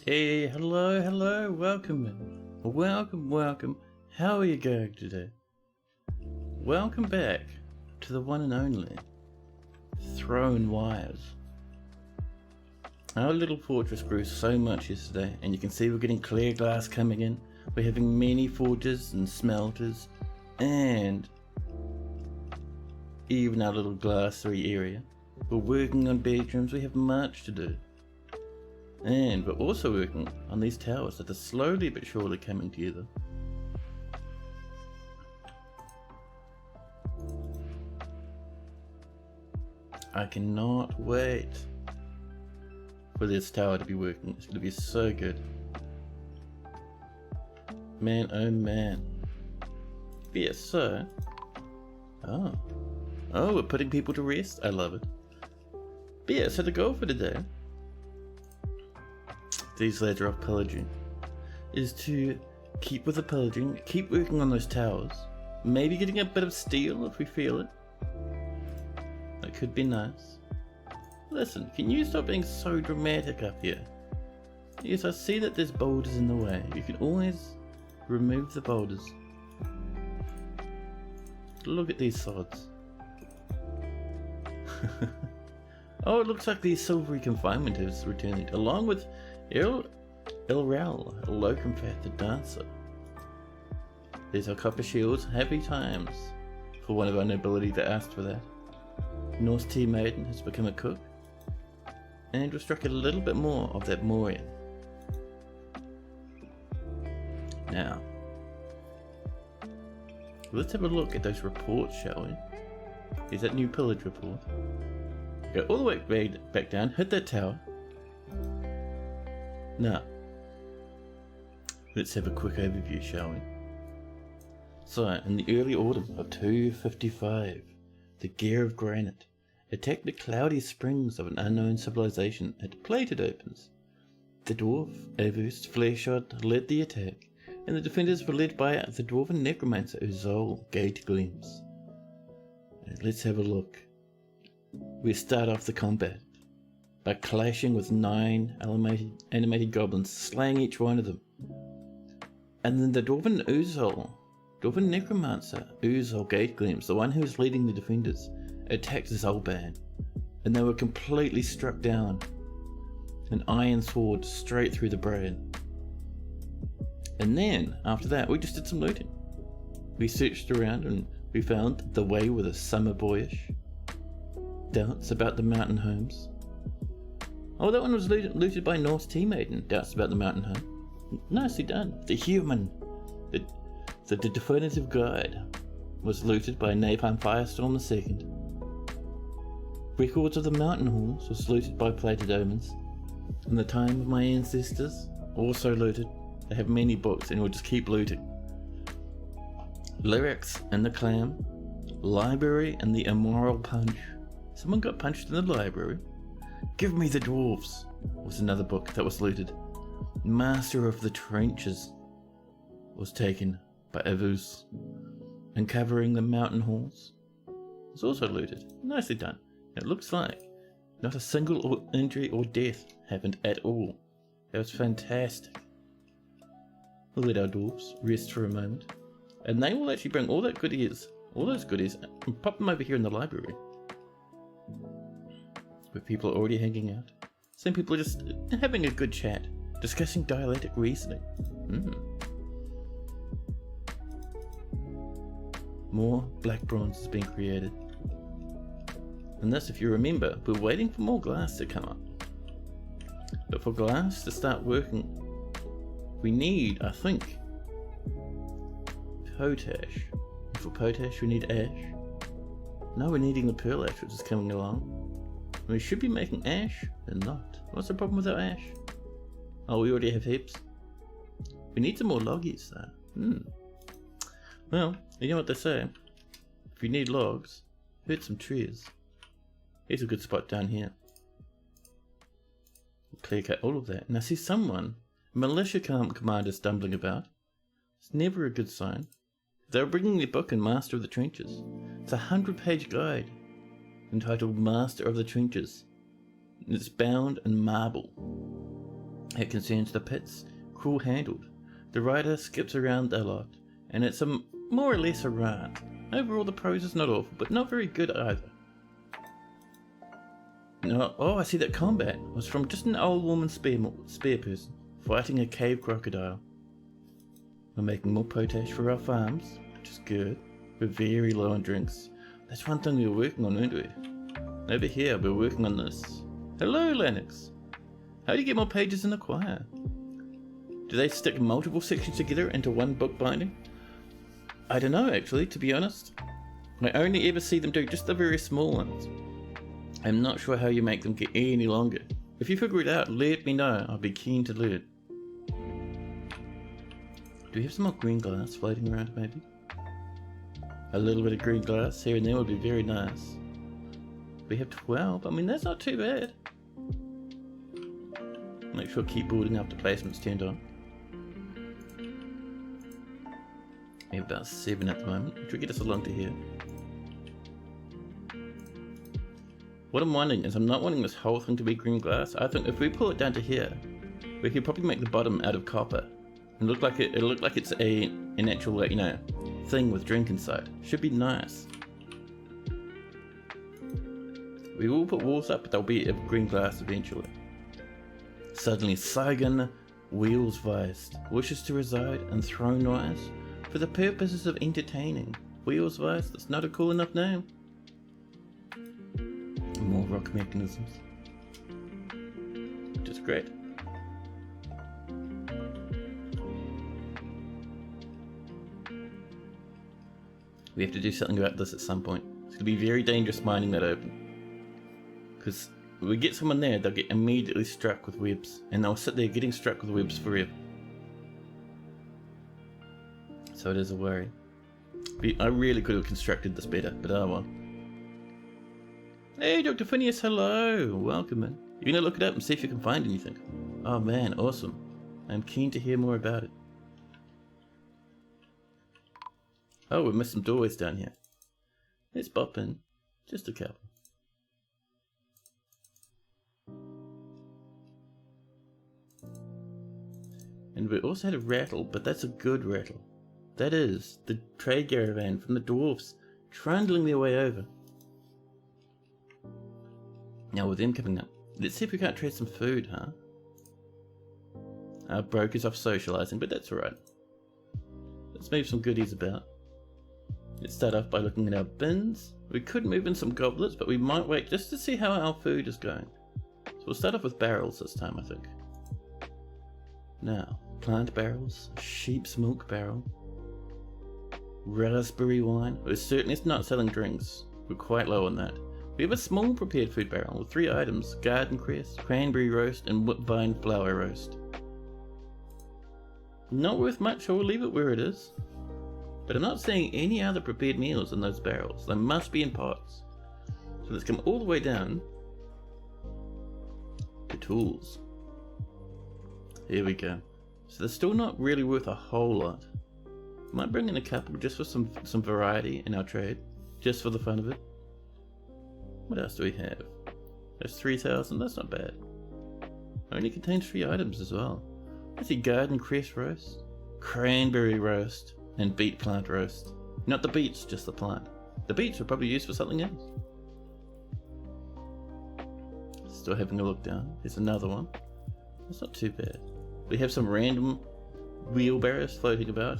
Hey, hello, welcome. How are you going today? Welcome back to the one and only Thrownwires. Our little fortress grew so much yesterday, and you can see we're getting clear glass coming in. We're having many forges and smelters, and even our little glassery area. We're working on bedrooms, we have much to do. And we're also working on these towers that are slowly but surely coming together. I cannot wait for this tower to be working. It's going to be so good. Man, oh man. Yeah, so... Oh, we're putting people to rest. I love it. But yeah, so the goal for today, these lads are off pillaging, is to keep with the pillaging, keep working on those towers, maybe getting a bit of steel if we feel it. That could be nice. Listen, can you stop being so dramatic up here? Yes, I see that there's boulders in the way. You can always remove the boulders. Look at these sods. Oh, it looks like the silvery confinement is returning, along with Ilral, Locumfat the dancer. There's our copper shields, happy times for one of our nobility that asked for that. Norse tea maiden has become a cook, and we've struck a little bit more of that Morian. Now, let's have a look at those reports, shall we? Here's that new pillage report. Go all the way back down, hit that tower. Now, let's have a quick overview, shall we? So, in the early autumn of 255, the Gear of Granite attacked the cloudy springs of an unknown civilization at Plate it opens. The dwarf, Avust Fleshod, led the attack, and the defenders were led by the dwarven necromancer Uzol Gate Gleams. Let's have a look. We start off the combat by clashing with 9 animated goblins, slaying each one of them. And then the dwarven necromancer Uzol Gate Gleams, the one who was leading the defenders, attacked Zolban, and they were completely struck down. An iron sword straight through the brain. And then, after that, we just did some looting. We searched around and we found the way with a summer boyish. Doubts about the mountain homes. Oh, that one was looted by Norse tea maiden. Doubts about the mountain home. Nicely done. The human, the definitive guide, was looted by Napalm Firestorm II. Records of the mountain halls was looted by Plated Omens. In the time of my ancestors, also looted. They have many books and we'll just keep looting. Lyrics and the Clam. Library and the Immoral Punch. Someone got punched in the library. Give Me the Dwarves was another book that was looted. Master of the Trenches was taken by Avus. Uncovering the mountain halls was also looted. Nicely done. It looks like not a single injury or death happened at all. That was fantastic. We'll let our dwarves rest for a moment, and they will actually bring all those goodies, and pop them over here in the library, where people are already hanging out. Some people are just having a good chat, discussing dialectic reasoning. More black bronze is being created. And this, if you remember, we're waiting for more glass to come up. But for glass to start working, we need, I think, potash. And for potash we need ash. Now we're needing the pearl ash, which is coming along. We should be making ash, and not. What's the problem with our ash? Oh, we already have heaps. We need some more loggies though. Well, you know what they say. If you need logs, hurt some trees. Here's a good spot down here. Clear cut all of that. And I see someone, militia commander, stumbling about. It's never a good sign. They were bringing the book in Master of the Trenches. It's a 100-page guide entitled Master of the Trenches. And it's bound in marble. It concerns the pits, cruel handled. The writer skips around a lot, and it's a more or less a rant. Overall, the prose is not awful, but not very good either. No, oh, I see that combat was from just an old woman spear person fighting a cave crocodile. We're making more potash for our farms, which is good. We're very low on drinks. That's one thing we were working on, weren't we? Over here, we're working on this. Hello, Lennox. How do you get more pages in the choir? Do they stick multiple sections together into one book binding? I don't know, actually, to be honest. I only ever see them do just the very small ones. I'm not sure how you make them get any longer. If you figure it out, let me know. I'll be keen to learn. Do we have some more green glass floating around, maybe? A little bit of green glass here and there would be very nice. We have 12. I mean, that's not too bad. Make sure keep boarding after placement's turned on. We have about 7 at the moment, which will get us along to here. What I'm wondering is I'm not wanting this whole thing to be green glass. I think if we pull it down to here, we could probably make the bottom out of copper. And look like it'll look like it's an actual, you know, thing with drink inside. Should be nice. We will put walls up, but they'll be of green glass eventually. Suddenly, Saigon Wheelsweist wishes to reside in Thrownwires for the purposes of entertaining. Wheelsweist, that's not a cool enough name. More rock mechanisms. Which is great. We have to do something about this at some point. It's going to be very dangerous mining that open. Because if we get someone there, they'll get immediately struck with webs. And they'll sit there getting struck with webs forever. So it is a worry. I really could have constructed this better, but oh well. Hey Dr. Phineas, hello! Welcome in. You're going to look it up and see if you can find anything. Oh man, awesome. I'm keen to hear more about it. Oh, we missed some doorways down here. Let's bop in. Just a couple. And we also had a rattle, but that's a good rattle. That is the trade caravan from the dwarves, trundling their way over. Now with them coming up, let's see if we can't trade some food, huh? Our broker's off socializing, but that's alright. Let's move some goodies about. Let's start off by looking at our bins. We could move in some goblets, but we might wait just to see how our food is going. So we'll start off with barrels this time, I think. Now, plant barrels, sheep's milk barrel, raspberry wine. We're certainly not selling drinks. We're quite low on that. We have a small prepared food barrel with 3 items: garden cress, cranberry roast, and whipvine flower roast. Not worth much, so we'll leave it where it is. But I'm not seeing any other prepared meals in those barrels. They must be in pots. So let's come all the way down to tools. Here we go. So they're still not really worth a whole lot. Might bring in a couple just for some variety in our trade, just for the fun of it. What else do we have? There's 3,000, that's not bad. Only contains 3 items as well. I see garden cress roast, cranberry roast, and beet plant roast. Not the beets, just the plant. The beets are probably used for something else. Still having a look down. There's another one. That's not too bad. We have some random wheelbarrows floating about.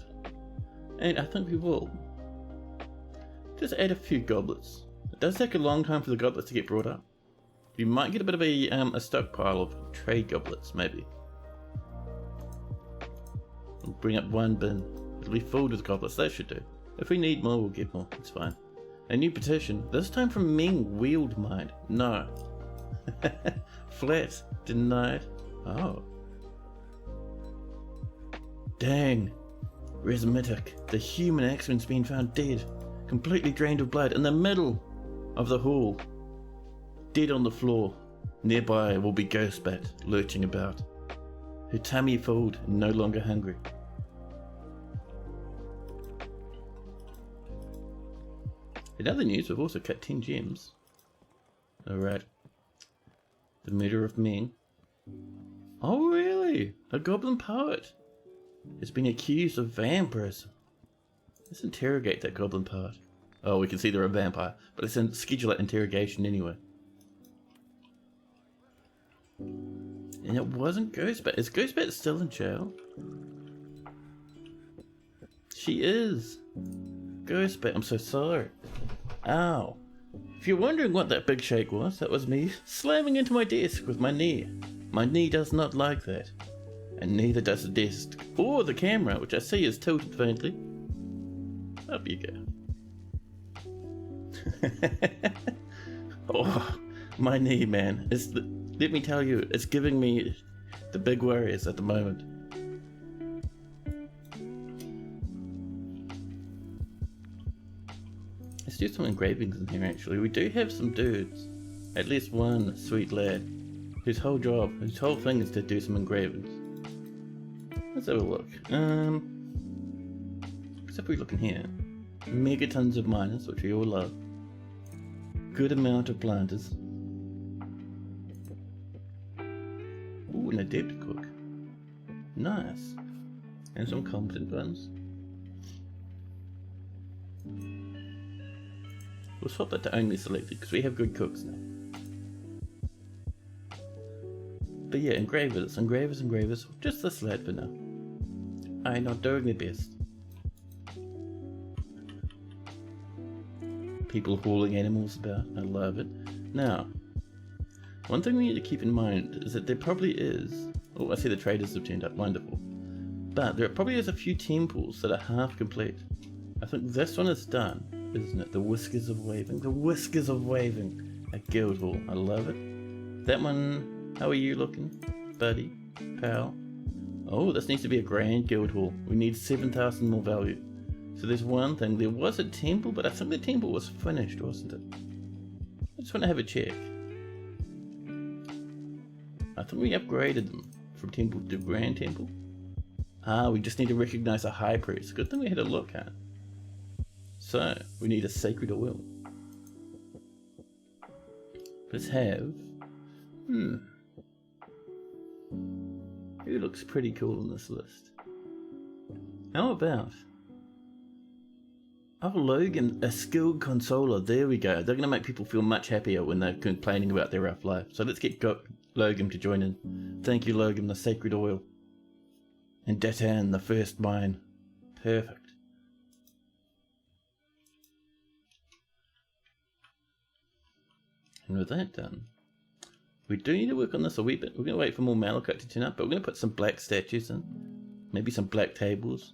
And I think we will just add a few goblets. It does take a long time for the goblets to get brought up. You might get a bit of a stockpile of trade goblets, maybe. We'll bring up 1 bin. It'll be filled with goblets, that should do. If we need more, we'll get more, it's fine. A new petition, this time from Ming Wheeled Mind. No. Flat. Denied. Oh. Dang. Resmitic. The human axeman's been found dead. Completely drained of blood in the middle of the hall. Dead on the floor. Nearby will be Ghostbat lurching about. Her tummy filled and no longer hungry. In other news, we've also cut 10 gems. Alright. The murder of Ming. Oh really? Hey, a goblin poet is being accused of vampirism. Let's interrogate that goblin poet. Oh, we can see they're a vampire, but let's schedule that interrogation anyway. And it wasn't Ghostbat. Is Ghostbat still in jail? She is. Ghostbat, I'm so sorry. Ow. If you're wondering what that big shake was, that was me slamming into my desk with my knee. My knee does not like that. And neither does the desk or the camera, which I see is tilted faintly. Up you go. Oh, my knee, man. Let me tell you, it's giving me the big worries at the moment. Let's do some engravings in here, actually. We do have some dudes. At least one sweet lad whose whole thing is to do some engravings. Let's have a look. Except we look in here. Megatons of miners, which we all love. Good amount of planters. Ooh, an adept cook. Nice. And some competent ones. We'll swap that to only selected because we have good cooks now. But yeah, engravers. Just this lad for now. I'm not doing the best. People hauling animals about. I love it. Now, one thing we need to keep in mind is that there probably is... Oh, I see the traders have turned up. Wonderful. But there probably is a few temples that are half complete. I think this one is done, isn't it? The Whiskers of Waving. The Whiskers of Waving at Guildhall. I love it. That one, how are you looking, buddy? Pal? Oh, this needs to be a grand Guildhall. We need 7,000 more value. So there's one thing. There was a temple, but I think the temple was finished, wasn't it? I just want to have a check. I think we upgraded them from temple to grand temple. Ah, we just need to recognize a high priest. Good thing we had a look at. So, we need a sacred oil. Let's have... Who looks pretty cool on this list? How about... Oh, Logan, a skilled consoler. There we go. They're going to make people feel much happier when they're complaining about their rough life. So let's get Logan to join in. Thank you, Logan, the sacred oil. And Datan, the first mine. Perfect. And with that done, we do need to work on this a wee bit. We're going to wait for more malachite to turn up, but we're going to put some black statues in. Maybe some black tables.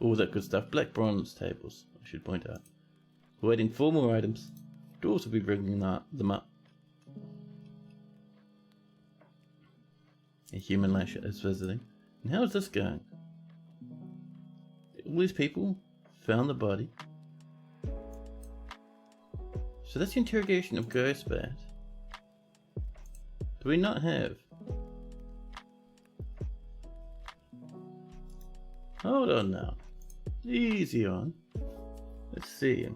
All that good stuff. Black bronze tables, I should point out. We're waiting for more items. Dwarves will be bringing them up. A human lasher is visiting. And how is this going? All these people found the body. So that's the interrogation of Ghostbat. Do we not have? Hold on now. Easy on. Let's see.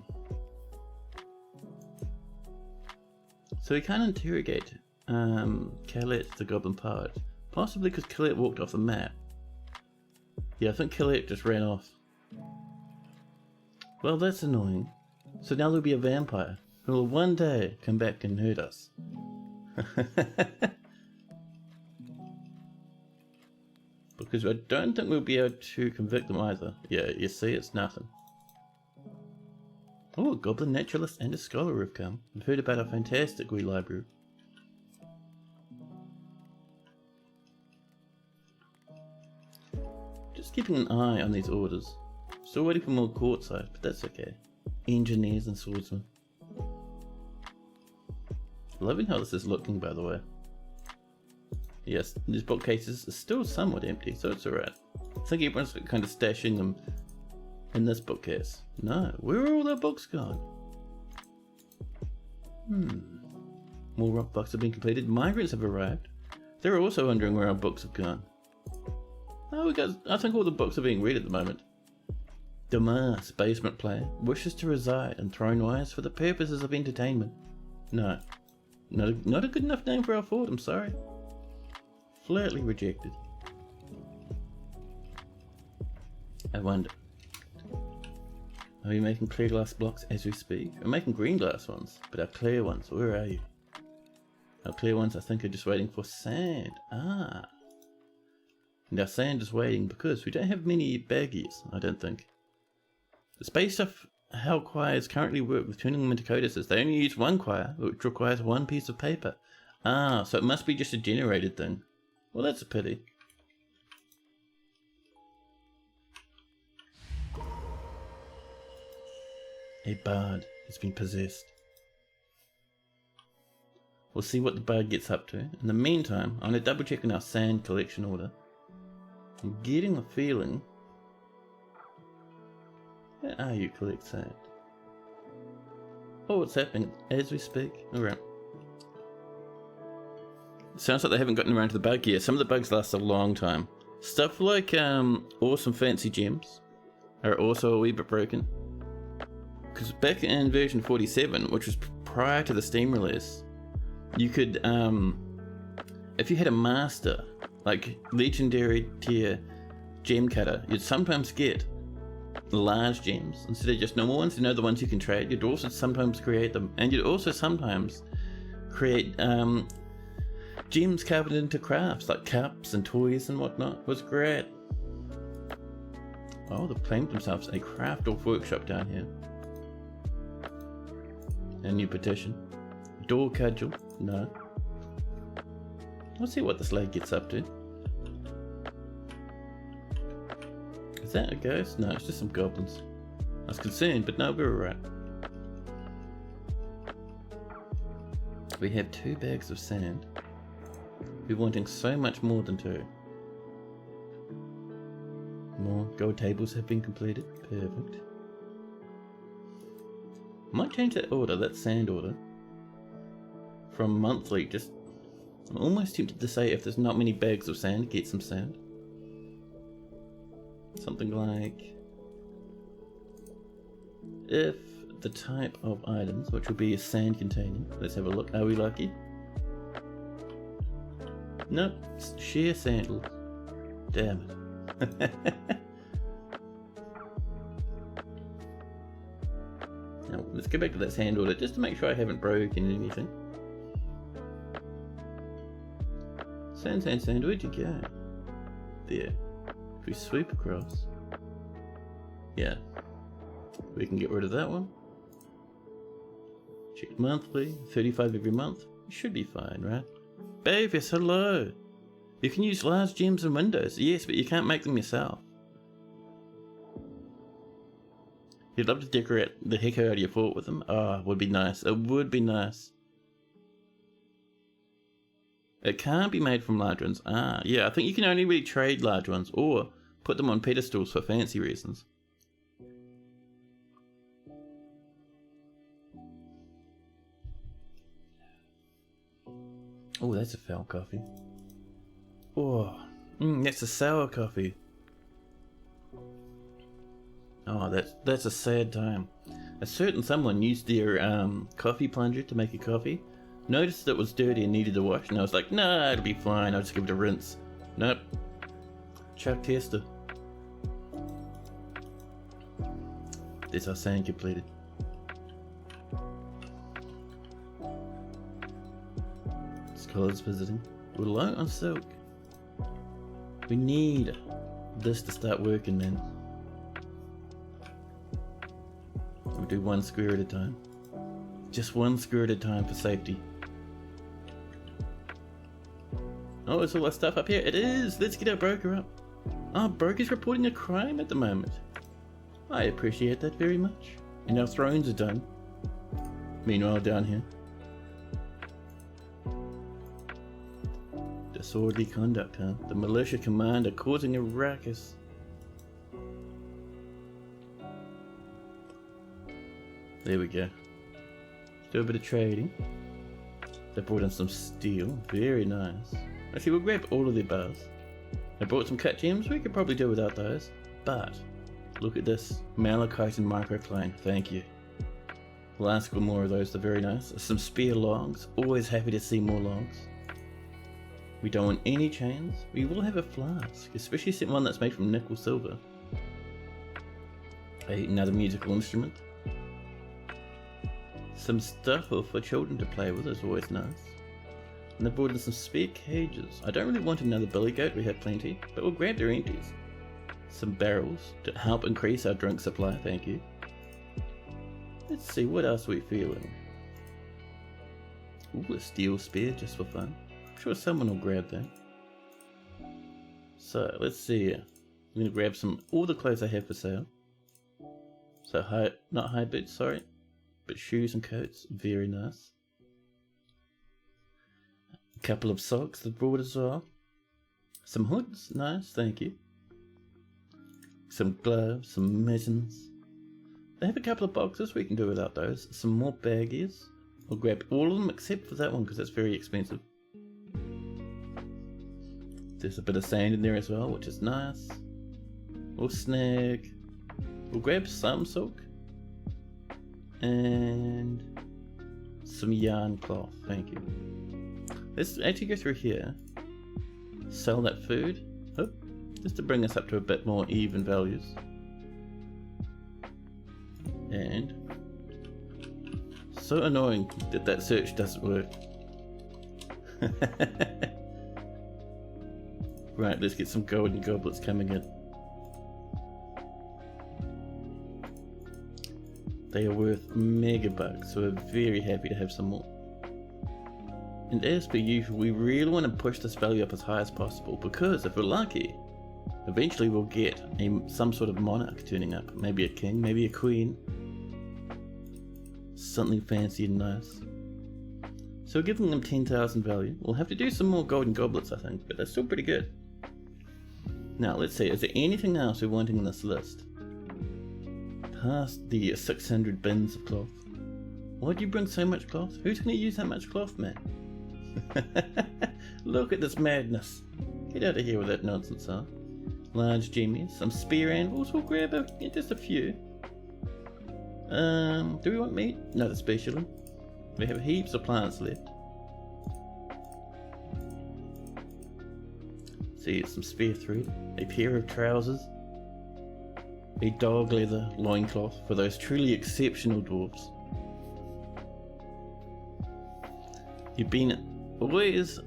So we can't interrogate Khaled, the goblin poet. Possibly because Khaled walked off the map. Yeah, I think Khaled just ran off. Well, that's annoying. So now there'll be a vampire who will one day come back and hurt us. Because I don't think we'll be able to convict them either. Yeah, you see, it's nothing. Oh, a goblin naturalist and a scholar have come. I've heard about a fantastic wee library. Just keeping an eye on these orders. Still waiting for more courtside, but that's okay. Engineers and swordsmen. Loving how this is looking, by the way. Yes, these bookcases are still somewhat empty, so it's alright. I think everyone's kind of stashing them in this bookcase. No, where are all their books gone? More rock books have been completed. Migrants have arrived. They're also wondering where our books have gone. Oh, I think all the books are being read at the moment. Damas, basement player, wishes to reside in Thrownwires for the purposes of entertainment. No, not a good enough name for our fort, I'm sorry. flatly rejected. I wonder, are we making clear glass blocks as we speak? We're making green glass ones, but our clear ones, where are you? Our clear ones I think are just waiting for sand. Ah. And our sand is waiting because we don't have many baggies, I don't think. The space stuff how quires currently work with turning them into codices. They only use one quire, which requires one piece of paper. Ah, so it must be just a generated thing. Well, that's a pity. A bard has been possessed. We'll see what the bard gets up to. In the meantime, I'm going to double check on our sand collection order. I'm getting the feeling... Where are you, collect sand? Oh, it's happening as we speak. Alright. Sounds like they haven't gotten around to the bug yet. Some of the bugs last a long time. Stuff like awesome fancy gems are also a wee bit broken. Because back in version 47, which was prior to the Steam release, you could, if you had a master, like legendary tier gem cutter, you'd sometimes get large gems instead of just normal ones, the ones you can trade. You'd also sometimes create them, and you'd also sometimes create gems carved into crafts, like cups and toys and whatnot. It was great. Oh, they've claimed themselves a craft off workshop down here. A new petition. Door cudgel. No. Let's see what this lad gets up to. Is that a ghost? No, it's just some goblins. I was concerned, but no, we're alright. We have 2 bags of sand. We're wanting so much more than 2. More gold tables have been completed. Perfect. Might change that order, that sand order, from monthly. Just, I'm almost tempted to say if there's not many bags of sand, get some sand. Something like, if the type of items, which will be a sand containing, let's have a look. Are we lucky? Nope, sheer sandals. Damn it. Now, let's go back to that sand order just to make sure I haven't broken anything. Sand, where'd you go? There. If we sweep across. Yeah. We can get rid of that one. Check monthly, 35 every month. You should be fine, right? Babies, hello! You can use large gems and windows, yes, but you can't make them yourself. You'd love to decorate the heck out of your fort with them. Oh, it would be nice. It would be nice. It can't be made from large ones. Ah, yeah, I think you can only really trade large ones or put them on pedestals for fancy reasons. Oh, that's a foul coffee. Oh, that's a sour coffee. Oh, that's a sad time. A certain someone used their coffee plunger to make a coffee, noticed that it was dirty and needed a wash, and I was like, nah, it'll be fine, I'll just give it a rinse. Nope. Chuck tester. There's our sand completed. Scholars visiting. We're low on silk. We need this to start working, man. We'll do 1 square at a time. Just 1 square at a time for safety. Oh, is all that stuff up here? It is! Let's get our broker up. Our broker's reporting a crime at the moment. I appreciate that very much. And our thrones are done. Meanwhile, down here. Disorderly conduct, huh? The militia commander causing a ruckus. There we go. Do a bit of trading. They brought in some steel. Very nice. Actually, we'll grab all of their bars. They brought some cut gems. We could probably do without those. But, look at this. Malachite and microcline. Thank you. We'll ask for more of those. They're very nice. Some spear logs. Always happy to see more logs. We don't want any chains. We will have a flask, especially one that's made from nickel silver. Another musical instrument. Some stuff for children to play with is always nice. And they've brought in some spare cages. I don't really want another billy goat, we have plenty, but we'll grab their empties. Some barrels to help increase our drink supply, thank you. Let's see, what else are we feeling? Ooh, a steel spear just for fun. I'm sure someone will grab that. So, let's see. I'm going to grab all the clothes I have for sale. So, not high boots, sorry, but shoes and coats, very nice. A couple of socks they've brought as well. Some hoods, nice, thank you. Some gloves, some mittens. They have a couple of boxes, we can do without those. Some more baggies. We'll grab all of them except for that one because that's very expensive. There's a bit of sand in there as well, which is nice. We'll snag. We'll grab some silk. And some yarn cloth, thank you. Let's actually go through here. Sell that food. Oh, just to bring us up to a bit more even values. And so annoying that search doesn't work. Right, let's get some golden goblets coming in. They are worth megabucks, so we're very happy to have some more. And as per usual, we really want to push this value up as high as possible, because if we're lucky, eventually we'll get some sort of monarch turning up. Maybe a king, maybe a queen. Something fancy and nice. So we're giving them 10,000 value. We'll have to do some more golden goblets, I think, but that's still pretty good. Now let's see, is there anything else we're wanting in this list? Past the 600 bins of cloth. Why do you bring so much cloth? Who's going to use that much cloth, man? Look at this madness. Get out of here with that nonsense, huh? Large jimmies, some spear anvils, we'll grab just a few. Do we want meat? No, especially. We have heaps of plants left. See, some spear thread, a pair of trousers, a dog leather loincloth for those truly exceptional dwarves. You've been always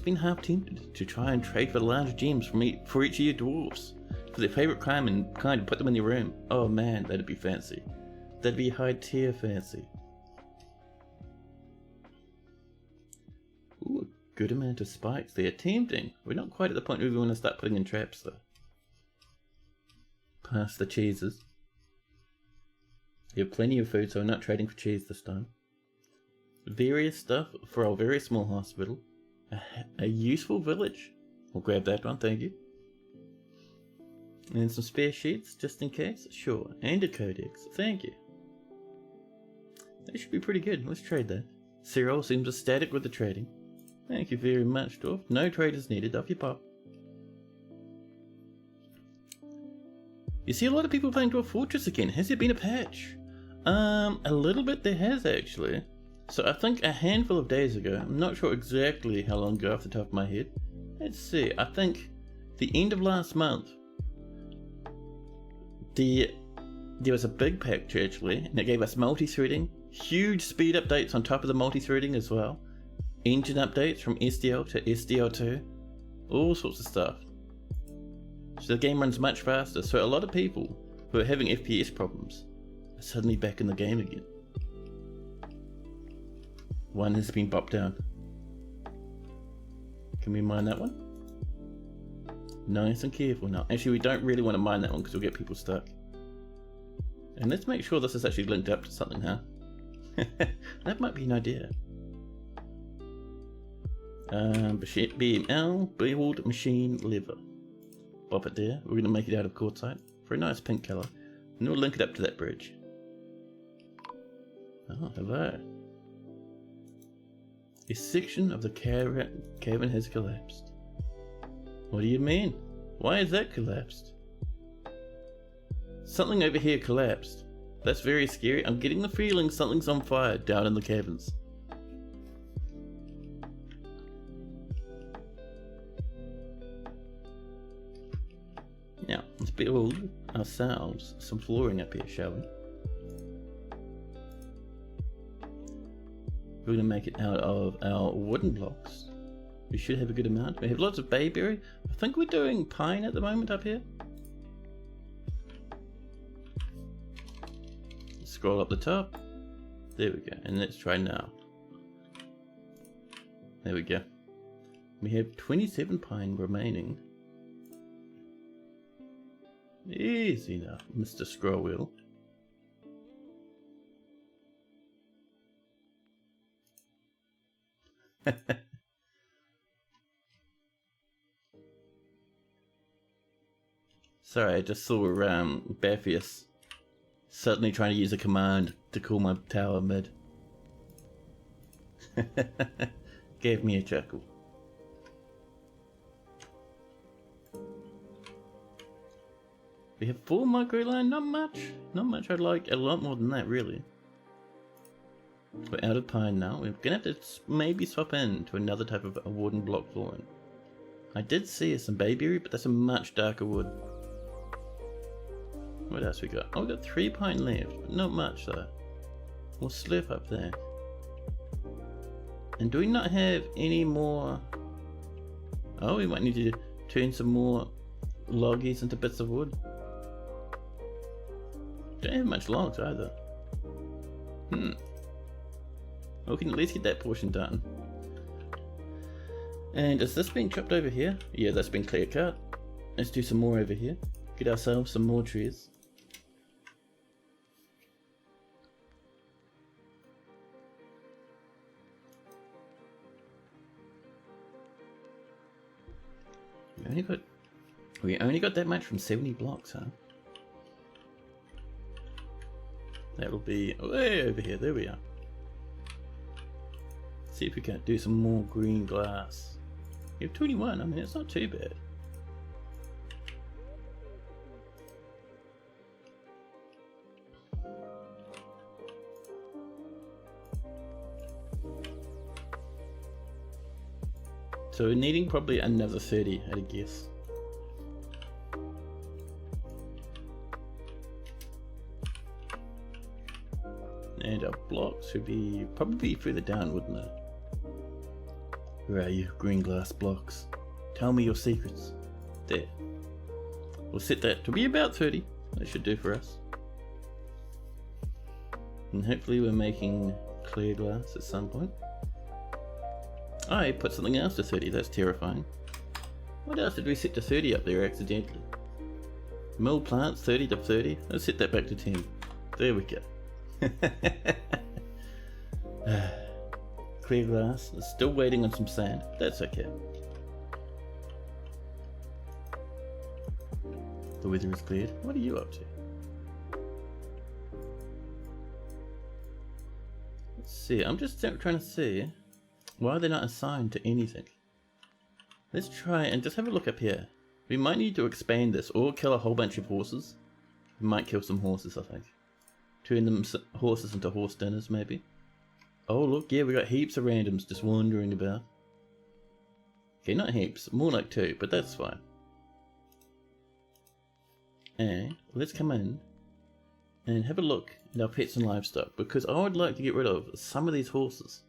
been half tempted to try and trade for large gems for each of your dwarves, for their favourite crime, and kind of put them in your room. Oh man, that'd be fancy. That'd be high tier fancy. Ooh, a good amount of spikes. They're tempting. We're not quite at the point where we want to start putting in traps though. Past the cheeses. You have plenty of food, so we're not trading for cheese this time. Various stuff for our very small hospital. A useful village. We'll grab that one, thank you. And some spare sheets, just in case. Sure. And a codex, thank you. That should be pretty good. Let's trade that. Cyril seems ecstatic with the trading. Thank you very much, Dwarf. No traders needed. Off you pop. You see a lot of people playing Dwarf Fortress again. Has there been a patch? A little bit there has actually. So I think a handful of days ago, I'm not sure exactly how long ago off the top of my head. Let's see, I think the end of last month, there was a big patch actually, and it gave us multi-threading, huge speed updates on top of the multi-threading as well, engine updates from SDL to SDL2, all sorts of stuff. So the game runs much faster, so a lot of people who are having FPS problems are suddenly back in the game again. One has been bopped down. Can we mine that one? Nice and careful now. Actually, we don't really want to mine that one because we'll get people stuck. And let's make sure this is actually linked up to something, huh? That might be an idea. BML, build machine lever. Bop it there. We're going to make it out of quartzite for a nice pink colour. And we'll link it up to that bridge. Oh, hello. A section of the cavern has collapsed. What do you mean? Why is that collapsed? Something over here collapsed. That's very scary. I'm getting the feeling something's on fire down in the caverns. build ourselves some flooring up here, shall we? We're gonna make it out of our wooden blocks. We should have a good amount. We have lots of bayberry. I think we're doing pine at the moment up here. Scroll up the top. There we go. And let's try now. There we go. We have 27 pine remaining. Easy now, Mr. Scroll Wheel. Sorry, I just saw Baphius suddenly trying to use a command to call my tower mid. Gave me a chuckle. We have 4 micro line, not much. Not much. I'd like a lot more than that, really. We're out of pine now. We're gonna have to maybe swap in to another type of wooden block flooring. I did see some bayberry, but that's a much darker wood. What else we got? Oh, we got 3 pine left, but not much though. We'll slip up there. And do we not have any more? Oh, we might need to turn some more loggies into bits of wood. Don't have much logs either. We can at least get that portion done. And is this being chopped over here? Yeah, that's been clear cut. Let's do some more over here. Get ourselves some more trees. We only got that much from 70 blocks, huh? That'll be way over here. There we are. See if we can do some more green glass. We have 21. I mean, it's not too bad. So we're needing probably another 30, I'd guess. And our blocks should be probably further down, wouldn't it? Where are you, green glass blocks? Tell me your secrets. There. We'll set that to be about 30. That should do for us. And hopefully we're making clear glass at some point. I put something else to 30, that's terrifying. What else did we set to 30 up there accidentally? Mill plants, 30 to 30. Let's set that back to 10. There we go. Clear glass. Still waiting on some sand. That's okay. The weather is cleared. What are you up to? Let's see. I'm just trying to see why they're not assigned to anything. Let's try and just have a look up here. We might need to expand this or kill a whole bunch of horses. We might kill some horses, I think. Turn them horses into horse dinners, maybe. Oh look, yeah, we got heaps of randoms just wandering about. Okay, not heaps, more like 2, but that's fine. And let's come in and have a look at our pets and livestock, because I would like to get rid of some of these horses.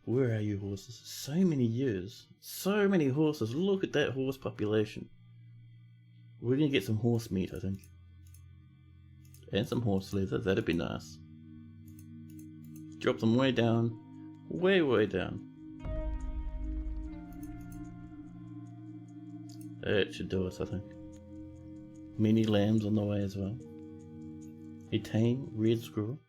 Where are you, horses? So many years. So many horses. Look at that horse population. We're gonna get some horse meat, I think. And some horse leather, that'd be nice. Drop them way down. Way down. That should do us, I think. Many lambs on the way as well. A tame red squirrel.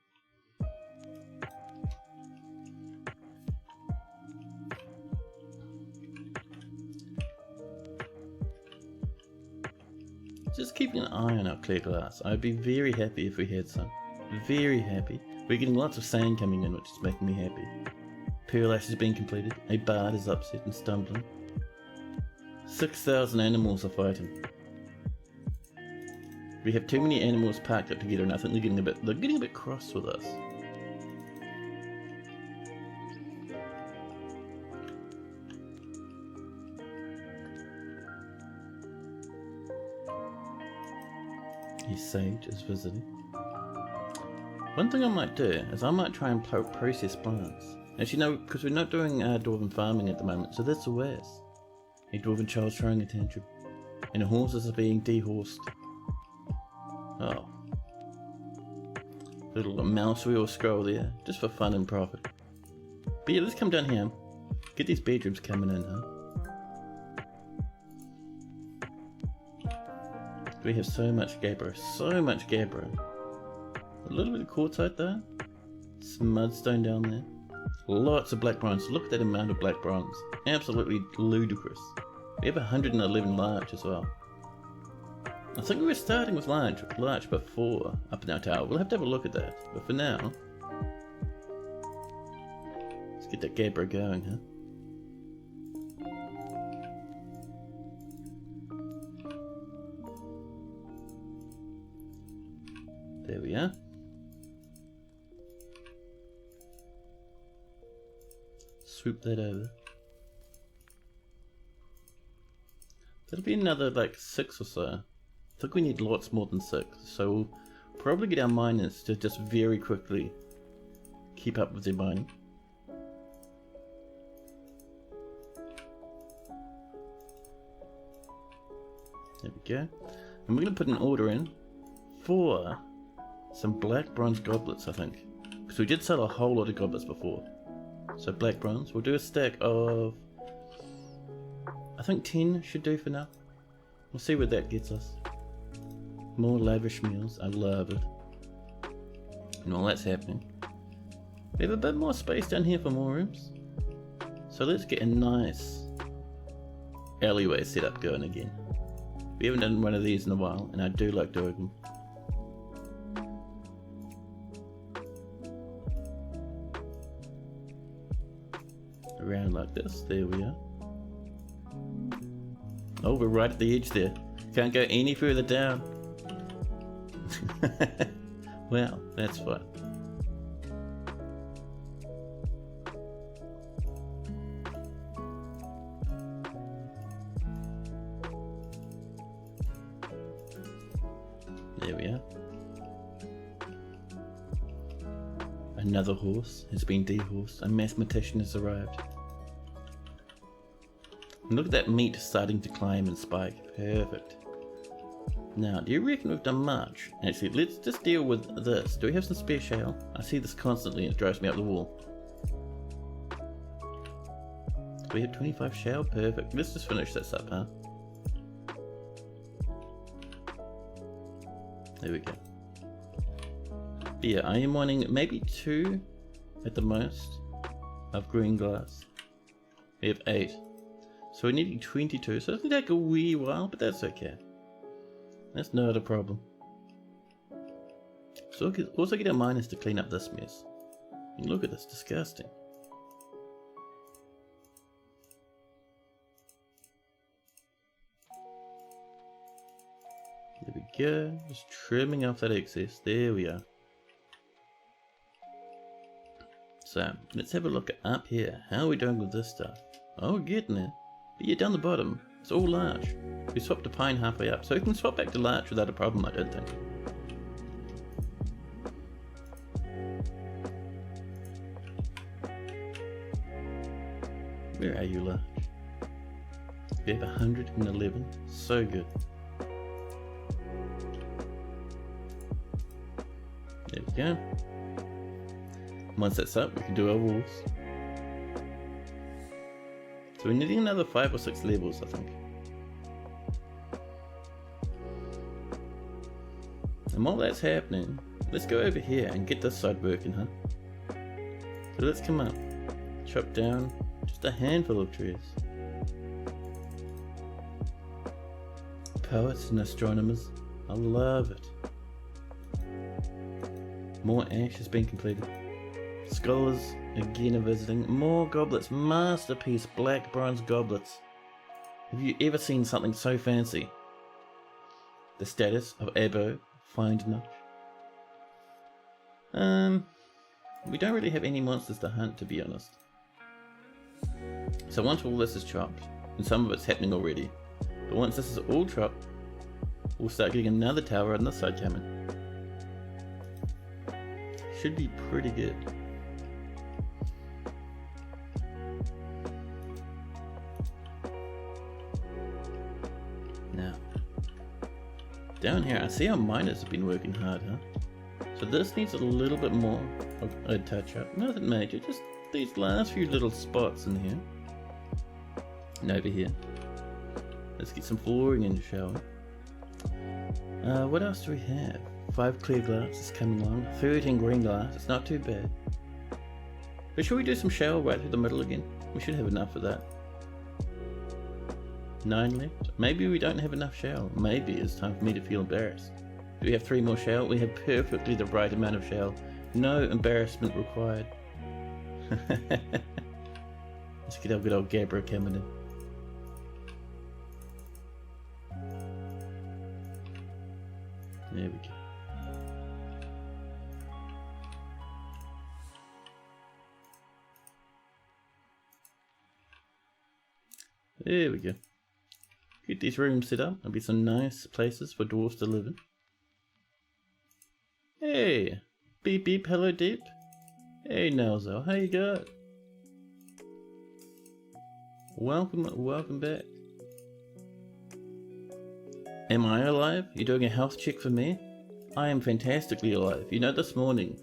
Just keeping an eye on our clear glass. I'd be very happy if we had some. Very happy. We're getting lots of sand coming in, which is making me happy. Pearl ash has been completed. A bard is upset and stumbling. 6,000 animals are fighting. We have too many animals packed up together, and I think they're getting a bit, cross with us. His sage is visiting. One thing I might do is I might try and process plants. Actually, no, because we're not doing dwarven farming at the moment, so that's the worst. A dwarven child's throwing a tantrum, and the horses are being dehorsed. Oh. Little mouse wheel scroll there, just for fun and profit. But yeah, let's come down here. Get these bedrooms coming in, huh? We have so much gabbro, so much gabbro. A little bit of quartzite there. Some mudstone down there. Lots of black bronze. Look at that amount of black bronze. Absolutely ludicrous. We have 111 large as well. I think we were starting with large before up in our tower. We'll have to have a look at that. But for now, let's get that gabbro going, huh? There we are. Swoop that over. That'll be another like 6 or so. I think we need lots more than 6, so we'll probably get our miners to just very quickly keep up with their mining. There we go. And we're going to put an order in for some black bronze goblets, I think. Because we did sell a whole lot of goblets before. So black bronze. We'll do a stack of, I think 10 should do for now. We'll see where that gets us. More lavish meals. I love it. And while that's happening, we have a bit more space down here for more rooms. So let's get a nice alleyway setup going again. We haven't done one of these in a while, and I do like doing them. Around like this, there we are. Oh, we're right at the edge there. Can't go any further down. Well, that's fun. There we are. Another horse has been dehorsed. A mathematician has arrived. And look at that meat starting to climb and spike. Perfect. Now, do you reckon we've done much? Actually, let's just deal with this. Do we have some spare shale? I see this constantly and it drives me up the wall. Do we have 25 shale? Perfect. Let's just finish this up, huh? There we go. But yeah, I am wanting maybe 2 at the most of green glass. We have 8. So we're needing 22, so it's going to take a wee while, but that's okay. That's not a problem. So we'll also get our miners to clean up this mess. And look at this, disgusting. There we go, just trimming off that excess. There we are. So let's have a look up here. How are we doing with this stuff? Oh, we're getting there. But yeah, down the bottom, it's all larch. We swapped to pine halfway up, so we can swap back to larch without a problem, I don't think. Where are you, larch? We have 111. So good. There we go. Once that's up, we can do our walls. So we're needing another 5 or 6 levels, I think. And while that's happening, let's go over here and get this side working, huh? So let's come up, chop down just a handful of trees. Poets and astronomers, I love it. More ash has been completed. Scholars again are visiting. More goblets, masterpiece black bronze goblets. Have you ever seen something so fancy? The status of Abo, find notch. We don't really have any monsters to hunt, to be honest. So once all this is chopped, and some of it's happening already, but once this is all chopped, we'll start getting another tower on this side coming. Should be pretty good. Now, down here, I see our miners have been working hard, huh? So this needs a little bit more of a touch up. Nothing major, just these last few little spots in here. And over here. Let's get some flooring in, shall we? What else do we have? 5 clear glass is coming along. 13 green glass, it's not too bad. But should we do some shell right through the middle again? We should have enough of that. 9 left. Maybe we don't have enough shell. Maybe it's time for me to feel embarrassed. Do we have 3 more shell? We have perfectly the right amount of shell. No embarrassment required. Let's get our good old Gabra coming in. There we go. There we go. Get these rooms set up. There'll be some nice places for dwarves to live in. Hey! Beep beep, hello deep. Hey Nelzo, how you going? Welcome back. Am I alive? You're doing a health check for me? I am fantastically alive. You know, this morning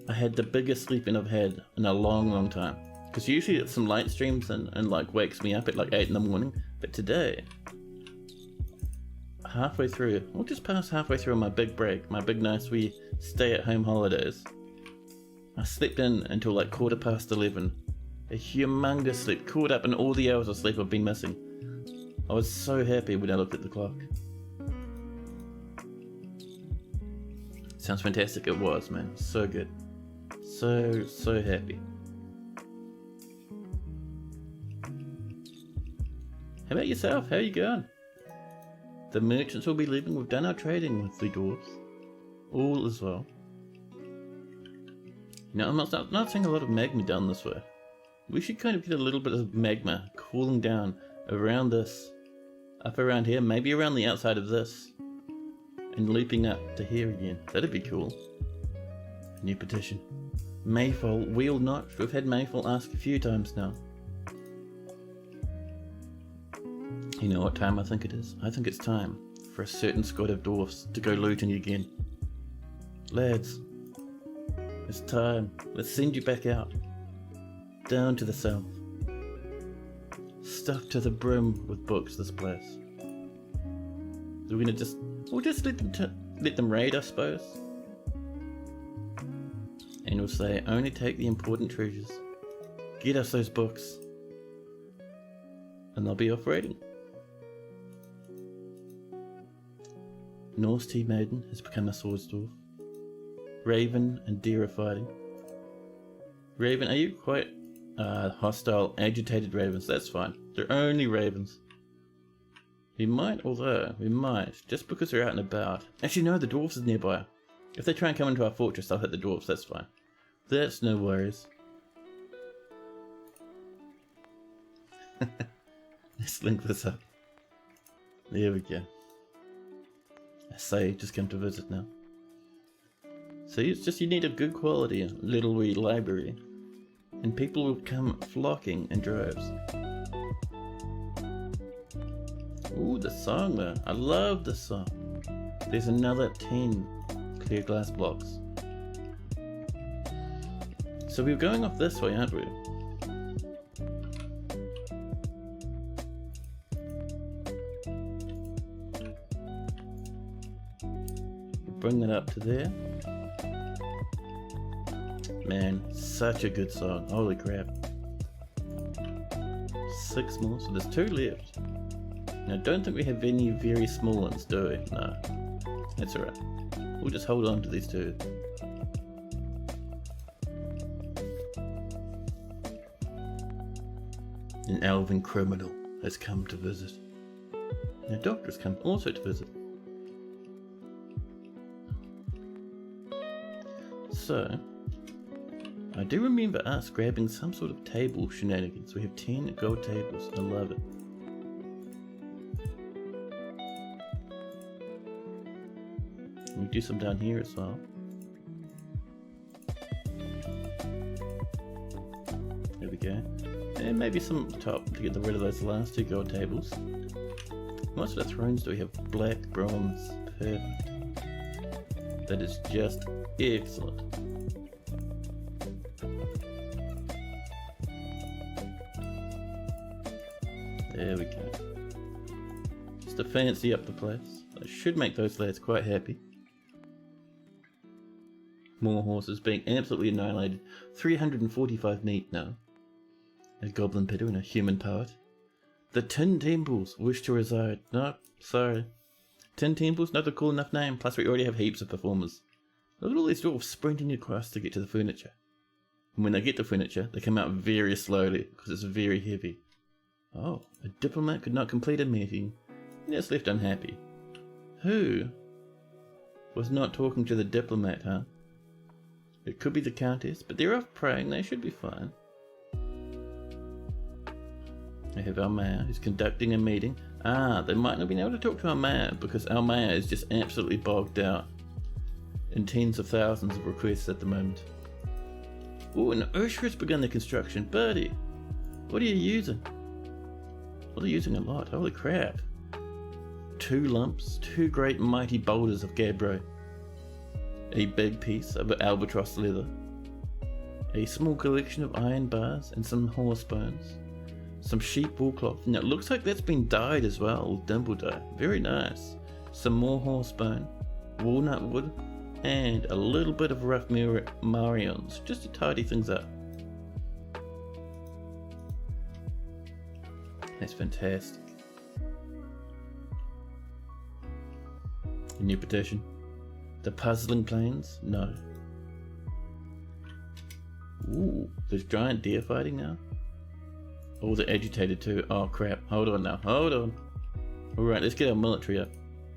I had the biggest sleep-in I've had in a long time. Because usually it's some light streams and like wakes me up at like 8 in the morning. But today, halfway through, or just past halfway through my big break, my big nice wee stay-at-home holidays, I slept in until like 11:15. A humongous sleep, caught up in all the hours of sleep I've been missing. I was so happy when I looked at the clock. Sounds fantastic. It was, man. So good. So happy. How about yourself? How you going? The merchants will be leaving. We've done our trading with the dwarves. All as well. Now, I'm not seeing a lot of magma down this way. We should kind of get a little bit of magma cooling down around this. Up around here, maybe around the outside of this. And leaping up to here again. That'd be cool. New petition. Mayfall, wheel notch. We've had Mayfall ask a few times now. You know what time I think it is? I think it's time for a certain squad of dwarfs to go looting again. Lads, it's time. Let's send you back out. Down to the south. Stuffed to the brim with books, this place. We're gonna we'll just let them raid, I suppose. And we'll say, only take the important treasures. Get us those books. And they'll be off raiding. Norse Tea Maiden has become a swords dwarf. Raven and deer are fighting. Raven, are you quite hostile, agitated ravens? That's fine. They're only ravens. We might, just because they're out and about. Actually, no, the dwarves is nearby. If they try and come into our fortress, I'll hit the dwarves, that's fine. That's no worries. Let's link this up. There we go. I say, just come to visit now. So it's just you need a good quality little wee library. And people will come flocking in droves. Ooh, the song though. I love the song. There's another 10 clear glass blocks. So we're going off this way, aren't we? Bring that up to there. Man, such a good song. Holy crap. 6 more, so there's 2 left. Now, I don't think we have any very small ones, do we? No. That's alright. We'll just hold on to these 2. An elven criminal has come to visit. Now, doctors come also to visit. So, I do remember us grabbing some sort of table shenanigans. We have 10 gold tables. I love it. We do some down here as well. There we go. And maybe some up top to get rid of those last 2 gold tables. What sort of thrones do we have? Black, bronze. Perfect. That is just excellent. There we go. Just to fancy up the place. I should make those lads quite happy. More horses being absolutely annihilated. 345 neat now. A goblin pitter and a human poet. The Tin Temples wish to reside. No, sorry. Tin Temples, not a cool enough name. Plus we already have heaps of performers. Look at all these dwarves sprinting across to get to the furniture. And when they get the furniture, they come out very slowly because it's very heavy. Oh, a diplomat could not complete a meeting. That's left unhappy. Who was not talking to the diplomat, huh? It could be the countess, but they're off praying. They should be fine. We have our mayor who's conducting a meeting. They might not be able to talk to our mayor because our mayor is just absolutely bogged out in tens of thousands of requests at the moment. Oh, and Ursula's begun the construction. Buddy, what are you using? Well, they're using a lot. Holy crap. 2 lumps, 2 great mighty boulders of gabbro. A big piece of albatross leather. A small collection of iron bars and some horse bones. Some sheep wool cloth. Now it looks like that's been dyed as well, dimple dye. Very nice. Some more horse bone, walnut wood, and a little bit of rough Marions, just to tidy things up. That's fantastic. A new petition. The puzzling plains? No. Ooh, there's giant deer fighting now? Oh, they're agitated too. Oh crap, hold on now, hold on. Alright, let's get our military up.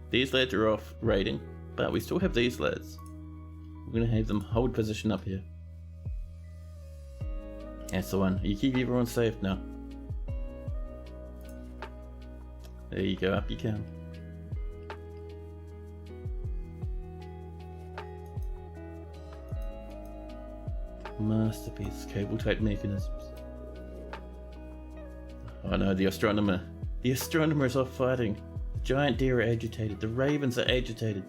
These lads are off raiding, but we still have these lads. We're gonna have them hold position up here. That's the one. You keep everyone safe now. There you go, up you come. Masterpiece, cable type mechanisms. Oh no, the astronomer. The astronomer is off fighting. The giant deer are agitated. The ravens are agitated.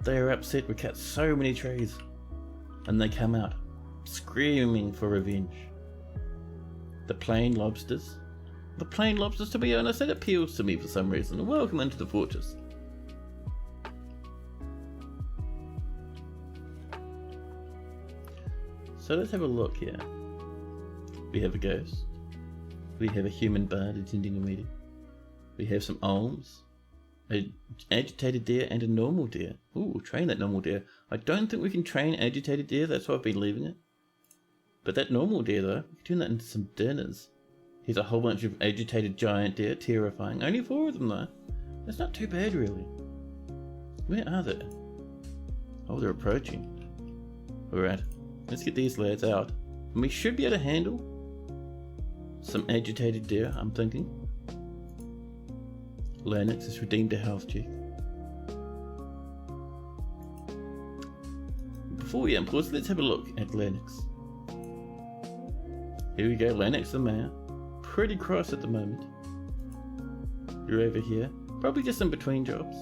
They are upset we cut so many trees. And they come out, screaming for revenge. The plain lobsters. The plain lobsters, to be honest, that appeals to me for some reason. Welcome into the fortress. So let's have a look here. We have a ghost. We have a human bard attending a meeting. We have some alms, an agitated deer and a normal deer. Ooh, we'll train that normal deer. I don't think we can train agitated deer, that's why I've been leaving it. But that normal deer though, we can turn that into some dinners. Here's a whole bunch of agitated giant deer, terrifying. Only 4 of them though. That's not too bad really. Where are they? Oh, they're approaching. Alright, let's get these lads out. And we should be able to handle some agitated deer, I'm thinking. Lennox has redeemed a health check. Before we unpause, let's have a look at Lennox. Here we go, Lennox the mayor. Pretty cross at the moment. You're over here, probably just in between jobs.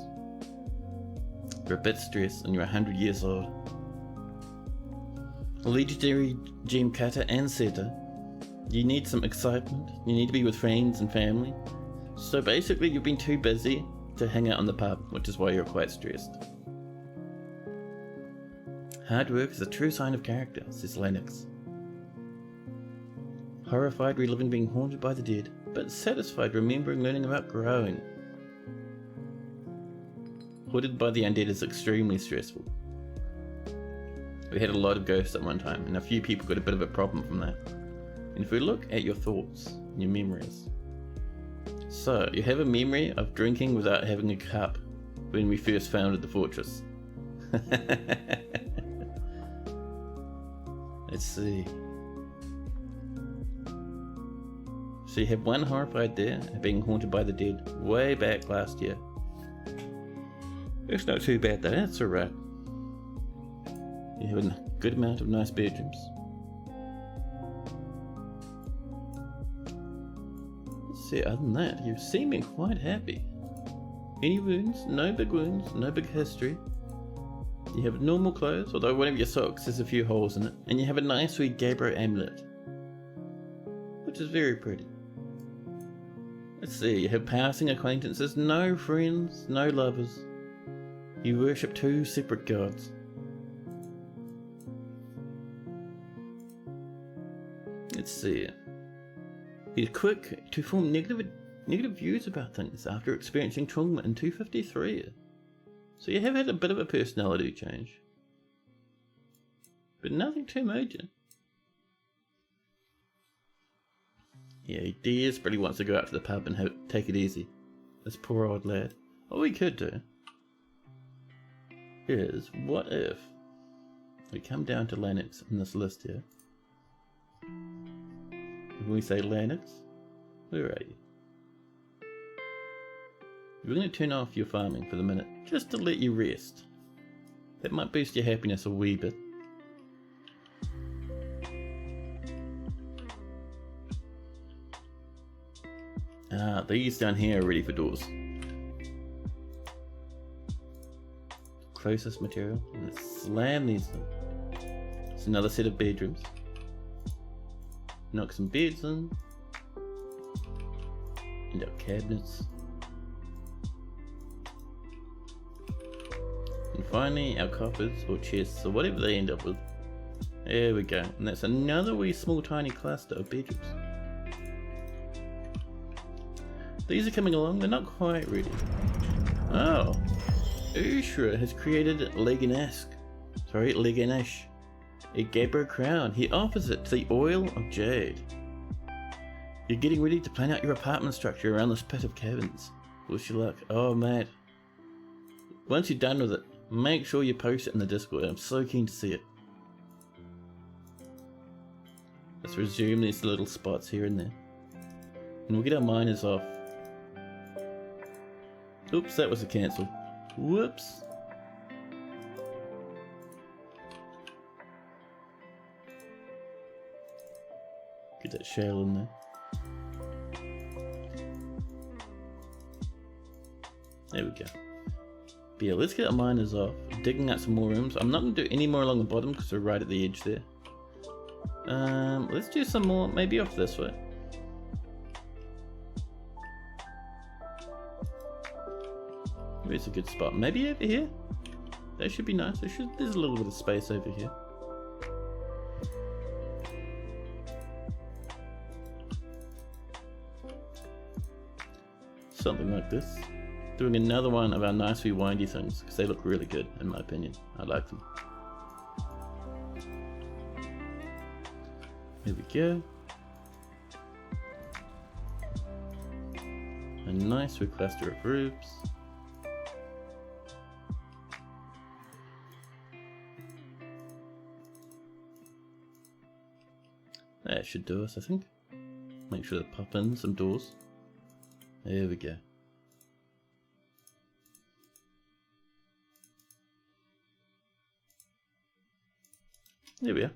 You're a bit stressed and you're 100 years old. A legendary gem cutter and setter. You need some excitement, you need to be with friends and family. So basically you've been too busy to hang out in the pub, which is why you're quite stressed. Hard work is a true sign of character, says Lennox. Horrified reliving being haunted by the dead, but satisfied remembering learning about growing. Haunted by the undead is extremely stressful. We had a lot of ghosts at one time, and a few people got a bit of a problem from that. And if we look at your thoughts, your memories. So, you have a memory of drinking without having a cup when we first founded the fortress. Let's see. So you have one horrified there, being haunted by the dead, way back last year. It's not too bad though, that's alright. You have a good amount of nice bedrooms. Let's see, other than that, you seem quite happy. Any wounds? No big wounds, no big history. You have normal clothes, although one of your socks has a few holes in it, and you have a nice wee Gabbro amulet, which is very pretty. Let's see, you have passing acquaintances, no friends, no lovers. You worship two separate gods. Let's see. He's quick to form negative views about things after experiencing trauma in 253. So you have had a bit of a personality change. But nothing too major. Yeah, he desperately wants to go out to the pub and take it easy. This poor old lad. What we could do is, what if we come down to Lennox in this list here. When we say Lennox, where are you? We're going to turn off your farming for the minute, just to let you rest. That might boost your happiness a wee bit. These down here are ready for doors. Closest material. Let's slam these in. It's another set of bedrooms. Knock some beds in. And our cabinets. And finally our coffers or chests or whatever they end up with. There we go. And that's another wee small tiny cluster of bedrooms. These are coming along, they're not quite ready. Oh, Ushra has created Leganesh, a Gabbro crown. He offers it to the Oil of Jade. You're getting ready to plan out your apartment structure around this pit of caverns. Wish you luck. Oh mate, once you're done with it, make sure you post it in the Discord. I'm so keen to see it. Let's resume these little spots here and there. And we'll get our miners off. Oops, that was a cancel. Whoops. Get that shell in there. There we go. But yeah, let's get our miners off. Digging out some more rooms. I'm not going to do any more along the bottom because we're right at the edge there. Let's do some more, maybe off this way. Where's a good spot? Maybe over here? That should be nice. There's a little bit of space over here. Something like this. Doing another one of our nice wee windy things because they look really good in my opinion. I like them. There we go. A nice wee cluster of roofs. That should do us, I think. Make sure to pop in some doors. There we go. There we are.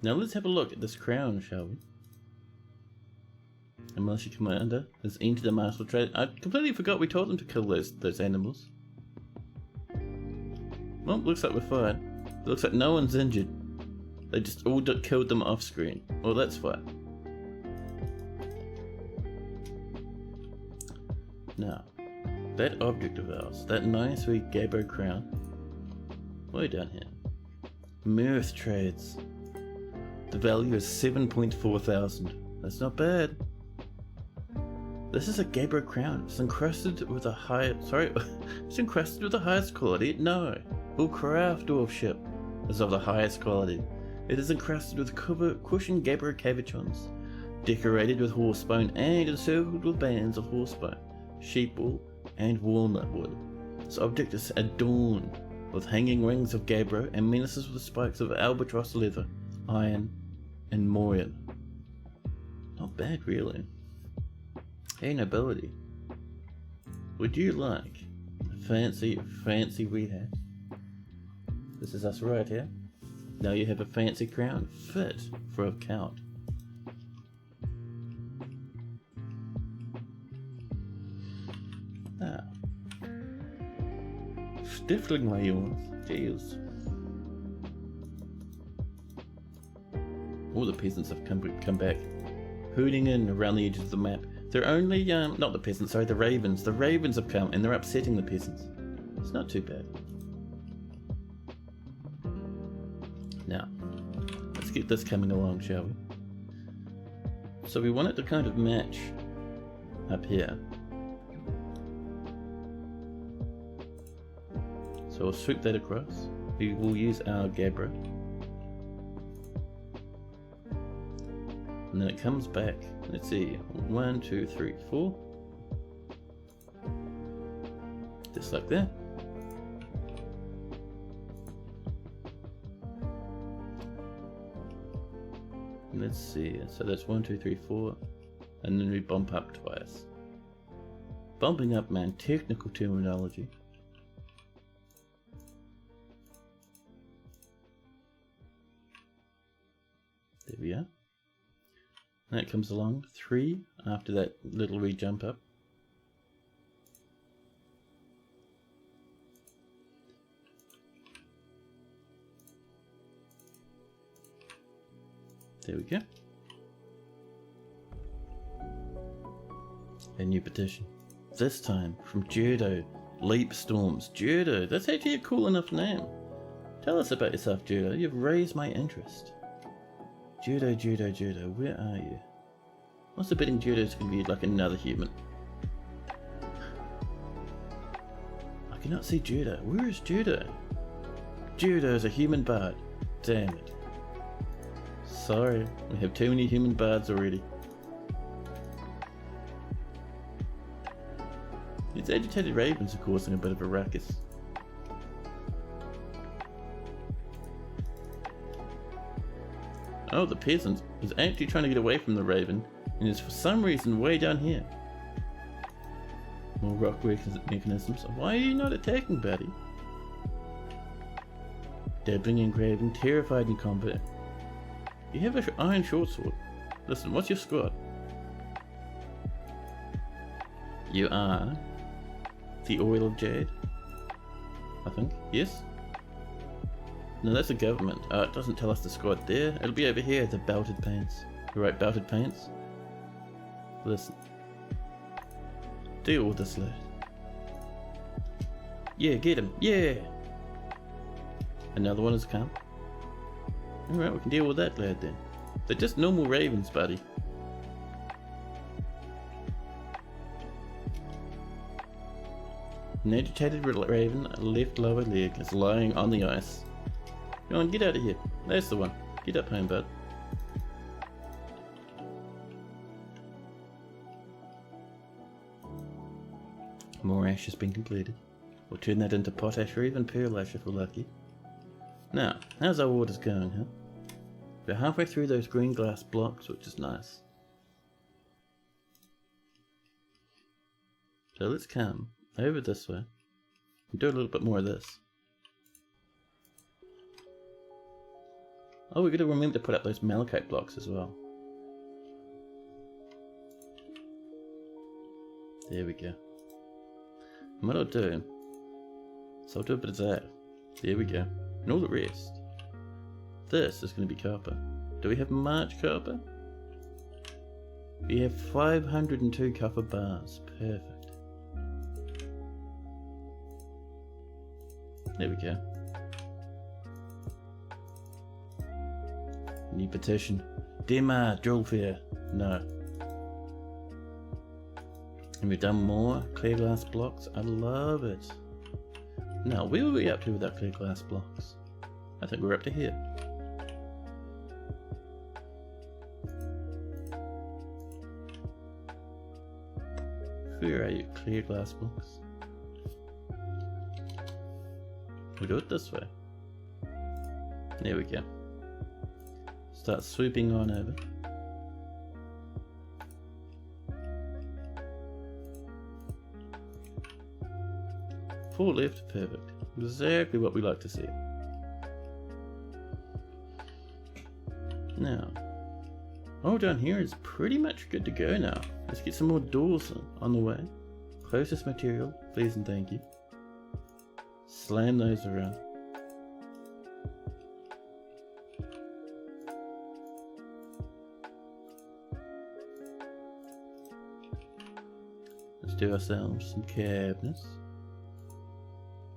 Now let's have a look at this crown, shall we? And Militia Commander has entered the martial trade. I completely forgot we told them to kill those animals. Well, looks like we're fine. It looks like no one's injured. They just all killed them off screen. Well, that's fine. Now, that object of ours, that nice wee Gabbro crown, way down here. Mirth trades. The value is 7.4 thousand. That's not bad. This is a Gabbro crown. It's encrusted with the it's encrusted with the highest quality. No, all craft dwarfship is of the highest quality. It is encrusted with cushioned Gabbro cabochons, decorated with horsebone and encircled with bands of horsebone, sheepwool, and walnut wood. This object is adorned with hanging rings of Gabbro and menaces with spikes of albatross leather, iron, and morion. Not bad, really. Hey, nobility. Would you like a fancy rehab? This is us right here. Now you have a fancy crown fit for a count. Ah. Stifling my yawns. Jeez. All the peasants have come back, hooting in around the edges of the map. They're only, not the peasants, sorry, the ravens. The ravens have come and they're upsetting the peasants. It's not too bad. Now, let's get this coming along, shall we? So we want it to kind of match up here. So we'll swoop that across. We will use our Gabra. And then it comes back. Let's see. 1, 2, 3, 4. Just like that. Let's see. So that's 1, 2, 3, 4. And then we bump up twice. Bumping up, man. Technical terminology. There we are. And that comes along 3 after that little re-jump up. There we go. A new petition. This time from Judo. Leap Storms. Judo. That's actually a cool enough name. Tell us about yourself, Judo. You've raised my interest. Judo, Judo, Judo, where are you? What's the betting Judo's gonna be like another human? I cannot see Judo. Where is Judo? Judo is a human bard. Damn it. Sorry, we have too many human bards already. These agitated ravens are causing a bit of a ruckus. Oh, the peasant is actually trying to get away from the raven and is for some reason way down here. More rock mechanisms. Why are you not attacking, buddy? Dabbling and grabbing, terrified in combat. You have an iron short sword. Listen, what's your squad? You are the Oil of Jade, I think. Yes? No, that's the government. It doesn't tell us the squad there. It'll be over here, the Belted Paints. You right, Belted Paints? Listen. Deal with this lad. Yeah, get him. Yeah! Another one has come. Alright, we can deal with that lad then. They're just normal ravens, buddy. An agitated raven, left lower leg, is lying on the ice. Go on, get out of here. That's the one. Get up home, bud. More ash has been completed. We'll turn that into potash or even pearl ash if we're lucky. Now, how's our waters going, huh? We're halfway through those green glass blocks, which is nice. So let's come over this way and do a little bit more of this. Oh, we've got to remember to put up those malachite blocks as well. There we go. And what I'll do is I'll do a bit of that. There we go. And all the rest. This is going to be copper. Do we have much copper? We have 502 copper bars. Perfect. There we go. New petition. Dema, drill fair. No. And we've done more clear glass blocks. I love it. Now, where were we up to with our clear glass blocks? I think we're up to here. Where are you, clear glass blocks? We'll do it this way. There we go. Start swooping on over. 4 left, perfect. Exactly what we like to see. Now, all down here is pretty much good to go now. Let's get some more doors on the way. Closest material, please and thank you. Slam those around. Let's do ourselves some cabinets.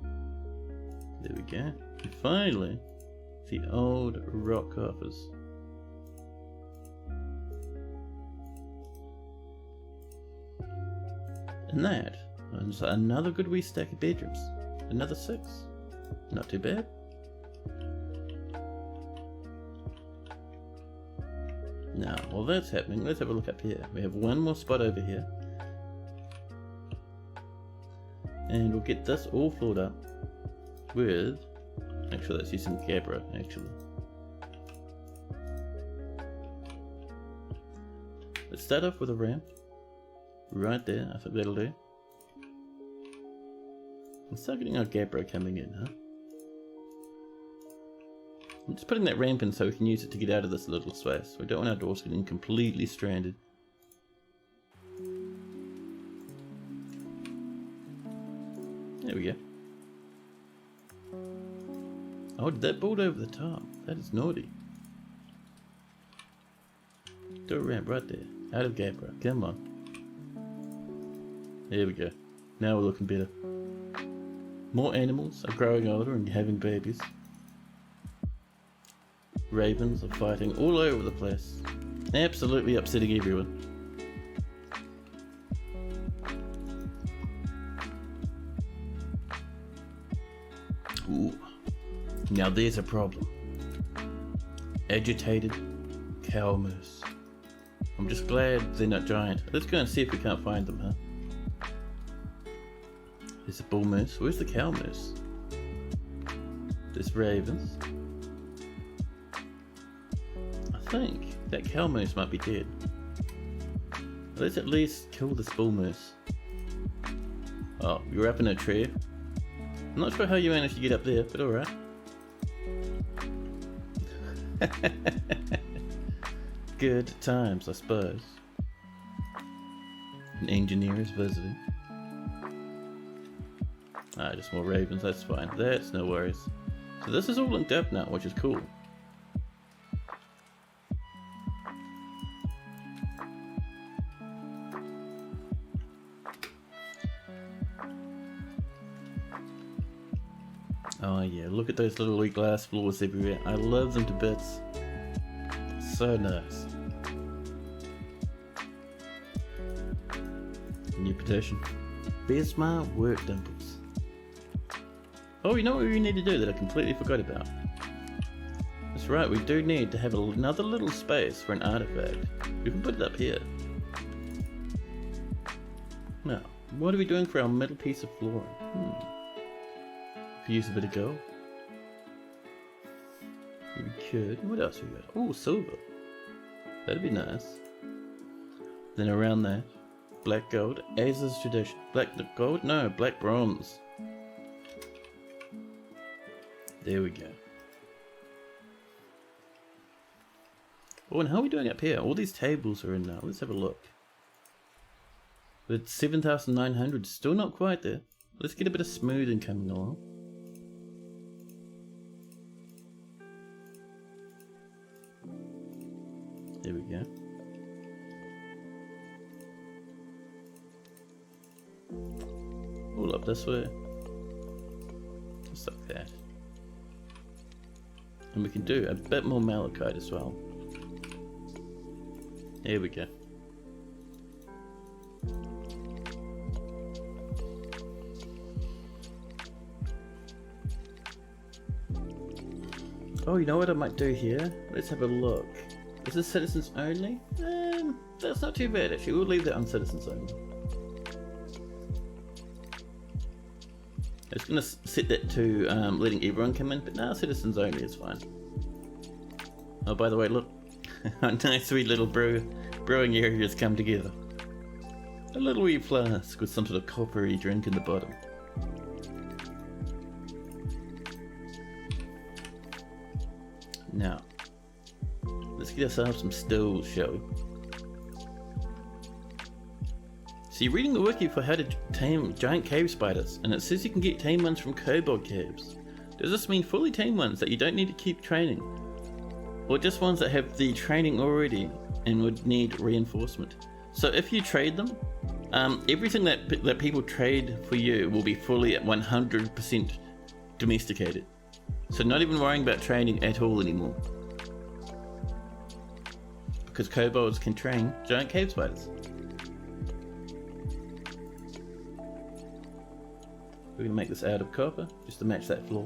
There we go. And finally, the old rock office. And that is another good wee stack of bedrooms. Another 6. Not too bad. Now, while that's happening, let's have a look up here. We have one more spot over here. And we'll get this all floored up with... Actually, let's use some gabbro, actually. Let's start off with a ramp. Right there, I think that'll do. Let's start getting our gabbro coming in, huh? I'm just putting that ramp in so we can use it to get out of this little space. We don't want our doors getting completely stranded. There we go. Oh, did that bolt over the top? That is naughty. Do a ramp right there. Out of gabbro. Come on. There we go. Now we're looking better. More animals are growing older and having babies. Ravens are fighting all over the place. Absolutely upsetting everyone. Ooh. Now there's a problem. Agitated cow moose. I'm just glad they're not giant. Let's go and see if we can't find them, huh? There's a bull moose. Where's the cow moose? There's ravens. I think that cow moose might be dead. Let's at least kill this bull moose. Oh, you're up in a tree. I'm not sure how you managed to get up there, but alright. Good times, I suppose. An engineer is visiting. Ah, just more ravens, that's fine. That's no worries. So this is all linked up now, which is cool. Oh yeah, look at those little glass floors everywhere. I love them to bits. So nice. New petition. Where's my work dimples? Oh, you know what we need to do that I completely forgot about? That's right, we do need to have another little space for an artifact. We can put it up here. Now, what are we doing for our middle piece of flooring? Could use a bit of gold. We could. What else we got? Oh, silver. That'd be nice. Then around that, black gold, as is tradition. Black gold? No, black bronze. There we go. Oh, and how are we doing up here? All these tables are in now. Let's have a look. But 7,900, still not quite there. Let's get a bit of smoothing coming along. There we go. All up this way. Just like that. And we can do a bit more malachite as well. There we go. Oh, you know what I might do here? Let's have a look. Is this citizens only? That's not too bad actually. We'll leave that on citizens only. I was going to set that to letting everyone come in, but now citizens only is fine. Oh, by the way, look. A nice sweet little brewing area has come together. A little wee flask with some sort of coppery drink in the bottom. Now, Let's get ourselves some stills, shall we? So you're reading the wiki for how to tame giant cave spiders, and it says you can get tame ones from kobold caves. Does this mean fully tame ones that you don't need to keep training? Or just ones that have the training already and would need reinforcement? So if you trade them, everything that people trade for you will be fully at 100% domesticated. So not even worrying about training at all anymore. Because kobolds can train giant cave spiders. We're going to make this out of copper, just to match that floor.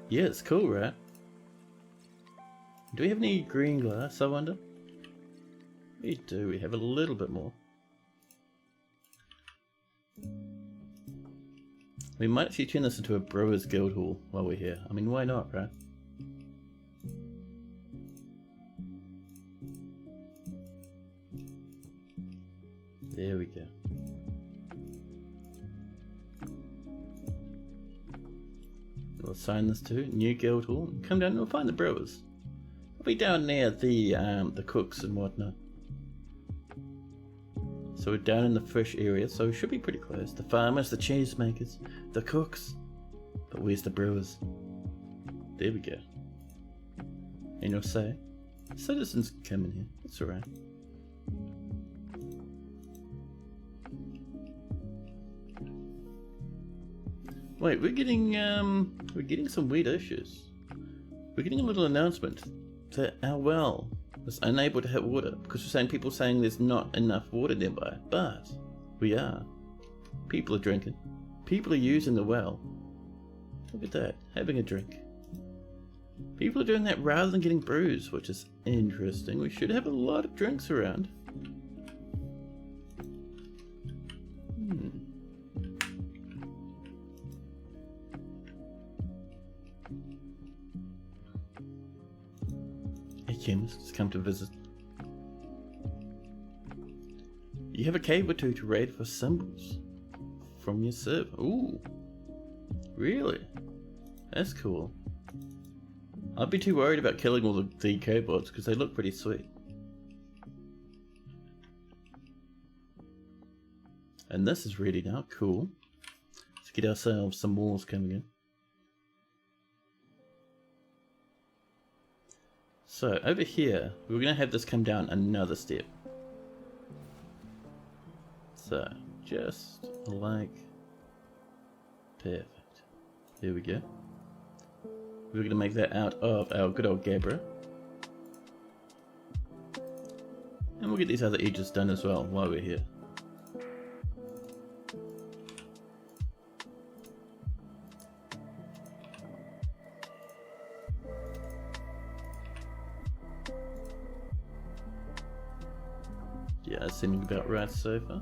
Yeah, it's cool, right? Do we have any green glass, I wonder? We do, we have a little bit more. We might actually turn this into a Brewers Guild Hall while we're here. I mean, why not, right? There we go. We'll assign this to New Guild Hall. Come down and we'll find the brewers. We'll be down near the cooks and whatnot. So we're down in the fish area, so we should be pretty close. The farmers, the cheese makers, the cooks. But where's the brewers? There we go. And you'll say, citizens come in here. That's alright. Wait, we're getting some weird issues. We're getting a little announcement that our well is unable to hit water because we're saying people saying there's not enough water nearby, but we are. People are drinking. People are using the well. Look at that, having a drink. People are doing that rather than getting brews, which is interesting. We should have a lot of drinks around. Chemists come to visit. You have a cave or two to raid for symbols from your server. Ooh, really? That's cool. I'd be too worried about killing all the kobolds because they look pretty sweet. And this is ready now. Cool. Let's get ourselves some walls coming in. So over here, we're going to have this come down another step. So just like perfect. There we go. We're going to make that out of our good old gabbro. And we'll get these other edges done as well while we're here. Yeah, seeming about right so far.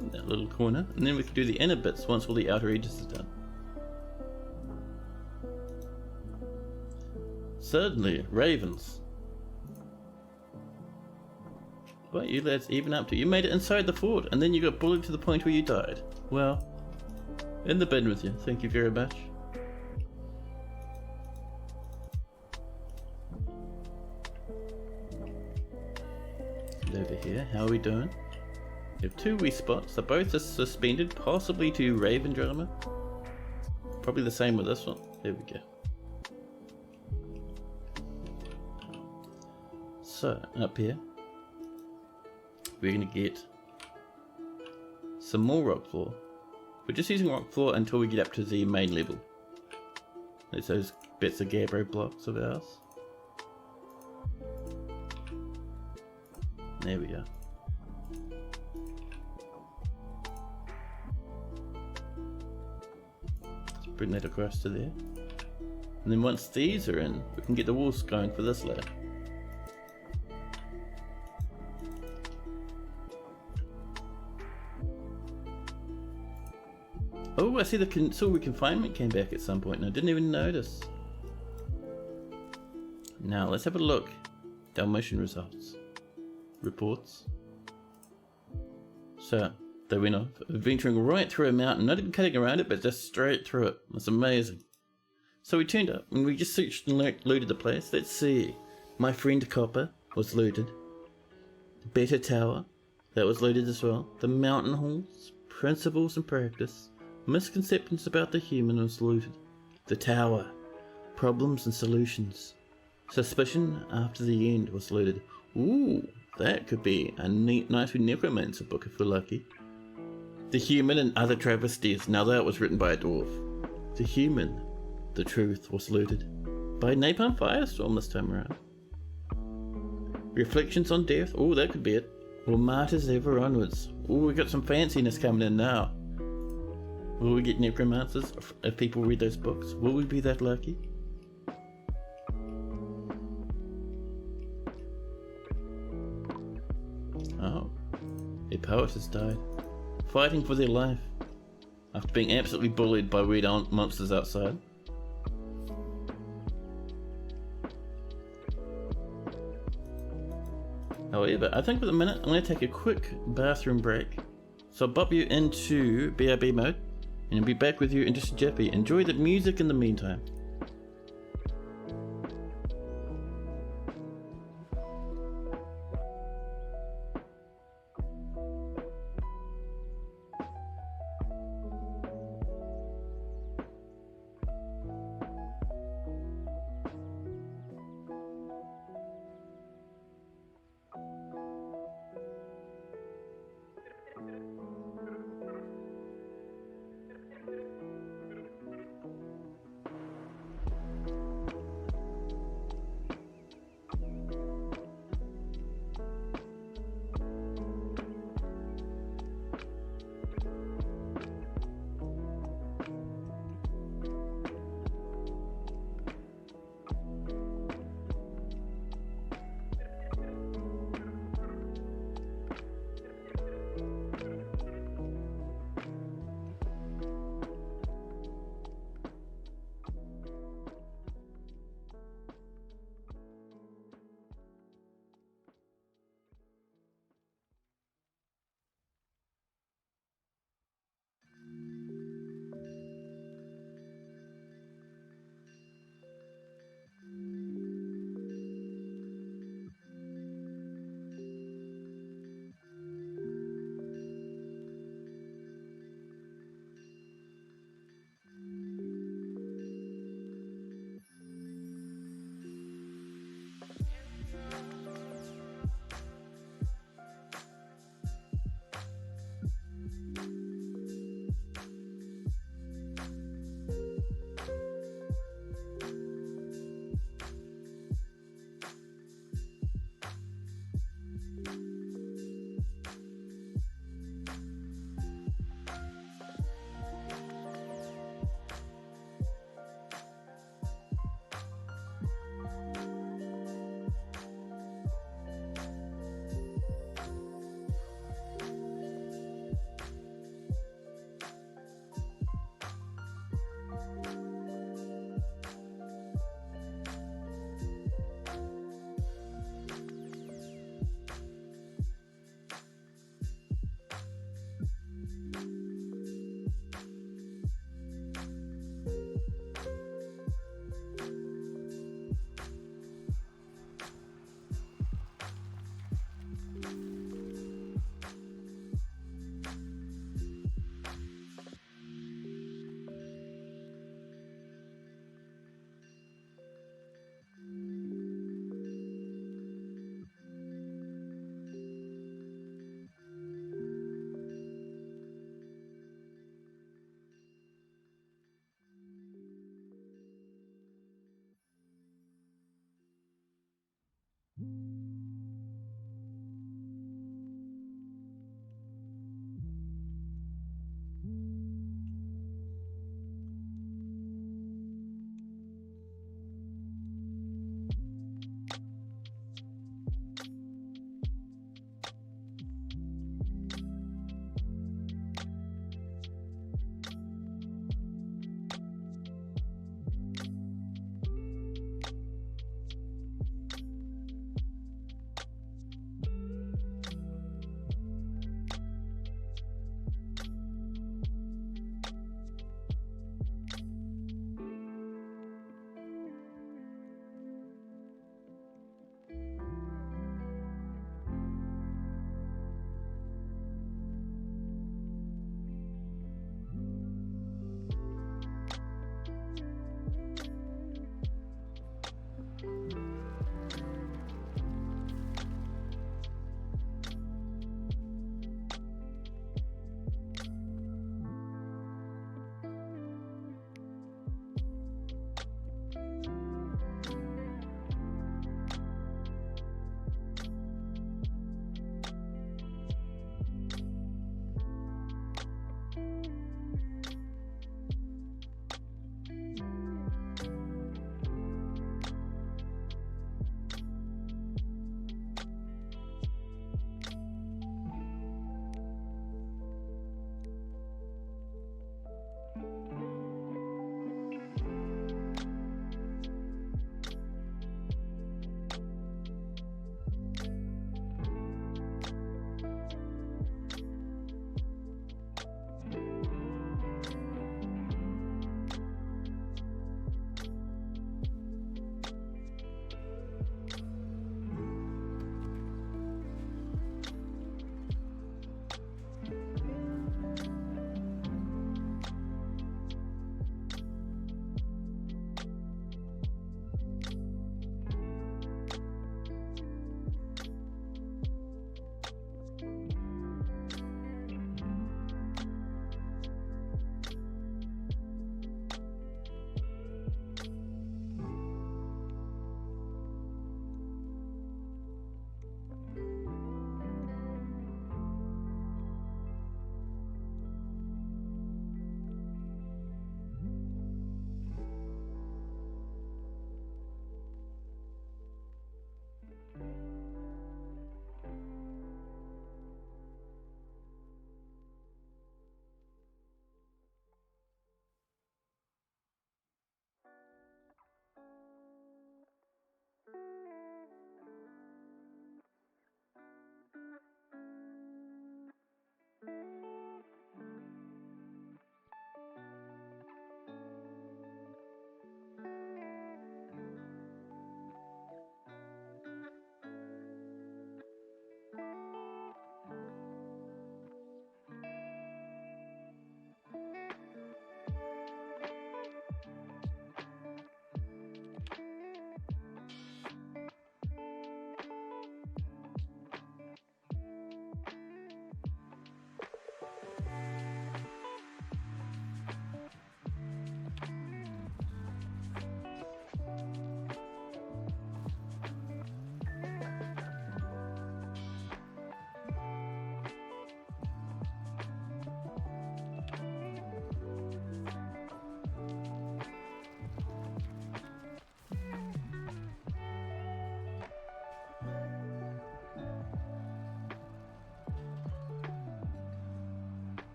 In that little corner, and then we can do the inner bits once all the outer edges are done. Certainly, ravens. What you lads even up to? You made it inside the fort, and then you got bullied to the point where you died. Well, in the bin with you. Thank you very much. Over here, how are we doing? We have two wee spots. They're both suspended, possibly to Raven Drama. Probably the same with this one. There we go. So, up here, we're going to get some more rock floor. We're just using rock floor until we get up to the main level. There's those bits of gabbro blocks of ours. There we go. Let's bring that across to there. And then once these are in, we can get the walls going for this layer. Oh, I see the silver confinement came back at some point and I didn't even notice. Now let's have a look. Dalmatian results. Reports. So, They went off, venturing right through a mountain, not even cutting around it, but just straight through it. It's amazing. So we turned up, and we just searched and looted the place. Let's see. My friend Copper was looted. The Better Tower, that was looted as well. The Mountain Halls, Principles and Practice. Misconceptions about the human was looted. The Tower, Problems and Solutions. Suspicion after the end was looted. Ooh, that could be a neat, nice necromancer book if we're lucky. The Human and Other Travesties. Now that was written by a dwarf. The Human, The Truth was looted. By Napalm Firestorm this time around. Reflections on Death. Oh, that could be it. Or Martyrs Ever Onwards. Oh, we got some fanciness coming in now. Will we get necromancers if people read those books? Will we be that lucky? Oh, a poet has died, fighting for their life after being absolutely bullied by weird monsters outside. However, I think for the minute I'm going to take a quick bathroom break. So I'll bop you into BRB mode and I'll be back with you in just a jiffy. Enjoy the music in the meantime.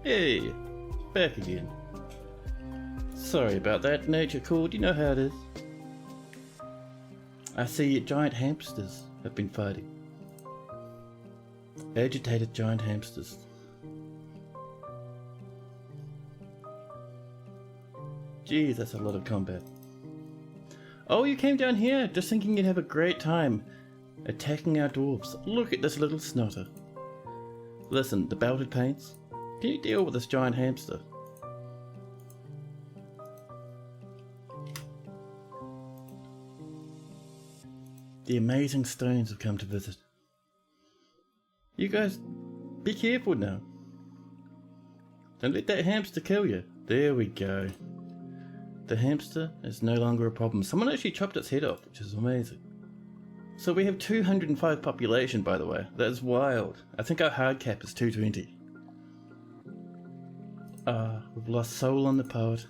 Hey, back again. Sorry about that, nature called, you know how it is. I see giant hamsters have been fighting. Agitated giant hamsters. Geez, that's a lot of combat. Oh, you came down here just thinking you'd have a great time attacking our dwarves. Look at this little snotter. Listen, the belted paints, can you deal with this giant hamster? The amazing stones have come to visit. You guys, be careful now. Don't let that hamster kill you. There we go. The hamster is no longer a problem. Someone actually chopped its head off, which is amazing. So we have 205 population, by the way. That is wild. I think our hard cap is 220. We've lost Solon the poet.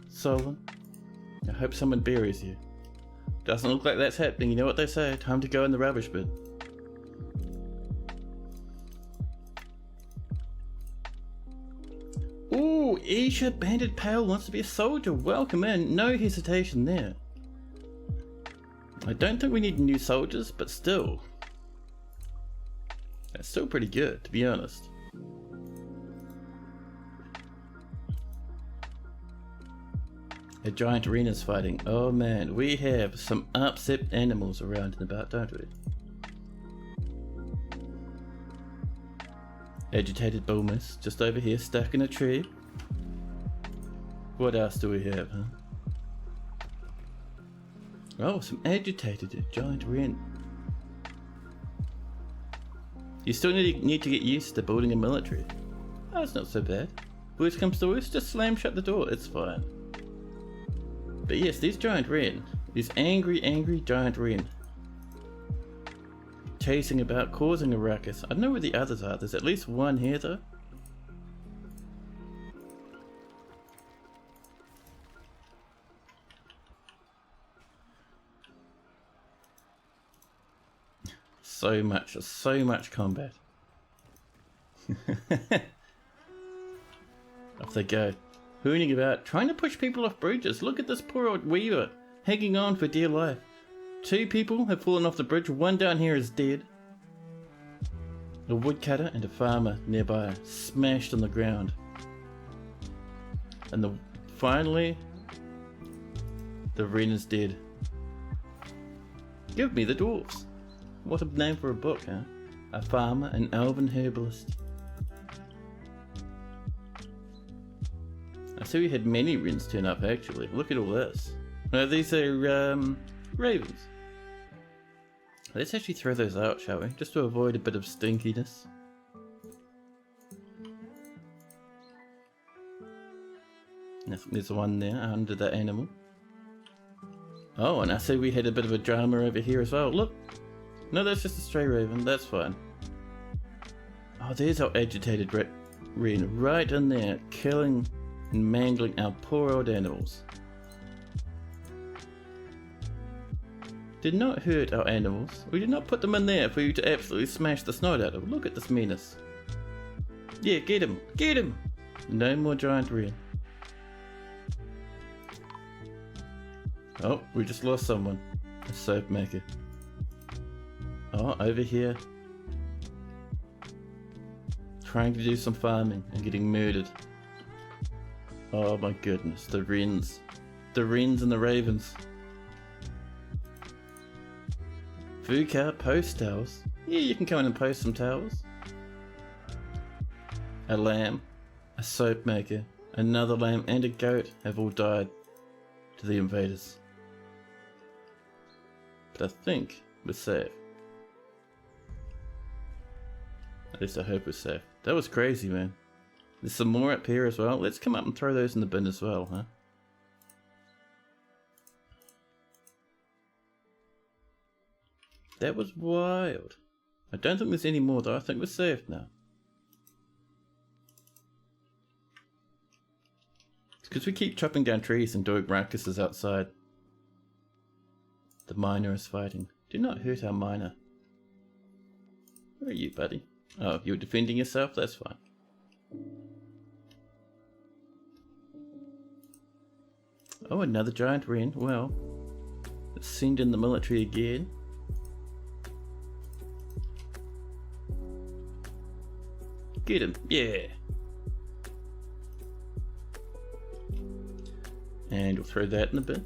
Solon, I hope someone buries you. Doesn't look like that's happening. You know what they say, time to go in the rubbish bin. Ooh, Isha Banded Pale wants to be a soldier. Welcome in. No hesitation there. I don't think we need new soldiers, but still. That's still pretty good, to be honest. A giant arena's fighting. Oh man, we have some upset animals around and about, don't we? Agitated bullmoose, just over here, stuck in a tree. What else do we have, huh? Oh, some agitated giant wren. You still need to get used to building a military. Oh, it's not so bad. Worst comes to worst, just slam shut the door, it's fine. But yes, these giant wren, these angry giant wren. Chasing about, causing a ruckus. I don't know where the others are. There's at least one here though. So much combat. Off they go. Hooning about, trying to push people off bridges. Look at this poor old weaver, hanging on for dear life. 2 people have fallen off the bridge, one down here is dead. A woodcutter and a farmer nearby, smashed on the ground. And finally, the wren is dead. Give me the dwarves. What a name for a book, huh? A farmer, an elven herbalist. I see we had many wrens turn up actually. Look at all this. No, these are ravens. Let's actually throw those out, shall we? Just to avoid a bit of stinkiness. I think there's one there under that animal. Oh, and I see we had a bit of a drama over here as well. Look! No, that's just a stray raven. That's fine. Oh, there's our agitated wren right in there, killing and mangling our poor old animals. Did not hurt our animals. We did not put them in there for you to absolutely smash the snot out of. Look at this menace. Yeah, get him! Get him! No more giant wren. Oh, we just lost someone. A soap maker. Oh, over here. Trying to do some farming and getting murdered. Oh my goodness, the wrens. The wrens and the ravens. Vuka, post towels. Yeah, you can come in and post some towels. A lamb, a soap maker, another lamb and a goat have all died to the invaders. But I think we're safe. At least I hope we're safe. That was crazy, man. There's some more up here as well. Let's come up and throw those in the bin as well, huh? That was wild. I don't think there's any more though. I think we're safe now. It's because we keep chopping down trees and doing ruckuses outside. The miner is fighting. Do not hurt our miner. Where are you, buddy? Oh, you're defending yourself? That's fine. Oh, another giant wren. Well, let's send in the military again. Get him, yeah. And we'll throw that in the bin.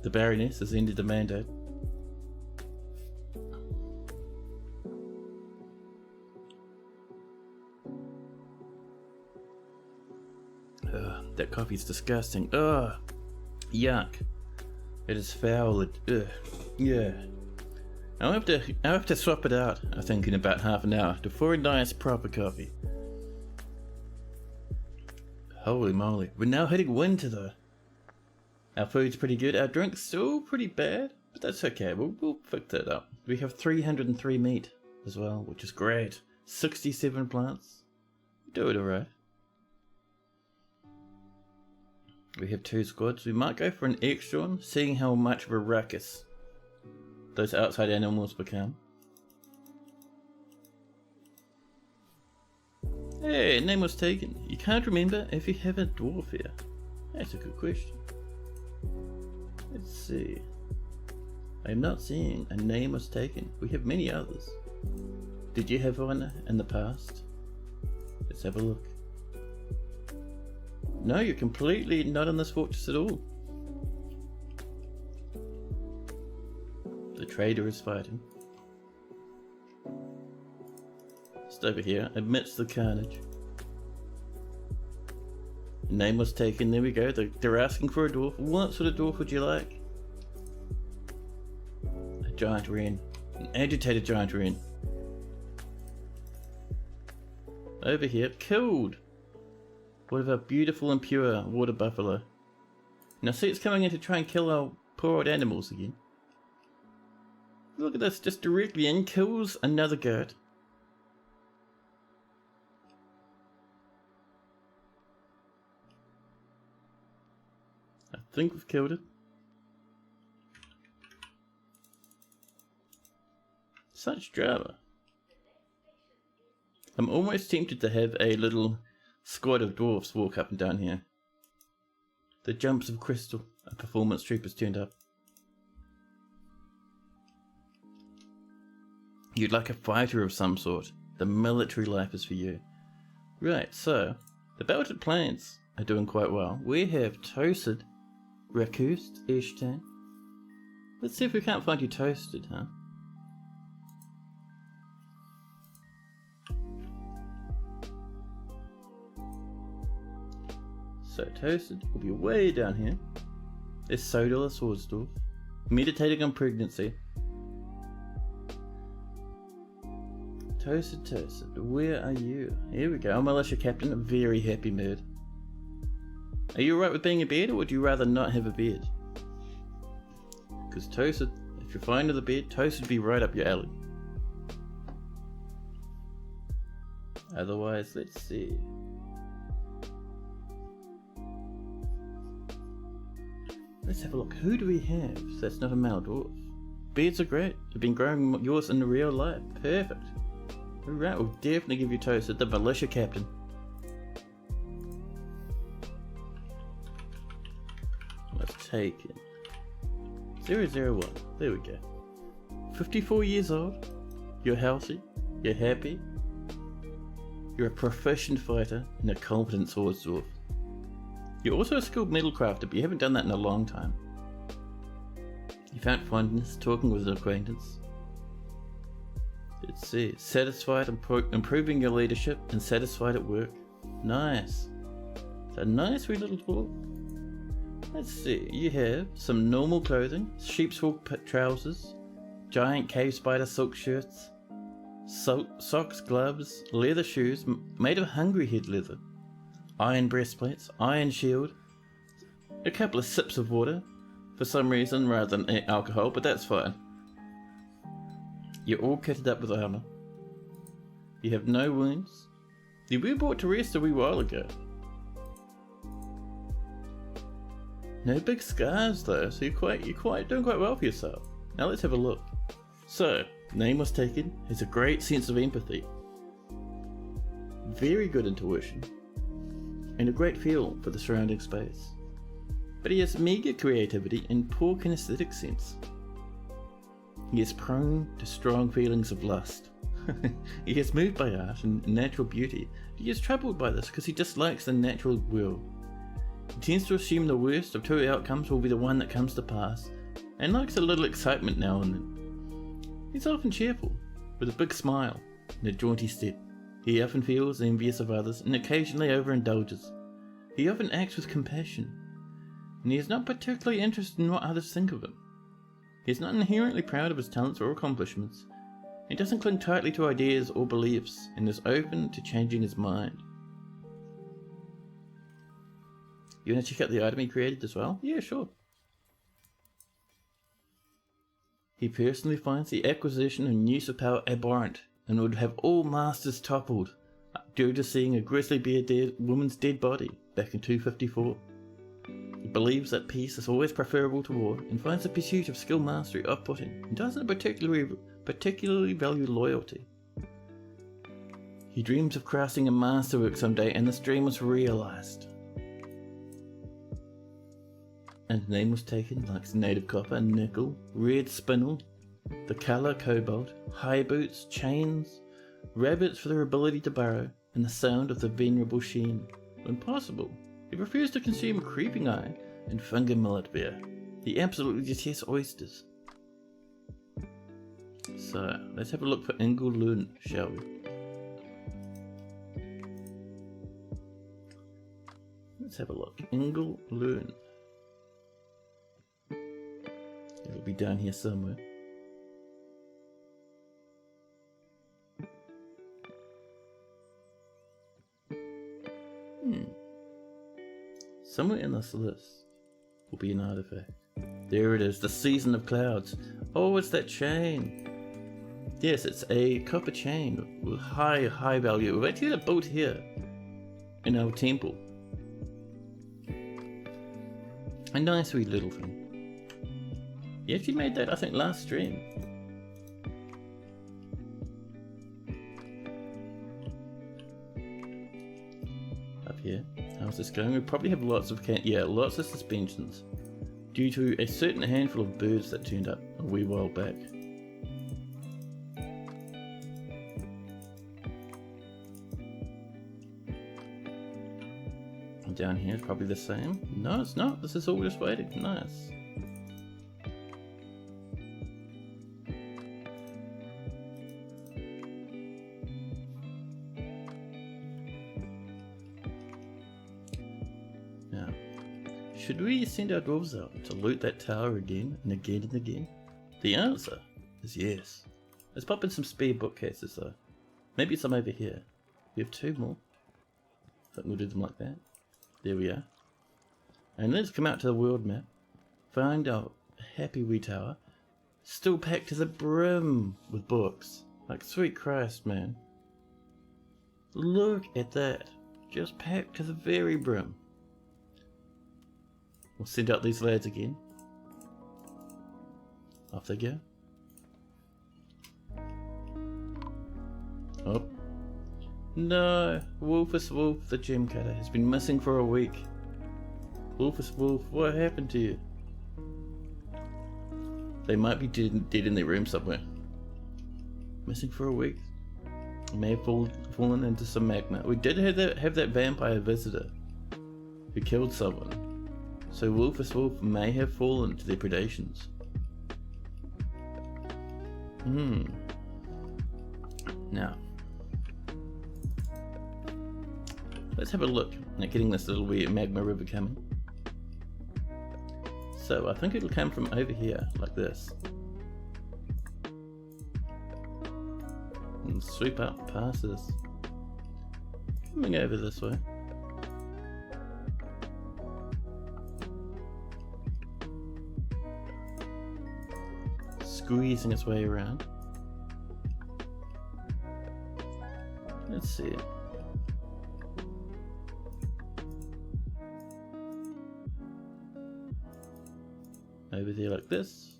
The Baroness has ended the mandate. That coffee's disgusting. Ugh. Yuck. It is foul. Yeah. I'll have to swap it out, I think, in about half an hour for a nice proper coffee. Holy moly. We're now hitting winter though. Our food's pretty good. Our drink's still pretty bad, but that's okay. We'll fix that up. We have 303 meat as well, which is great. 67 plants. Do it alright. We have 2 squads. We might go for an extra one, seeing how much of a ruckus those outside animals become. Hey, name was taken. You can't remember if you have a dwarf here. That's a good question. Let's see. I'm not seeing a name was taken. We have many others. Did you have one in the past? Let's have a look. No, you're completely not in this fortress at all. The trader is fighting. Just over here, amidst the carnage. The name was taken, there we go. They're asking for a dwarf. What sort of dwarf would you like? A giant wren. An agitated giant wren. Over here, killed. What of our beautiful and pure water buffalo? Now see, it's coming in to try and kill our poor old animals again. Look at this, just directly in, kills another goat. I think we've killed it. Such drama. I'm almost tempted to have a little squad of dwarfs walk up and down here. The jumps of crystal. A performance troop has turned up. You'd like a fighter of some sort. The military life is for you. Right, so the belted plains are doing quite well. We have toasted, Rakust, Ishtan. Let's see if we can't find you toasted, huh? So toasted will be way down here. There's Sodal, the Swordsdwarf. Meditating on pregnancy. Toasted, where are you? Here we go, our militia captain, a very happy mood. Are you alright with being a beard, or would you rather not have a beard? Because toasted, if you're fine with a beard, toasted would be right up your alley. Otherwise, let's see. Let's have a look. Who do we have? So that's not a male dwarf. Beards are great. I've been growing yours in real life. Perfect. Alright, we'll definitely give you toasted, the militia captain. Let's take it. 001. There we go. 54 years old. You're healthy. You're happy. You're a proficient fighter and a competent swordsdwarf. You're also a skilled metal crafter, but you haven't done that in a long time. You found fondness talking with an acquaintance. Let's see. Satisfied improving your leadership and satisfied at work. Nice. It's a nice wee little dwarf. Let's see. You have some normal clothing, sheepswool trousers, giant cave spider silk shirts, socks, gloves, leather shoes made of hungry head leather, iron breastplates, iron shield, a couple of sips of water for some reason rather than alcohol, but that's fine. You're all kitted up with armor. You have no wounds. You were brought to rest a wee while ago. No big scars though, so you're doing quite well for yourself. Now let's have a look. So, name was taken, has a great sense of empathy. Very good intuition. and a great feel for the surrounding space. But he has meagre creativity and poor kinesthetic sense. He is prone to strong feelings of lust. He is moved by art and natural beauty. He is troubled by this because he dislikes the natural world. He tends to assume the worst of two outcomes will be the one that comes to pass, and likes a little excitement now and then. He's often cheerful, with a big smile and a jaunty step. He often feels envious of others and occasionally overindulges. He often acts with compassion, and he is not particularly interested in what others think of him. He is not inherently proud of his talents or accomplishments. He doesn't cling tightly to ideas or beliefs, and is open to changing his mind. You want to check out the item he created as well? Yeah, sure. He personally finds the acquisition and use of power abhorrent, and would have all masters toppled due to seeing a grizzly bear woman's dead body back in 254. He believes that peace is always preferable to war, and finds the pursuit of skill mastery off-putting, and doesn't particularly value loyalty. He dreams of crafting a masterwork someday, and this dream was realized. And name was taken like native copper, nickel, red spinel, the colour cobalt, high boots, chains, rabbits for their ability to burrow, and the sound of the venerable sheen. When possible, he prefers to consume creeping eye and fungi millet beer. He absolutely detests oysters. So, let's have a look for Ingle Lund, shall we? Let's have a look. Ingle Lund. It'll be down here somewhere. Somewhere in this list will be an artifact. There it is, the Season of Clouds. Oh, it's that chain. Yes, it's a copper chain with high value. We've actually got it built here in our temple. A nice wee little thing. You actually made that, I think, last stream. Up here. How's this going? We probably have lots of lots of suspensions due to a certain handful of birds that turned up a wee while back. And down here is probably the same. No, it's not. This is all just waiting. Nice. Should we send our dwarves out to loot that tower again and again and again? The answer is yes. Let's pop in some spare bookcases though. Maybe some over here. We have two more. I think we'll do them like that. There we are. And let's come out to the world map. Find our happy wee tower. Still packed to the brim with books. Like sweet Christ, man. Look at that. Just packed to the very brim. We'll send out these lads again. Off they go. Oh. No! Wolfus Wolf, the gem cutter, has been missing for a week. Wolfus Wolf, what happened to you? They might be dead in their room somewhere. Missing for a week. May have fallen into some magma. We did have that vampire visitor who killed someone. So Wolfus Wolf may have fallen to their predations. Now, let's have a look at getting this little weird magma river coming. So I think it'll come from over here, like this. And sweep up past this. Coming over this way. Squeezing its way around. Let's see it. Over there like this.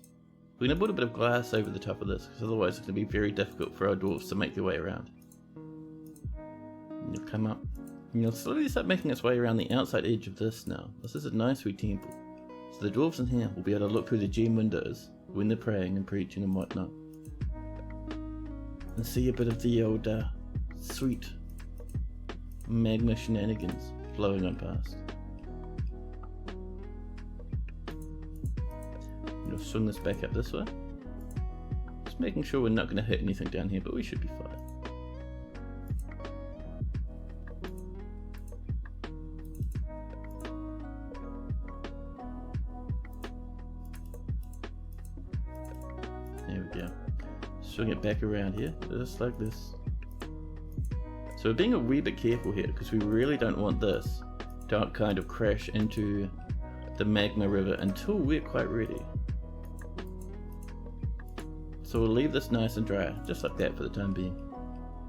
We're going to put a bit of glass over the top of this, because otherwise it's going to be very difficult for our dwarves to make their way around. And you'll come up You'll slowly start making its way around the outside edge of this now. This is a nice wee temple. So the dwarves in here will be able to look through the gem windows when they're praying and preaching and whatnot. And see a bit of the old sweet magma shenanigans flowing on past. You'll swing this back up this way. Just making sure we're not going to hit anything down here, but we should be fine. There we go. Swing it back around here, just like this. So we're being a wee bit careful here, because we really don't want this to kind of crash into the magma river until we're quite ready. So we'll leave this nice and dry, just like that for the time being.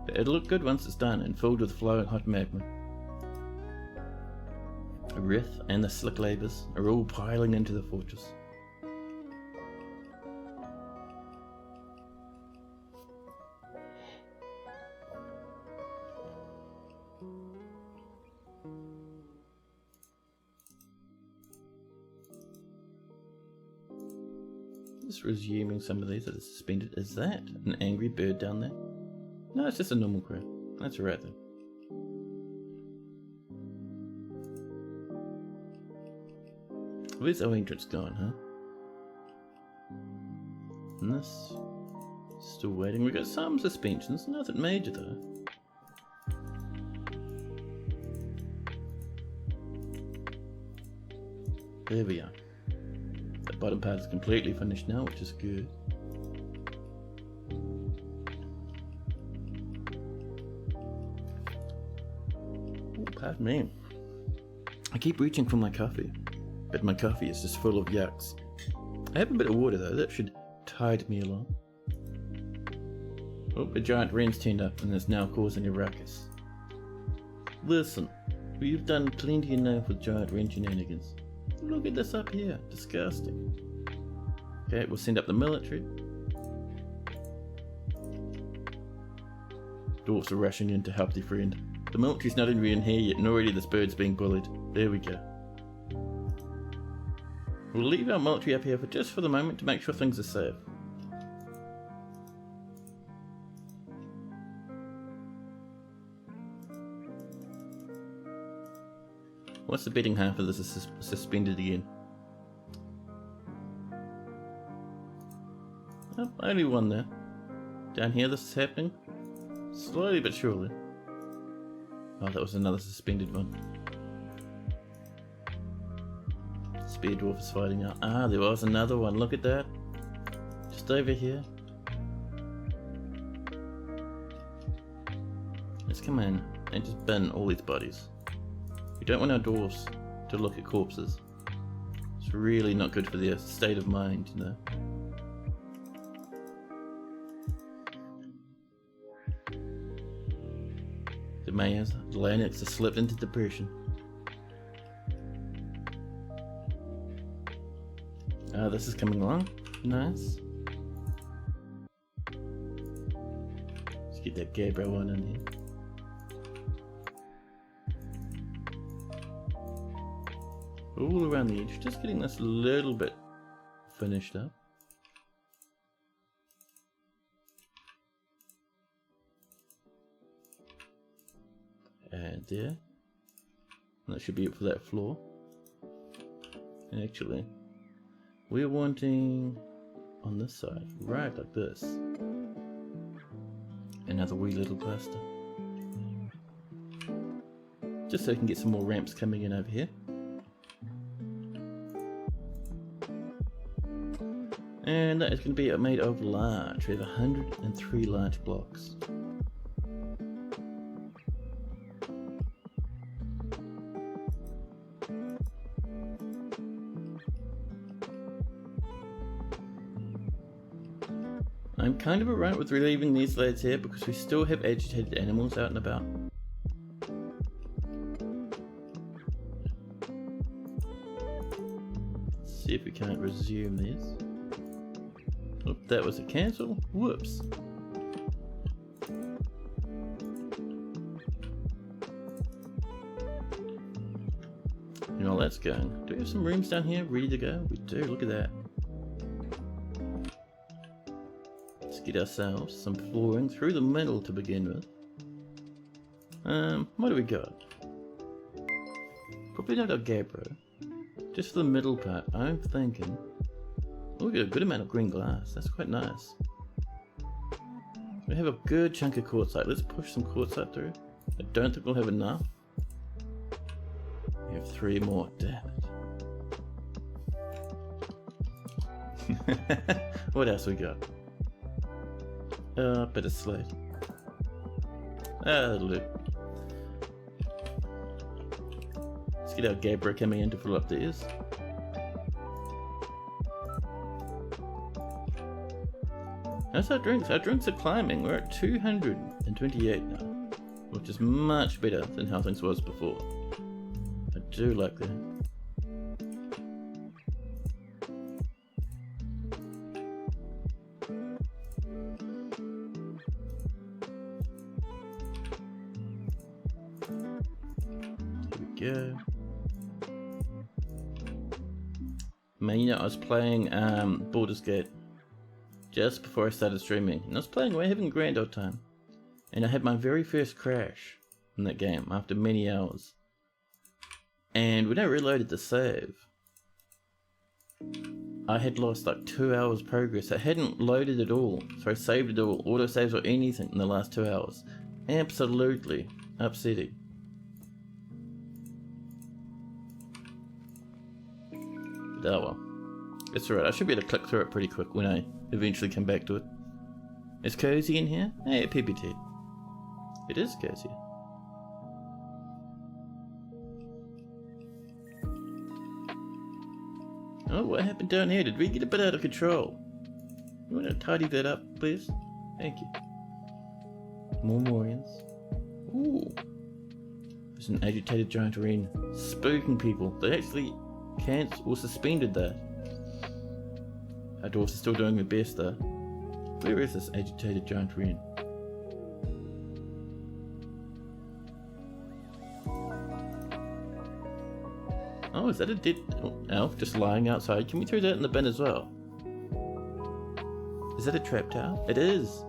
But it'll look good once it's done and filled with flowing hot magma. Rith and the slick labors are all piling into the fortress. Just resuming some of these that are suspended. Is that an angry bird down there? No, it's just a normal crab. That's alright then. Where's our entrance gone, huh? And this... still waiting. We got some suspensions, nothing major though. There we are. The bottom part is completely finished now, which is good. Oh, pardon me. I keep reaching for my coffee, but my coffee is just full of yucks. I have a bit of water though, that should tide me along. Oh, a giant wren's turned up and is now causing a ruckus. Listen, we've done plenty enough with giant wrench shenanigans. Look at this up here, disgusting. Okay, we'll send up the military. Dwarfs are rushing in to help their friend. The military's not even in here yet, and already this bird's being bullied. There we go. We'll leave our military up here for just for the moment to make sure things are safe. What's the betting half of this is suspended again? Oh, only one there. Down here this is happening. Slowly but surely. Oh, that was another suspended one. Spear dwarf is fighting out. Ah, there was another one. Look at that. Just over here. Let's come in and just bin all these bodies. We don't want our dwarves to look at corpses. It's really not good for their state of mind, you know. The mayors, the Lanix have slipped into depression. Ah, this is coming along. Nice. Let's get that Gabriel one in here. All around the edge, just getting this a little bit finished up. And there. That should be it for that floor. And actually, we're wanting on this side, right like this. Another wee little cluster. Just so we can get some more ramps coming in over here. And that is going to be made of large. We have 103 large blocks. I'm kind of alright with relieving these lads here because we still have agitated animals out and about. Let's see if we can't resume these. Oh, that was a cancel. Whoops. that's going. Do we have some rooms down here ready to go? We do, look at that. Let's get ourselves some flooring through the middle to begin with. What do we got? Probably not our gabbro. Just for the middle part, I'm thinking. Oh, we got a good amount of green glass, that's quite nice. We have a good chunk of quartzite. Let's push some quartzite through. I don't think we'll have enough. We have 3 more, damn it. What else we got? A bit of slate. That'll do. Let's get our gabbro coming in to fill up these. That's our drinks. Our drinks are climbing. We're at 228 now, which is much better than how things was before. I do like that. Here we go. Man, you know, I was playing Baldur's Gate just before I started streaming, and I was playing away having a grand old time, and I had my very first crash in that game after many hours, and when I reloaded the save I had lost like 2 hours progress. I hadn't loaded it all, so I saved it all, autosaves or anything in the last 2 hours. Absolutely upsetting. But oh well. It's alright, I should be able to click through it pretty quick when I eventually come back to it. It's cozy in here? Hey, PPT. It is cozy. Oh, what happened down here? Did we get a bit out of control? You want to tidy that up, please? Thank you. More Morians. Ooh. There's an agitated giant wren spooking people. They actually cancelled or suspended that. Our dwarfs are still doing their best though. Where is this agitated giant wren? Oh, is that a dead elf just lying outside? Can we throw that in the bin as well? Is that a trap tower? It is!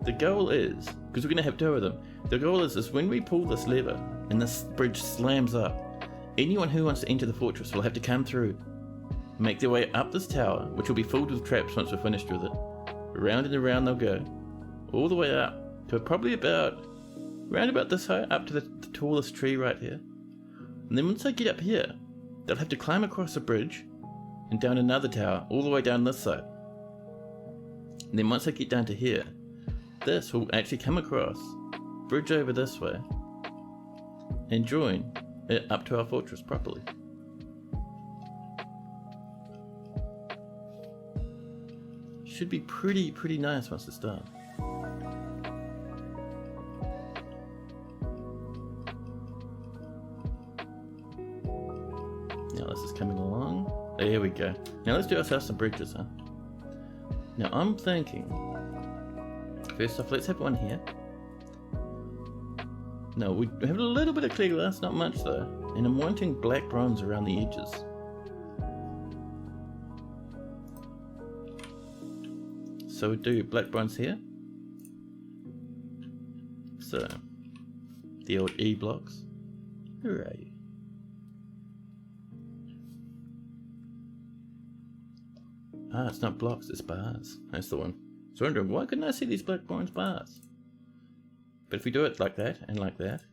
The goal is, because we're going to have 2 of them, the goal is when we pull this lever and this bridge slams up, anyone who wants to enter the fortress will have to come through, make their way up this tower, which will be filled with traps once we're finished with it. Round and around they'll go, all the way up to probably round about this height, up to the tallest tree right here. And then once they get up here, they'll have to climb across a bridge and down another tower, all the way down this side. And then once they get down to here, this will actually come across, bridge over this way, and join it up to our fortress properly. Should be pretty nice once it's done. Now this is coming along. There we go. Now let's do ourselves some bridges, huh? Now I'm thinking, first off, let's have one here. No, we have a little bit of clear glass, not much though. And I'm wanting black bronze around the edges. So we do black bronze here. So, the old E blocks. Where are you? Ah, it's not blocks, it's bars. That's the one. So I'm wondering, why couldn't I see these black bronze bars? But if we do it like that, and like that.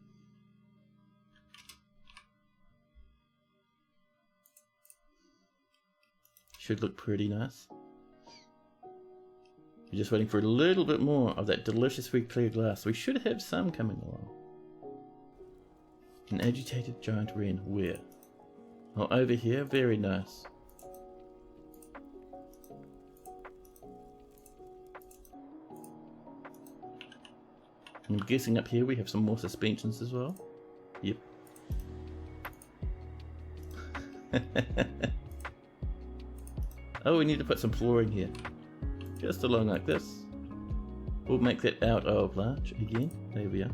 Should look pretty nice. We're just waiting for a little bit more of that deliciously clear glass. We should have some coming along. An agitated giant wren, where? Oh, over here, very nice. I'm guessing up here we have some more suspensions as well. Yep. Oh, we need to put some flooring here. Just along like this. We'll make that out of larch again. There we are.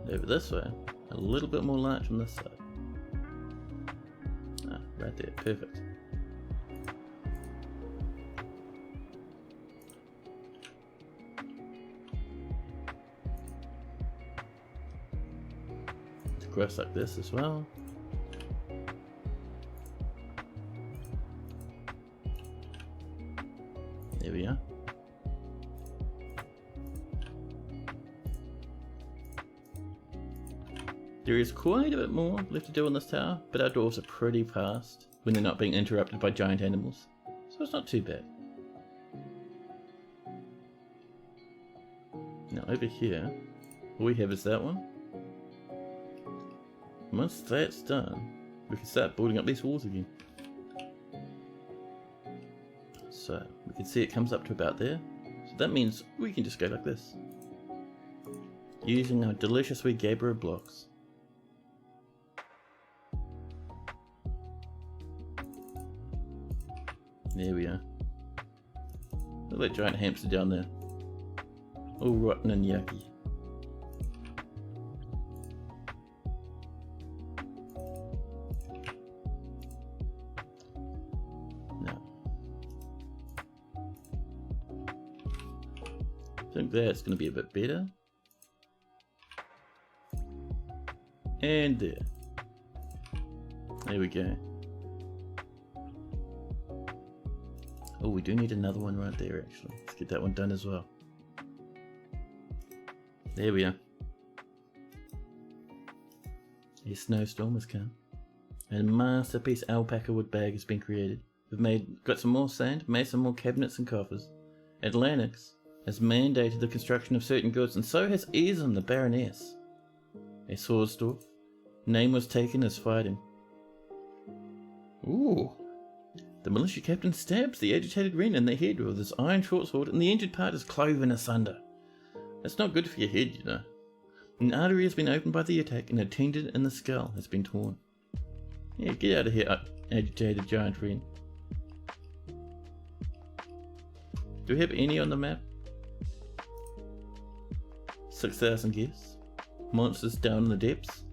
Over this way. A little bit more larch on this side. Right there, perfect. Grass like this as well. There we are. There is quite a bit more left to do on this tower, but our dwarves are pretty fast when they're not being interrupted by giant animals, so it's not too bad. Now over here, all we have is that one. Once that's done, we can start building up these walls again. So we can see it comes up to about there, so that means we can just go like this, using our delicious wee Gabriel blocks. There we are. Look at that giant hamster down there, all rotten and yucky. I think that's going to be a bit better. And there. There we go. Oh, we do need another one right there actually. Let's get that one done as well. There we are. A snowstorm has come. And a masterpiece alpaca wood bag has been created. We've got some more sand, made some more cabinets and coffers. Atlantis has mandated the construction of certain goods, and so has Eason the Baroness. A swordsdwarf. Name was taken as fighting. Ooh. The militia captain stabs the agitated Wren in the head with his iron short sword, and the injured part is cloven asunder. That's not good for your head, you know. An artery has been opened by the attack, and a tendon in the skull has been torn. Yeah, get out of here, agitated giant Wren. Do we have any on the map? 6,000 guests. Monsters down in the depths.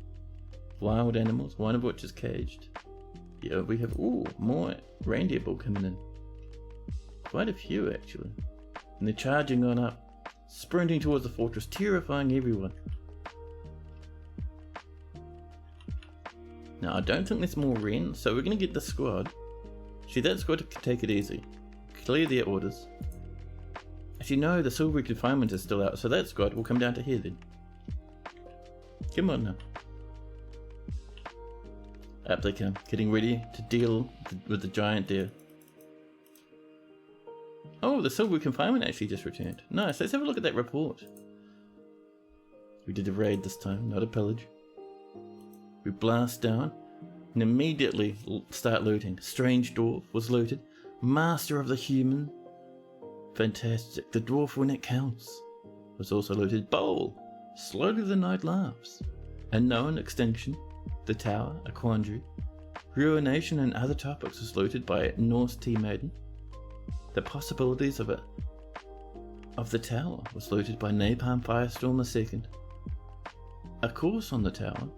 Wild animals, one of which is caged. Yeah, we have, ooh, more reindeer bull coming in. Quite a few actually. And they're charging on up, sprinting towards the fortress, terrifying everyone. Now I don't think there's more Wren, so we're going to get the squad. See, that squad can take it easy. Clear their orders. Actually no, the silvery confinement is still out, so that squad will come down to here then. Come on now. Up they come, getting ready to deal with the giant deer. Oh, the silvery confinement actually just returned. Nice, let's have a look at that report. We did a raid this time, not a pillage. We blast down and immediately start looting. Strange dwarf was looted. Master of the human. Fantastic. The dwarf when it counts was also looted. Bowl. Slowly the night laughs. Unknown extinction. The tower, a quandary. Ruination and other topics was looted by Norse Tea Maiden. The possibilities of the tower was looted by Napalm Firestorm II. A course on the tower,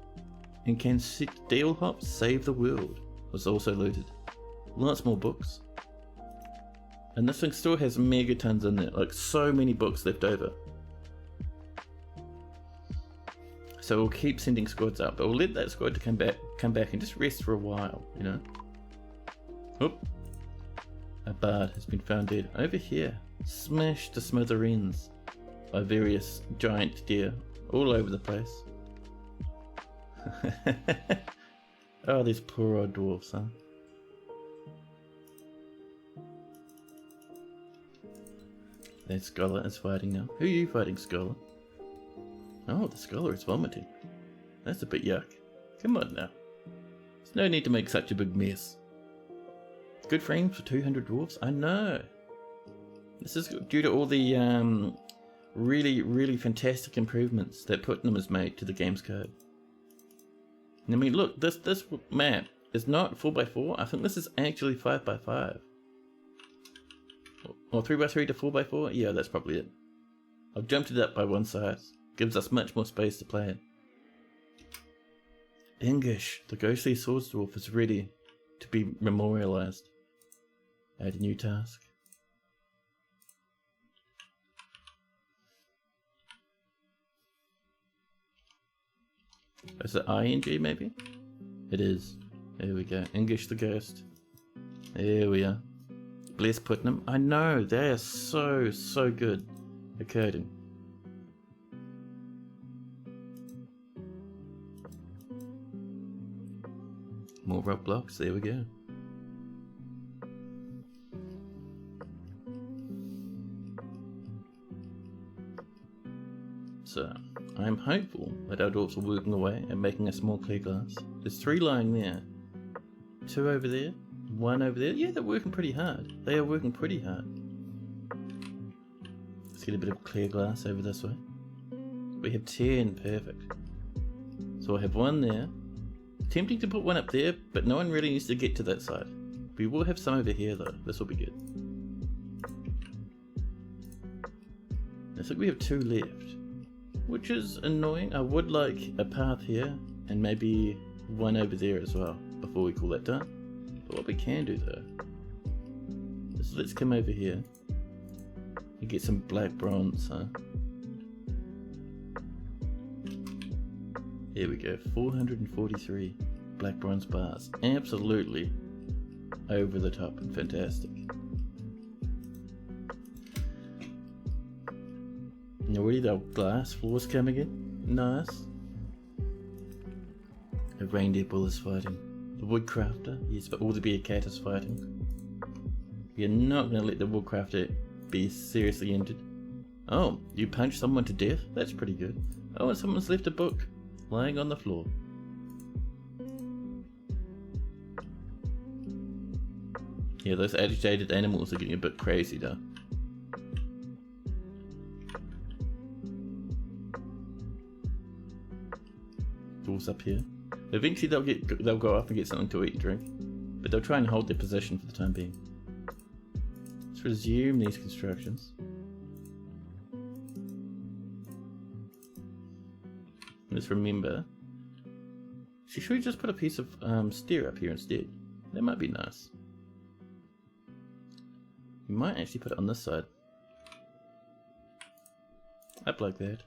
and can Steel Hops Save the World was also looted. Lots more books. And this thing still has megatons in there, like so many books left over. So we'll keep sending squads out, but we'll let that squad to come back and just rest for a while, you know. Oop. A bard has been found dead. Over here, smashed to smithereens by various giant deer all over the place. Oh, these poor old dwarves, huh? That scholar is fighting now. Who are you fighting, scholar? Oh, the scholar is vomiting. That's a bit yuck. Come on now. There's no need to make such a big mess. Good frames for 200 dwarves? I know. This is due to all the really fantastic improvements that Putnam has made to the game's code. I mean, look, this map is not 4x4. I think this is actually 5x5. Or 3x3 to 4x4? Yeah, that's probably it. I've jumped it up by one size. Gives us much more space to play in. English, the ghostly swords dwarf, is ready to be memorialized. Add a new task. Is it ING maybe? It is. There we go. English the Ghost. There we are. Bless Putnam. I know, they are so good at coding. More Roblox, there we go. So, I'm hopeful that our dwarfs are working away and making a small clear glass. There's 3 lying there. 2 over there. 1 over there. Yeah, they're working pretty hard. They are working pretty hard. Let's get a bit of clear glass over this way. We have 10. Perfect. So I have 1 there. Tempting to put 1 up there, but no one really needs to get to that side. We will have some over here though. This will be good. I think we have 2 left, which is annoying. I would like a path here and maybe 1 over there as well before we call that done. But what we can do though is let's come over here and get some black bronze, huh? There we go, 443 black bronze bars. Absolutely over the top and fantastic. And already the glass floor's coming in. Nice. A reindeer bull is fighting. The woodcrafter, yes, but all the bear cat is fighting. You're not going to let the woodcrafter be seriously injured. Oh, you punched someone to death? That's pretty good. Oh, and someone's left a book lying on the floor. Yeah, those agitated animals are getting a bit crazy though. Dwarves up here. Eventually they'll go up and get something to eat and drink, but they'll try and hold their position for the time being. Let's resume these constructions. Let's remember. Should we just put a piece of stair up here instead? That might be nice. We might actually put it on this side. Up like that.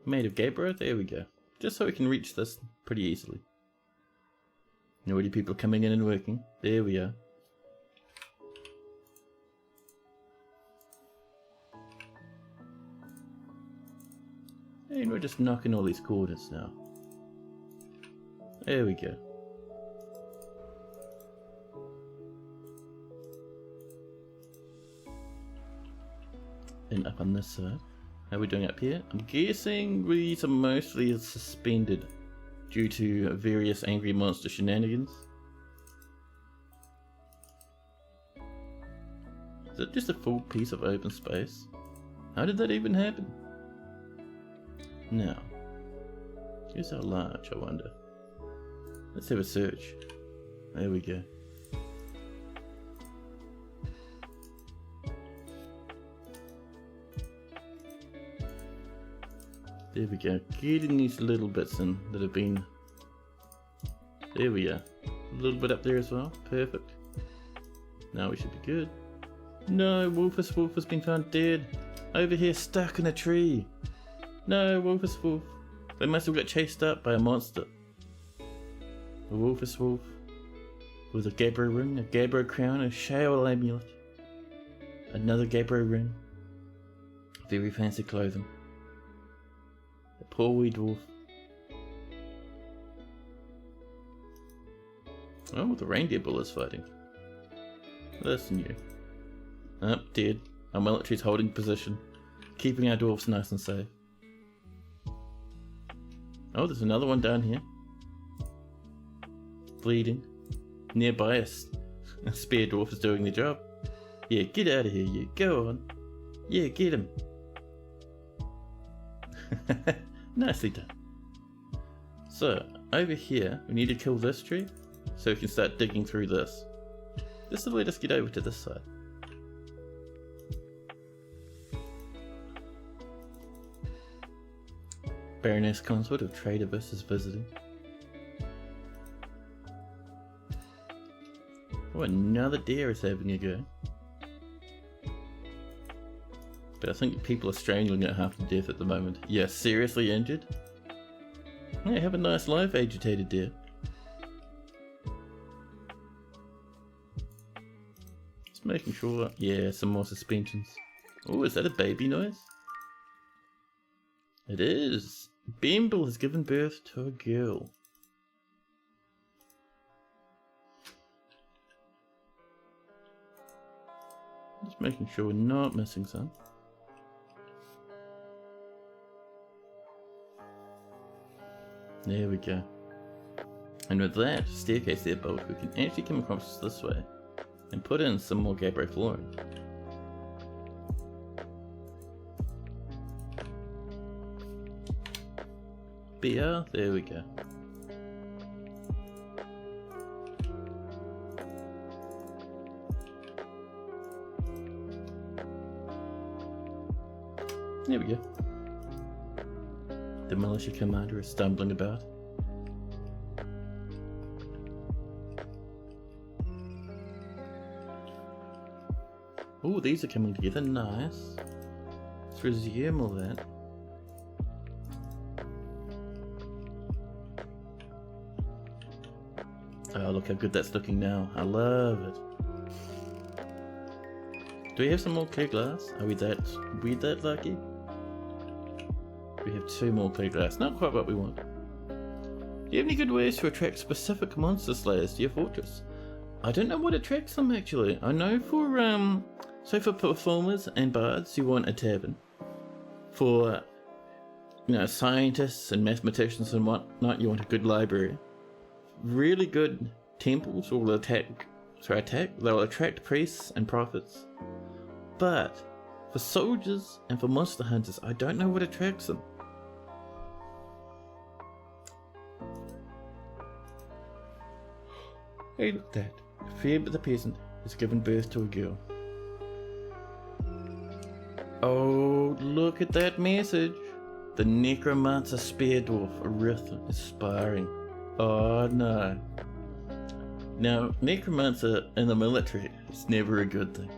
Made of gabbro, there we go. Just so we can reach this pretty easily. Already people coming in and working. There we are. And we're just knocking all these corners now. There we go. And up on this side. How are we doing up here? I'm guessing these are mostly suspended due to various angry monster shenanigans. Is it just a full piece of open space? How did that even happen? Now, here's how large, I wonder. Let's have a search. There we go. There we go. Getting these little bits in that have been... There we are. A little bit up there as well. Perfect. Now we should be good. No, Wolf has been found dead. Over here, stuck in a tree. No, Wolf. They must have got chased up by a monster. A Wolf with a gabbro ring, a gabbro crown, a shale amulet. Another gabbro ring. Very fancy clothing. A poor wee dwarf. Oh, the reindeer bull is fighting. That's new. Up, dead. Our military's holding position, keeping our dwarfs nice and safe. Oh, there's another one down here. Bleeding. Nearby a spear dwarf is doing the job. Yeah, get out of here, you. Go on. Yeah, get him. Nicely done. So, over here, we need to kill this tree so we can start digging through this. This will let us get over to this side. Baroness Consort of Tradervis is visiting. Oh, another deer is having a go. But I think people are strangling it half to death at the moment. Yeah, seriously injured? Yeah, have a nice life, agitated deer. Just making sure. Yeah, some more suspensions. Oh, is that a baby noise? It is. Bimble has given birth to a girl. Just making sure we're not missing some. There we go. And with that staircase there built, we can actually come across this way and put in some more gabbro flooring. BR, there we go. There we go. The militia commander is stumbling about. Oh, these are coming together, nice. Let's resume all that. Oh, look how good that's looking now. I love it. Do we have some more clear glass? Are we that lucky? We have 2 more clear glass. Not quite what we want. Do you have any good ways to attract specific monster slayers to your fortress? I don't know what attracts them actually. I know for for performers and bards you want a tavern. For scientists and mathematicians and whatnot you want a good library. Really good temples will they'll attract priests and prophets. But for soldiers and for monster hunters, I don't know what attracts them. Hey, look at that. Phoebe the peasant has given birth to a girl. Oh, look at that message. The necromancer spear dwarf Arith is sparring. Oh no. Now, necromancer in the military is never a good thing.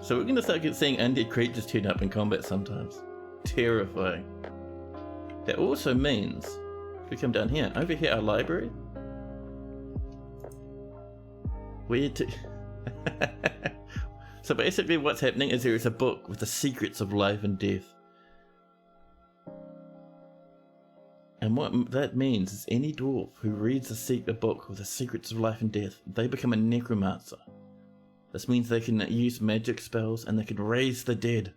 So we're going to start seeing undead creatures turn up in combat sometimes. Terrifying. That also means, if we come down here, over here our library. Where to... So basically what's happening is there is a book with the secrets of life and death. And what that means is any dwarf who reads a book with the secrets of life and death, they become a necromancer. This means they can use magic spells and they can raise the dead.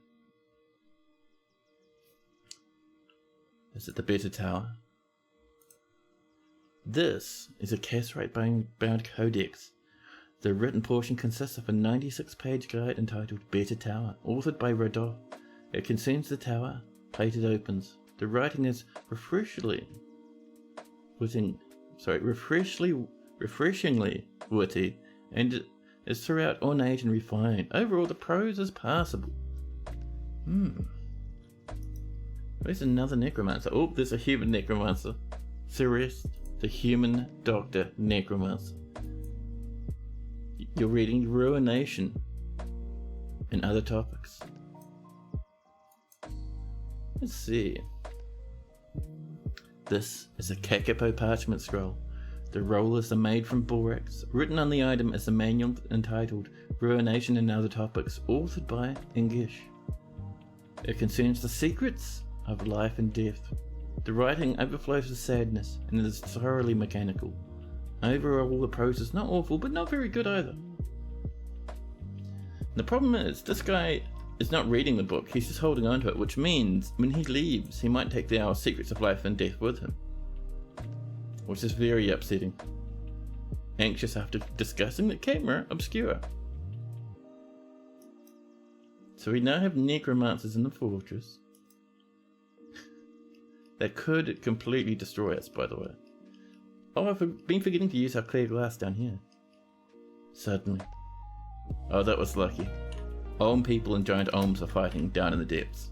Is it the Better Tower? This is a Cassrite bound codex. The written portion consists of a 96-page guide entitled Better Tower, authored by Rodolphe. It concerns the tower, plated opens. The writing is refreshingly witty, and is throughout ornate and refined. Overall, the prose is passable. There's another necromancer. Oh, there's a human necromancer. Celeste, the human doctor necromancer. You're reading Ruination and other topics. Let's see. This is a Kakapo parchment scroll. The rollers are made from borax. Written on the item is a manual entitled Ruination and Other Topics, authored by English. It concerns the secrets of life and death. The writing overflows with sadness and it is thoroughly mechanical. Overall, the prose is not awful, but not very good either. The problem is, this guy is not reading the book, he's just holding on to it, which means when he leaves, he might take our Secrets of Life and Death with him. Which is very upsetting. Anxious after discussing the camera obscura. So we now have necromancers in the fortress. That could completely destroy us, by the way. Oh, I've been forgetting to use our clear glass down here. Certainly. Oh, that was lucky. Olm people and giant Olms are fighting down in the depths.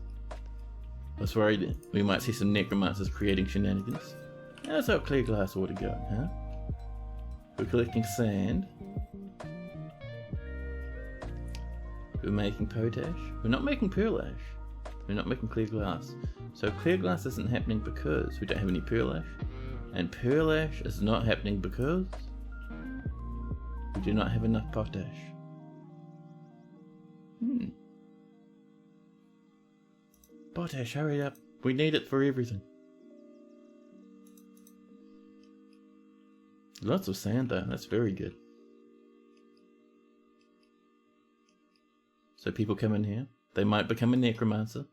I was worried we might see some necromancers creating shenanigans. How's our clear glass order going, huh? We're collecting sand. We're making potash. We're not making pearl ash. We're not making clear glass. So clear glass isn't happening because we don't have any pearl ash. And pearl ash is not happening because we do not have enough potash. Potash, hurry up. We need it for everything. Lots of sand though, that's very good. So people come in here, they might become a necromancer.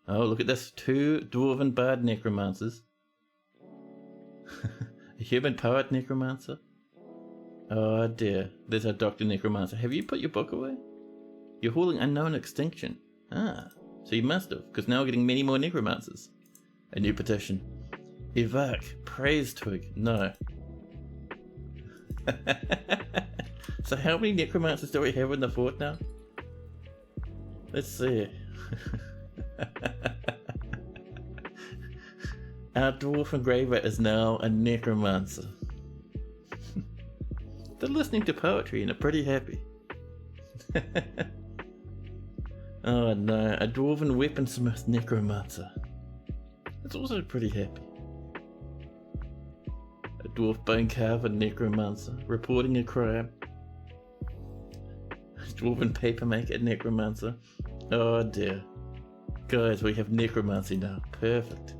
Oh, look at this, 2 dwarven bard necromancers. A human poet necromancer. Oh dear, there's our Dr. Necromancer. Have you put your book away? You're hauling unknown extinction. Ah, so you must have, because now we're getting many more necromancers. A new petition. Evoke, praise twig, no. So how many necromancers do we have in the fort now? Let's see. Our dwarf engraver is now a necromancer. They're listening to poetry and are pretty happy. Oh no, a dwarven weaponsmith necromancer. It's also pretty happy. A dwarf bone carver necromancer reporting a crime. A dwarven papermaker necromancer. Oh dear. Guys, we have necromancy now. Perfect.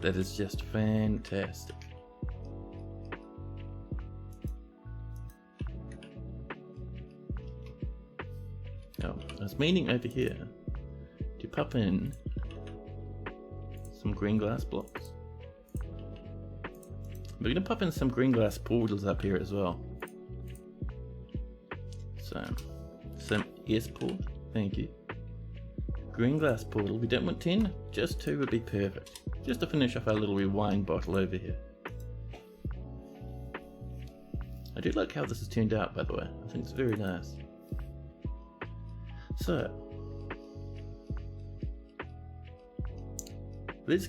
That is just fantastic. Oh, I was meaning over here to pop in some green glass blocks. We're gonna pop in some green glass portals up here as well. So, some S port, thank you. Green glass portal, we don't want 10, just 2 would be perfect. Just to finish off our little wine bottle over here. I do like how this has turned out, by the way. I think it's very nice. So, let's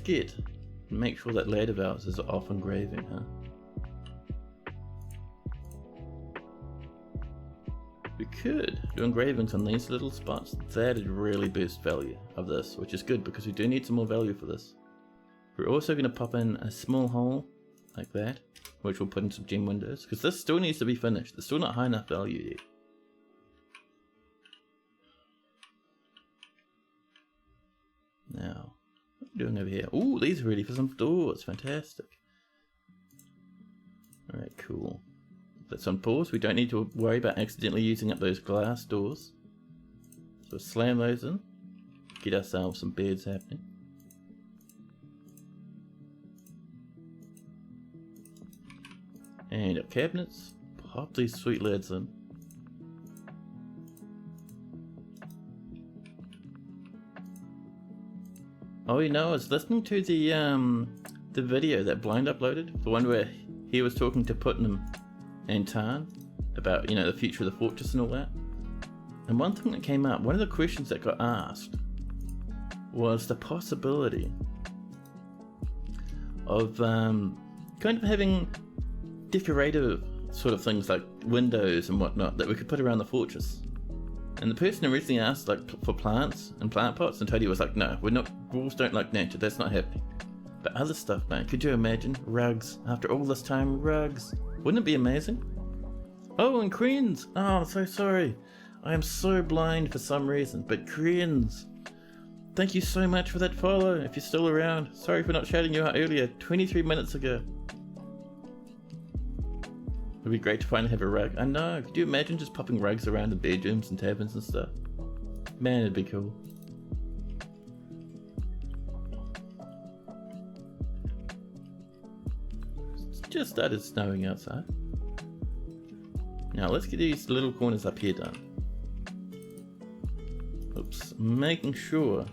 make sure that ladder valves is off engraving, huh? We could do engravings on these little spots. That'd really boost value of this, which is good because we do need some more value for this. We're also going to pop in a small hole like that, which we'll put in some gem windows, because this still needs to be finished. It's still not high enough value yet. Now, what are we doing over here? Ooh, these are ready for some doors. Fantastic. Alright, cool. That's on pause. We don't need to worry about accidentally using up those glass doors. So slam those in. Get ourselves some beds happening. And our cabinets. Pop these sweet lids in. Oh, you know, I was listening to the video that Blind uploaded, the one where he was talking to Putnam and Tarn about, you know, the future of the fortress and all that. And one thing that came up, one of the questions that got asked was the possibility of kind of having decorative sort of things like windows and whatnot that we could put around the fortress. And the person originally asked like for plants and plant pots, and Tony was like, no, we're not, wolves don't like nature, that's not happening. But other stuff, man, could you imagine? Rugs. After all this time, rugs. Wouldn't it be amazing? Oh, and cranes. Oh, I'm so sorry. I am so blind for some reason, but cranes. Thank you so much for that follow, if you're still around. Sorry for not shouting you out earlier, 23 minutes ago. It'd be great to finally have a rug. I know, could you imagine just popping rugs around in bedrooms and taverns and stuff? Man, it'd be cool. It's just started snowing outside. Now let's get these little corners up here done. Oops, making sure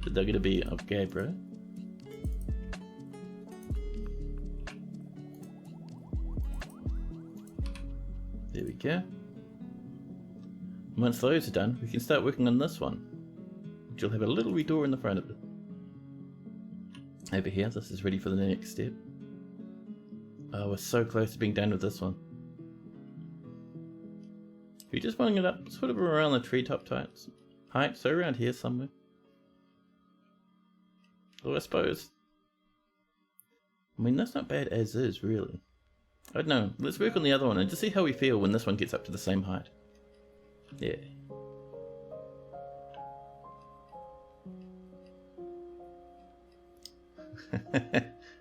that they're gonna be okay, bro. There we go. Once those are done, we can start working on this one, which will have a little wee door in the front of it. Over here, this is ready for the next step. Oh, we're so close to being done with this one. We're just putting it up sort of around the treetop height, so around here somewhere. Well, I suppose. I mean, that's not bad as is, really. I don't know, let's work on the other one and just see how we feel when this one gets up to the same height. Yeah.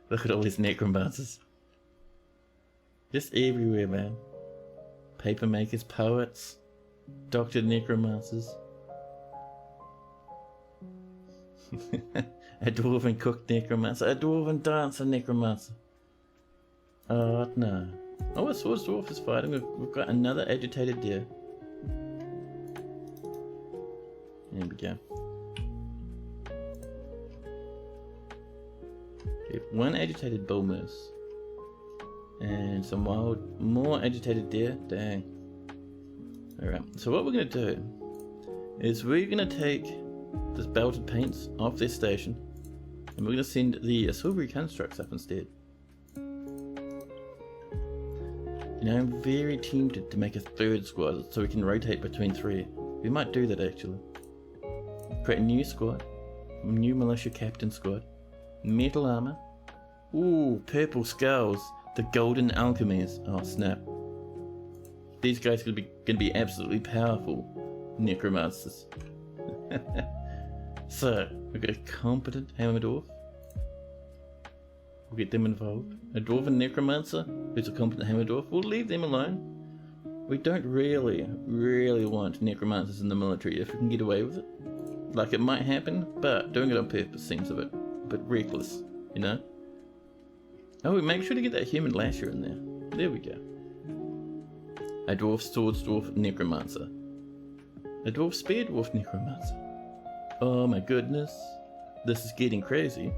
Look at all these necromancers. Just everywhere, man. Paper makers, poets, doctored necromancers. A dwarven cook necromancer, a dwarven dancer necromancer. Oh no. Oh, a swords dwarf is fighting. We've got another agitated deer. There we go. We have one agitated bull moose. And some more agitated deer. Dang. Alright, so what we're going to do is we're going to take this belted paints off their station and we're going to send the silvery constructs up instead. You know, I'm very tempted to make a third squad so we can rotate between three. We might do that actually. Create a new squad, new militia captain squad, metal armor, ooh, purple skulls. The golden alchemies. Oh snap. These guys are going to be absolutely powerful necromancers. So, we've got a competent hammer dwarf. We'll get them involved. A dwarven necromancer who's a competent hammer dwarf. We'll leave them alone. We don't really want necromancers in the military if we can get away with it. Like it might happen, but doing it on purpose seems a bit reckless, you know? Oh, make sure to get that human lasher in there. There we go. A dwarf swords dwarf necromancer. A dwarf spear dwarf necromancer. Oh my goodness. This is getting crazy.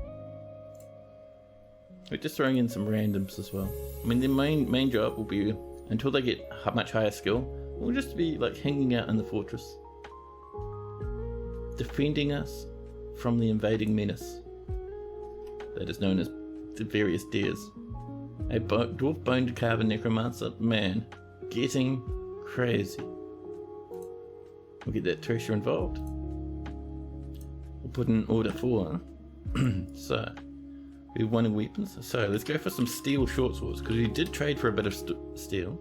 We're just throwing in some randoms as well. I mean, their main job will be, until they get much higher skill, will just be like hanging out in the fortress. Defending us from the invading menace that is known as the various deers. A dwarf boned carven necromancer, man, getting crazy. We'll get that treasure involved. We'll put in order 4. So, we have 1 in weapons. So, let's go for some steel short swords, because we did trade for a bit of steel.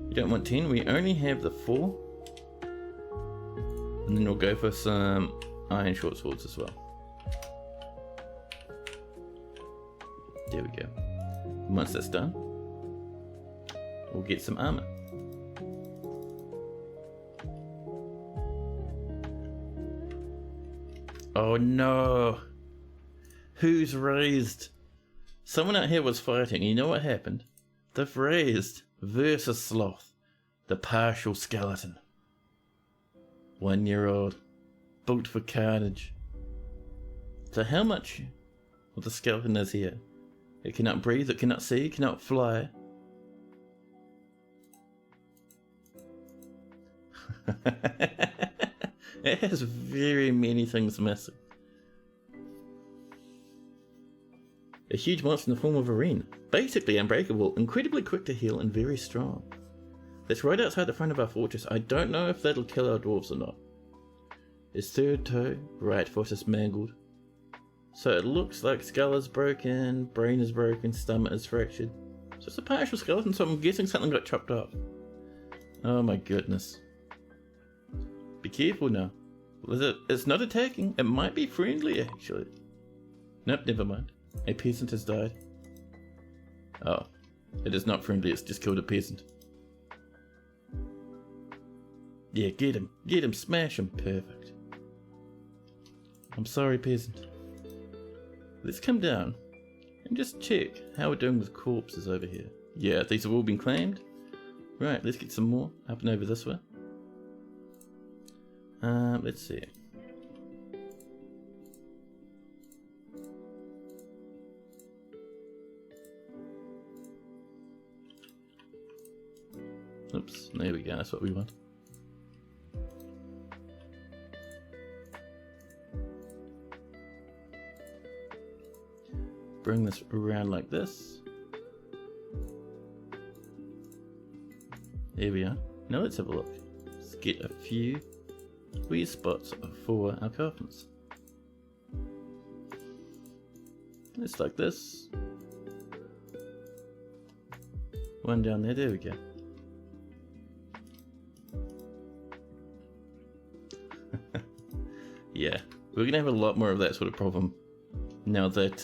We don't want 10, we only have the 4. And then we'll go for some iron short swords as well. There we go. And once that's done, we'll get some armor. Oh no! Who's raised? Someone out here was fighting, you know what happened? They've raised versus Sloth, the partial skeleton. 1-year-old, built for carnage. So how much of the skeleton is here? It cannot breathe, it cannot see, it cannot fly. It has very many things missing. A huge monster in the form of a wren. Basically unbreakable, incredibly quick to heal and very strong. That's right outside the front of our fortress. I don't know if that'll kill our dwarves or not. His third toe, right foot is mangled. So it looks like skull is broken, brain is broken, stomach is fractured. So it's a partial skeleton, so I'm guessing something got chopped off. Oh my goodness. Be careful now. It's not attacking. It might be friendly actually. Nope, never mind. A peasant has died. Oh, it is not friendly, it's just killed a peasant. Yeah, get him, smash him, perfect. I'm sorry, peasant. Let's come down and just check how we're doing with corpses over here. Yeah, these have all been claimed. Right, let's get some more up and over this way. Let's see. Oops, there we go, that's what we want. Bring this around like this. There we are. Now let's have a look. Let's get a few weird spots for our coffins. It's like this. One down there, there we go. Yeah, we're gonna have a lot more of that sort of problem now that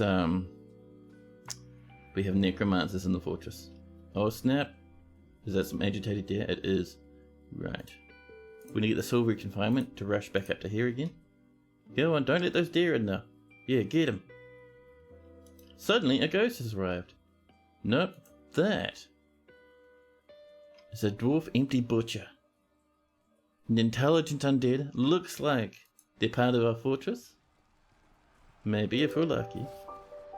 we have necromancers in the fortress. Oh snap! Is that some agitated deer? It is. Right. We're gonna get the silvery confinement to rush back up to here again. Go on, don't let those deer in there. Yeah, get him. Suddenly, a ghost has arrived. Nope, that is a dwarf empty butcher. An intelligent undead. Looks like they're part of our fortress. Maybe if we're lucky.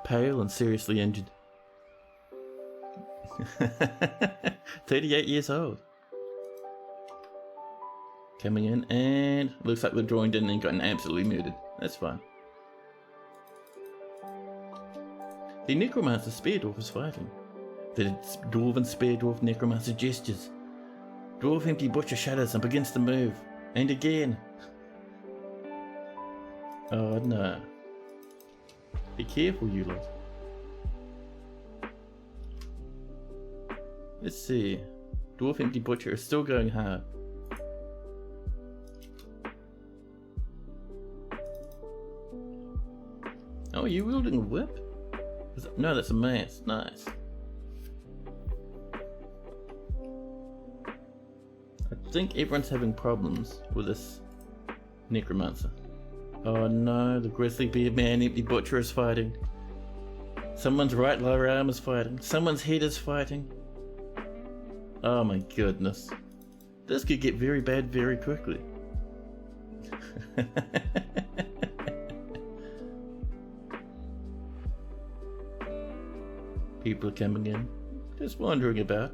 Pale and seriously injured. 38 years old. Coming in and looks like we're joined in and gotten absolutely murdered. That's fine. The necromancer spear dwarf is fighting. The dwarven spear dwarf necromancer gestures. Dwarf empty butcher shudders and begins to move. And again. Oh no. Be careful, you lot. Let's see. Dwarf empty butcher is still going hard. Oh, are you wielding a whip? No, that's a mace. Nice. I think everyone's having problems with this necromancer. Oh no, the grizzly beard man empty butcher is fighting. Someone's right lower arm is fighting. Someone's head is fighting. Oh my goodness. This could get very bad very quickly. People are coming in, just wandering about.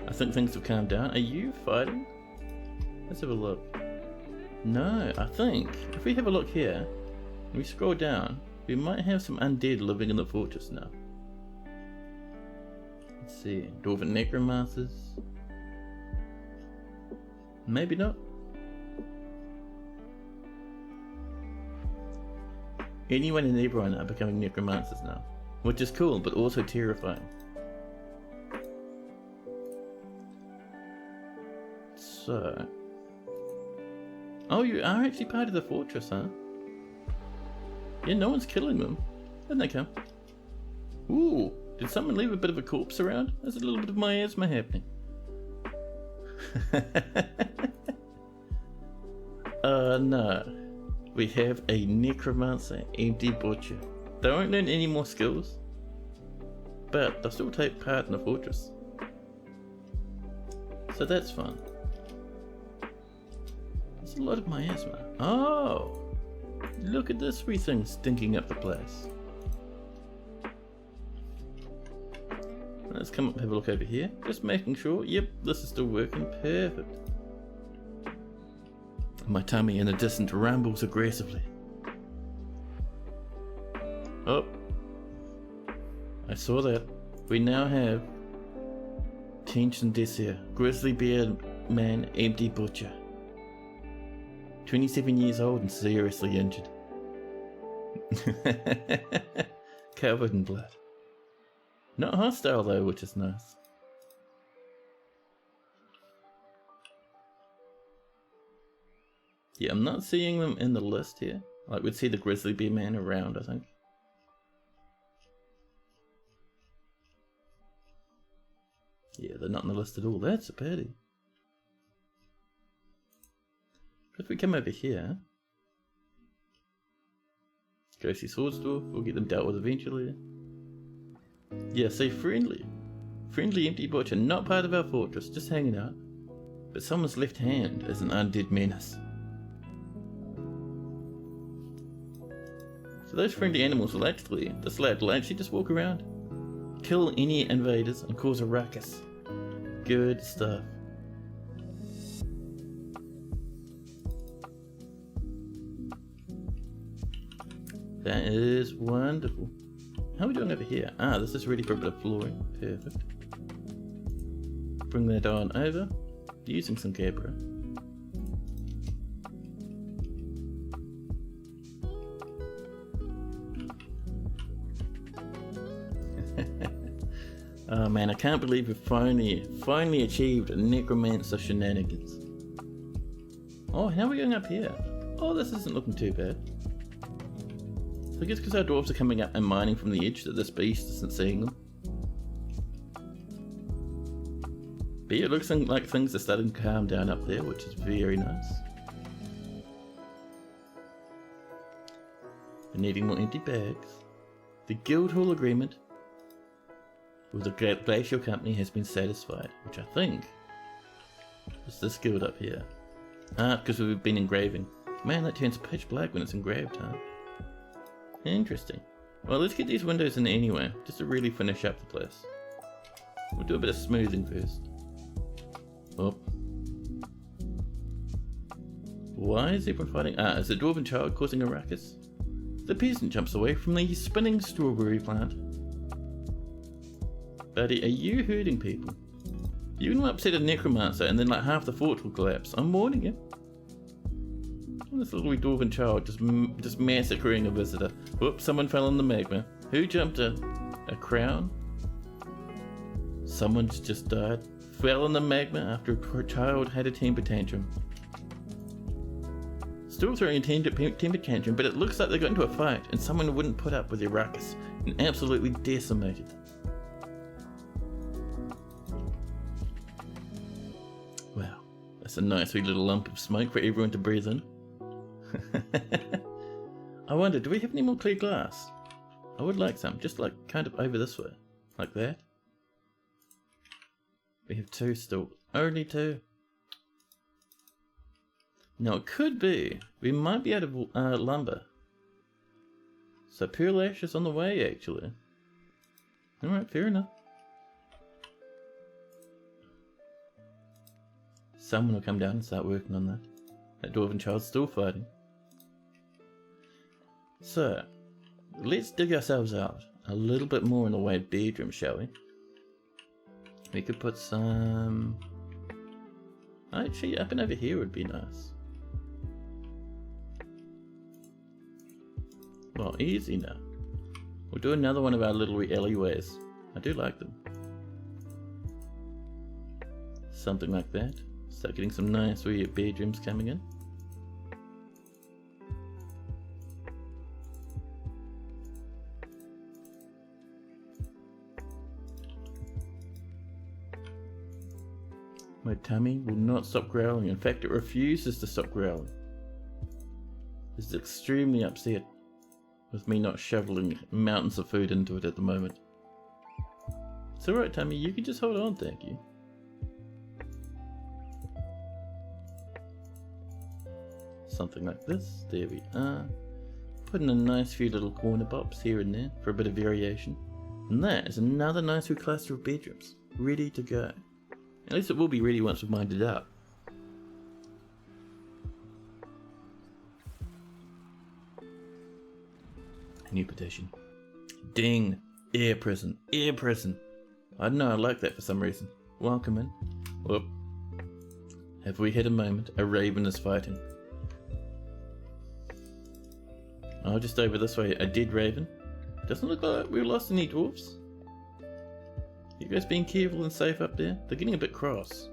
I think things have calmed down. Are you fighting? Let's have a look. No, I think if we have a look here, and we scroll down, we might have some undead living in the fortress now. Let's see, dwarven necromancers. Maybe not. Anyone and everyone are becoming necromancers now, which is cool, but also terrifying. So... Oh, you are actually part of the fortress, huh? Yeah, no one's killing them. Where'd they come? Ooh, did someone leave a bit of a corpse around? There's a little bit of miasma happening. No. We have a necromancer empty butcher. They won't learn any more skills, but they'll still take part in the fortress. So that's fun. There's a lot of miasma. Oh! Look at this wee thing stinking up the place. Let's come up and have a look over here. Just making sure. Yep, this is still working. Perfect. My tummy in the distance rumbles aggressively. Oh. I saw that. We now have Tension Desir, Grizzly Beard Man, Empty Butcher. 27 years old and seriously injured. Covered in blood. Not hostile though, which is nice. Yeah, I'm not seeing them in the list here. Like, we'd see the Grizzly Bear Man around, I think. Yeah, they're not in the list at all. That's a pity. If we come over here... Ghostly Swords Dwarf, we'll get them dealt with eventually. Yeah, say friendly. Friendly Empty Butcher, not part of our fortress, just hanging out. But someone's left hand is an undead menace. So those friendly animals will actually, this lad will actually just walk around, kill any invaders and cause a ruckus. Good stuff. That is wonderful. How are we doing over here? Ah, this is ready for a bit of flooring. Perfect. Bring that on over. Using some Gabriel. Oh man, I can't believe we've finally achieved necromancer shenanigans. Oh, how are we going up here? Oh, this isn't looking too bad. So I guess because our dwarves are coming up and mining from the edge that this beast isn't seeing them. But yeah, it looks like things are starting to calm down up there, which is very nice. We're needing more empty bags. The Guildhall agreement with the Glacial Company has been satisfied, which I think is this guild up here. Ah, because we've been engraving. Man, that turns pitch black when it's engraved, huh? Interesting. Well, let's get these windows in anyway, just to really finish up the place. We'll do a bit of smoothing first. Oh. Why is everyone fighting? Ah, is the dwarven child causing a ruckus? The peasant jumps away from the spinning strawberry plant. Buddy, are you hurting people? You're gonna upset a necromancer and then like half the fort will collapse. I'm warning you. This little dwarven child just massacring a visitor. Whoops, someone fell in the magma. Who jumped a crown? Someone's just died. Fell in the magma after a child had a temper tantrum. Still throwing a temper tantrum, but it looks like they got into a fight and someone wouldn't put up with their ruckus and absolutely decimated. Wow, that's a nice wee little lump of smoke for everyone to breathe in. I wonder, do we have any more clear glass? I would like some, just like kind of over this way, like that. We have 2 still, only 2. Now it could be, we might be out of lumber. So pearl ash is on the way actually. Alright, fair enough. Someone will come down and start working on that. That dwarven child's still fighting. So, let's dig ourselves out a little bit more in the way of bedroom, shall we? We could put some... Actually, up and over here would be nice. Well, easy now. We'll do another one of our little alleyways. I do like them. Something like that. Start getting some nice wee bedrooms coming in. My tummy will not stop growling. In fact, it refuses to stop growling. It's extremely upset with me not shoveling mountains of food into it at the moment. It's alright, tummy, you can just hold on, thank you. Something like this. There we are. Put in a nice few little corner pops here and there for a bit of variation. And that is another nice wee cluster of bedrooms. Ready to go. At least it will be ready once we've mined it up. New petition. Ding! Air prison. Air prison. I don't know, I like that for some reason. Welcome in. Whoop. Have we had a moment? A raven is fighting. Oh, just over this way, a dead raven. Doesn't look like we lost any dwarves. You guys being careful and safe up there? They're getting a bit cross.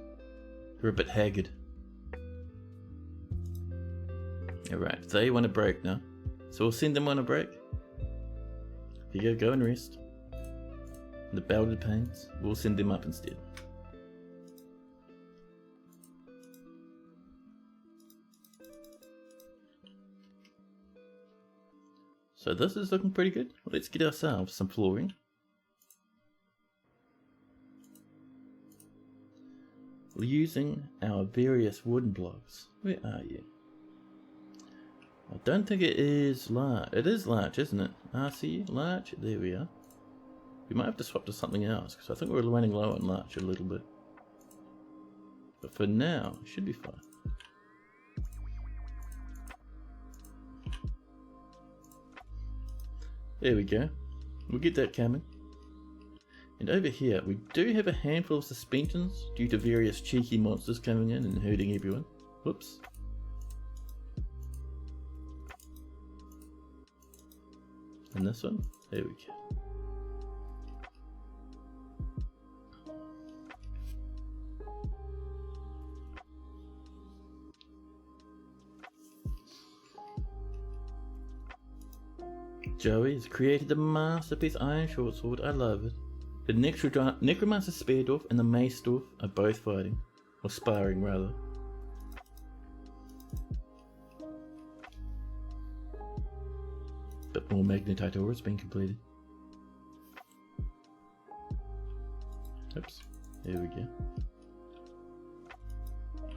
They're a bit haggard. Alright, they want a break now. So we'll send them on a break. If you go and rest. The belted pains, we'll send them up instead. So this is looking pretty good. Let's get ourselves some flooring. Using our various wooden blocks. Where are you? I don't think it is large. It is large, isn't it? RC, large. There we are. We might have to swap to something else because I think we're running low on larch a little bit. But for now, it should be fine. There we go. We'll get that coming. And over here, we do have a handful of suspensions due to various cheeky monsters coming in and hurting everyone. Whoops. And this one, there we go. Joey has created the masterpiece Iron Short Sword. I love it. The Necromancer Spear Dwarf and the Mace Dwarf are both fighting, or sparring rather. Bit more Magnetite ore has been completed. Oops, there we go.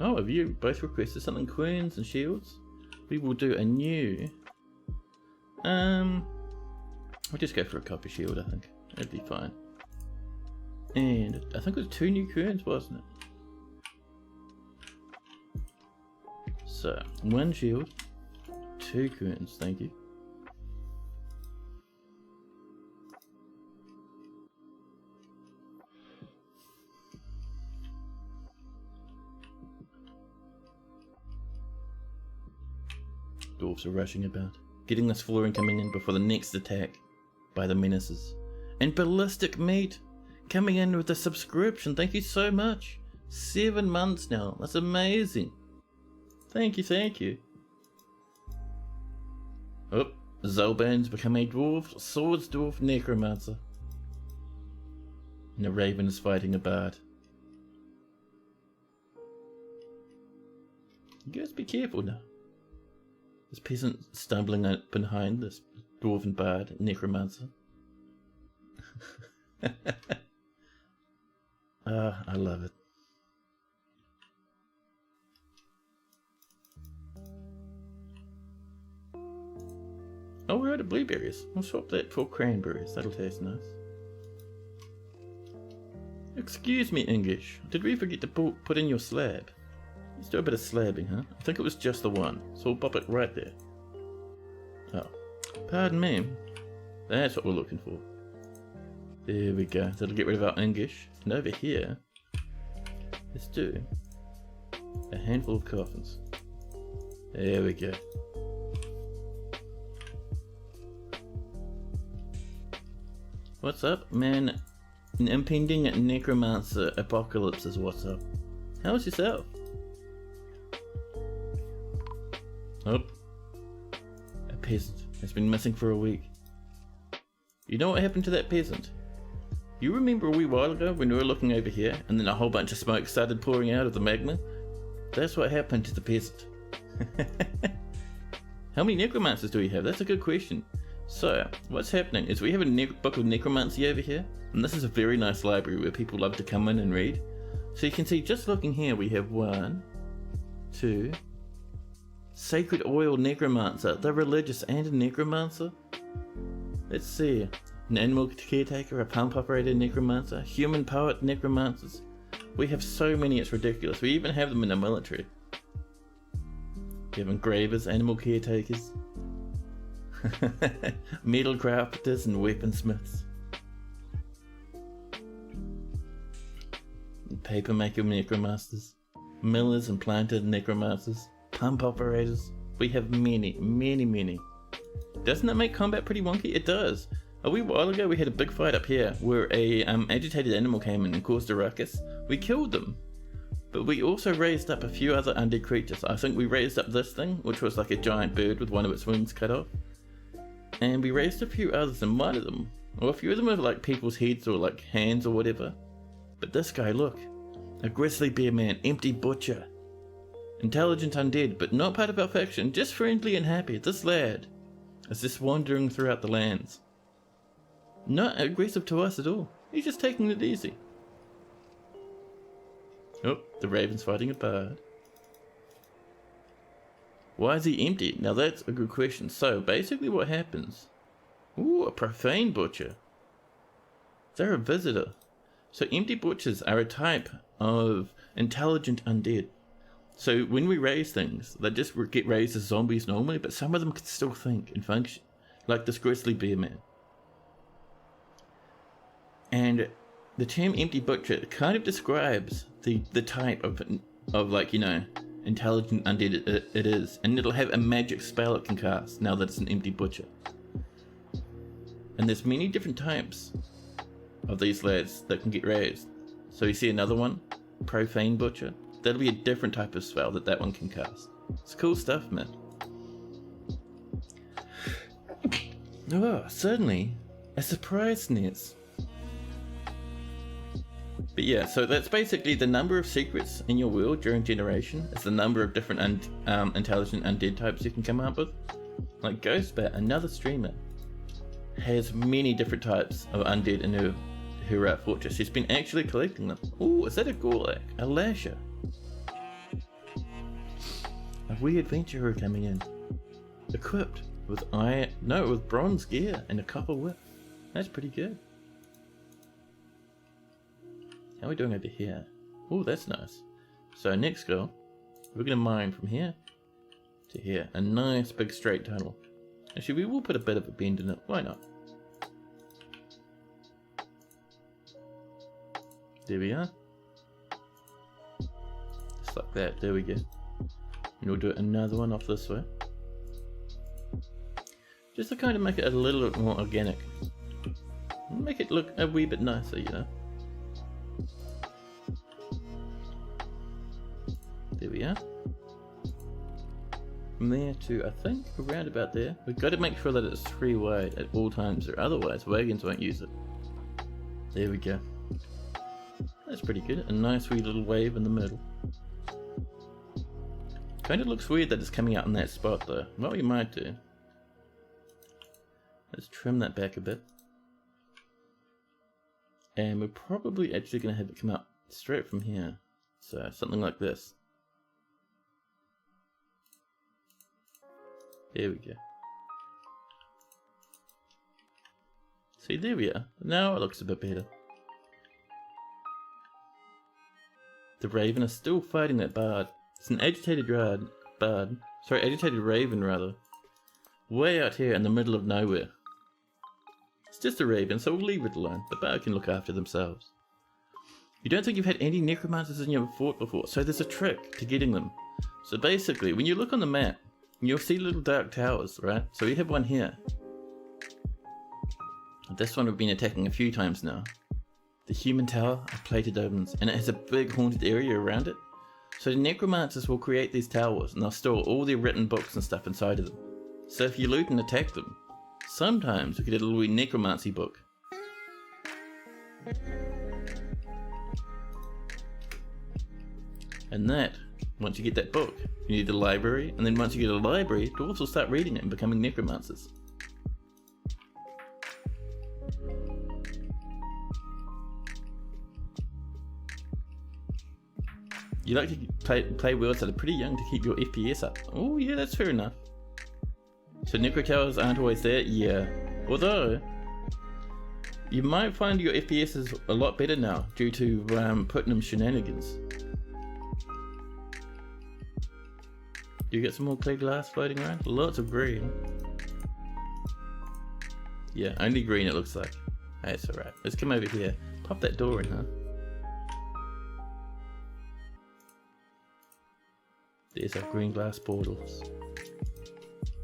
Oh, have you both requested something, Queens and Shields? We will do a new... We'll just go for a copper shield, I think. That'd be fine. And I think it was 2 new queens, wasn't it? So, 1 shield, 2 queens, thank you. Dwarves are rushing about, getting this flooring coming in before the next attack by the menaces. And Ballistic Meat coming in with a subscription. Thank you so much. 7 months now. That's amazing. Thank you, thank you. Oh, Zolban's become a dwarf, swords dwarf necromancer. And a raven is fighting a bard. You guys be careful now. This peasant stumbling up behind this dwarven bard necromancer. I love it. Oh, we're out of blueberries. We'll swap that for cranberries. That'll taste nice. Excuse me, English. Did we forget to put in your slab? Let's do a bit of slabbing, huh? I think it was just the one, so we'll pop it right there. Oh, pardon me. That's what we're looking for. There we go. That'll get rid of our English. And over here, let's do a handful of coffins. There we go. What's up, man? An impending necromancer apocalypse is what's up. How's yourself? Oh, a peasant has been missing for a week. You know what happened to that peasant? You remember a wee while ago when we were looking over here and then a whole bunch of smoke started pouring out of the magma? That's what happened to the peasant. How many necromancers do we have? That's a good question. So, what's happening is we have a book of necromancy over here, and this is a very nice library where people love to come in and read. So you can see, just looking here, we have 1, 2, Sacred Oil Necromancer, the religious and a necromancer. Let's see, an animal caretaker, a pump operator necromancer, human poet necromancers. We have so many, it's ridiculous. We even have them in the military. We have engravers, animal caretakers, metal crafters and weaponsmiths, papermaker necromasters, millers and planter necromancers, pump operators. We have many, many, many. Doesn't that make combat pretty wonky? It does. A wee while ago we had a big fight up here where a agitated animal came in and caused a ruckus. We killed them. But we also raised up a few other undead creatures. I think we raised up this thing, which was like a giant bird with one of its wings cut off. And we raised a few others, and one of them, or a few of them, were like people's heads or like hands or whatever. But this guy, look. A grizzly bear man, empty butcher. Intelligent undead, but not part of our faction, just friendly and happy. This lad is just wandering throughout the lands. Not aggressive to us at all. He's just taking it easy. Oh, the raven's fighting a bard. Why is he empty? Now that's a good question. So basically what happens... Ooh, a profane butcher. They're a visitor. So empty butchers are a type of intelligent undead. So when we raise things, they just get raised as zombies normally, but some of them can still think and function. Like this grizzly bear man. And the term empty butcher kind of describes the type of like, you know, intelligent undead it is, and it'll have a magic spell it can cast now that it's an empty butcher. And there's many different types of these lads that can get raised. So you see another one, Profane Butcher. That'll be a different type of spell that one can cast. It's cool stuff, man. Oh, certainly a surprise sneeze. But yeah, so that's basically the number of secrets in your world during generation. It's the number of different intelligent undead types you can come up with. Like Ghostbat, another streamer, has many different types of undead in her fortress. She's been actually collecting them. Oh, is that a Gorlak? A Lasher? A wee adventurer coming in. Equipped with with bronze gear and a copper whip. That's pretty good. How are we doing over here? Oh, that's nice. So next go, we're gonna mine from here to here. A nice big straight tunnel. Actually, we will put a bit of a bend in it. Why not? There we are. Just like that. There we go. And we'll do another one off this way. Just to kind of make it a little bit more organic. Make it look a wee bit nicer, you know. There we are. From there to, I think, around about there. We've got to make sure that it's 3 wide at all times, or otherwise wagons won't use it. There we go. That's pretty good. A nice wee little wave in the middle. Kind of looks weird that it's coming out in that spot though. What we might do, let's trim that back a bit. And we're probably actually going to have it come out straight from here. So something like this. There we go. See, there we are. Now it looks a bit better. The raven is still fighting that bard. It's an agitated agitated raven rather. Way out here in the middle of nowhere. It's just a raven, so we'll leave it alone. The bard can look after themselves. You don't think you've had any necromancers in your fort before, so there's a trick to getting them. So basically, when you look on the map, you'll see little dark towers, right? So we have one here. This one we've been attacking a few times now. The human tower of plated omens, and it has a big haunted area around it. So the necromancers will create these towers, and they'll store all their written books and stuff inside of them. So if you loot and attack them, sometimes you get a little wee necromancy book. And that, once you get that book, you need a library, and then once you get a library, dwarves will start reading it and becoming necromancers. You like to play worlds that are pretty young to keep your FPS up. Oh yeah, that's fair enough. So necro towers aren't always there? Yeah. Although, you might find your FPS is a lot better now due to Putnam shenanigans. You get some more clear glass floating around? Lots of green. Yeah, only green it looks like. That's alright. Let's come over here. Pop that door in, huh? There's our green glass portals.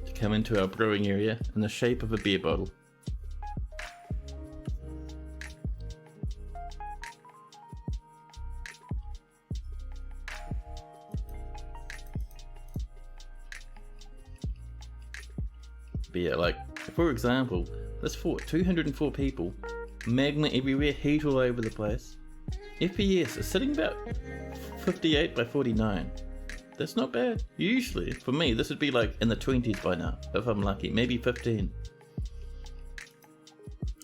To come into our brewing area in the shape of a beer bottle. But yeah, like, for example, this fort, 204 people, magma everywhere, heat all over the place. FPS is sitting about 58 by 49. That's not bad. Usually, for me, this would be like in the 20s by now, if I'm lucky, maybe 15.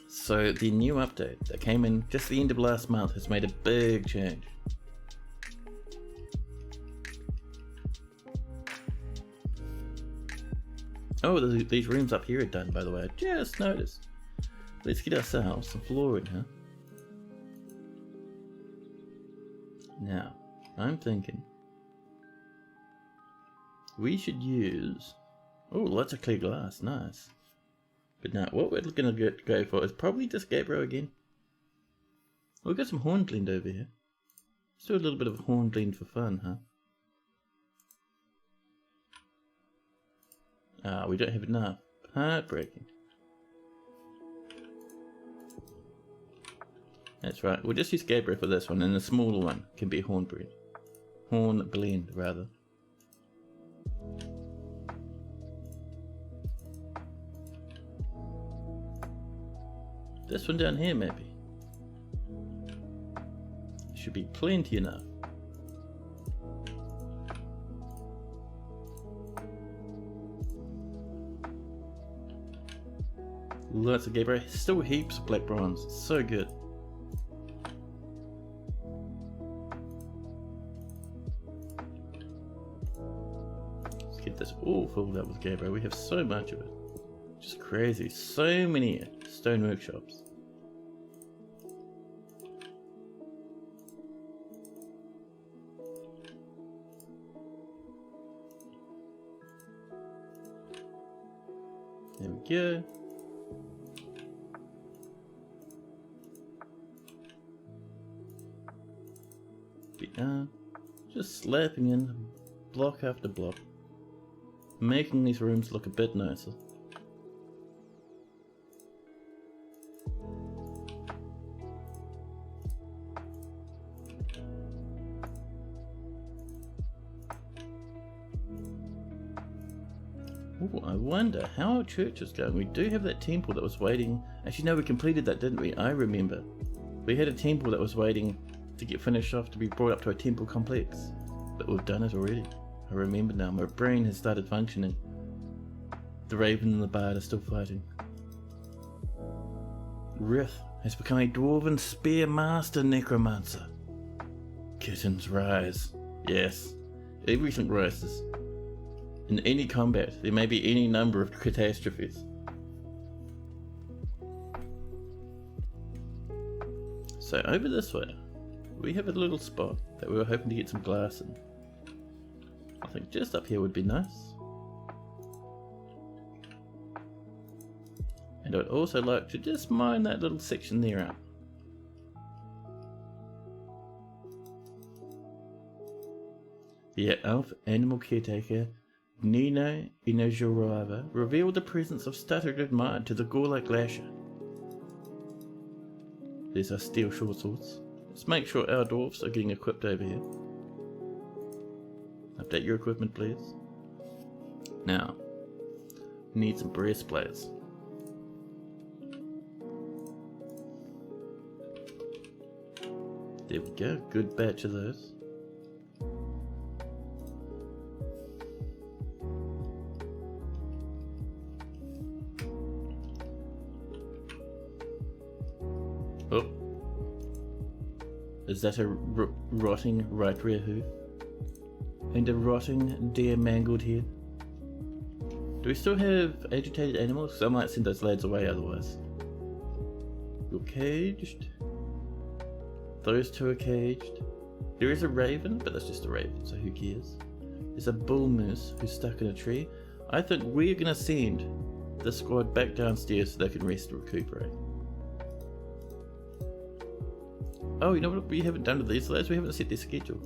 So the new update that came in just the end of last month has made a big change. Oh, these rooms up here are done, by the way. I just noticed. Let's get ourselves some flooring, huh? Now, I'm thinking we should use... Oh, lots of clear glass, nice. But now, what we're gonna go for is probably just Gabbro again. We've got some hornblende over here. Let's do a little bit of hornblende for fun, huh? Ah, we don't have enough. Heartbreaking. That's right, we'll just use Gabriel for this one, and the smaller one can be hornblende. Hornblende, rather. This one down here, maybe. Should be plenty enough. Lots of Gabriel. Still heaps of black bronze. So good. Let's get this all filled up with Gabriel. We have so much of it. Just crazy. So many stone workshops. There we go. Just slapping in block after block, making these rooms look a bit nicer. Ooh, I wonder how our church is going. We do have that temple that was waiting. Actually, no, we completed that, didn't we? I remember. We had a temple that was waiting to get finished off to be brought up to a temple complex. But we've done it already. I remember now. My brain has started functioning. The raven and the bard are still fighting. Rith has become a dwarven spear master necromancer. Kittens rise. Yes, everything rises. In any combat, there may be any number of catastrophes. So over this way, we have a little spot that we were hoping to get some glass in. I think just up here would be nice. And I'd also like to just mine that little section there out. The elf animal caretaker Nino Inojorava revealed the presence of stuttered mine to the Gorlike Lasher. There's our steel short swords. Let's make sure our dwarves are getting equipped over here. Update your equipment, please. Now, need some breastplates. There we go, good batch of those. Oh, is that a rotting right rear hoof? And a rotting deer mangled head? Do we still have agitated animals? Because I might send those lads away otherwise. You're caged. Those two are caged. There is a raven, but that's just a raven, so who cares? There's a bull moose who's stuck in a tree. I think we're gonna send the squad back downstairs so they can rest and recuperate. Oh, you know what we haven't done with these lads? We haven't set their schedule.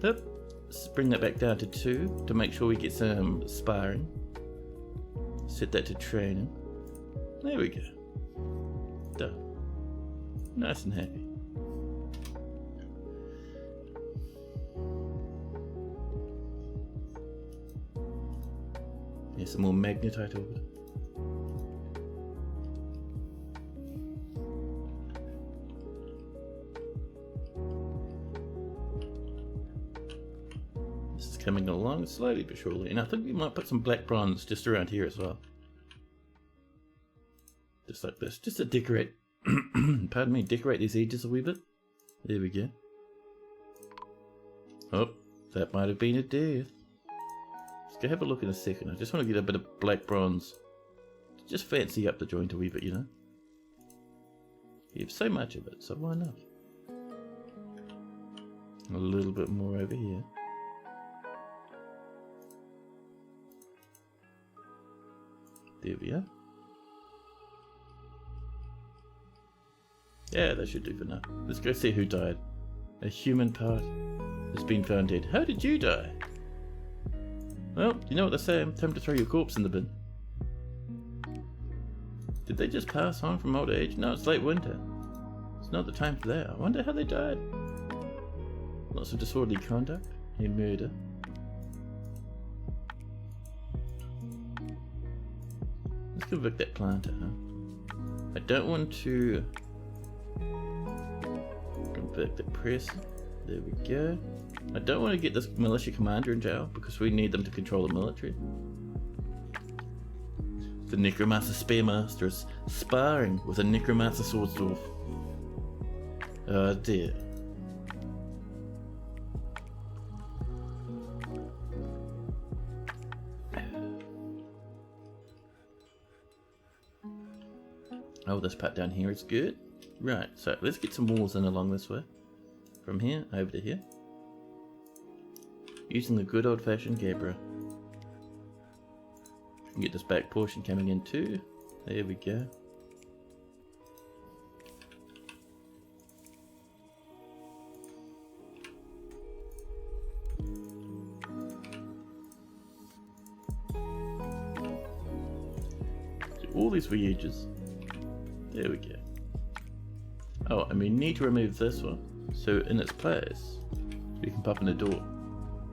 Yep. Let's bring that back down to 2 to make sure we get some sparring. Set that to training. There we go. Done. Nice and happy. Here's some more magnetite over. This is coming along slowly but surely, and I think we might put some black bronze just around here as well. Just like this, just to decorate. Pardon me, decorate these edges a wee bit. There we go. Oh, that might have been a death. Let's go have a look in a second. I just want to get a bit of black bronze. Just fancy up the joint a wee bit, you know. You have so much of it, so why not? A little bit more over here. There we are. Yeah, that should do for now. Let's go see who died. A human part has been found dead. How did you die? Well, you know what they say, time to throw your corpse in the bin. Did they just pass on from old age? No, it's late winter. It's not the time for that. I wonder how they died. Lots of disorderly conduct, a murder. Let's convict that planter, huh? I don't want to convict the press. There we go. I don't want to get this militia commander in jail because we need them to control the military. The Necromancer Spearmaster is sparring with a Necromancer Swordsdwarf. Oh dear. Oh, this part down here is good. Right, so let's get some walls in along this way. From here over to here. Using the good old-fashioned Gabra. Get this back portion coming in too. There we go. So all these wee edges. There we go. Oh, and we need to remove this one. So in its place, we can pop in a door.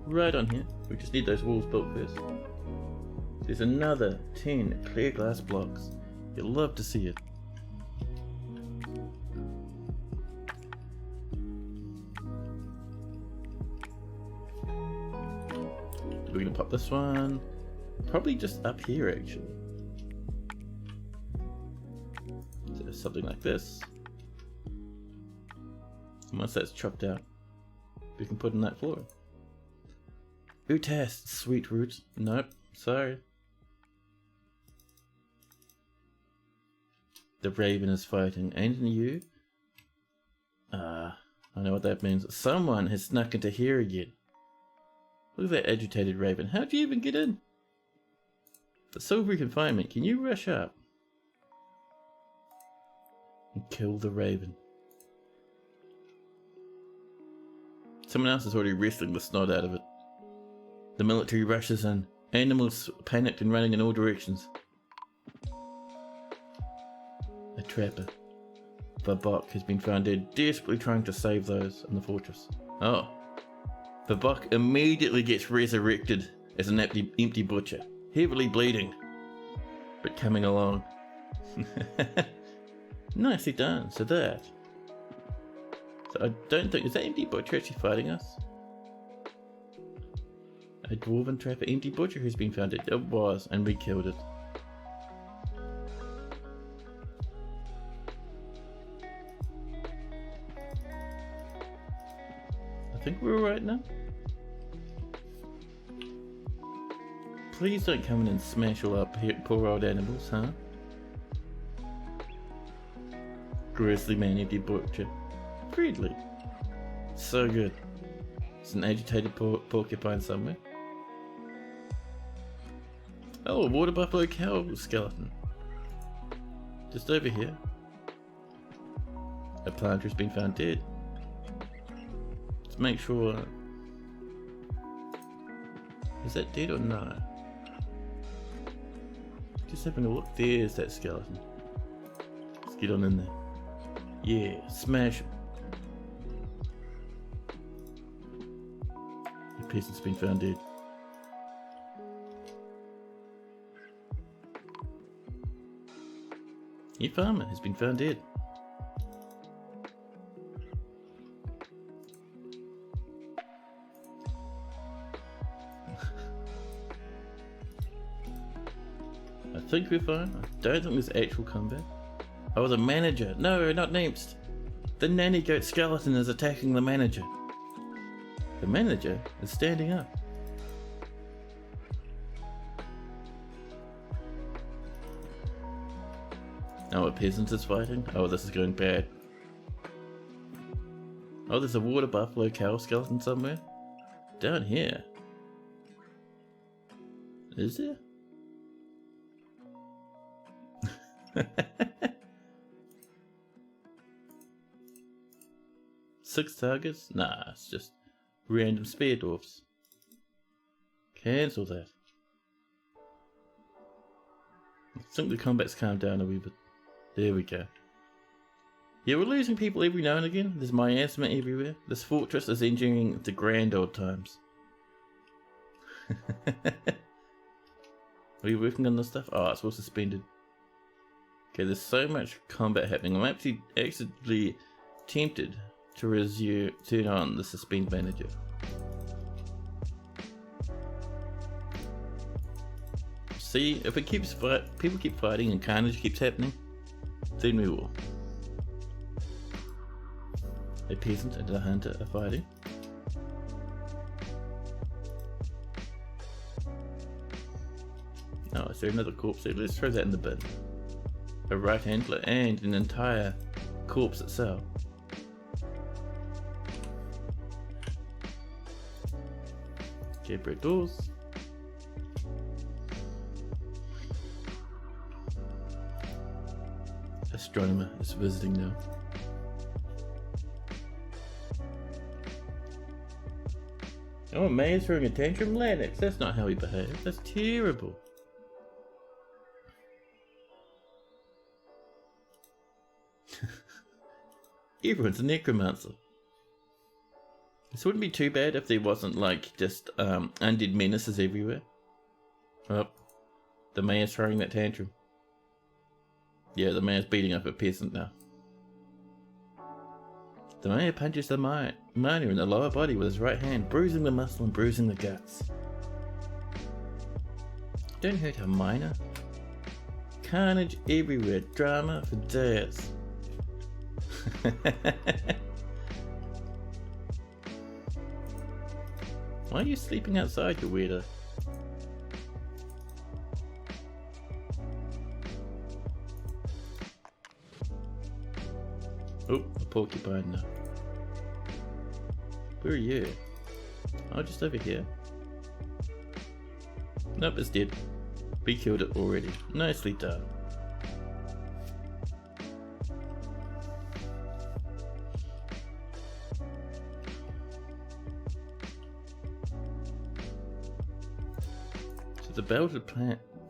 Right on here. We just need those walls built first. There's another 10 clear glass blocks. You'll love to see it. We're gonna pop this one. Probably just up here actually. So something like this. And once that's chopped out, we can put in that floor. Utast, sweet roots. Nope, sorry. The raven is fighting, ain't you? I know what that means. Someone has snuck into here again. Look at that agitated raven. How'd you even get in? The silvery confinement. Can you rush up and kill the raven? Someone else is already wrestling the snot out of it. The military rushes in. Animals panicked and running in all directions. A trapper. Babok has been found dead, desperately trying to save those in the fortress. Oh. Babok immediately gets resurrected as an empty butcher, heavily bleeding, but coming along. Nicely done, so that. So I don't think, is that empty butcher actually fighting us? A dwarven trapper empty butcher who's been found dead. It was, and we killed it. I think we're alright now. Please don't come in and smash all our poor old animals, huh? Grizzly man empty butcher. Friendly. So good. It's an agitated porcupine somewhere. Oh, a water buffalo cow skeleton. Just over here. A planter has been found dead. Let's make sure. Is that dead or no? Just having a look. There's that skeleton. Let's get on in there. Yeah, smash him. The peasant's been found dead. Your farmer has been found dead. I think we're fine. I don't think there's actual combat. Oh, the manager. No, not Neemst. The nanny goat skeleton is attacking the manager. The manager is standing up. Oh, a peasant is fighting? Oh, this is going bad. Oh, there's a water buffalo cow skeleton somewhere. Down here. Is there? 6 targets? Nah, it's just random spear dwarfs. Cancel that. I think the combat's calmed down a wee bit. There we go. Yeah, we're losing people every now and again. There's miasma everywhere. This fortress is entering the grand old times. Are you working on this stuff? Oh, it's all suspended. Okay, there's so much combat happening. I'm actually tempted to turn on the suspend manager. See, if it keeps people keep fighting and carnage keeps happening, then we will. A peasant and a hunter are fighting. Oh, is there another corpse there? Let's throw that in the bin. A right handler and an entire corpse itself. Okay, break doors. Astronomer is visiting now. Oh, May's throwing a tantrum? Lennox, that's not how he behaves. That's terrible. Everyone's a necromancer. This wouldn't be too bad if there wasn't like just undead menaces everywhere. Oh, the mayor's throwing that tantrum. Yeah, the mayor's beating up a peasant now. The mayor punches the miner in the lower body with his right hand, bruising the muscle and bruising the guts. Don't hurt a miner. Carnage everywhere, drama for days. Why are you sleeping outside, you weirdo? Oh, a porcupine now. Where are you? Oh, just over here. Nope, it's dead. We killed it already. Nicely done. So the belted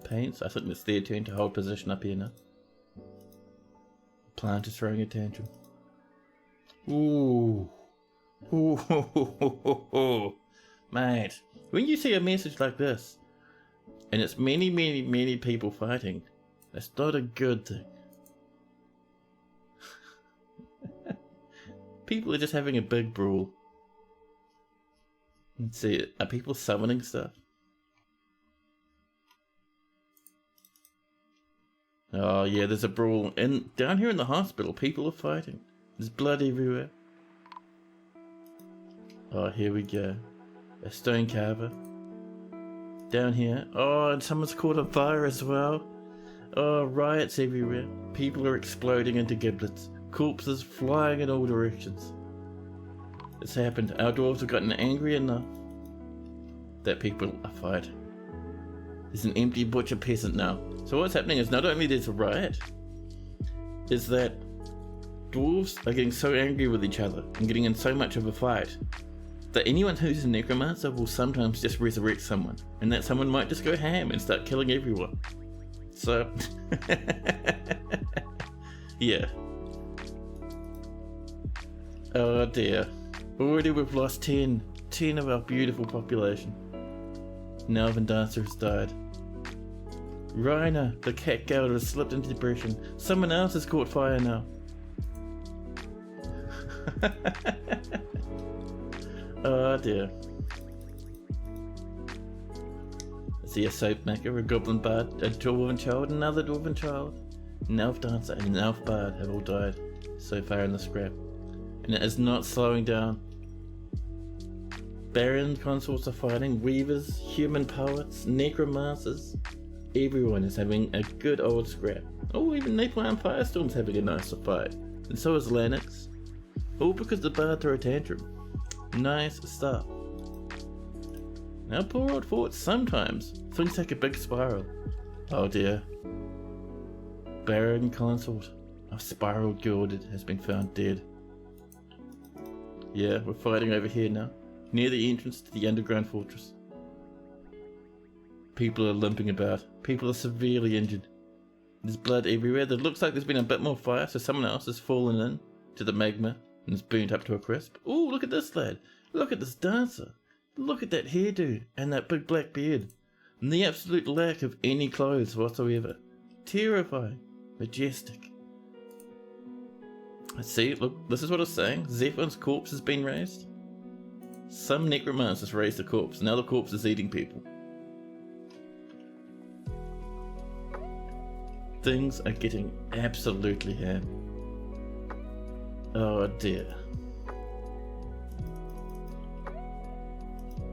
paints, I think it's their turn to hold position up here now. Plant is throwing a tantrum. Ooh. Ooh. Mate, when you see a message like this, and it's many people fighting, that's not a good thing. People are just having a big brawl. Let's see, are people summoning stuff? Oh yeah, there's a brawl. And down here in the hospital, people are fighting. There's blood everywhere. Oh, here we go. A stone carver. Down here. Oh, and someone's caught on fire as well. Oh, riots everywhere. People are exploding into giblets. Corpses flying in all directions. It's happened. Our dwarves have gotten angry enough that people are fighting. There's an empty butcher peasant now. So what's happening is not only there's a riot, is that dwarves are getting so angry with each other and getting in so much of a fight that anyone who's a necromancer will sometimes just resurrect someone, and that someone might just go ham and start killing everyone. So, yeah. Oh dear. Already we've lost 10 of our beautiful population. An elven dancer has died. Reiner, the cat girl, has slipped into depression. Someone else has caught fire now. Oh dear. I see a soap maker, a goblin bard, a dwarven child, another dwarven child, an elf dancer, and an elf bard have all died so far in the scrap. And it is not slowing down. Baron consorts are fighting, weavers, human poets, necromancers. Everyone is having a good old scrap. Oh, even Napalm Firestorm's having a nicer fight. And so is Lennox. All because the bard threw a tantrum. Nice stuff. Now poor old fort, sometimes things take a big spiral. Oh dear. Baron consort of Spiral Gilded has been found dead. Yeah, we're fighting over here now, near the entrance to the underground fortress. People are limping about. People are severely injured. There's blood everywhere. There looks like there's been a bit more fire, so someone else has fallen in to the magma and is burnt up to a crisp. Ooh, look at this lad. Look at this dancer. Look at that hairdo and that big black beard. And the absolute lack of any clothes whatsoever. Terrifying. Majestic. See, look, this is what I was saying. Zephyr's corpse has been raised. Some necromancers raised the corpse. Now the corpse is eating people. Things are getting absolutely ham. Oh dear.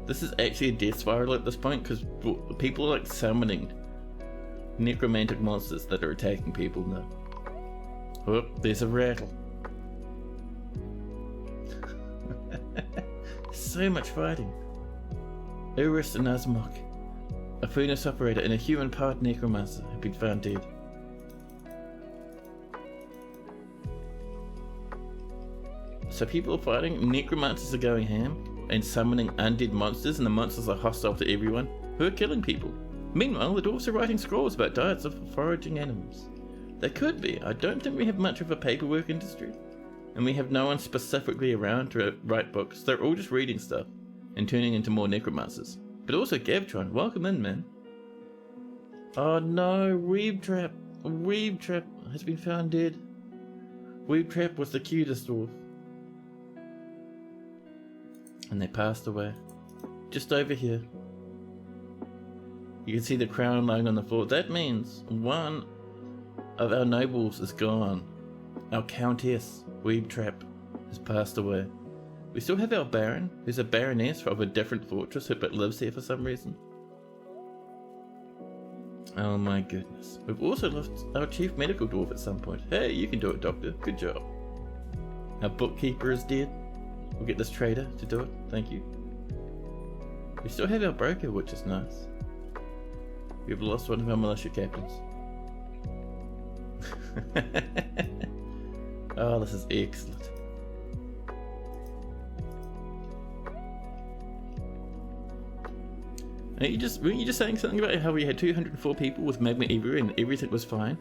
This is actually a death spiral at this point because people are like summoning necromantic monsters that are attacking people now. Oh, there's a rattle. So much fighting. Urus and Asmok, a furnace operator and a human-powered necromancer, have been found dead. So people are fighting, necromancers are going ham, and summoning undead monsters, and the monsters are hostile to everyone, who are killing people. Meanwhile, the dwarves are writing scrolls about diets of foraging animals. They could be. I don't think we have much of a paperwork industry, and we have no one specifically around to write books. They're all just reading stuff and turning into more necromancers. But also Gavtron, welcome in, man. Oh no, Weebtrap. Weebtrap has been found dead. Weebtrap was the cutest dwarf. And they passed away. Just over here. You can see the crown lying on the floor. That means one of our nobles is gone. Our Countess, Weebtrap, has passed away. We still have our Baron, who's a Baroness of a different fortress, but lives here for some reason. Oh my goodness. We've also lost our Chief Medical Dwarf at some point. Hey, you can do it, Doctor. Good job. Our Bookkeeper is dead. We'll get this trader to do it. Thank you. We still have our Broker, which is nice. We've lost one of our militia captains. Oh, this is excellent. Weren't you just saying something about how we had 204 people with magma everywhere and everything was fine?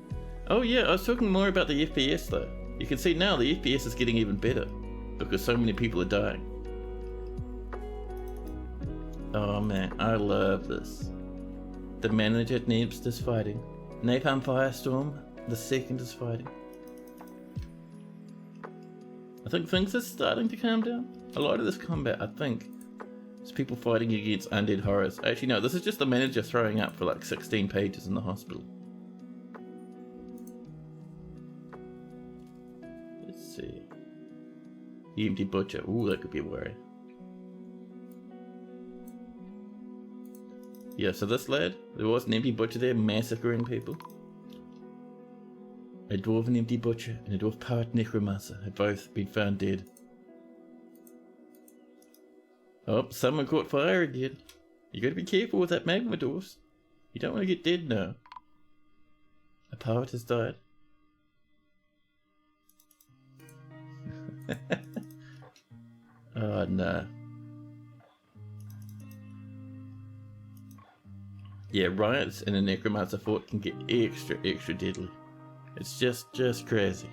Oh yeah, I was talking more about the FPS though. You can see now the FPS is getting even better because so many people are dying. Oh man, I love this. The manager at Nebst is fighting. Napalm Firestorm, the second, is fighting. I think things are starting to calm down. A lot of this combat, I think, is people fighting against undead horrors. Actually no, this is just the manager throwing up for like 16 pages in the hospital. Let's see. The Empty Butcher, ooh, that could be a worry. Yeah, so this lad, there was an Empty Butcher there massacring people. A Dwarven Empty Butcher and a Dwarf-powered Necromancer had both been found dead. Oh, someone caught fire again. You gotta be careful with that magma, dwarfs. You don't want to get dead now. A poet has died. Oh no. Yeah, riots in a necromancer fort can get extra deadly. It's just crazy.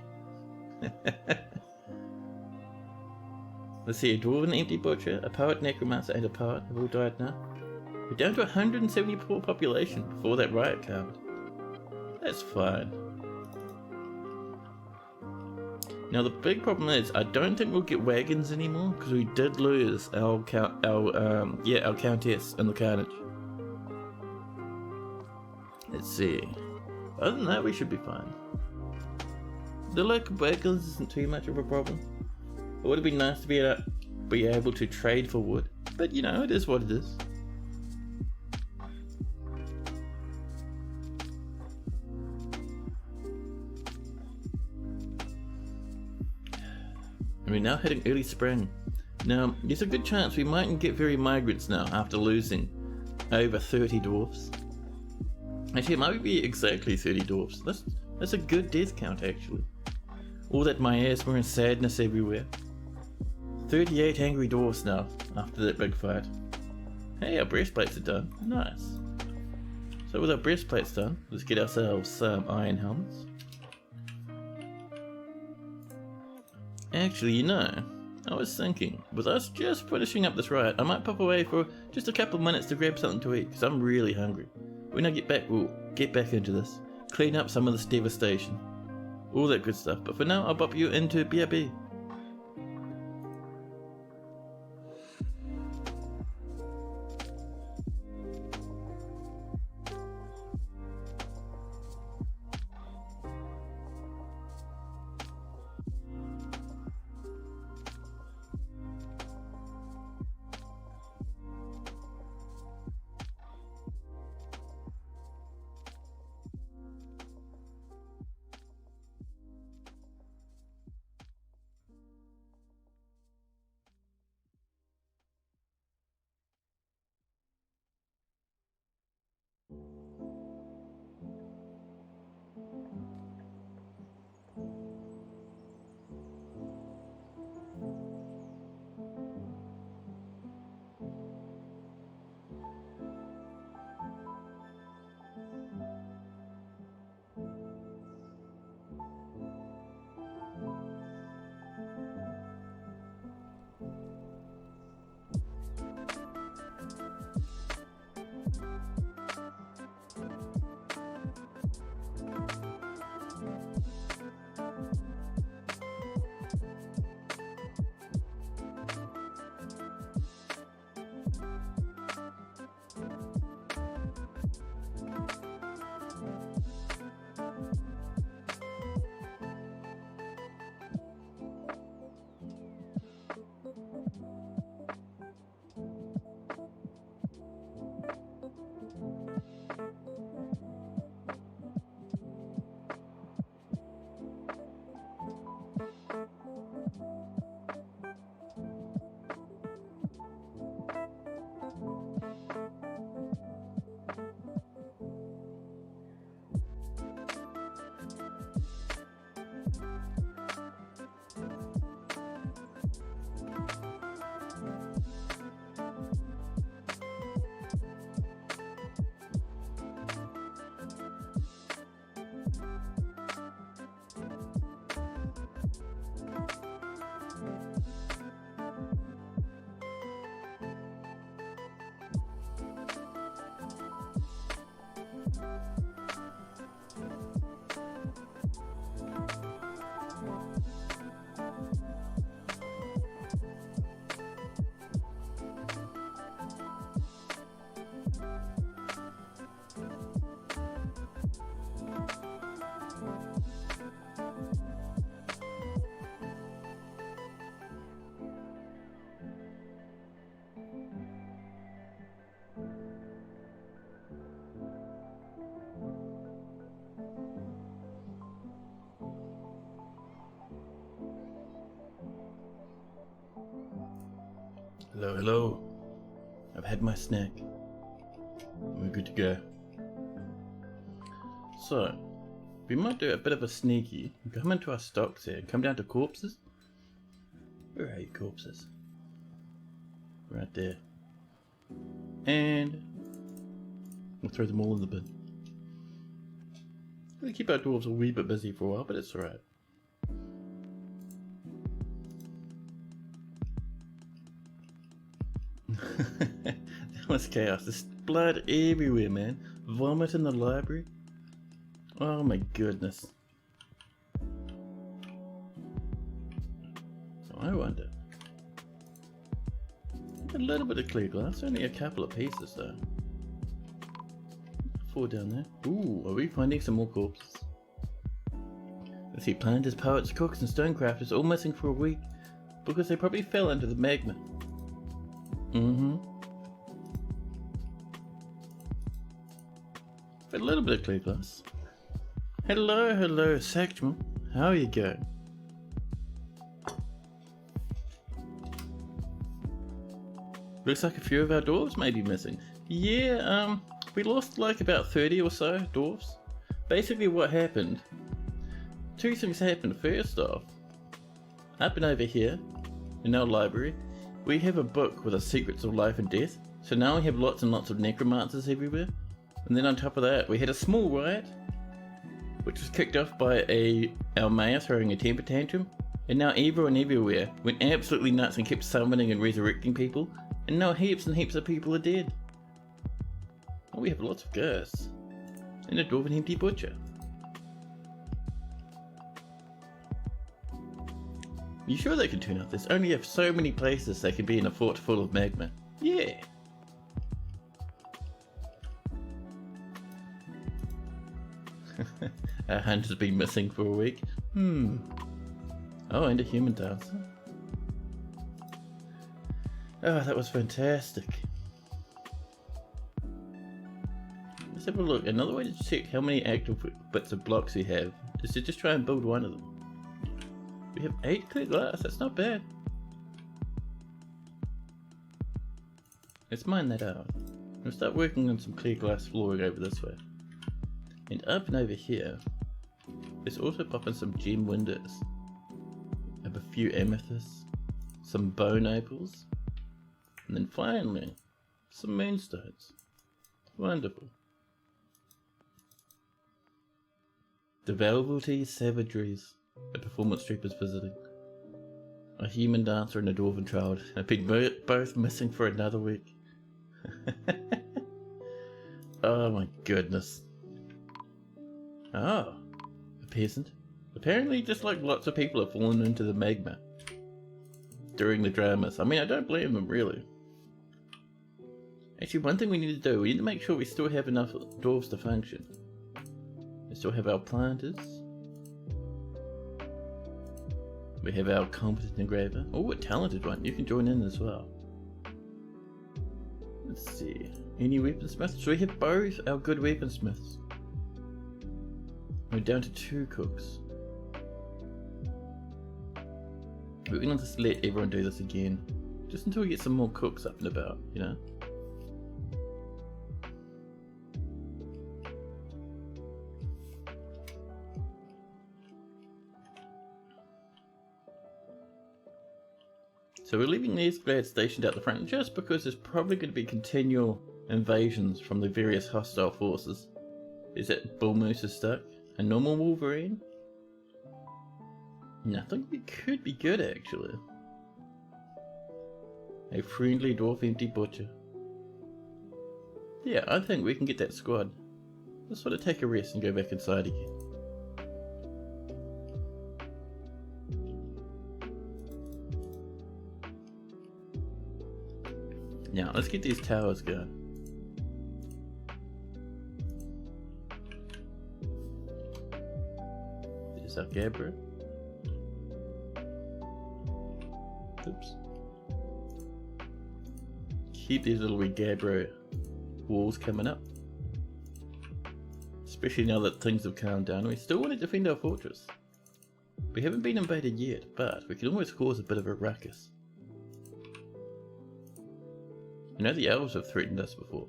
Let's see, a Dwarven Empty Butcher, a Poet Necromancer, and a Poet have all died now. We're down to 174 population before that riot count. That's fine. Now the big problem is, I don't think we'll get wagons anymore because we did lose our Countess in the carnage. Let's see. Other than that, we should be fine. The lack of wagons isn't too much of a problem. It would have been nice to be able to trade for wood, but you know, it is what it is. And we're now hitting early spring. Now, there's a good chance we mightn't get very migrants now after losing over 30 dwarfs. Actually, it might be exactly 30 dwarfs. That's a good death count, actually. All that miasma and sadness everywhere. 38 angry dwarfs now, after that big fight. Hey, our breastplates are done. Nice. So with our breastplates done, let's get ourselves some iron helmets. Actually, you know, I was thinking, with us just finishing up this riot, I might pop away for just a couple of minutes to grab something to eat, because I'm really hungry. When I get back, we'll get back into this, clean up some of this devastation, all that good stuff, but for now I'll pop you into BRB. Hello, hello. I've had my snack. We're good to go. So, we might do a bit of a sneaky. Come into our stocks here. Come down to corpses. Where are you, corpses? Right there. And we'll throw them all in the bin. We'll keep our dwarves a wee bit busy for a while, but it's alright. That was chaos. There's blood everywhere, man. Vomit in the library. Oh my goodness. So I wonder. A little bit of clear glass, only a couple of pieces though. 4 down there. Ooh, are we finding some more corpses? Let's see, planters, poets, cooks and stonecrafters all missing for a week because they probably fell into the magma. A little bit of clear glass. Hello, hello, Sactmal. How are you going? Looks like a few of our dwarves may be missing. Yeah, we lost like about 30 or so dwarves. Basically what happened, 2 things happened. First off, up and over here, in our library, we have a book with the secrets of life and death. So now we have lots and lots of necromancers everywhere. And then on top of that, we had a small riot, which was kicked off by our mayor throwing a temper tantrum. And now everyone everywhere went absolutely nuts and kept summoning and resurrecting people. And now heaps and heaps of people are dead. Oh, we have lots of ghosts. And a dwarven empty butcher. You sure they can turn up? There's only so many places they can be in a fort full of magma. Yeah. Our hunter's been missing for a week. Oh, and a human dancer. Oh, that was fantastic. Let's have a look. Another way to check how many active bits of blocks we have is to just try and build one of them. We have 8 clear glass, that's not bad. Let's mine that out. We'll start working on some clear glass flooring over this way. And up and over here, let's also pop in some gem windows. Have a few amethysts, some bone opals, and then finally, some moonstones. Wonderful. The Velvety Savageries. A performance troupe is visiting. A human dancer and a dwarven child have been both missing for another week. Oh my goodness. Oh, a peasant. Apparently just like lots of people have fallen into the magma during the dramas. I mean, I don't blame them really. Actually, one thing we need to do, we need to make sure we still have enough dwarves to function. We still have our planters. We have our competent engraver. Oh, a talented one. You can join in as well. Let's see. Any weaponsmiths? So we have both our good weaponsmiths. We're down to 2 cooks. We're going to just let everyone do this again. Just until we get some more cooks up and about, you know? So we're leaving these glads stationed out the front just because there's probably going to be continual invasions from the various hostile forces. Is that Bull Moose is stuck? A normal Wolverine? I think we could be good actually. A friendly dwarf empty butcher. Yeah, I think we can get that squad. Let's sort of take a rest and go back inside again. Now, let's get these towers going. There's our Gabra. Oops. Keep these little wee Gabra walls coming up. Especially now that things have calmed down. We still want to defend our fortress. We haven't been invaded yet, but we can always cause a bit of a ruckus. You know the elves have threatened us before.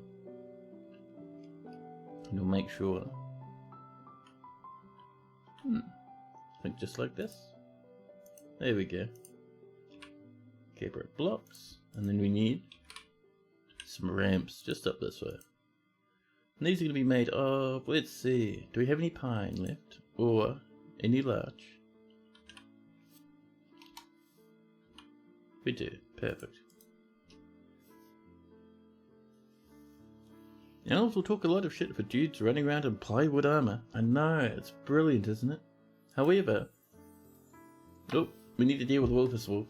And we'll make sure. I think just like this. There we go. Gabra blocks. And then we need some ramps just up this way. And these are going to be made of, let's see, do we have any pine left? Or any larch? We do, perfect. Elves will talk a lot of shit for dudes running around in plywood armor. I know, it's brilliant, isn't it? However, oh, we need to deal with Wolfus Wolf.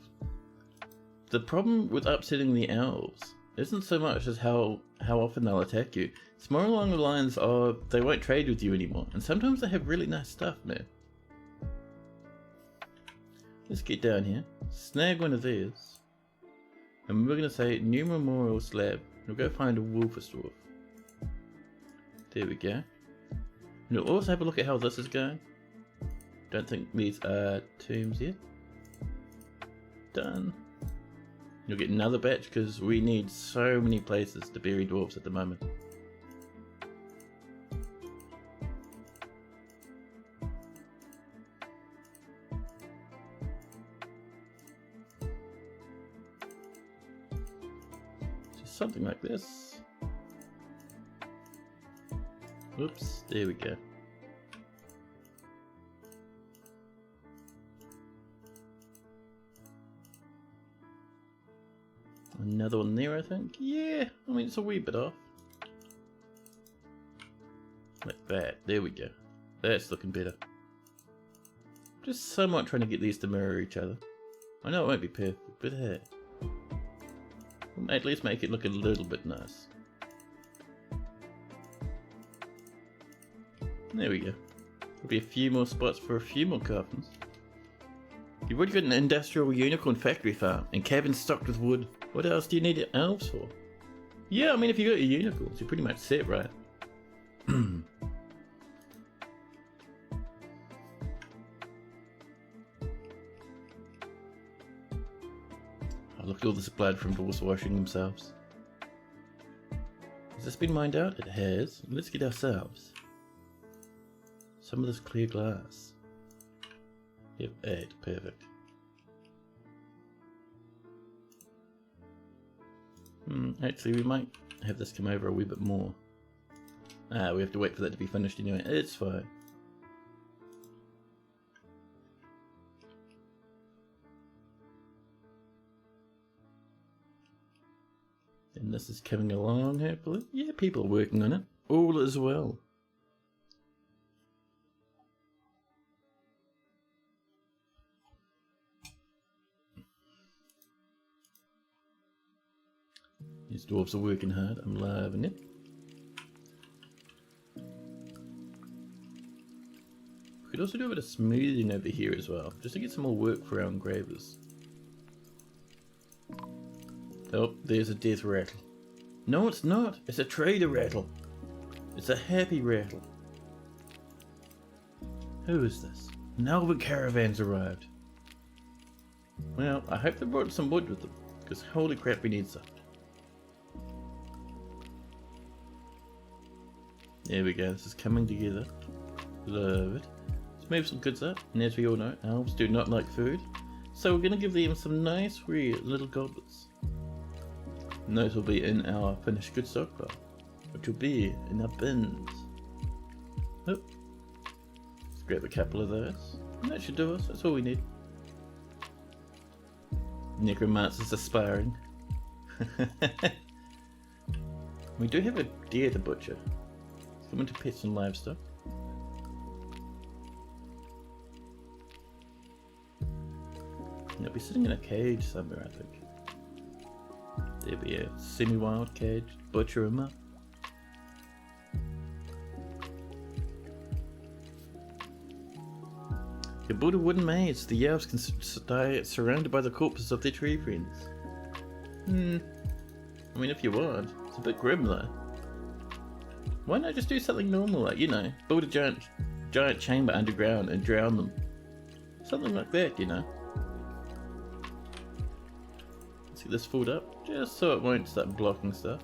The problem with upsetting the elves isn't so much as how often they'll attack you. It's more along the lines of they won't trade with you anymore. And sometimes they have really nice stuff, man. Let's get down here, snag one of these, and we're going to say new memorial slab. We'll go find a Wolfus Wolf. There we go. And we'll also have a look at how this is going. Don't think these are tombs yet. Done. You'll get another batch because we need so many places to bury dwarves at the moment. something like this. Whoops, there we go. Another one there, I think. Yeah, I mean, it's a wee bit off. Like that. There we go. That's looking better. Just somewhat trying to get these to mirror each other. I know it won't be perfect, but hey. We'll at least make it look a little bit nice. There we go. There'll be a few more spots for a few more coffins. You've already got an industrial unicorn factory farm and cabins stocked with wood. What else do you need elves for? Yeah, I mean, if you got your unicorns, you're pretty much set, right? Look at all this blood from dwarves washing themselves. Has this been mined out? It has. Let's get ourselves some of this clear glass. Yep, 8. Perfect. Actually, we might have this come over a wee bit more. Ah, we have to wait for that to be finished anyway. It's fine. And this is coming along happily. Yeah, people are working on it. All is well. These dwarves are working hard. I'm loving it. We could also do a bit of smoothing over here as well, just to get some more work for our engravers. Oh, there's a death rattle. No, it's not. It's a trader rattle. It's a happy rattle. Who is this? An elven caravan's arrived. Well, I hope they brought some wood with them, because holy crap, we need some. There we go, this is coming together. Love it. Let's move some goods up, and as we all know, elves do not like food, so we're going to give them some nice rare little goblets. And those will be in our finished goods stockpile, which will be in our bins. Oh. Let's grab a couple of those, and that should do us, that's all we need. Necromancer's aspiring. We do have a deer to butcher. Let's come into pets and livestock. They'll be sitting in a cage somewhere, I think. There'll be a semi-wild cage. Butcher him up. You build a wooden maze. The elves can stay surrounded by the corpses of their tree friends. I mean, if you want. It's a bit grim though. Why not just do something normal, like, you know, build a giant chamber underground and drown them. Something like that, you know. Let's get this filled up, just so it won't start blocking stuff.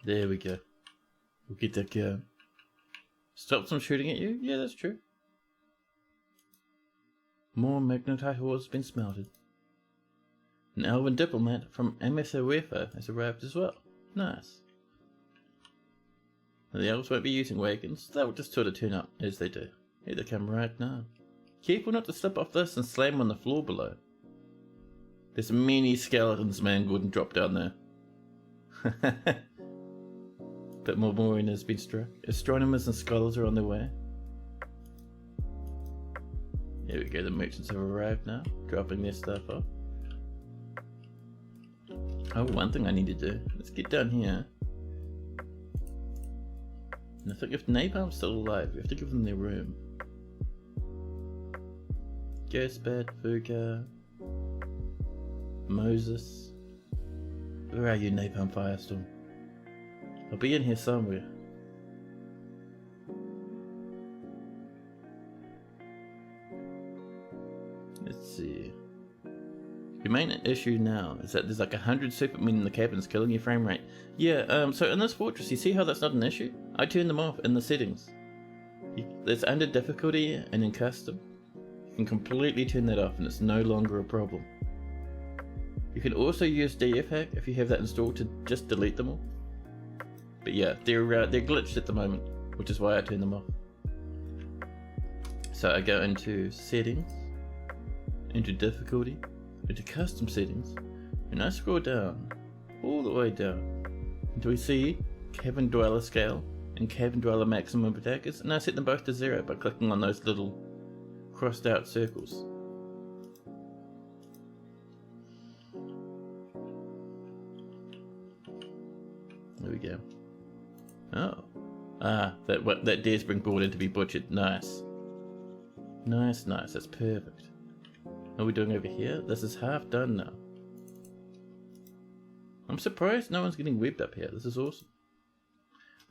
There we go. We'll get that going. Stop them shooting at you? Yeah, that's true. More magnetite ore has been smelted. An elven diplomat from Ep4 has arrived as well. Nice. The elves won't be using wagons, they'll just sort of turn up as they do. Here they come right now. Careful not to slip off this and slam on the floor below. There's many skeletons, man. Go and drop down there. Bit more mooring has been struck. Astronomers and scholars are on their way. There we go, the merchants have arrived now, dropping their stuff off. Oh, one thing I need to do. Let's get down here. And I think if Napalm's still alive, we have to give them their room. Ghostbat, Fuka, Moses. Where are you, Napalm Firestorm? I'll be in here somewhere. Let's see. Your main issue now is that there's like 100 supermen in the cabins killing your frame rate. Yeah, so in this fortress, you see how that's not an issue? I turned them off in the settings. It's under difficulty and in custom. You can completely turn that off and it's no longer a problem. You can also use DFhack if you have that installed to just delete them all. But yeah, they're glitched at the moment, which is why I turned them off. So I go into settings, into difficulty, into custom settings, and I scroll down, all the way down, until we see cabin dweller scale and cabin dweller maximum attackers, and I set them both to 0 by clicking on those little crossed out circles. There we go. Oh. That deer's been brought in to be butchered. Nice. Nice, that's perfect. What are we doing over here? This is half done now. I'm surprised no one's getting webbed up here. This is awesome.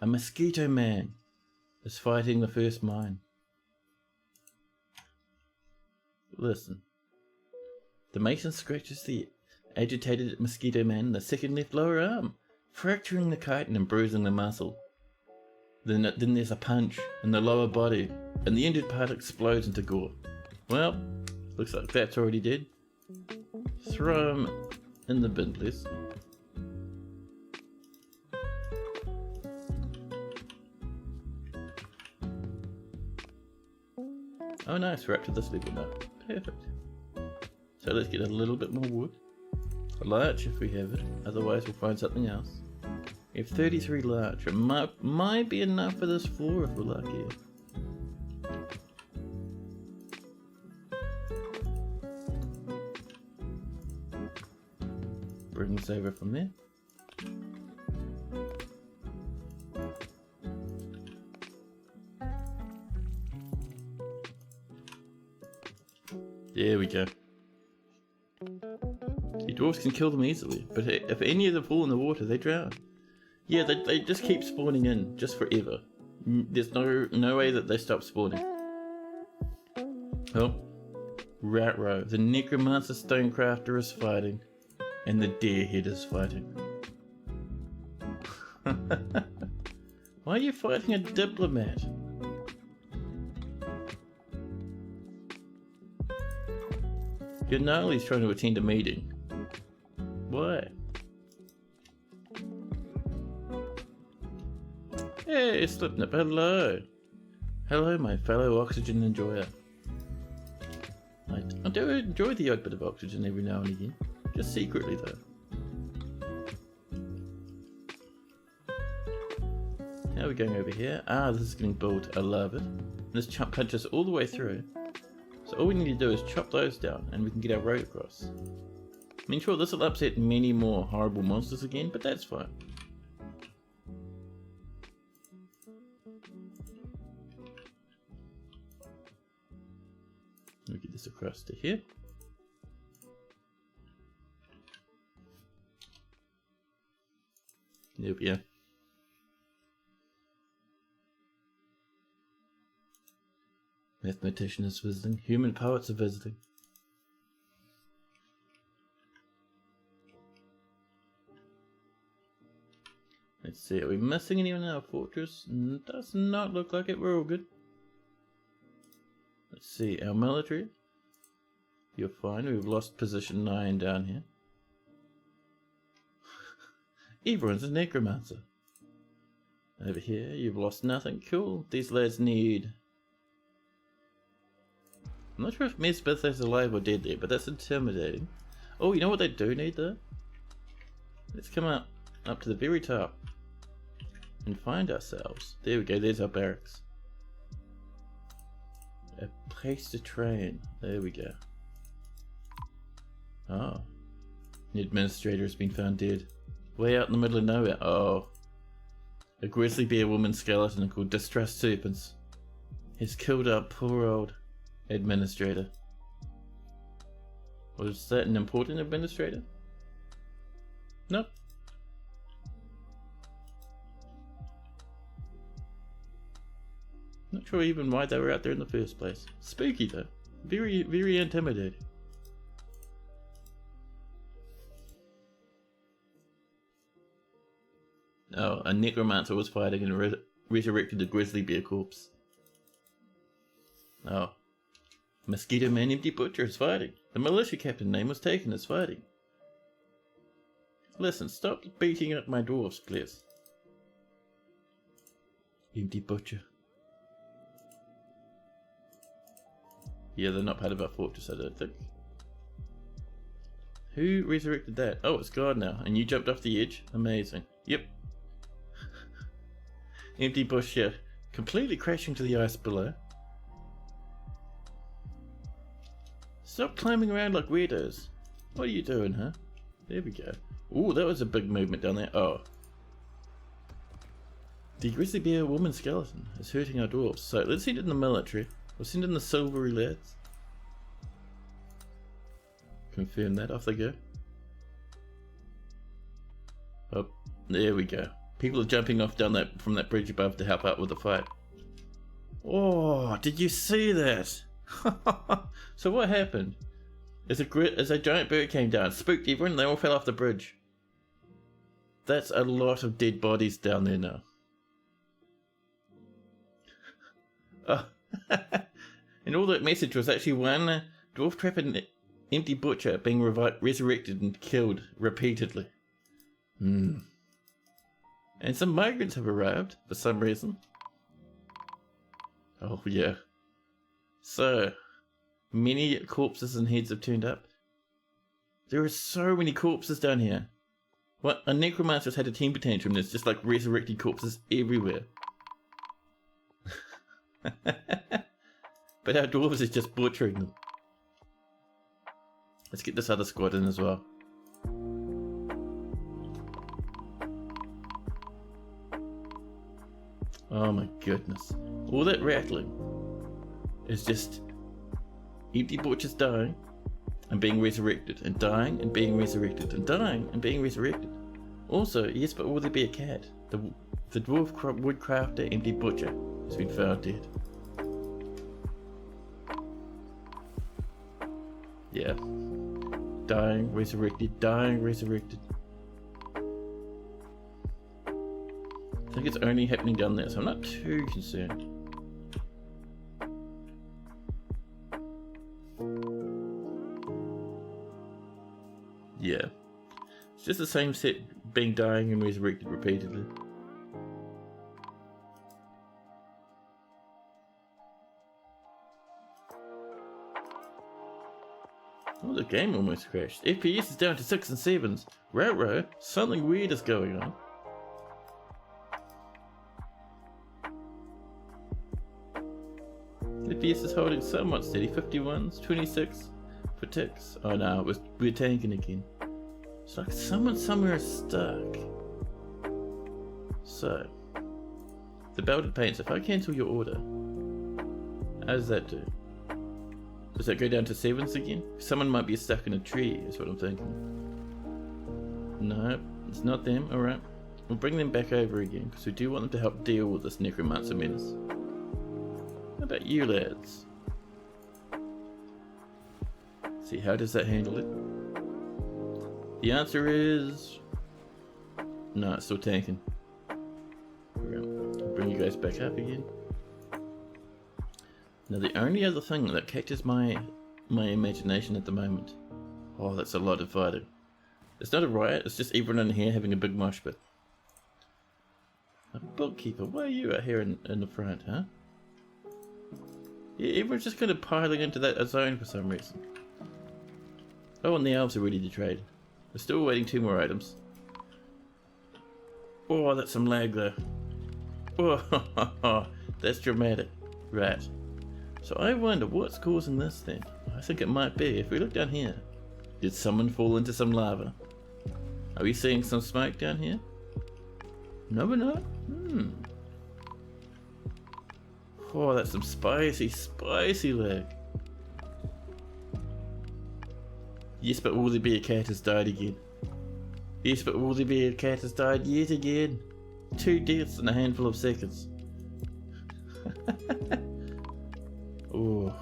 A mosquito man is fighting the first mine. Listen. The mason scratches the agitated mosquito man in the second left lower arm, fracturing the chitin and bruising the muscle. Then there's a punch in the lower body, and the injured part explodes into gore. Well, looks like that's already dead. Throw him in the bin, please. Oh nice, we're up to this level now. Perfect. So let's get a little bit more wood. A larch if we have it, otherwise we'll find something else. We have 33 larch. It might be enough for this floor if we're lucky. Bring this over from there. There we go. The dwarves can kill them easily, but if any of them fall in the water, they drown. Yeah, they just keep spawning in, just forever. There's no way that they stop spawning. Oh, Rat-Row, the Necromancer Stonecrafter is fighting, and the Deerhead is fighting. Why are you fighting a diplomat? Your Gnarly's trying to attend a meeting. Why? Hey, Slipnip, hello. Hello, my fellow oxygen enjoyer. I do enjoy the odd bit of oxygen every now and again. Just secretly, though. How are we going over here? Ah, this is getting built. I love it. And this chump punches all the way through. So all we need to do is chop those down and we can get our road across. I mean, sure, this will upset many more horrible monsters again, but that's fine. We'll get this across to here. There we go. Mathematician is visiting. Human poets are visiting. Let's see, are we missing anyone in our fortress? Does not look like it, we're all good. Let's see, our military. You're fine, we've lost position 9 down here. Everyone's a necromancer. Over here, you've lost nothing. Cool, these lads need... I'm not sure if Mesbeth is alive or dead there, but that's intimidating. Oh, you know what they do need though? Let's come up to the very top and find ourselves. There we go, there's our barracks. A place to train. There we go. Oh. The administrator has been found dead. Way out in the middle of nowhere. Oh. A grizzly bear woman skeleton called Distrust Serpents has killed our poor old administrator. Was that an important administrator? Nope. Not sure even why they were out there in the first place. Spooky though. Very, very intimidating. Oh, a necromancer was fighting and resurrected a grizzly bear corpse. Oh. Mosquito Man Empty Butcher is fighting. The militia captain name was taken as fighting. Listen, stop beating up my dwarves, please. Empty Butcher. Yeah, they're not part of our fortress, I don't think. Who resurrected that? Oh, it's God now. And you jumped off the edge? Amazing. Yep. Empty Butcher completely crashing to the ice below. Stop climbing around like weirdos. What are you doing, huh? There we go. Ooh, that was a big movement down there. Oh. The grizzly bear woman skeleton is hurting our dwarves. So let's send in the military. We'll send in the silvery lads. Confirm that. Off they go. Oh, there we go. People are jumping off down that from that bridge above to help out with the fight. Oh, did you see that? So what happened? As a giant bird came down, spooked everyone, and they all fell off the bridge. That's a lot of dead bodies down there now. Oh. And all that message was actually one dwarf trap and empty butcher being resurrected and killed repeatedly. And some migrants have arrived for some reason. Oh yeah. So many corpses and heads have turned up. There are so many corpses down here. What, a necromancer's had a temper tantrum. There's just like resurrected corpses everywhere. But our dwarves is just butchering them. Let's get this other squad in as well. Oh my goodness. All that rattling is just empty butchers dying and being resurrected, and dying and being resurrected, and dying and being resurrected. Also, yes, but will there be a cat? The dwarf woodcrafter empty butcher has been found dead. Yeah. Dying, resurrected, dying, resurrected. I think it's only happening down there, so I'm not too concerned. Yeah. It's just the same set being dying and resurrected repeatedly. Oh, the game almost crashed. FPS is down to 6 and 7s. Row, something weird is going on. FPS is holding somewhat steady. 51s, 26 for ticks. Oh no, we're tanking again. It's like someone somewhere is stuck. So, the belted paints, if I cancel your order, how does that do? Does that go down to 7s again? Someone might be stuck in a tree, is what I'm thinking. No, it's not them. Alright. We'll bring them back over again, because we do want them to help deal with this necromancer menace. How about you lads? See, how does that handle it? The answer is... no, it's still tanking. I'll bring you guys back up again. Now the only other thing that catches my imagination at the moment... oh, that's a lot of fighting. It's not a riot, it's just everyone in here having a big mosh pit. A bookkeeper, why are you out here in the front, huh? Yeah, everyone's just kind of piling into that zone for some reason. Oh, and the elves are ready to trade. We're still waiting 2 more items. Oh, that's some lag though. Oh, that's dramatic. Right. So I wonder what's causing this then. I think it might be, if we look down here. Did someone fall into some lava? Are we seeing some smoke down here? No, we're not. Oh, that's some spicy lag. Yes, but will there be a cat has died again? Yes, but will there be a cat has died yet again? 2 deaths in a handful of seconds. Oh.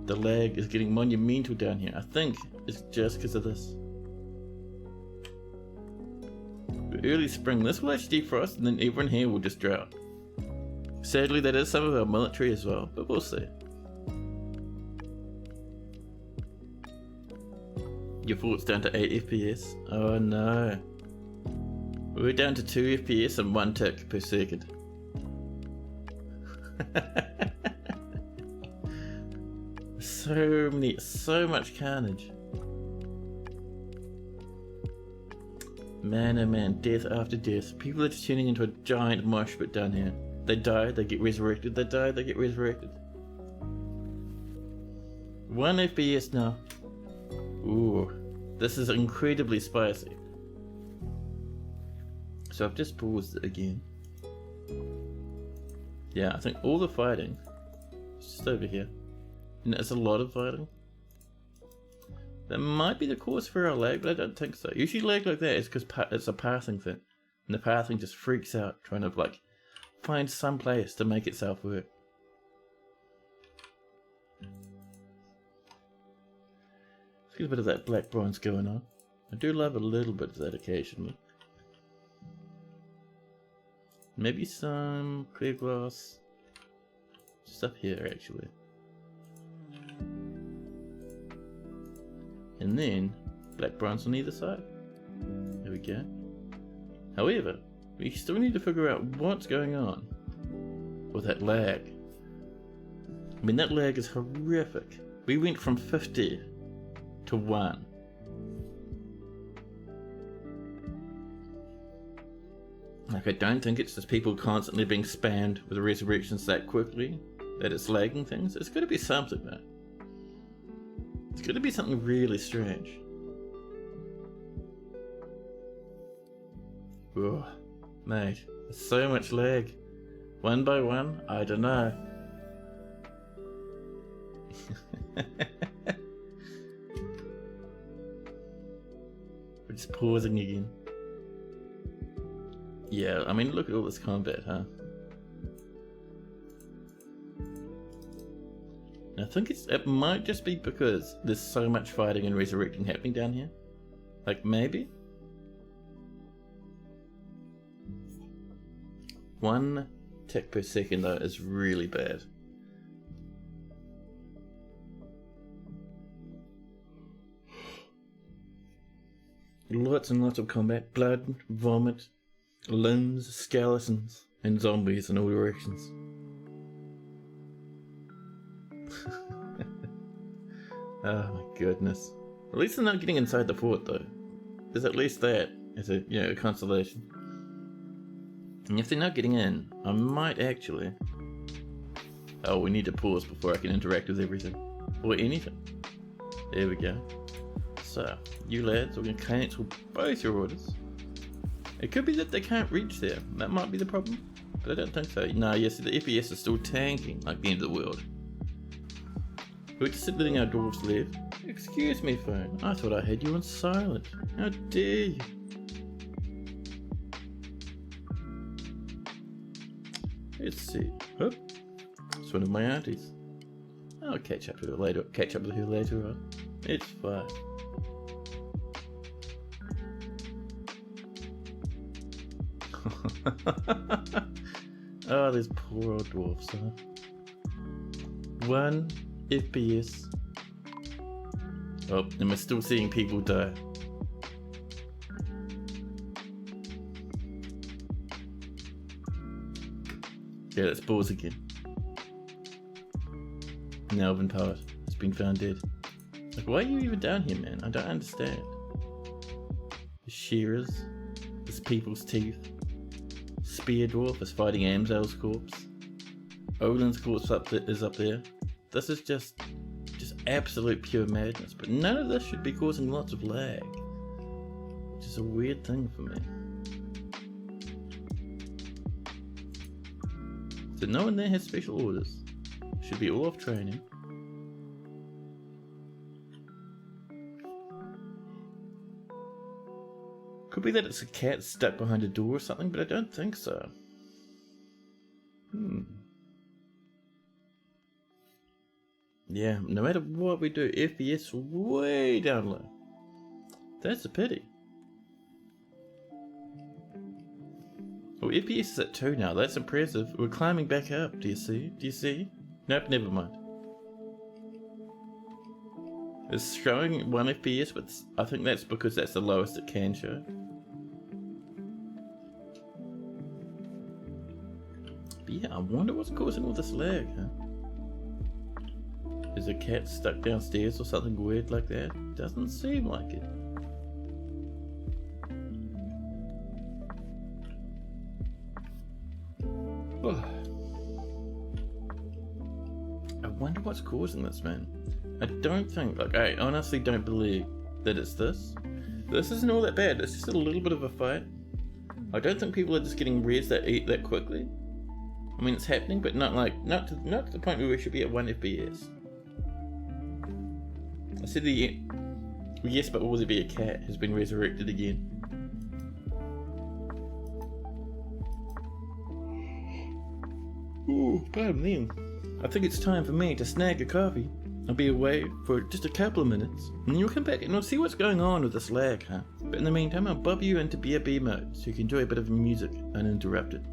The lag is getting monumental down here. I think it's just because of this. early spring. This will actually defrost and then everyone here will just drought. Sadly, that is some of our military as well, but we'll see. Your fort's down to 8 FPS. Oh no. We're down to 2 FPS and 1 tick per second. So much carnage. Man, oh man, death after death. People are just turning into a giant mosh pit down here. They die, they get resurrected, they die, they get resurrected. 1 FPS now. Ooh, this is incredibly spicy. So I've just paused it again. Yeah, I think all the fighting is just over here. And it's a lot of fighting. That might be the cause for our lag, but I don't think so. Usually lag like that is because it's a pathing thing. And the pathing just freaks out trying to like find some place to make itself work. Let's get a bit of that black bronze going on. I do love a little bit of that occasionally. Maybe some clear glass. Just up here actually. And then black bronze on either side. There we go. However, we still need to figure out what's going on with that lag. I mean, that lag is horrific. We went from 50 to 1. Like, I don't think it's just people constantly being spammed with resurrections that quickly that it's lagging things. It's got to be something, though. It's got to be something really strange. Oh, mate, there's so much lag. One by one, I don't know. We're just pausing again. Yeah, I mean, look at all this combat, huh? I think it might just be because there's so much fighting and resurrecting happening down here. Like, maybe? 1 tick per second, though, is really bad. Lots and lots of combat. Blood, vomit, limbs, skeletons, and zombies in all directions. Oh my goodness. At least they're not getting inside the fort though. There's at least that as a, a consolation. And if they're not getting in, I might actually... Oh, we need to pause before I can interact with everything. Or anything. There we go. So, you lads, we're going to cancel both your orders. It could be that they can't reach there. That might be the problem. But I don't think so. No, yes, the FPS is still tanking like the end of the world. We're just letting our dwarves live. Excuse me, phone. I thought I had you on silent. How dare you? Let's see. Oh, it's one of my aunties. I'll catch up with her later. On. It's fine. Oh, these poor old dwarfs, huh? 1 FPS. Oh, and we're still seeing people die. Yeah, let's pause again. An elven poet has been found dead. Like, why are you even down here, man? I don't understand. The shearers, this people's teeth. Spear dwarf is fighting Amzel's corpse. Odin's corpse is up there. This is just absolute pure madness, but none of this should be causing lots of lag. Which is a weird thing for me. So no one there has special orders. Should be all off training. Could be that it's a cat stuck behind a door or something, but I don't think so. Yeah, no matter what we do, FPS way down low. That's a pity. Oh, FPS is at 2 now. That's impressive. We're climbing back up. Do you see? Do you see? Nope, never mind. It's showing 1 FPS, but I think that's because that's the lowest it can show. But yeah, I wonder what's causing all this lag, huh? Is a cat stuck downstairs or something weird like that? Doesn't seem like it. Oh. I wonder what's causing this, man. I don't think, like, I honestly don't believe that it's this. This isn't all that bad. It's just a little bit of a fight. I don't think people are just getting res that quickly. I mean, it's happening, but not to the point where we should be at 1 FPS. I said yes, but will there be a cat has been resurrected again? Ooh, pardon me. I think it's time for me to snag a coffee. I'll be away for just a couple of minutes, and then you'll come back and we'll see what's going on with this lag, huh? But in the meantime, I'll bob you into BRB mode so you can enjoy a bit of music uninterrupted.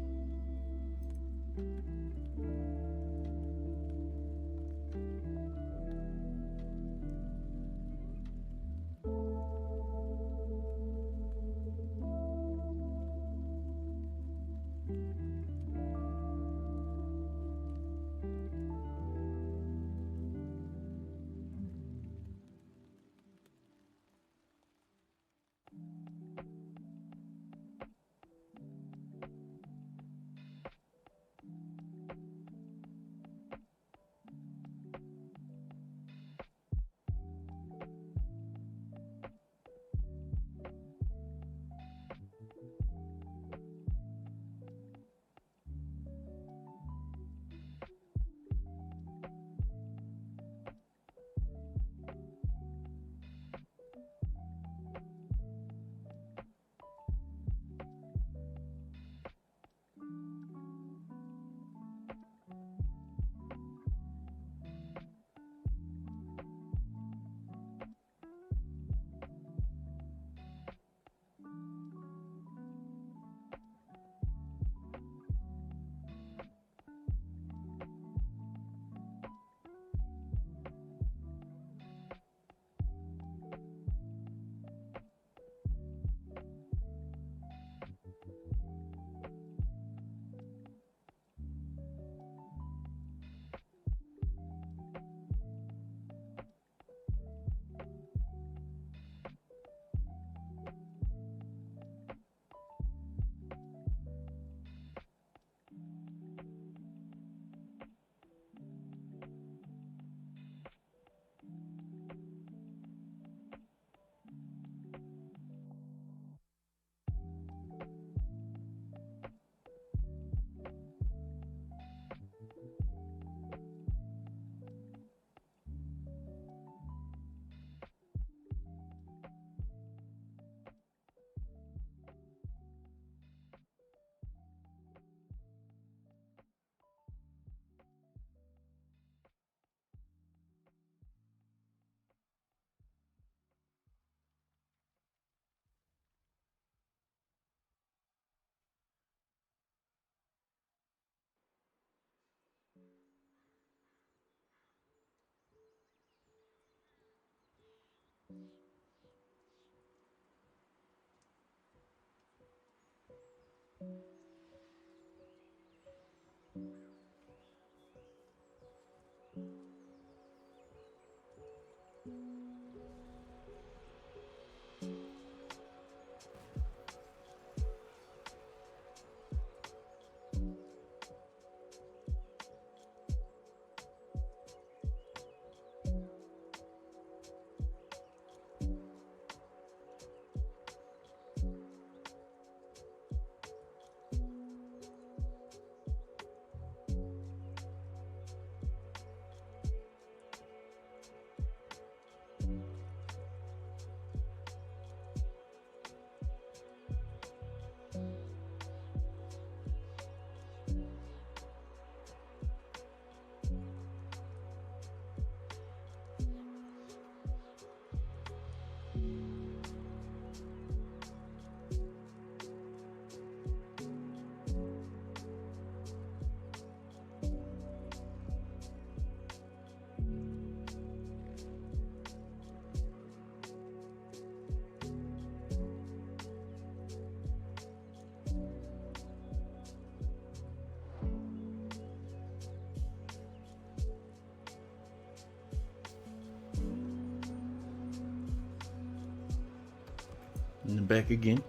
And back again.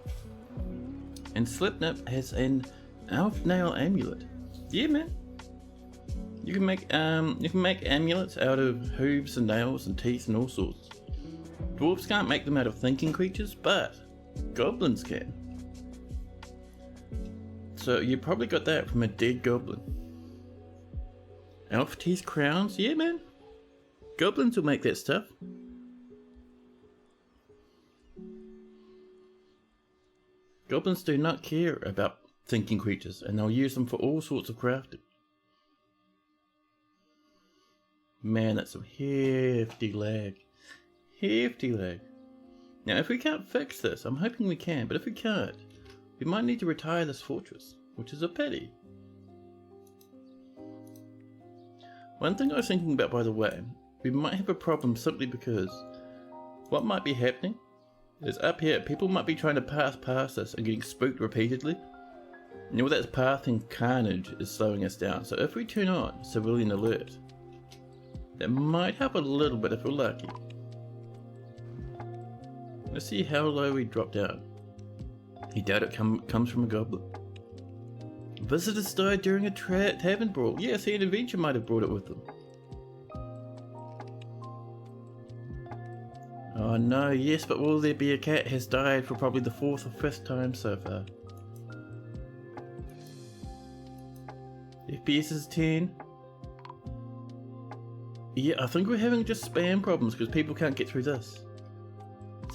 And Slipknot has an elf nail amulet. Yeah, man. You can make amulets out of hooves and nails and teeth and all sorts. Dwarves can't make them out of thinking creatures, but goblins can. So you probably got that from a dead goblin. Elf teeth crowns? Yeah, man. Goblins will make that stuff. Goblins do not care about thinking creatures, and they'll use them for all sorts of crafting. Man, that's some hefty lag. Hefty lag. Now, if we can't fix this, I'm hoping we can, but if we can't, we might need to retire this fortress, which is a pity. One thing I was thinking about, by the way, we might have a problem simply because what might be happening is up here, people might be trying to pass past us and getting spooked repeatedly. And all that pathing carnage is slowing us down. So if we turn on civilian alert, that might help a little bit if we're lucky. Let's see how low we drop down. He doubt it comes from a goblin. Visitors died during a tavern brawl. Yeah, see, an adventure might have brought it with them. Oh no, yes, but will there be a cat has died for probably the 4th or 5th time so far. FPS is 10. Yeah, I think we're having just spam problems because people can't get through this.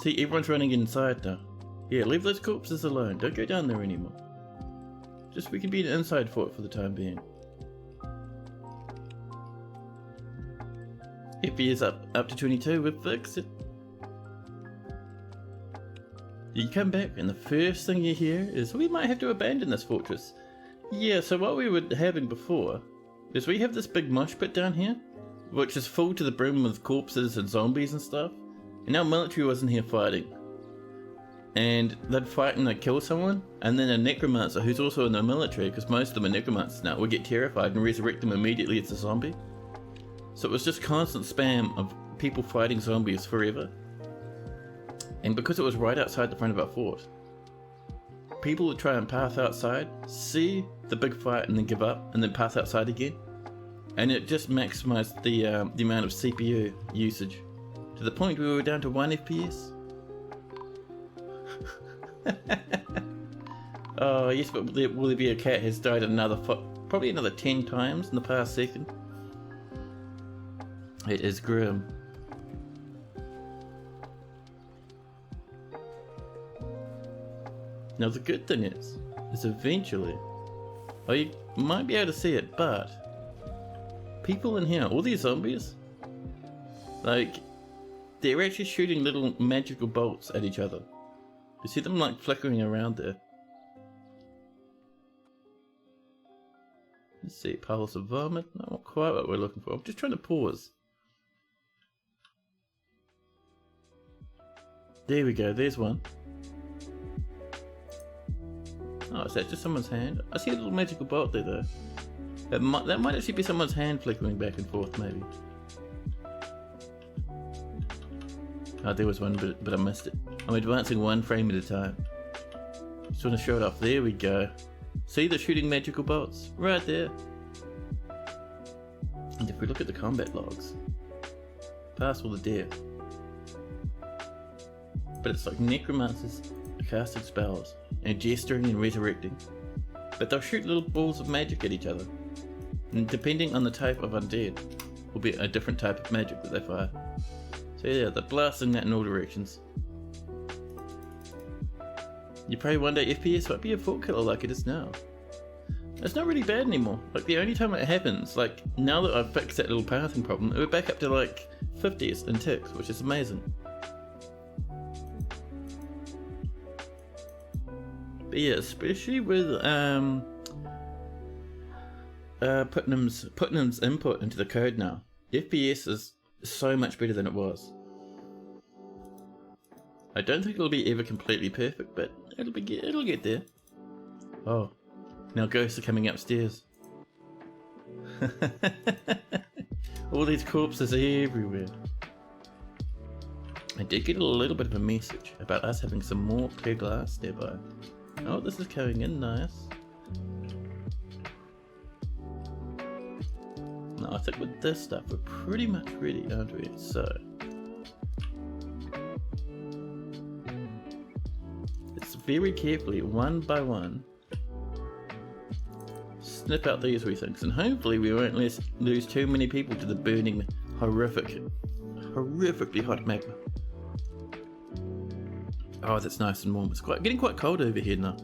See, everyone's running inside now. Yeah, leave those corpses alone. Don't go down there anymore. Just we can be an inside fort for the time being. FPS up to 22, we've fixed it. You come back and the first thing you hear is we might have to abandon this fortress. Yeah, so what we were having before is we have this big mosh pit down here, which is full to the brim with corpses and zombies and stuff. And our military wasn't here fighting. And they'd fight and they'd kill someone, and then a necromancer who's also in the military, because most of them are necromancers now, would get terrified and resurrect them immediately as a zombie. So it was just constant spam of people fighting zombies forever. And because it was right outside the front of our fort, people would try and path outside, see the big fight and then give up, and then path outside again. And it just maximised the amount of CPU usage, to the point where we were down to 1 FPS. Oh yes, but will there be a cat has died probably another 10 times in the past second? It is grim. Now the good thing is eventually, you might be able to see it, but people in here, all these zombies, like, they're actually shooting little magical bolts at each other. You see them like flickering around there. Let's see, piles of vomit, not quite what we're looking for. I'm just trying to pause. There we go, there's one. Oh, is that just someone's hand? I see a little magical bolt there though. That might actually be someone's hand flickering back and forth maybe. Oh, there was one, but I missed it. I'm advancing 1 frame at a time. Just want to show it off. There we go. See the shooting magical bolts? Right there. And if we look at the combat logs, past all the death. But it's like necromancers are casting spells and gesturing and resurrecting. But they'll shoot little balls of magic at each other. And depending on the type of undead, will be a different type of magic that they fire. So yeah, they're blasting that in all directions. You pray one day FPS might be a fort killer like it is now. It's not really bad anymore. Like the only time it happens, like now that I've fixed that little pathing problem, we're back up to like 50s and ticks, which is amazing. But yeah, especially with Putnam's input into the code now, FPS is so much better than it was. I don't think it'll be ever completely perfect, but it'll get there. Oh, now ghosts are coming upstairs. All these corpses everywhere. I did get a little bit of a message about us having some more clear glass nearby. Oh, this is coming in nice. No, I think with this stuff we're pretty much ready, aren't we? So let's very carefully, one by one, snip out these wee things, and hopefully we won't lose too many people to the burning, horrifically hot magma. Oh, that's nice and warm. It's getting quite cold over here now.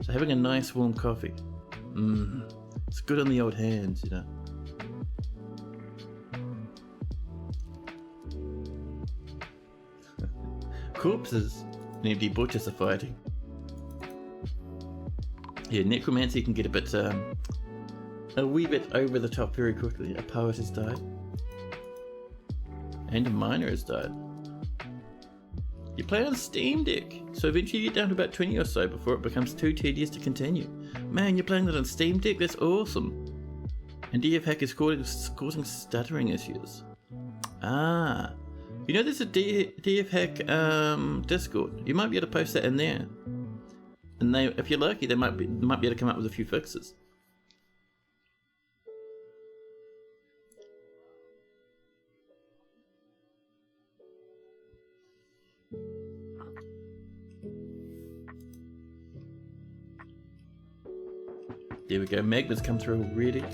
So having a nice warm coffee. It's good on the old hands, you know. Corpses and empty butchers are fighting. Yeah, necromancy can get a wee bit over the top very quickly. A poet has died. And a miner has died. You play on Steam Deck, so eventually you get down to about 20 or so before it becomes too tedious to continue. Man, you're playing that on Steam Deck? That's awesome. And DFHack is causing stuttering issues. Ah, you know there's a DFHack Discord. You might be able to post that in there. And if you're lucky, they might be able to come up with a few fixes. There we go, magma's come through already,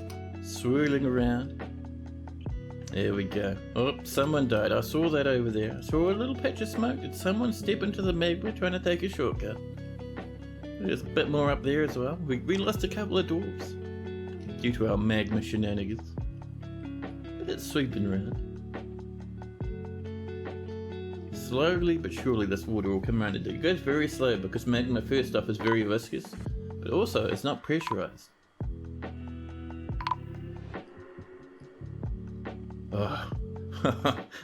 swirling around. There we go. Oh, someone died. I saw that over there. I saw a little patch of smoke. Did someone step into the magma trying to take a shortcut? There's a bit more up there as well. We lost a couple of dwarves due to our magma shenanigans. But it's sweeping around. Slowly but surely this water will come around. It goes very slow because magma first off is very viscous. But also, it's not pressurized. Oh,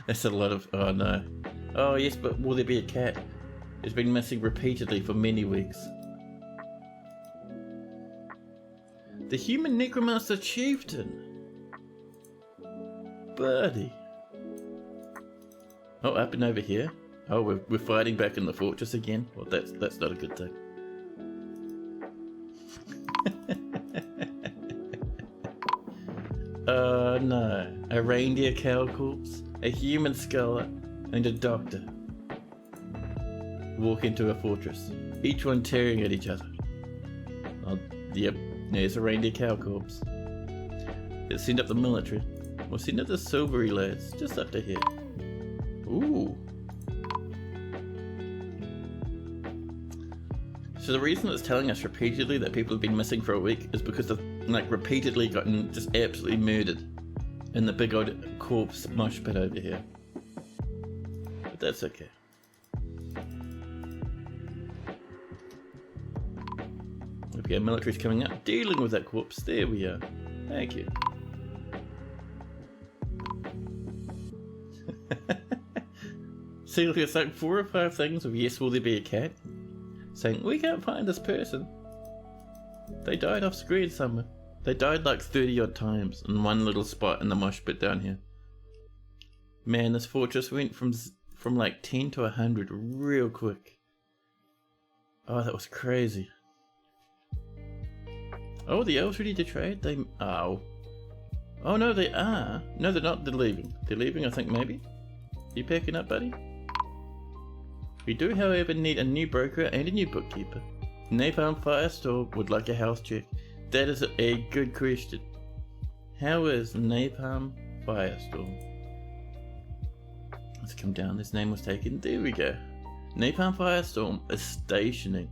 that's a lot of... Oh no. Oh yes, but will there be a cat? It's been missing repeatedly for many weeks. The human necromancer chieftain. Buddy. Oh, up and over here. Oh, we're fighting back in the fortress again. Well, that's not a good thing. Oh no, a reindeer cow corpse, a human skull, and a doctor walk into a fortress, each one tearing at each other. Oh, yep, there's a reindeer cow corpse. Let's send up the military. We'll send up the silvery lads, just up to here. Ooh. So the reason it's telling us repeatedly that people have been missing for a week is because they've repeatedly gotten just absolutely murdered in the big old corpse mosh pit over here. But that's okay. Okay, our military's coming up, dealing with that corpse. There we are. Thank you. See, look, it's like 4 or 5 things of yes, will there be a cat? Saying, we can't find this person. They died off screen somewhere. They died like 30 odd times in one little spot in the mosh pit down here. Man, this fortress went from like 10 to 100 real quick. Oh, that was crazy. Oh, the elves ready to trade? Oh no, they are. No, they're not. They're leaving. They're leaving, I think, maybe. You packing up, buddy? We do, however, need a new broker and a new bookkeeper. Napalm Firestorm would like a health check. That is a good question. How is Napalm Firestorm? Let's come down. This name was taken. There we go. Napalm Firestorm is stationing.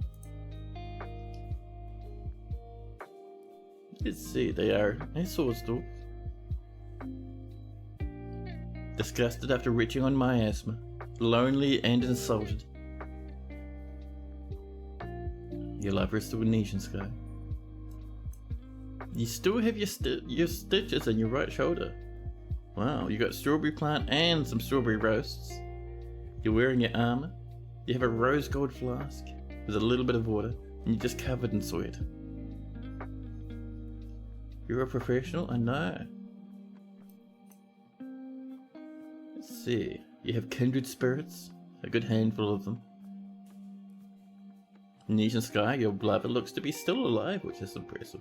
Let's see. They are a swordstorm. Disgusted after reaching on miasma. Lonely and insulted. Your lover is the Venetian sky. You still have your stitches in your right shoulder. Wow, you got strawberry plant and some strawberry roasts. You're wearing your armor. You have a rose gold flask with a little bit of water, and you're just covered in sweat. You're a professional? I know. Let's see. You have kindred spirits, A good handful of them. Nation Sky, your beloved, looks to be still alive, which is impressive.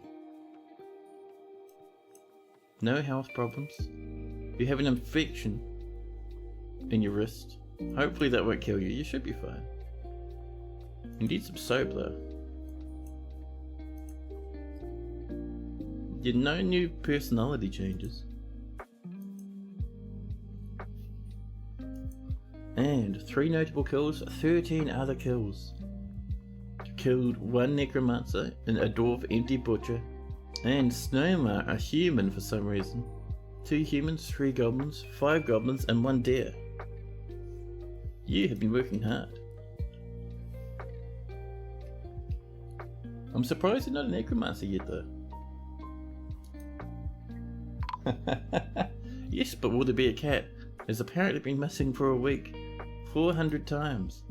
No health problems. You have an infection in your wrist. Hopefully that won't kill you. You should be fine. You need some soap though. You no new personality changes. And 3 notable kills, 13 other kills. Killed 1 necromancer, and a dwarf empty butcher, and Snowmar, a human for some reason. 2 humans, 3 goblins, 5 goblins, and 1 deer. You have been working hard. I'm surprised you're not a necromancer yet though. Yes, but will there be a cat? Has apparently been missing for a week. 400 times.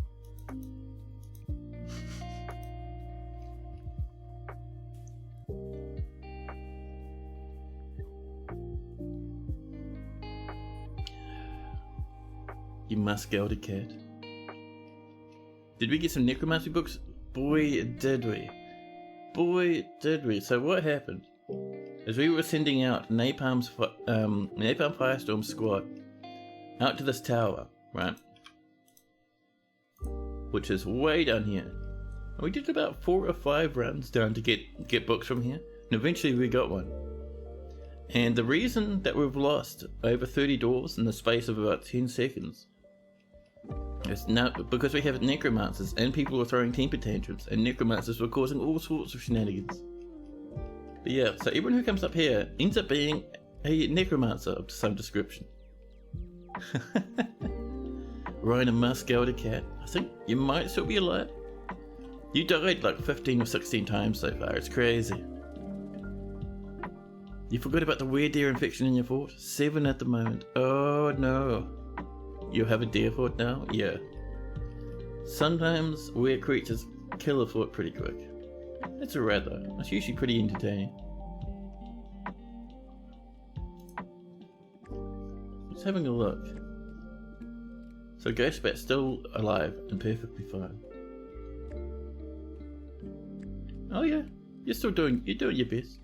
You muscalded cat. Did we get some necromancy books? Boy, did we. Boy, did we. So what happened? As we were sending out Napalm Firestorm squad out to this tower, right? Which is way down here. And we did about 4 or 5 runs down to get books from here. And eventually we got one. And the reason that we've lost over 30 dwarves in the space of about 10 seconds is now because we have necromancers and people were throwing temper tantrums and necromancers were causing all sorts of shenanigans. But yeah, so everyone who comes up here ends up being a necromancer of some description. Ryan, a muscalded cat. I think you might still be alive. You died like 15 or 16 times so far, it's crazy. You forgot about the weird deer infection in your fort? 7 at the moment. Oh no. You have a deer fort now? Yeah. Sometimes weird creatures kill a fort pretty quick. It's alright though, it's usually pretty entertaining. Just having a look. So Ghostbat's still alive and perfectly fine. Oh yeah, you're doing your best.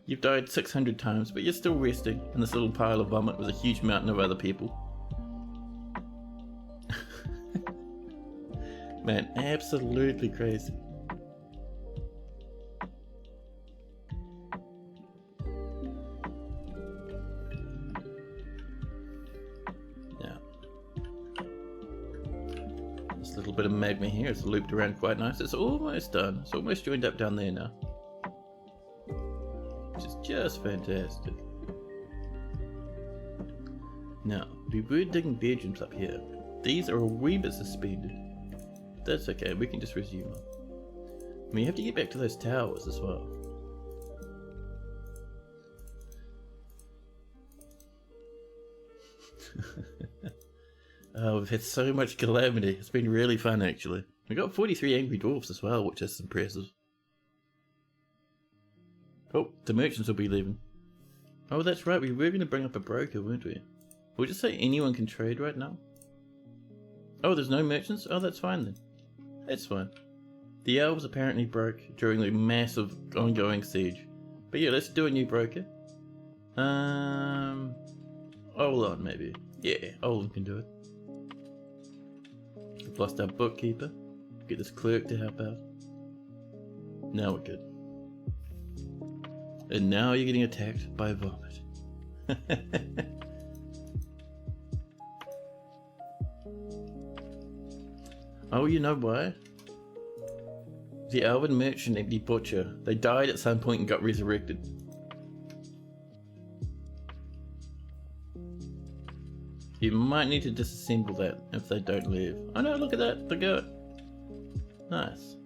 You've died 600 times, but you're still resting in this little pile of vomit with a huge mountain of other people. Man, absolutely crazy. Now, this little bit of magma here is looped around quite nice. It's almost done. It's almost joined up down there now. Which is just fantastic. Now, we were digging bedrooms up here. These are a wee bit suspended. That's okay, we can just resume them. I mean, you have to get back to those towers as well. Oh, we've had so much calamity. It's been really fun, actually. We got 43 angry dwarfs as well, which is impressive. Oh, the merchants will be leaving. Oh, that's right, we were going to bring up a broker, weren't we? We'll just say anyone can trade right now. Oh, there's no merchants? Oh, that's fine then. That's fine. The elves apparently broke during the massive ongoing siege. But yeah, let's do a new broker. Olon maybe. Yeah, Olon can do it. We've lost our bookkeeper. Get this clerk to help out. Now we're good. And now you're getting attacked by vomit. Oh, you know why? The elven merchant and the butcher, they died at some point and got resurrected. You might need to disassemble that if they don't leave. Oh no, look at that, the goat. Nice.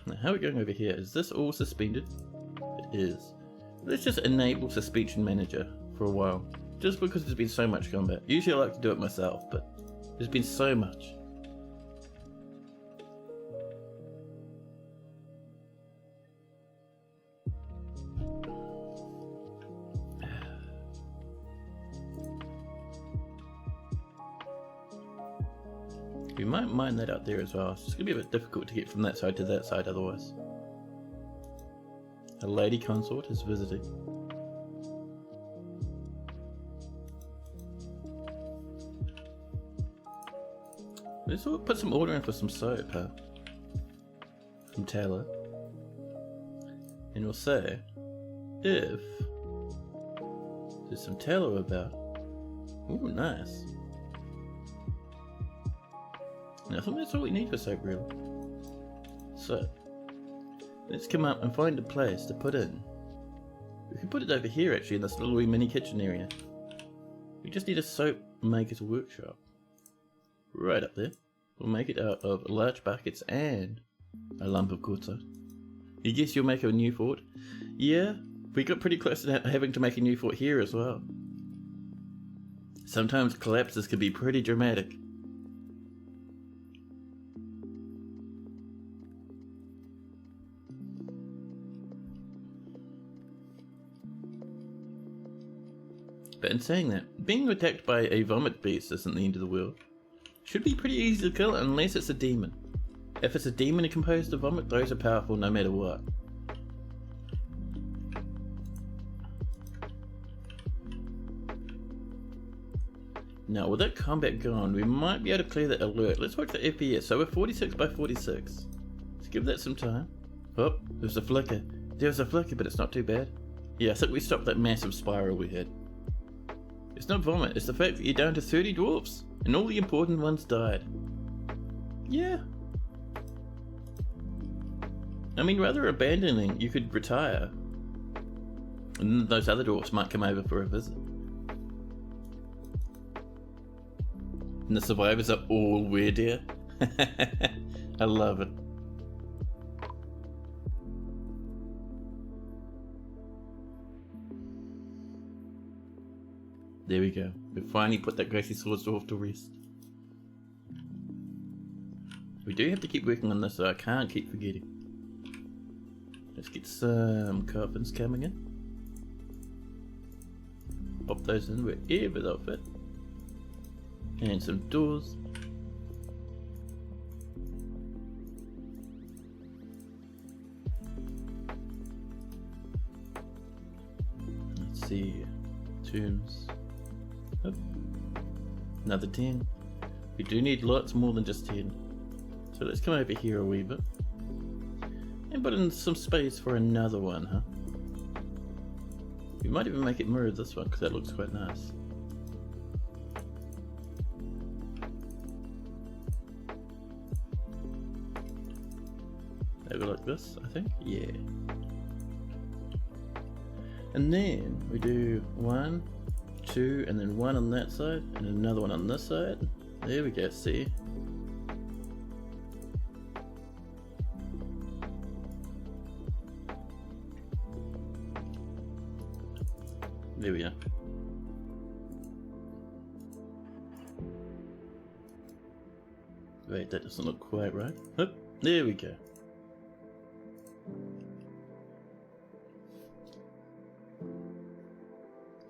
Now, how are we going over here? Is this all suspended? It is. Let's just enable suspension manager for a while. Just because there's been so much combat. Usually I like to do it myself, but there's been so much. We might mine that out there as well. It's just gonna be a bit difficult to get from that side to that side otherwise. A lady consort is visiting. Let's put some order in for some soap, huh? From Taylor. And we'll say, if there's some tallow about. Ooh, nice. And I think that's all we need for soap, really. So, let's come up and find a place to put in. We can put it over here, actually, in this little wee mini kitchen area. We just need a soap maker's workshop. Right up there. We'll make it out of large buckets and a lump of quartzite. You guess you'll make a new fort? Yeah, we got pretty close to having to make a new fort here as well. Sometimes collapses can be pretty dramatic. But in saying that, being attacked by a vomit beast isn't the end of the world. Should be pretty easy to kill unless it's a demon. If it's a demon composed of vomit, those are powerful no matter what. Now with that combat gone, we might be able to clear that alert. Let's watch the FPS. So we're 46 by 46. Let's give that some time. Oh, there's a flicker. There's a flicker, but it's not too bad. Yeah, I think we stopped that massive spiral we had. It's not vomit, it's the fact that you're down to 30 dwarfs, and all the important ones died. Yeah. I mean, rather abandoning, you could retire. And then those other dwarfs might come over for a visit. And the survivors are all weird here. I love it. There we go. We finally put that Gracie Swords dwarf to rest. We do have to keep working on this, so I can't keep forgetting. Let's get some coffins coming in. Pop those in wherever they'll fit. And some doors. Let's see. Tombs. Oh. Another 10. We do need lots more than just 10. So let's come over here a wee bit. And put in some space for another one, huh? We might even make it mirror this one, because that looks quite nice. Maybe like this, I think? Yeah. And then we do 1, 2, and then 1 on that side, and another one on this side. There we go, see? There we are. Wait, that doesn't look quite right. Oh, there we go.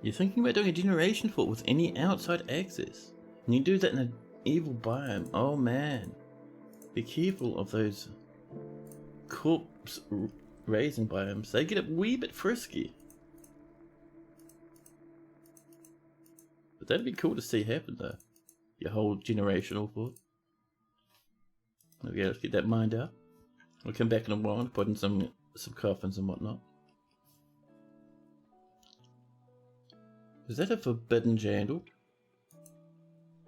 You're thinking about doing a generation fort with any outside access. And you do that in an evil biome. Oh man. Be careful of those corpse raising biomes. They get a wee bit frisky. But that'd be cool to see happen though. Your whole generational fort. Okay, let's get that mined out. We'll come back in a while and put in some coffins and whatnot. Is that a forbidden jandal?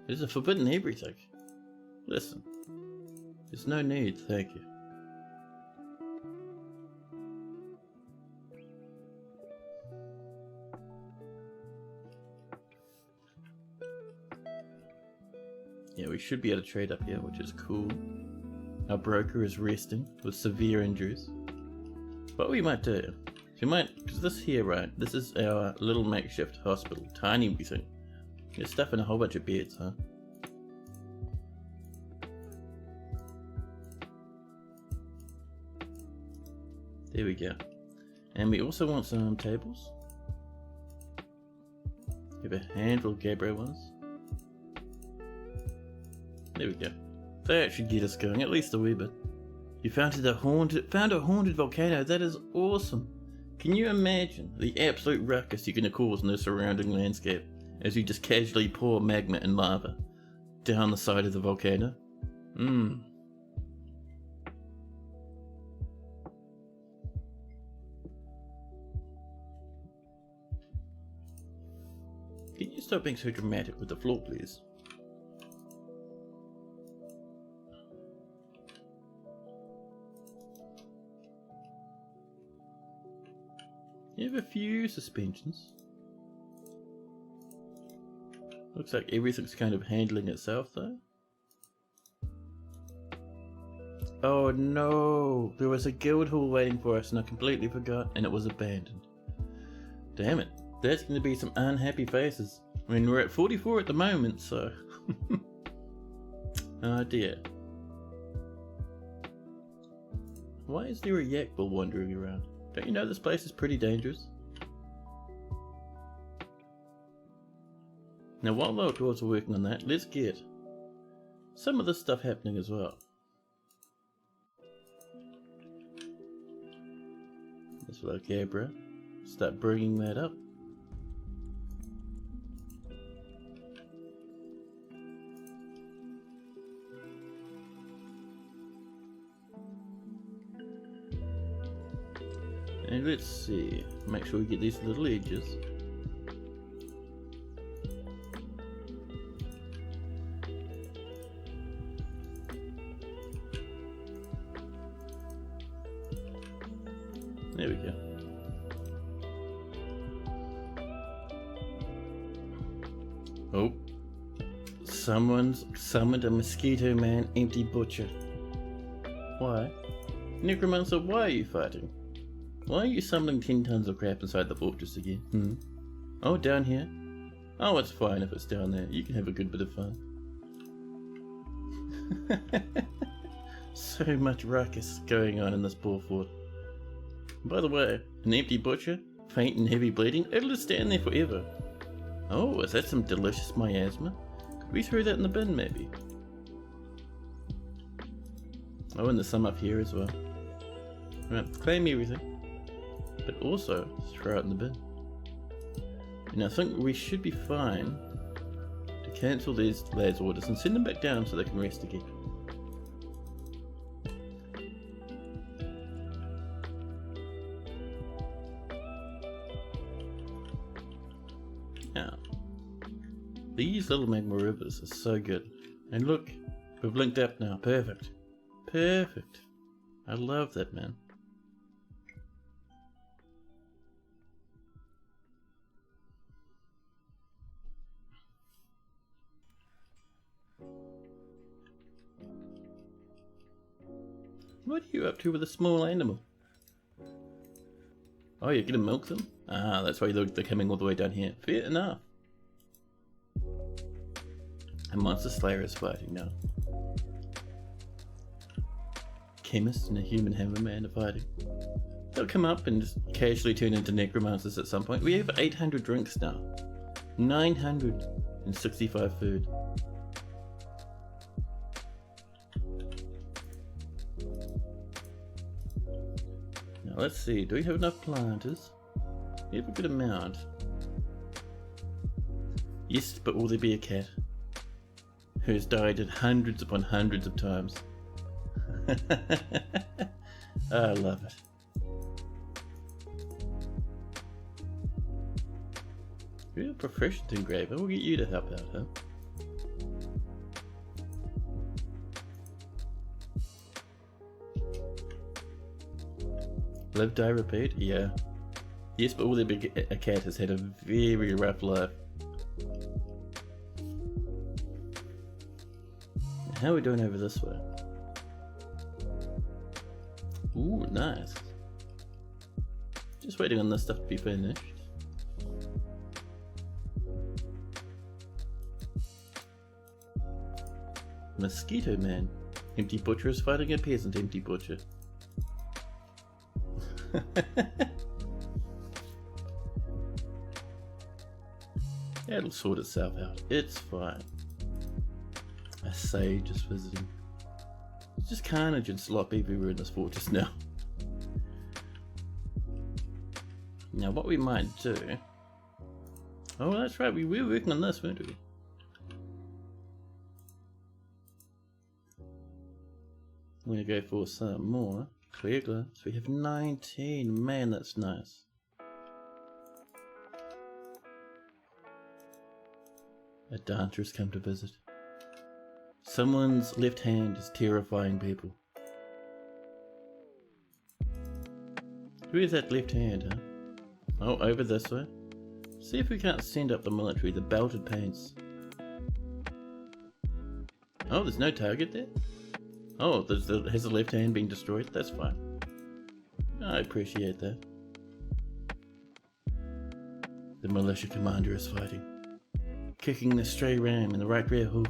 It is a forbidden everything. Listen. There's no need, thank you. Yeah, we should be able to trade up here, which is cool. Our broker is resting with severe injuries. What we might do, we might, because this here, right, this is our little makeshift hospital, tiny we think. There's stuff in a whole bunch of beds, huh? There we go. And we also want some tables. We have a handful of Gabriel ones. There we go. That should get us going, at least a wee bit. You found a haunted volcano. That is awesome. Can you imagine the absolute ruckus you're going to cause in the surrounding landscape as you just casually pour magma and lava down the side of the volcano? Can you stop being so dramatic with the floor, please? You have a few suspensions. Looks like everything's kind of handling itself though. Oh no! There was a guild hall waiting for us and I completely forgot and it was abandoned. Damn it. That's going to be some unhappy faces. I mean, we're at 44 at the moment, so... Oh dear. Why is there a yak bull wandering around? Don't you know this place is pretty dangerous? Now while the outdoors are working on that, let's get some of this stuff happening as well. Let's look, Abra. Start bringing that up. And let's see, make sure we get these little edges. There we go. Oh, someone's summoned a mosquito man empty butcher. Why? Necromancer, why are you fighting? Why are you summoning 10 tons of crap inside the fortress again? Oh, down here? Oh, it's fine if it's down there. You can have a good bit of fun. So much ruckus going on in this poor fort. By the way, an empty butcher, faint and heavy bleeding, it'll just stand there forever. Oh, is that some delicious miasma? Could we throw that in the bin maybe? Oh, and there's some up here as well. Right, claim everything. But also throw it in the bin. And I think we should be fine to cancel these lads' orders and send them back down so they can rest again. Now, these little magma rivers are so good. And look, we've linked up now. Perfect. Perfect. I love that, man. What are you up to with a small animal? Oh, you're gonna milk them? Ah, that's why they're coming all the way down here. Fair enough. A monster slayer is fighting now. Chemist and a human hammerman are fighting. They'll come up and just casually turn into necromancers at some point. We have 800 drinks now. 965 food. Let's see, do we have enough planters? We have a good amount. Yes, but will there be a cat? Who has died hundreds upon hundreds of times. I love it. Real proficient engraver, we'll get you to help out, huh? Live, die, repeat? Yeah. Yes, but all the big a cat has had a very rough life. How are we doing over this way? Ooh, nice. Just waiting on this stuff to be finished. Mosquito man. Empty butcher is fighting a peasant empty butcher. It'll sort itself out. It's fine. A sage is visiting. It's just carnage and slop everywhere in this fortress now. Now what we might do... Oh, that's right, we were working on this, weren't we? I'm going to go for some more clear glass. We have 19. Man, that's nice. A dancer has come to visit. Someone's left hand is terrifying people. Where's that left hand, huh? Oh, over this way. See if we can't send up the military, the belted paints. Oh, there's no target there? Oh, has the left hand been destroyed? That's fine. I appreciate that. The militia commander is fighting. Kicking the stray ram in the right rear hoof.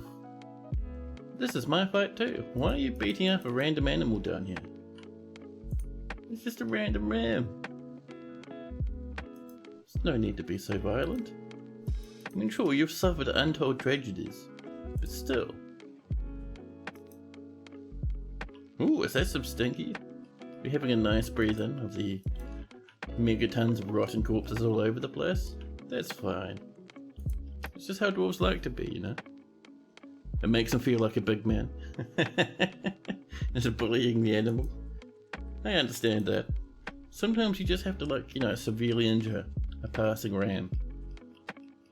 This is my fight too. Why are you beating up a random animal down here? It's just a random ram. There's no need to be so violent. I mean, sure, you've suffered untold tragedies, but still. Ooh, is that some stinky? We're having a nice breathe in of the megatons of rotten corpses all over the place? That's fine. It's just how dwarves like to be, you know? It makes them feel like a big man. Instead of bullying the animal. I understand that. Sometimes you just have to, like, you know, severely injure a passing ram.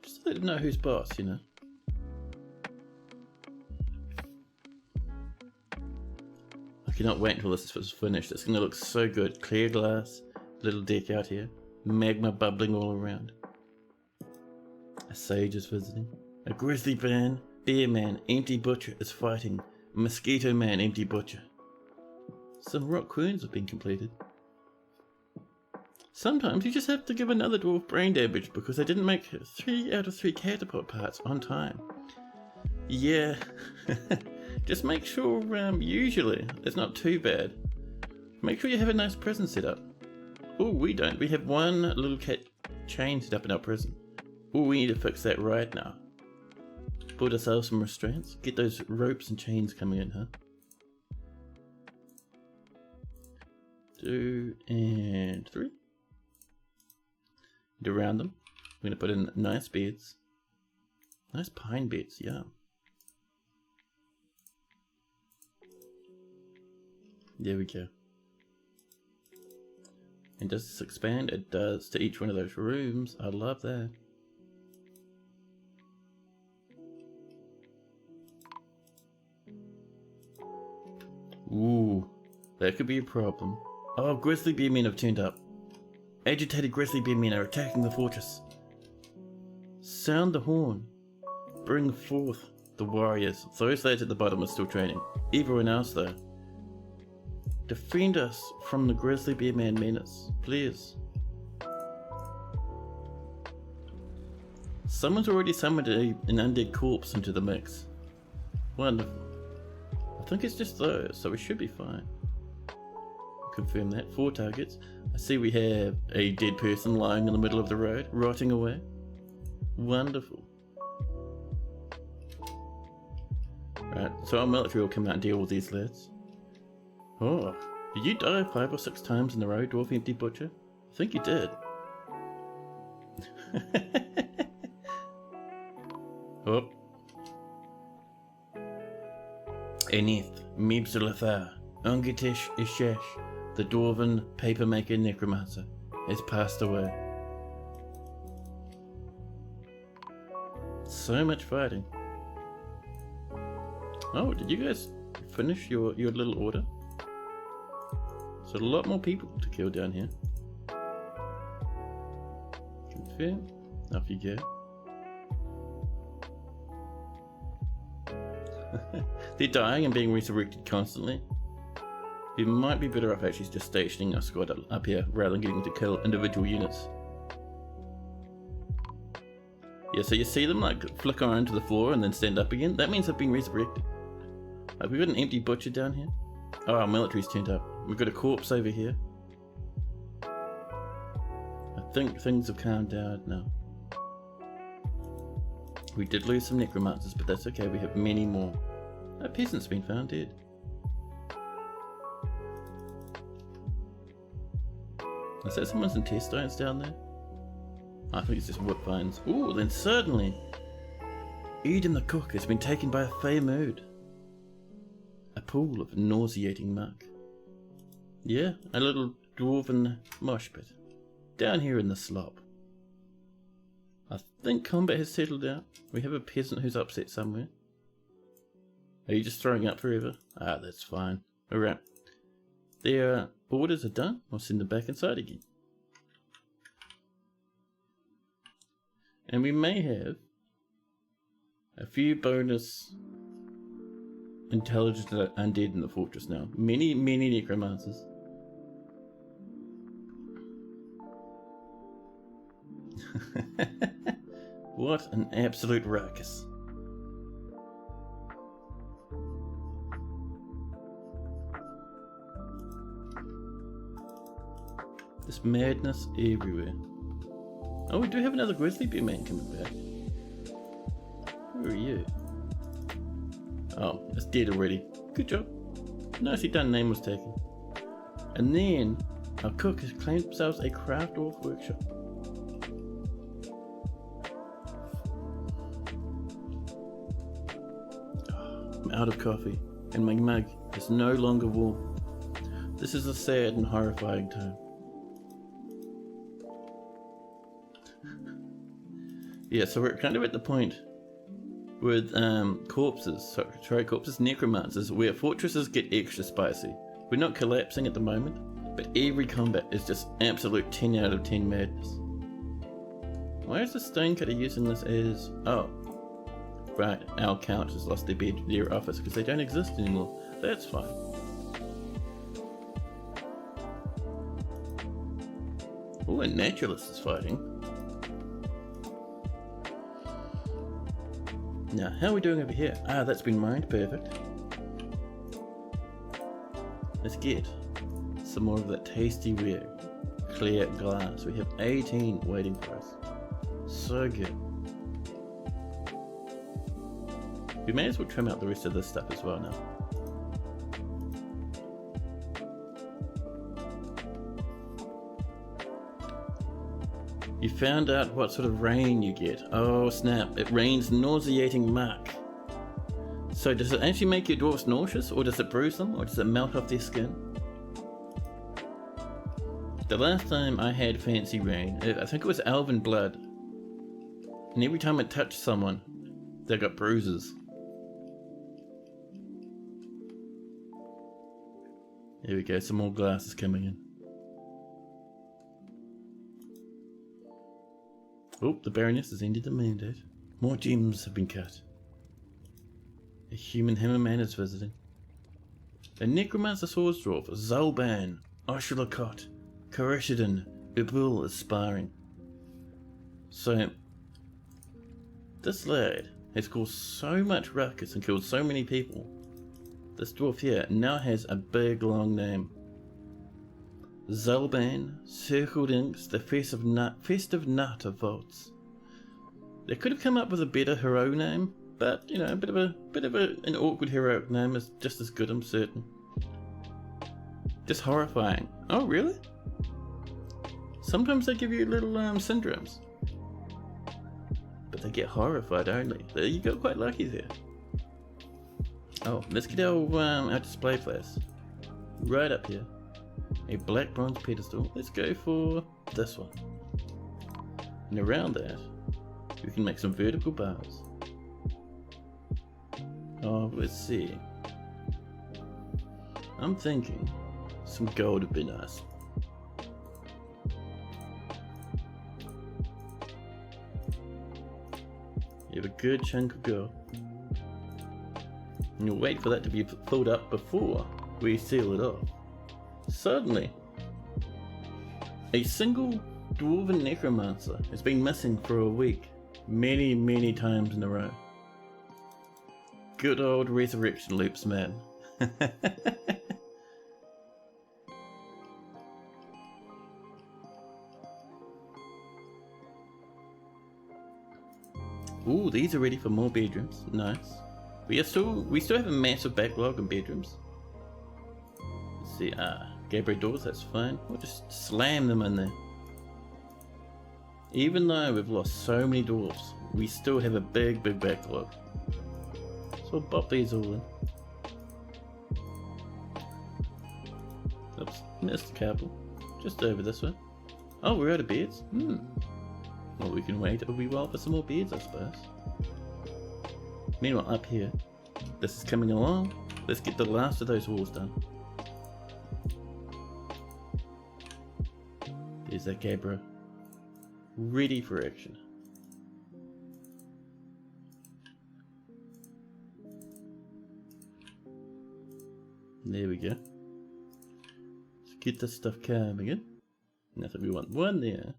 Just to let them know who's boss, you know? I cannot wait until this is finished. It's going to look so good. Clear glass, little deck out here, magma bubbling all around. A sage is visiting. A grizzly bear man, empty butcher is fighting. A mosquito man, empty butcher. Some rock quoons have been completed. Sometimes you just have to give another dwarf brain damage because they didn't make 3 out of 3 catapult parts on time. Yeah. Just make sure, usually, it's not too bad. Make sure you have a nice prison set up. Oh, we don't. We have one little cat chain set up in our prison. Oh, we need to fix that right now. Put ourselves some restraints. Get those ropes and chains coming in, huh? 2 and 3. And around them, we're going to put in nice beds. Nice pine beds, yeah. There we go. And does this expand? It does to each one of those rooms. I love that. Ooh, that could be a problem. Oh, grizzly bear men have turned up. Agitated grizzly bear men are attacking the fortress. Sound the horn. Bring forth the warriors. Those lads at the bottom are still training. Everyone else though. Defend us from the grizzly bear man menace, please. Someone's already summoned an undead corpse into the mix. Wonderful. I think it's just those, so we should be fine. Confirm that. 4 targets. I see we have a dead person lying in the middle of the road, rotting away. Wonderful. Right, so our military will come out and deal with these lads. Oh, did you die 5 or 6 times in a row, Dwarf Empty Butcher? I think you did. Oh. Enith, Mibzulathar, Ungitish Ishesh, the Dwarven papermaker necromancer, has passed away. So much fighting. Oh, did you guys finish your little order? So a lot more people to kill down here. Confirm. Off you go. They're dying and being resurrected constantly. We might be better off actually just stationing our squad up here rather than getting to kill individual units. Yeah, so you see them like flicker onto the floor and then stand up again. That means they've been resurrected. We've got an empty butcher down here. Oh, our military's turned up. We've got a corpse over here. I think things have calmed down now. We did lose some necromancers, but that's okay. We have many more. A peasant's been found dead. Is that someone's intestines down there? I think it's just wood vines. Ooh, then suddenly, Eden the cook has been taken by a fey mood. A pool of nauseating muck. Yeah, a little dwarven mosh pit. Down here in the slop. I think combat has settled down. We have a peasant who's upset somewhere. Are you just throwing up forever? Ah, that's fine. Alright. Their orders are done. I'll send them back inside again. And we may have a few bonus intelligent undead in the fortress now. Many necromancers. What an absolute ruckus. This madness everywhere. Oh, we do have another grizzly bear man coming back. Who are you? Oh, it's dead already. Good job. Nicely done, name was taken. And then, our cook has claimed themselves a craft dwarf workshop. I'm out of coffee, and my mug is no longer warm. This is a sad and horrifying time. Yeah, so we're kind of at the point with corpses, necromancers, where fortresses get extra spicy. We're not collapsing at the moment, but every combat is just absolute 10 out of 10 madness. Why is the stonecutter using this as... Oh, right, our couch has lost their office because they don't exist anymore. That's fine. Oh, a naturalist is fighting. Now, how are we doing over here? Ah, that's been mined. Perfect. Let's get some more of that tasty, rare, clear glass. We have 18 waiting for us. So good. We may as well trim out the rest of this stuff as well now. You found out what sort of rain you get. Oh snap, it rains nauseating muck. So does it actually make your dwarfs nauseous, or does it bruise them, or does it melt off their skin? The last time I had fancy rain, I think it was elven blood. And every time it touched someone, they got bruises. Here we go, some more glasses coming in. Oh, the Baroness has ended the mandate. More gems have been cut. A human hammerman is visiting. A necromancer swords dwarf, Zalban, Oshalakot, Kareshidin, Ubul is sparring. So, this lad has caused so much ruckus and killed so many people. This dwarf here now has a big long name. Zalban, circled inks, the festive nut of vaults. They could have come up with a better hero name, but you know, a bit of an awkward heroic name is just as good, I'm certain. Just horrifying. Oh, really? Sometimes they give you little syndromes, but they get horrified only. You got quite lucky there. Oh, let's get our display place right up here. A black bronze pedestal. Let's go for this one. And around that, we can make some vertical bars. Oh, let's see. I'm thinking some gold would be nice. You have a good chunk of gold. And you'll wait for that to be filled up before we seal it off. Suddenly, a single dwarven necromancer has been missing for a week, many times in a row. Good old resurrection loops, man. Ooh, these are ready for more bedrooms. Nice. We still have a massive backlog in bedrooms. Let's see. Gabriel doors, that's fine. We'll just slam them in there. Even though we've lost so many dwarves, we still have a big backlog. So we'll bop these all in. Oops, missed a couple. Just over this way. Oh, we're out of beds? Well, we can wait a wee while for some more beds, I suppose. Meanwhile, up here, this is coming along. Let's get the last of those walls done. There's that Gabra. Ready for action. There we go. Let's get this stuff coming in. And I think we want one there.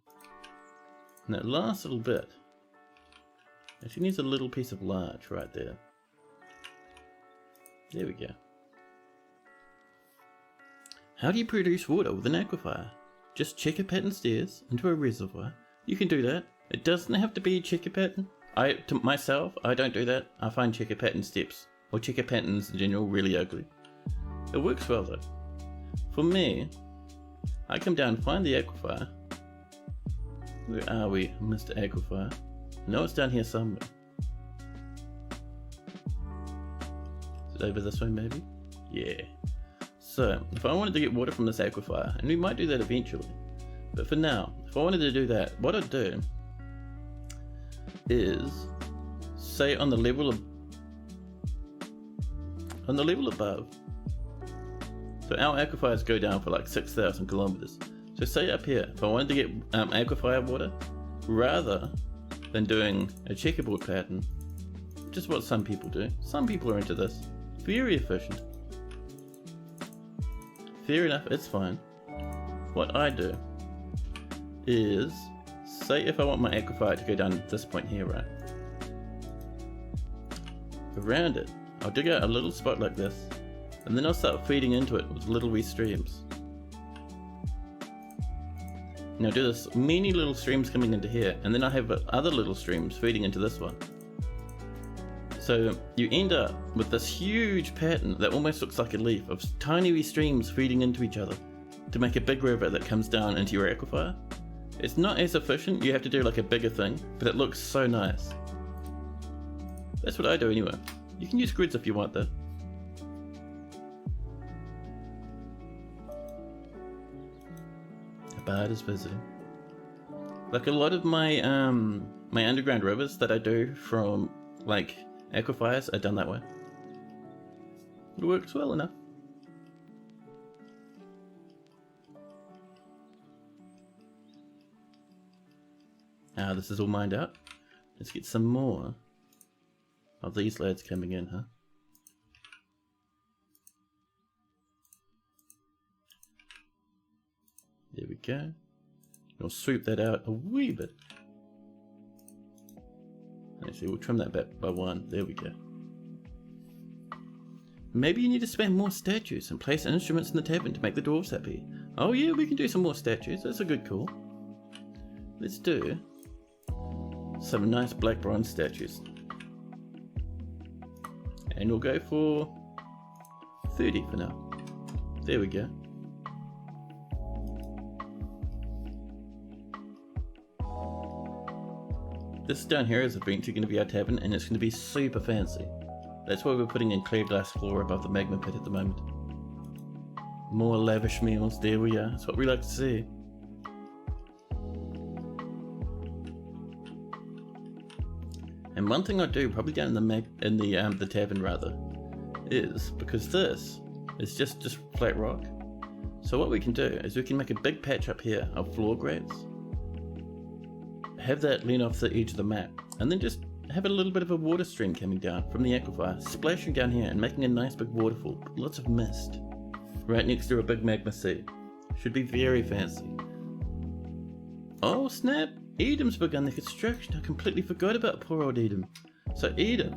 And that last little bit actually needs a little piece of larch right there. There we go. How do you produce water with an aquifer? Just checker pattern stairs into a reservoir. You can do that. It doesn't have to be a checker pattern. Myself, I don't do that. I find checker pattern steps, or checker patterns in general, really ugly. It works well though. For me, I come down, find the aquifer. Where are we, Mr. Aquifer? No, it's down here somewhere. Is it over this way maybe? Yeah. So, if I wanted to get water from this aquifer, and we might do that eventually, but for now, if I wanted to do that, what I'd do is, say on the level above, so our aquifers go down for like 6,000 kilometers. So say up here, if I wanted to get aquifer water, rather than doing a checkerboard pattern, just what some people do. Some people are into this. Very efficient. Fair enough, it's fine. What I do is, say if I want my aquifer to go down at this point here, right? Around it, I'll dig out a little spot like this, and then I'll start feeding into it with little wee streams. Now do this, many little streams coming into here, and then I have other little streams feeding into this one. So you end up with this huge pattern that almost looks like a leaf of tiny wee streams feeding into each other to make a big river that comes down into your aquifer. It's not as efficient, you have to do like a bigger thing, but it looks so nice. That's what I do anyway. You can use grids if you want though. A bard is visiting. Like a lot of my my underground rivers that I do from like aquifers are done that way. It works well enough. Ah, this is all mined out. Let's get some more of these lads coming in, huh? There we go. We'll sweep that out a wee bit. Actually, we'll trim that back by one. There we go. Maybe you need to spend more statues and place instruments in the tavern to make the dwarves happy. Oh yeah, we can do some more statues. That's a good call. Let's do some nice black bronze statues. And we'll go for 30 for now. There we go. This down here is eventually going to be our tavern, and it's going to be super fancy. That's why we're putting in clear glass floor above the magma pit at the moment. More lavish meals, there we are. That's what we like to see. And one thing I do, probably down in the tavern rather, is because this is just flat rock. So what we can do is we can make a big patch up here of floor grates. Have that lean off the edge of the map, and then just have a little bit of a water stream coming down from the aquifer, splashing down here and making a nice big waterfall, lots of mist, right next to a big magma sea. Should be very fancy. Oh snap! Edam's begun the construction. I completely forgot about poor old Edam. So Edam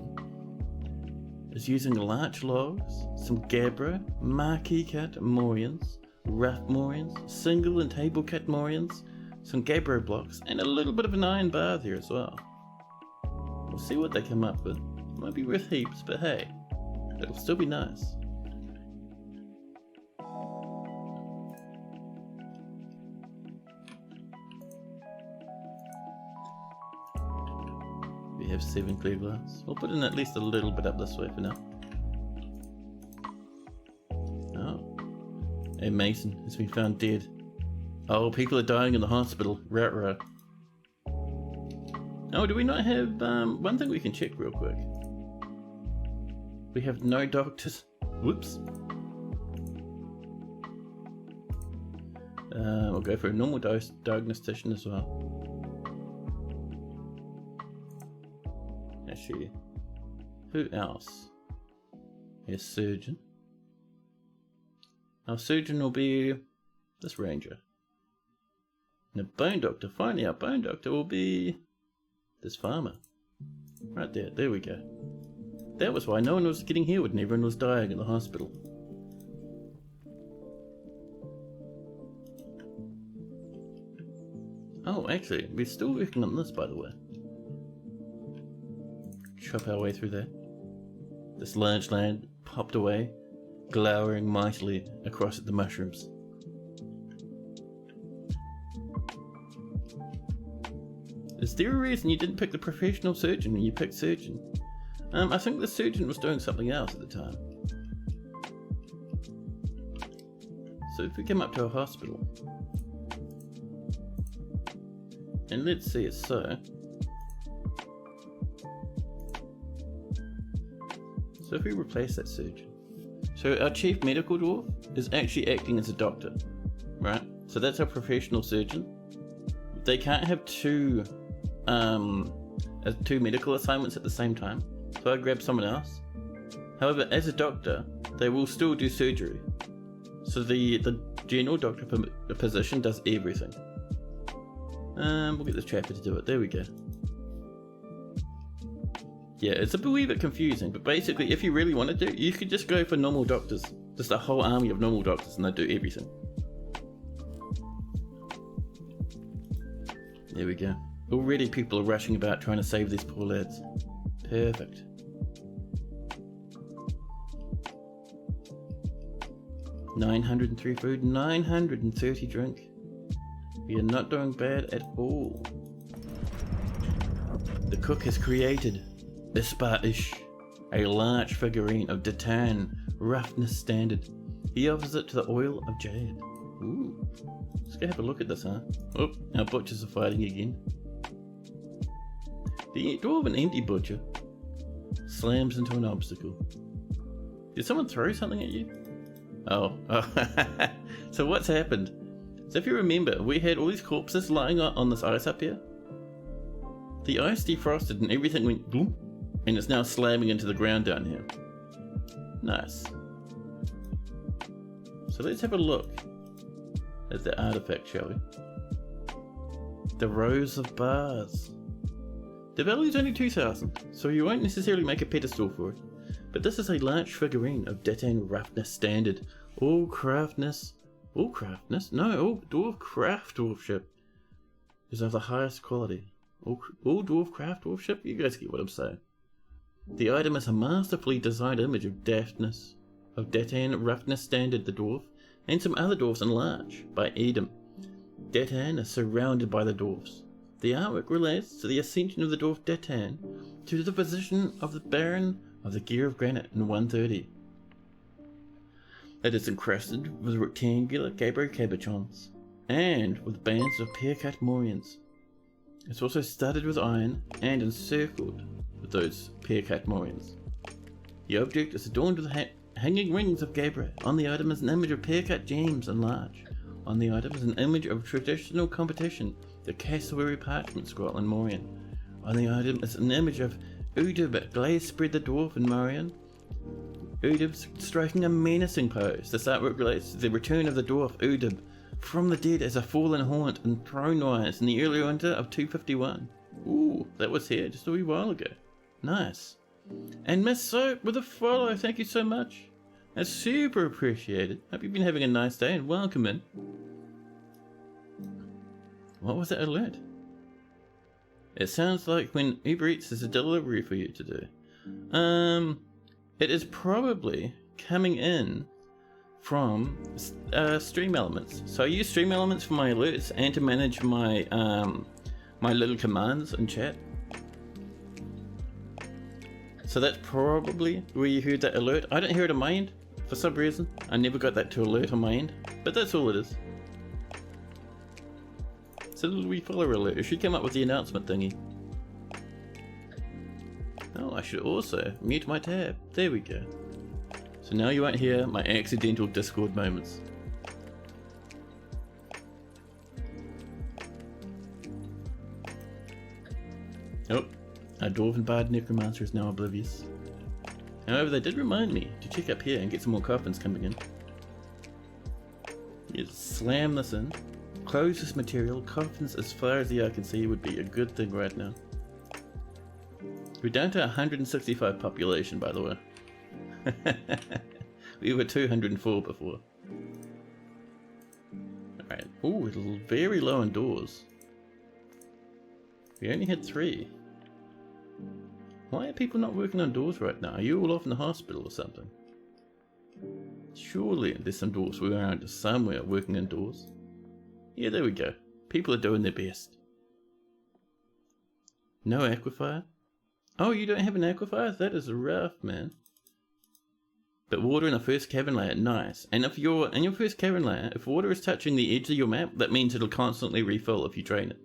is using larch logs, some gabbro, marquee cut morions, rough morions, single and table cut morions, some gabbro blocks, and a little bit of an iron bar there as well. We'll see what they come up with. Might be worth heaps, but hey, it'll still be nice. have 7 clear glass. We'll put in at least a little bit up this way for now. Oh. A Mason has been found dead. Oh, people are dying in the hospital. Rah. Oh, do we not have, one thing we can check real quick. We have no doctors. Whoops. We'll go for a normal diagnostician as well. Actually, who else? A surgeon. Our surgeon will be this ranger. And a bone doctor. Finally, our bone doctor will be this farmer. Right there. There we go. That was why no one was getting healed and everyone was dying in the hospital. Oh, actually, we're still working on this, by the way. Chop our way through that. This large land popped away, glowering mightily across at the mushrooms. Is there a reason you didn't pick the professional surgeon when you picked surgeon? I think the surgeon was doing something else at the time. So if we come up to a hospital, and let's see it so. So if we replace that surgeon. So our chief medical dwarf is actually acting as a doctor, right? So that's our professional surgeon. They can't have two medical assignments at the same time. So I grab someone else. However, as a doctor, they will still do surgery. So the general doctor position does everything. We'll get this trapper to do it. There we go. Yeah, it's a wee bit confusing, but basically, if you really wanted to, you could just go for normal doctors. Just a whole army of normal doctors, and they do everything. There we go. Already people are rushing about trying to save these poor lads. Perfect. $903 food, 930 drink. We are not doing bad at all. The cook has created Ispa-ish, a large figurine of Datan roughness standard. He offers it to the oil of jade. Ooh. Let's go have a look at this, huh? Oh, our butchers are fighting again. The dwarven empty butcher slams into an obstacle. Did someone throw something at you? Oh. So what's happened? So if you remember, we had all these corpses lying on this ice up here. The ice defrosted and everything went boom, and it's now slamming into the ground down here. Nice. So let's have a look at the artifact, shall we? The rows of bars. The value is only 2,000, so you won't necessarily make a pedestal for it. But this is a large figurine of Datan roughness standard. All dwarf dwarfship is of the highest quality. All dwarf craft dwarfship? You guys get what I'm saying. The item is a masterfully designed image of Datan roughness standard the dwarf, and some other dwarfs enlarged by Edom. Datan is surrounded by the dwarfs. The artwork relates to the ascension of the dwarf Datan to the position of the Baron of the Gear of Granite in 130. It is encrusted with rectangular gabbro cabochons and with bands of pear-cut morions. It's also studded with iron and encircled with those pear-cut morions. The object is adorned with hanging rings of gabbro. On the item is an image of pear-cut gems enlarged. On the item is an image of traditional competition, the cassowary parchment scroll in Morian. On the item is an image of Udib, glaze spread the dwarf in Morian. Udib striking a menacing pose. This artwork relates to the return of the dwarf Udib from the dead as a fallen haunt in Thrownwires in the early winter of 251. Ooh, that was here just a wee while ago. Nice. And Miss Soap with a follow, thank you so much. That's super appreciated. Hope you've been having a nice day and welcome in. What was that alert? It sounds like when Uber Eats is a delivery for you to do. It is probably coming in from Stream Elements. So I use Stream Elements for my alerts and to manage my my little commands in chat. So that's probably where you heard that alert. I didn't hear it on my end for some reason. I never got that to alert on my end, but that's all it is. It's a little wee follower alert. It should come up with the announcement thingy. Oh, I should also mute my tab. There we go. So now you won't hear my accidental Discord moments. Oh, our Dwarven Bard Necromancer is now oblivious. However, they did remind me to check up here and get some more coffins coming in. Yes, slam this in. Close this material. Coffins as far as the eye can see would be a good thing right now. We're down to 165 population, by the way. We were 204 before. Alright. Ooh, it's very low on doors. We only had 3. Why are people not working on doors right now? Are you all off in the hospital or something? Surely there's some dwarves around somewhere working on doors. Yeah, there we go. People are doing their best. No aquifer? Oh, you don't have an aquifer? That is rough, man. But water in the first cavern layer, nice. And if you're in your first cavern layer, if water is touching the edge of your map, that means it'll constantly refill if you drain it.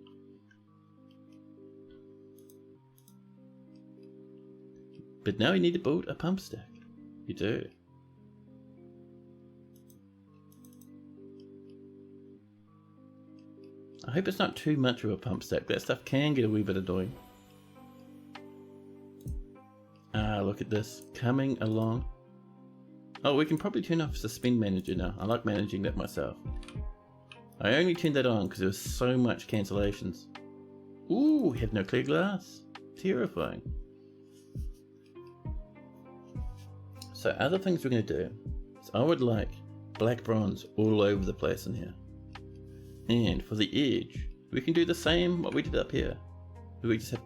But now you need to build a pump stack. You do. I hope it's not too much of a pump stack. That stuff can get a wee bit annoying. Ah, look at this. Coming along. Oh, we can probably turn off Suspend Manager now. I like managing that myself. I only turned that on because there was so much cancellations. Ooh, we have no clear glass. Terrifying. So other things we're going to do is I would like black bronze all over the place in here. And for the edge, we can do the same what we did up here. We just have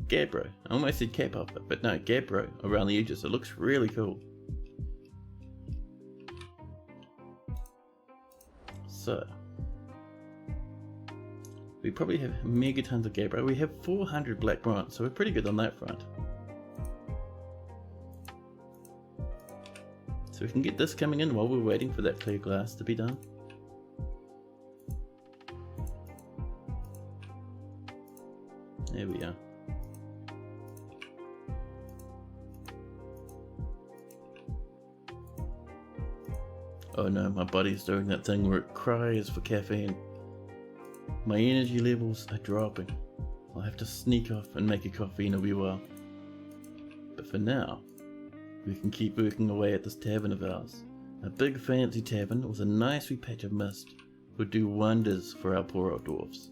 gabbro. I almost said cap hopper, but no, gabbro around the edges. It looks really cool. So we probably have mega tons of gabbro. We have 400 black bronze, so we're pretty good on that front. So we can get this coming in while we're waiting for that clear glass to be done. There we are. Oh no, my body's doing that thing where it cries for caffeine. My energy levels are dropping. I'll have to sneak off and make a coffee in a wee while. But for now, we can keep working away at this tavern of ours. A big fancy tavern with a nice wee patch of mist would do wonders for our poor old dwarfs.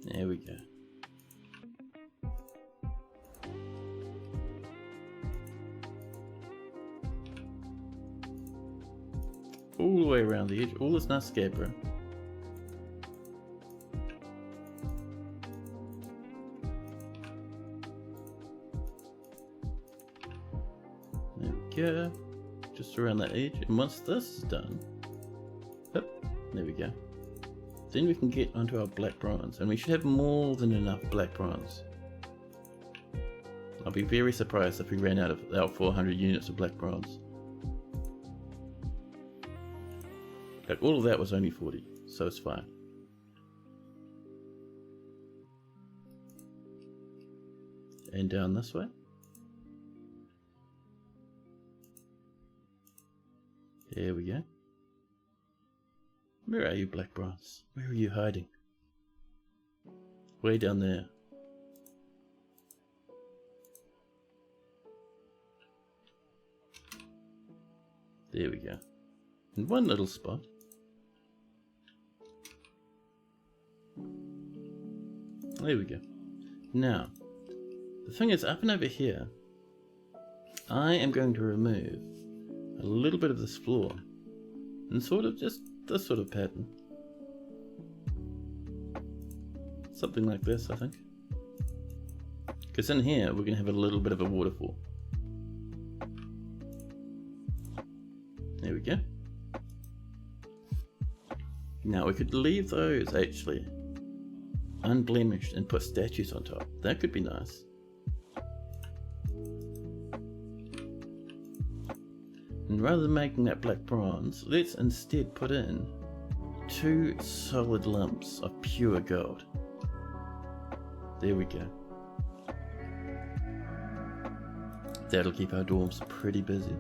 There we go. All the way around the edge, all this nice gabbro. There we go. Just around that edge. And once this is done, yep, there we go. Then we can get onto our black bronze, and we should have more than enough black bronze. I'll be very surprised if we ran out of our 400 units of black bronze. Like, all of that was only 40, so it's fine. And down this way. There we go. Where are you, black bronze? Where are you hiding? Way down there. There we go. In one little spot. There we go. Now, the thing is, up and over here, I am going to remove a little bit of this floor and sort of just this sort of pattern. Something like this, I think. Because in here, we're going to have a little bit of a waterfall. There we go. Now we could leave those actually unblemished and put statues on top. That could be nice. And rather than making that black bronze, let's instead put in 2 solid lumps of pure gold. There we go. That'll keep our dwarves pretty busy.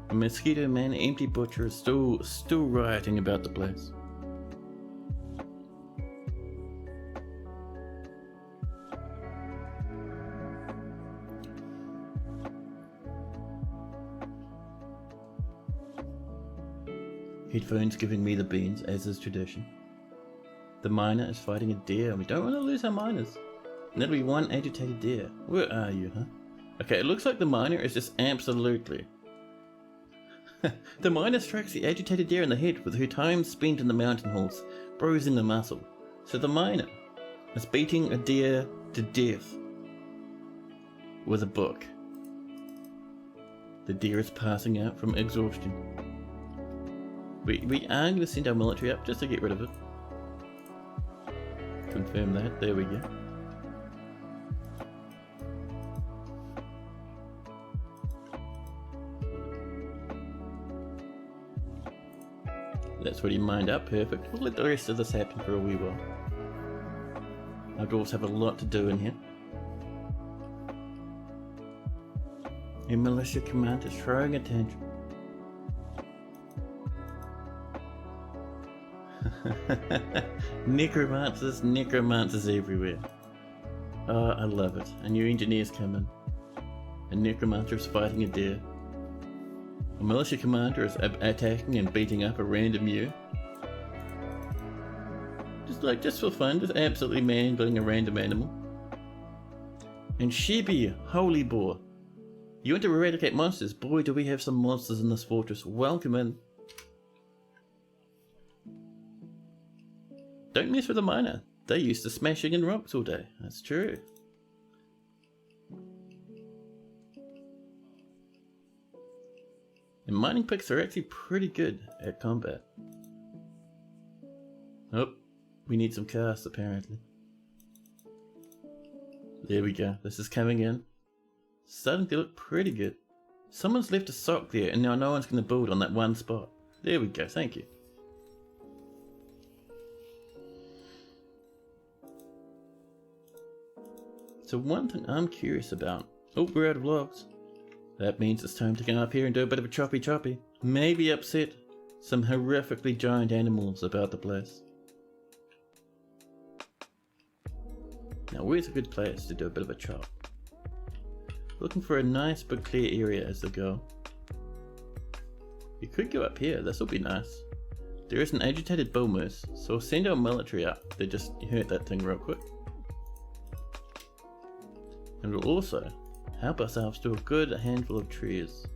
And Mosquito Man, Empty Butcher, is still rioting about the place. Headphones giving me the beans, as is tradition. The miner is fighting a deer, and we don't want to lose our miners. And that'll be 1 agitated deer. Where are you, huh? Okay, it looks like the miner is just absolutely... The miner strikes the agitated deer in the head with her time spent in the mountain halls, bruising the muscle. So the miner is beating a deer to death with a book. The deer is passing out from exhaustion. We are going to send our military up just to get rid of it. Confirm that. There we go. That's what he mined up. Perfect. We'll let the rest of this happen for a wee while. Our dwarves have a lot to do in here. A militia commander is throwing a tantrum. Necromancers everywhere. Oh, I love it. A new engineer's come in. A necromancer is fighting a deer. A militia commander is attacking and beating up a random ewe. Just for fun, just absolutely mangling a random animal. And Shebi, holy boar. You want to eradicate monsters? Boy, do we have some monsters in this fortress. Welcome in. Don't mess with a miner. They're used to smashing in rocks all day. That's true. And mining picks are actually pretty good at combat. Oh, we need some cast apparently. There we go. This is coming in. Starting to look pretty good. Someone's left a sock there and now no one's going to build on that one spot. There we go. Thank you. So one thing I'm curious about. Oh, we're out of logs. That means it's time to come up here and do a bit of a choppy. Maybe upset some horrifically giant animals about the place. Now where's a good place to do a bit of a chop? Looking for a nice big clear area as the goal. You could go up here, this will be nice. There is an agitated bull moose, so we'll send our military up to just hurt that thing real quick. And we'll also help ourselves to a good handful of trees.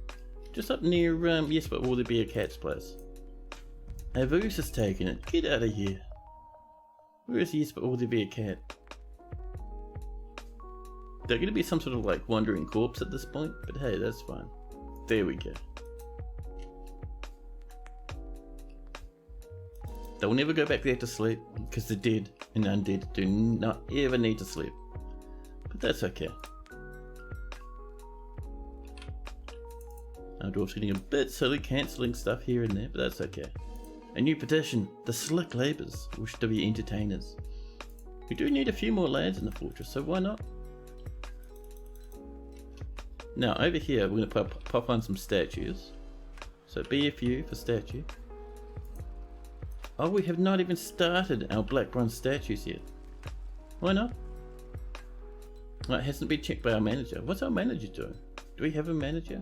Just up near, yes, but will there be a cat's place? Avus has taken it. Get out of here. Where is yes, but will there be a cat? They're going to be some sort of like wandering corpse at this point, but hey, that's fine. There we go. They'll never go back there to sleep, because the dead and undead do not ever need to sleep. But that's okay. Our dwarf's getting a bit silly cancelling stuff here and there, but that's okay. A new petition. The slick labours wish to be entertainers. We do need a few more lads in the fortress, so why not? Now over here we're going to pop on some statues. So BFU for statue. Oh, we have not even started our black bronze statues yet. Why not? Well, it hasn't been checked by our manager. What's our manager doing? Do we have a manager?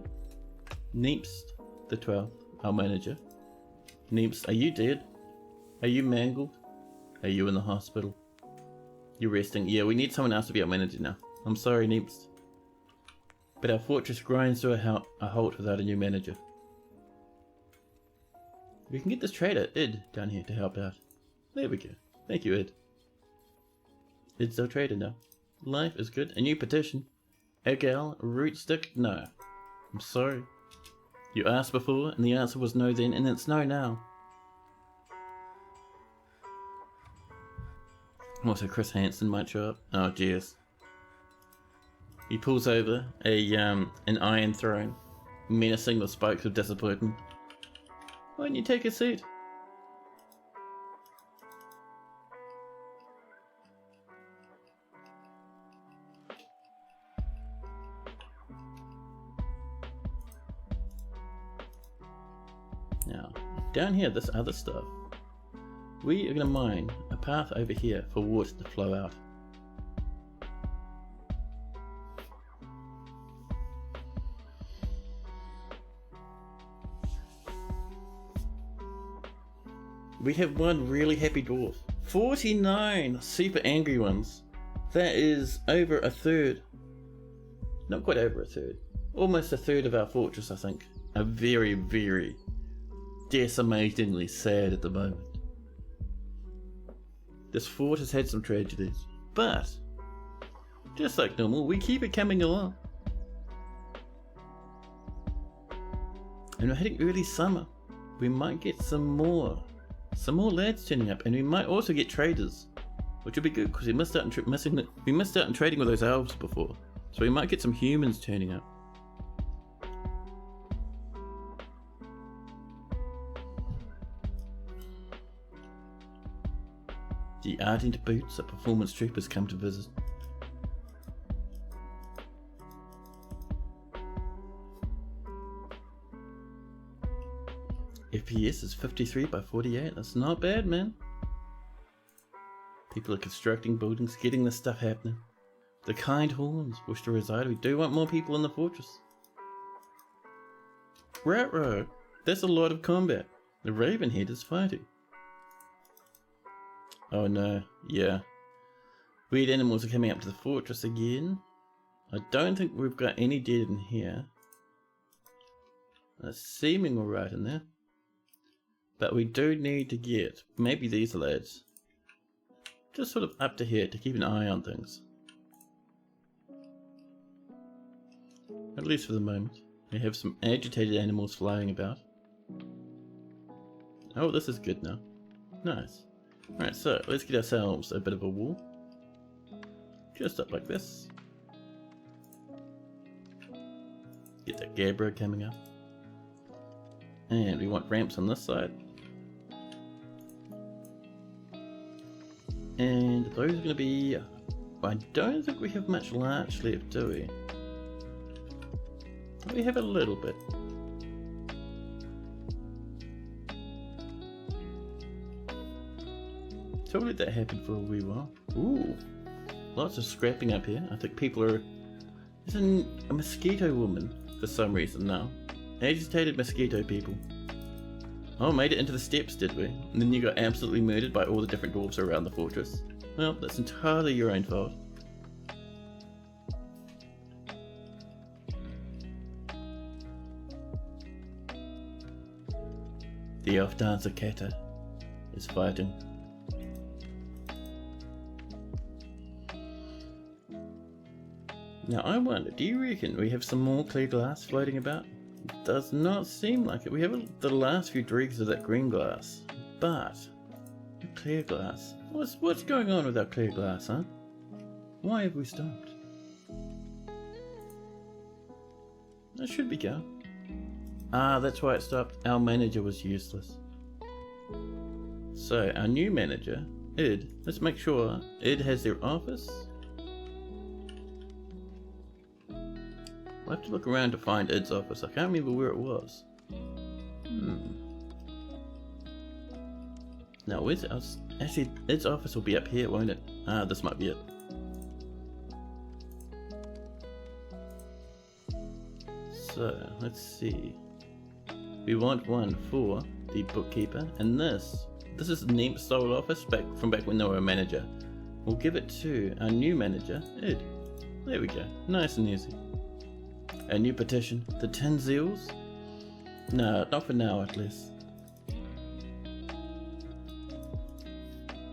Neemst the 12th, our manager. Neemst, are you dead? Are you mangled? Are you in the hospital? You're resting. Yeah, we need someone else to be our manager now. I'm sorry, Neemst. But our fortress grinds to a halt without a new manager. We can get this trader, Id, down here to help out. There we go. Thank you, Id. Id's our trader now. Life is good. A new petition. Egal, root stick? No. I'm sorry. You asked before, and the answer was no then, and it's no now. Also, Chris Hansen might show up. Oh, jeez. He pulls over an iron throne, menacing the spikes of disappointment. Why don't you take a seat? Now, down here, this other stuff. We are going to mine a path over here for water to flow out. We have one really happy dwarf. 49 super angry ones. That is over a third. Not quite over a third. Almost a third of our fortress, I think. Are very, very decimatingly sad at the moment. This fort has had some tragedies, but just like normal, we keep it coming along. And we're hitting early summer. We might get some more lads turning up, and we might also get traders, which would be good because we missed out on trading with those elves before, so we might get some humans turning up. The ardent boots of performance troopers come to visit. FPS is 53 by 48. That's not bad, man. People are constructing buildings, getting this stuff happening. The kind horns wish to reside. We do want more people in the fortress. Rat-row. That's a lot of combat. The Ravenhead is fighting. Oh no, yeah. Weird animals are coming up to the fortress again. I don't think we've got any dead in here. That's seeming alright in there. But we do need to get maybe these lads just sort of up to here to keep an eye on things. At least for the moment. We have some agitated animals flying about. Oh, this is good now. Nice. Alright, so let's get ourselves a bit of a wall. Just up like this. Get that Gabbro coming up. And we want ramps on this side. And those are going to be... I don't think we have much larch left, do we? We have a little bit. So we'll let that happen for a wee while. Ooh, lots of scrapping up here. I think people are... There's a mosquito woman for some reason now. Agitated mosquito people. Oh, made it into the steps, did we? And then you got absolutely murdered by all the different dwarves around the fortress. Well, that's entirely your own fault. The elf dancer Kata is fighting. Now I wonder, do you reckon we have some more clear glass floating about? It does not seem like it. We have the last few dregs of that green glass, but clear glass. What's going on with our clear glass, huh? Why have we stopped? That should be go. Ah, that's why it stopped. Our manager was useless. So our new manager, Id. Let's make sure Id has their office. We'll have to look around to find Id's office. I can't remember where it was. Now, where's it? Actually, Id's office will be up here, won't it? Ah, this might be it. So, let's see. We want one for the bookkeeper, and this is Neemp's old office from back when they were a manager. We'll give it to our new manager, Id. There we go. Nice and easy. A new petition. The Tin Zeals? No, not for now at least.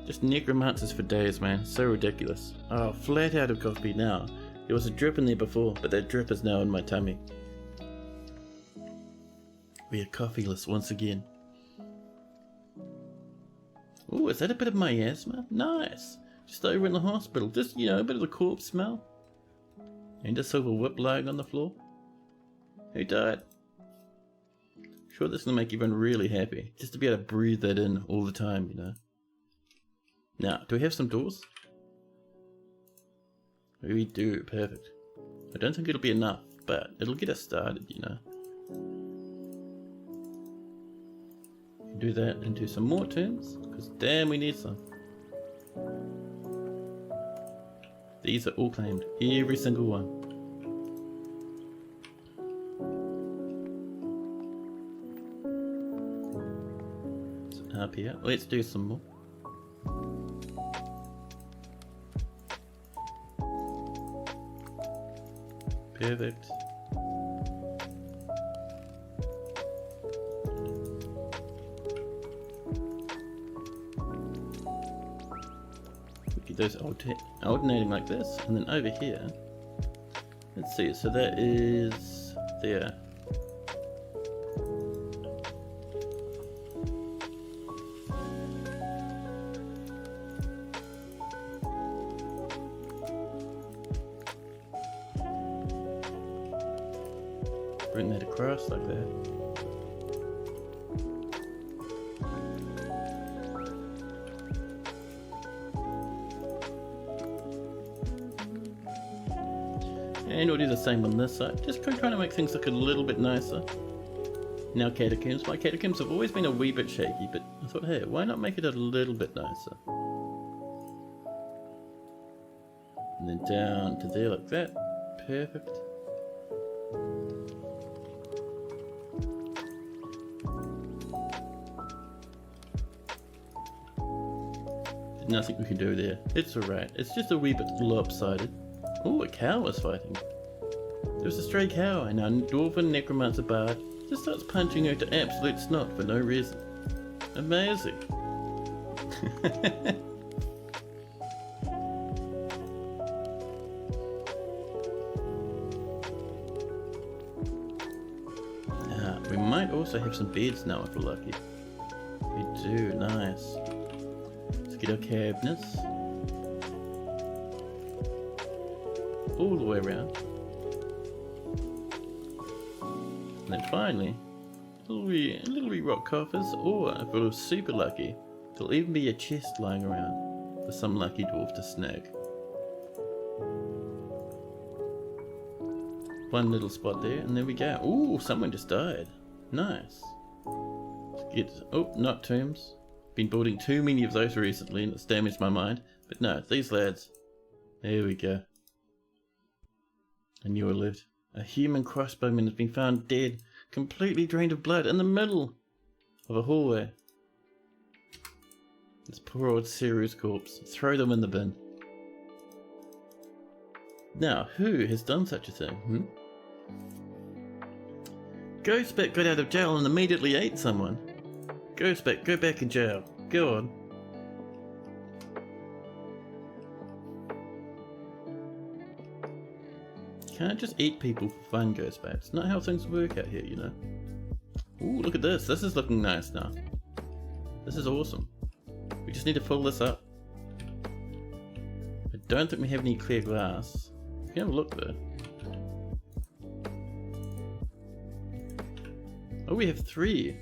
Just necromancers for days, man. So ridiculous. Oh, flat out of coffee now. There was a drip in there before, but that drip is now in my tummy. We are coffeeless once again. Ooh, is that a bit of miasma? Nice. Just over in the hospital. Just, you know, a bit of the corpse smell. And a silver whip lying on the floor. Who died? Sure, this is going to make everyone really happy. Just to be able to breathe that in all the time, you know. Now, do we have some doors? We do, perfect. I don't think it'll be enough, but it'll get us started, you know. Do that into some more tombs, because damn we need some. These are all claimed, every single one. So up here, let's do some more. Perfect. Get those alternating like this, and then over here, let's see, so that is there. Bring that across like that. And we'll do the same on this side, just trying to make things look a little bit nicer. Now catacombs. My catacombs have always been a wee bit shaky, but I thought, hey, why not make it a little bit nicer? And then down to there like that. Perfect. There's nothing we can do there. It's alright. It's just a wee bit lopsided. Oh, a cow was fighting. There's a stray cow, and our dwarven necromancer bard just starts punching her to absolute snot for no reason. Amazing. We might also have some beds now if we're lucky. We do, nice. Let's get our cabinets. All the way around. And then finally, little wee rock coffers, or if we're super lucky, there'll even be a chest lying around for some lucky dwarf to snag. One little spot there, and there we go. Ooh, someone just died. Nice. Oh, not tombs. Been building too many of those recently and it's damaged my mind. But no, these lads. There we go. A newer lived. A human crossbowman has been found dead, completely drained of blood in the middle of a hallway. This poor old Seru's corpse. Throw them in the bin. Now, who has done such a thing? Ghostbat got out of jail and immediately ate someone. Ghostbat, go back in jail. Go on. You can't just eat people for fun, Ghostbat. It's not how things work out here, you know. Ooh, look at this. This is looking nice now. This is awesome. We just need to fill this up. I don't think we have any clear glass. You can have a look though. Oh, we have 3.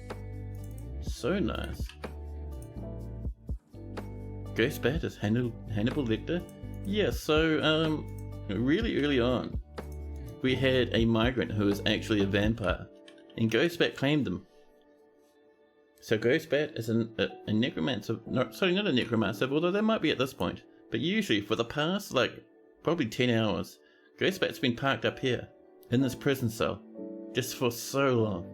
So nice. Ghostbat is Hannibal Lecter? Yeah, so, really early on, we had a migrant who was actually a vampire, and Ghostbat claimed them. So Ghostbat is a necromancer, not a necromancer, although they might be at this point, but usually for the past, probably 10 hours, Ghostbat's been parked up here, in this prison cell, just for so long.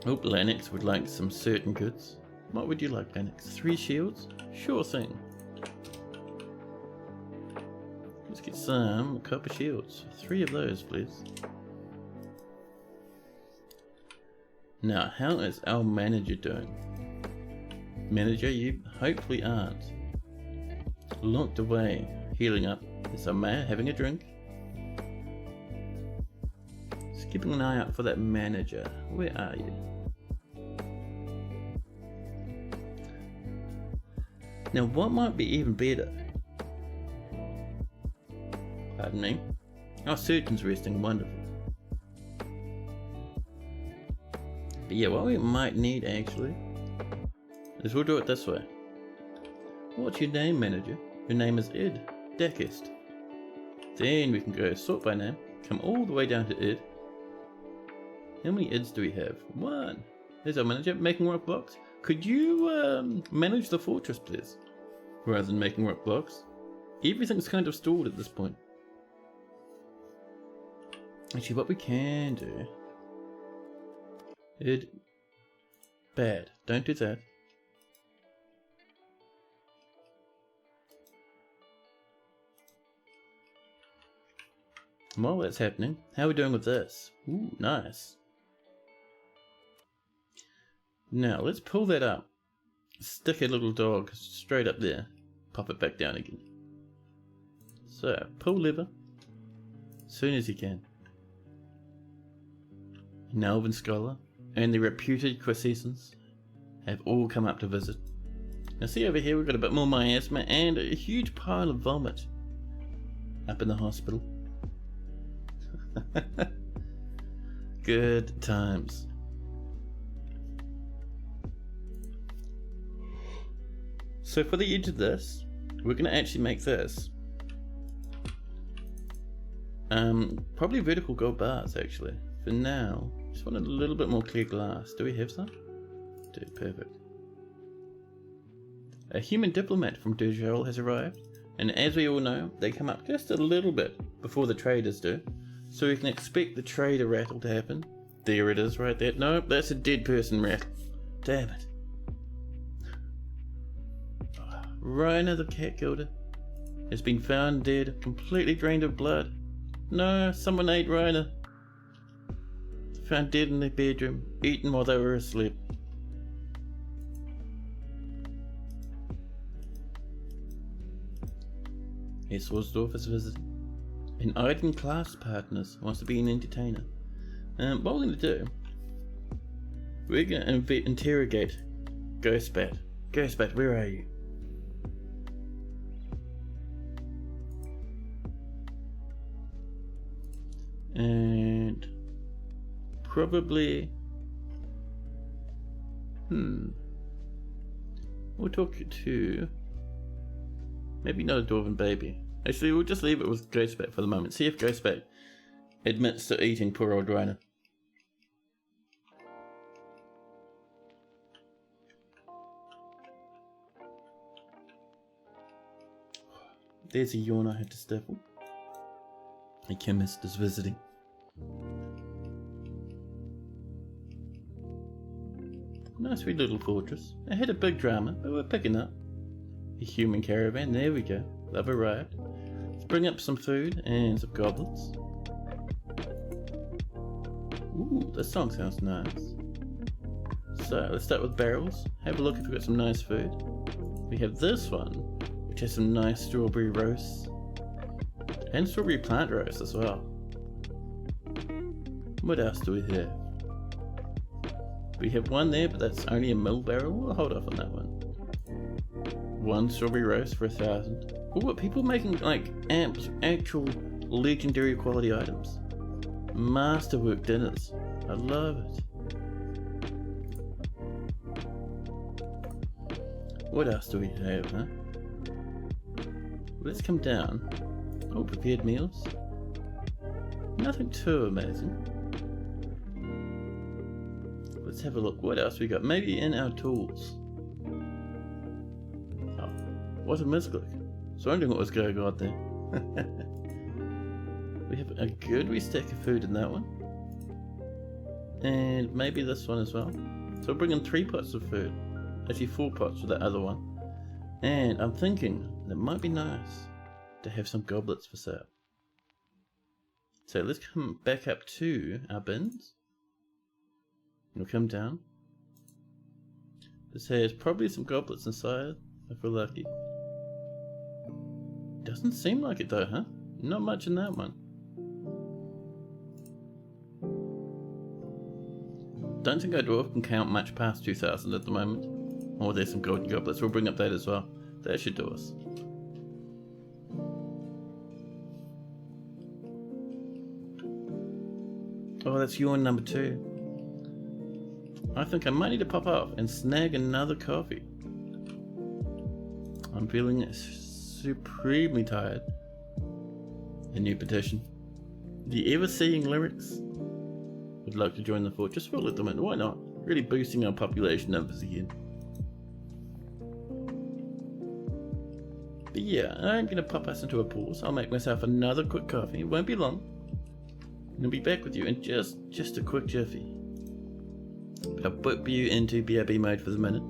Oh, Lennox would like some certain goods. What would you like, Lennox? 3 shields? Sure thing. Let's get some copper shields. 3 of those, please. Now, how is our manager doing? Manager, you hopefully aren't. Locked away, healing up. Is our mayor having a drink? Just keeping an eye out for that manager. Where are you? Now what might be even better? Pardon me. Our surgeon's resting, wonderful. But yeah, what we might need actually is we'll do it this way. What's your name, manager? Your name is Ed Dackest. Then we can go sort by name, come all the way down to Ed. How many Eds do we have? 1. There's our manager, making rock blocks. Could you manage the fortress, please? Rather than making rock blocks. Everything's kind of stalled at this point. Actually, what we can do... Bad. Don't do that. While that's happening, how are we doing with this? Ooh, nice. Now, let's pull that up. Stick a little dog straight up there. Pop it back down again. So, pull lever. As soon as you can. An elven scholar and the reputed Quasescents have all come up to visit. Now see over here, we've got a bit more miasma and a huge pile of vomit up in the hospital. Good times. So for the edge of this, we're going to actually make this probably vertical gold bars actually. For now, just want a little bit more clear glass. Do we have some? Do, perfect. A human diplomat from Dujol has arrived, and as we all know, they come up just a little bit before the traders do. So we can expect the trader rattle to happen. There it is right there. Nope, that's a dead person rattle. Damn it. Rhina the cat killer has been found dead, completely drained of blood. No, someone ate Rhina. Found dead in their bedroom, eaten while they were asleep. Esworsdorf is visiting. An Iden class partners wants to be an entertainer. What we're going to do, we're going to interrogate Ghostbat. Ghostbat, where are you? And probably we'll talk to maybe not a dwarven baby. Actually, we'll just leave it with Ghostbat for the moment. See if Ghostbat admits to eating poor old Rhina. There's a yawn I had to stifle. A chemist is visiting. Nice wee little fortress. It had a big drama, but we're picking up. A human caravan, there we go. They've arrived. Let's bring up some food and some goblets. Ooh, this song sounds nice. So, let's start with barrels. Have a look if we've got some nice food. We have this one, which has some nice strawberry roasts. And strawberry plant roast as well. What else do we have? We have one there, but that's only a mill barrel. We'll hold off on that one. One strawberry roast for 1,000. Oh, what people making like actual legendary quality items. Masterwork dinners. I love it. What else do we have, huh? Let's come down. Oh, prepared meals. Nothing too amazing. Let's have a look. What else we got? Maybe in our tools. Oh, what a misclick. So wondering what was going on there. We have a good wee stack of food in that one. And maybe this one as well. So we're bringing 3 pots of food. Actually 4 pots for that other one. And I'm thinking it might be nice to have some goblets for sale. So let's come back up to our bins. We'll come down. This has probably some goblets inside, if we're lucky. Doesn't seem like it though, huh? Not much in that one. Don't think our dwarf can count much past 2,000 at the moment. Oh, there's some golden goblets. We'll bring up that as well. That should do us. Oh, that's yawn number 2. I think I might need to pop off and snag another coffee. I'm feeling supremely tired. A new petition. The ever-seeing lyrics would like to join the fort. Just roll at them in. Why not? Really boosting our population numbers again. But yeah, I'm going to pop us into a pause. I'll make myself another quick coffee. It won't be long. And I'll be back with you in just a quick jiffy. But I'll put you into BRB mode for the minute.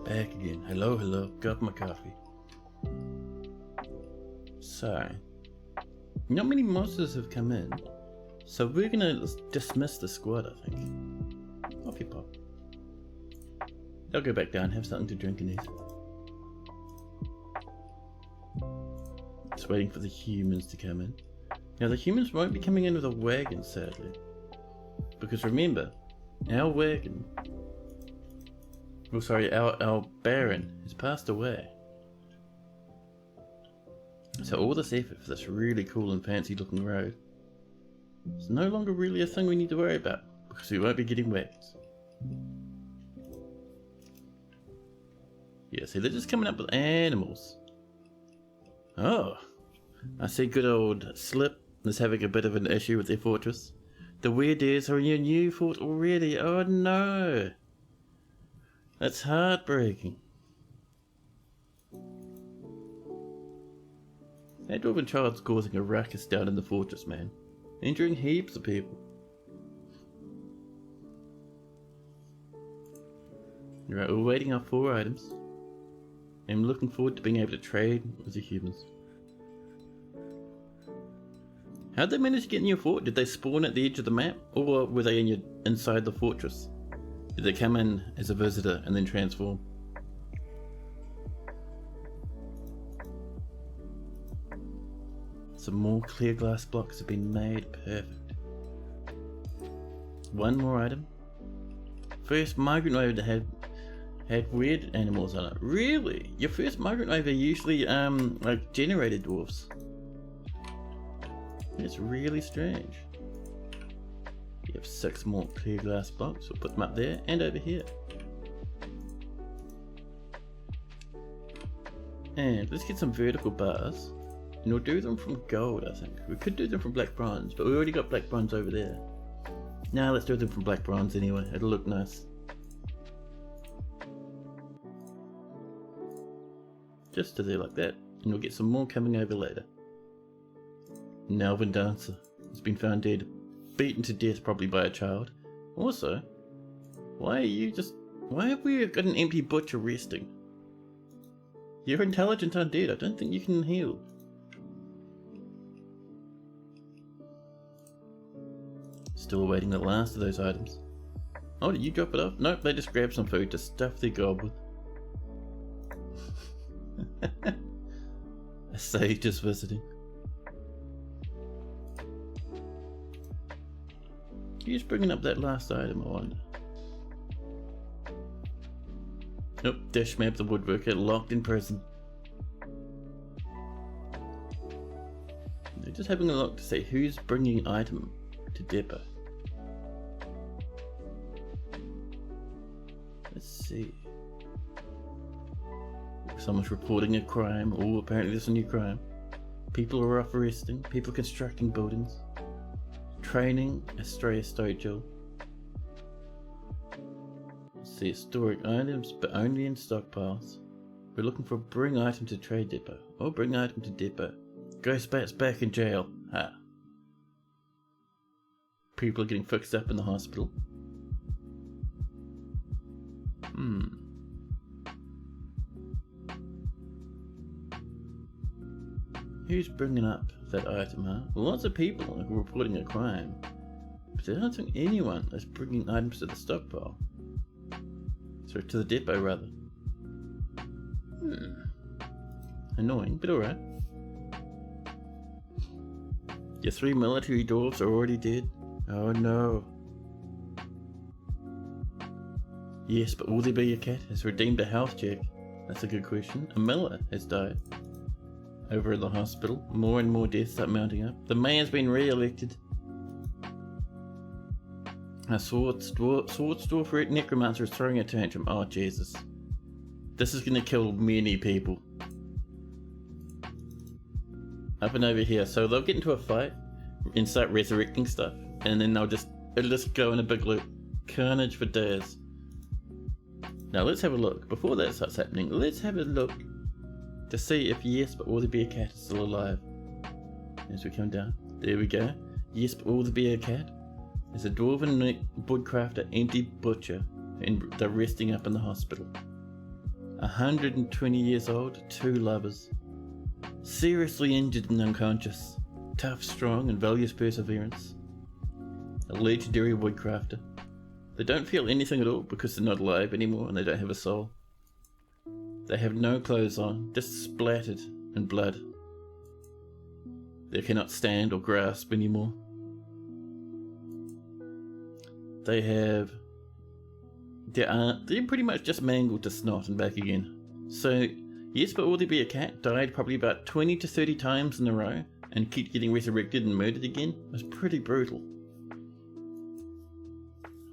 Back again. Hello. Got my coffee. So, not many monsters have come in, so we're gonna dismiss the squad, I think. Off you pop. I'll go back down, have something to drink and eat. Just waiting for the humans to come in. Now the humans won't be coming in with a wagon, sadly. Because remember, our wagon... Oh sorry, our Baron has passed away. So all this effort for this really cool and fancy looking road is no longer really a thing we need to worry about, because we won't be getting wagons. Yeah, see, they're just coming up with animals. Oh, I see good old Slip is having a bit of an issue with their fortress. The Weirdares are in your new fort already. Oh no! That's heartbreaking. That dwarven child's causing a ruckus down in the fortress, man. Injuring heaps of people. Right, we're waiting our 4 items. I'm looking forward to being able to trade with the humans. How'd they manage to get in your fort? Did they spawn at the edge of the map? Or were they inside the fortress? Did they come in as a visitor and then transform? Some more clear glass blocks have been made. Perfect. 1 more item. First migrant wave that had weird animals on it. Really? Your first migrant wave are usually like generated dwarfs. It's really strange. You have 6 more clear glass blocks. We'll put them up there and over here. And let's get some vertical bars. And we'll do them from gold, I think. We could do them from black bronze, but we already got black bronze over there. Now let's do them from black bronze anyway. It'll look nice. Just to there like that. And we'll get some more coming over later. Nelvin Dancer has been found dead. Beaten to death probably by a child. Also, why have we got an empty butcher resting? You're intelligent undead. I don't think you can heal. Still awaiting the last of those items. Oh, did you drop it off? Nope, they just grabbed some food to stuff their gob with. A sage is visiting. Who's bringing up that last item, I wonder? Nope, Dish Map the woodworker locked in prison. They're just having a look to see who's bringing item to depot. Let's see. Someone's reporting a crime. Oh, apparently there's a new crime. People are off arresting. People constructing buildings. Training Astrea Stojo. Let's see, storing items but only in stockpiles. We're looking for bring item to trade depot. Oh, bring item to depot. Ghostbat's back in jail. Ha. People are getting fixed up in the hospital. Who's bringing up that item, huh? Lots of people are reporting a crime. But I don't think anyone is bringing items to the stockpile. So to the depot, rather. Annoying, but alright. Your 3 military dwarves are already dead. Oh no. Yes, but will there be a cat has redeemed a health check? That's a good question. A miller has died. Over at the hospital, more and more deaths start mounting up. The mayor's been re-elected. A swords dwarf necromancer is throwing a tantrum. Oh Jesus. This is gonna kill many people. Up and over here. So they'll get into a fight and start resurrecting stuff. And then it'll just go in a big loop. Carnage for days. Now let's have a look. Before that starts happening, let's have a look to see if yes, but will there be a cat is still alive. As we come down. There we go. Yes, but will there be a cat? There's a dwarven woodcrafter, empty butcher, and they're resting up in the hospital. 120 years old, 2 lovers. Seriously injured and unconscious. Tough, strong, and values perseverance. A legendary woodcrafter. They don't feel anything at all because they're not alive anymore and they don't have a soul. They have no clothes on, just splattered in blood. They cannot stand or grasp anymore. They're pretty much just mangled to snot and back again. So, yes, but will there be a cat? Died probably about 20 to 30 times in a row and keep getting resurrected and murdered again. It was pretty brutal.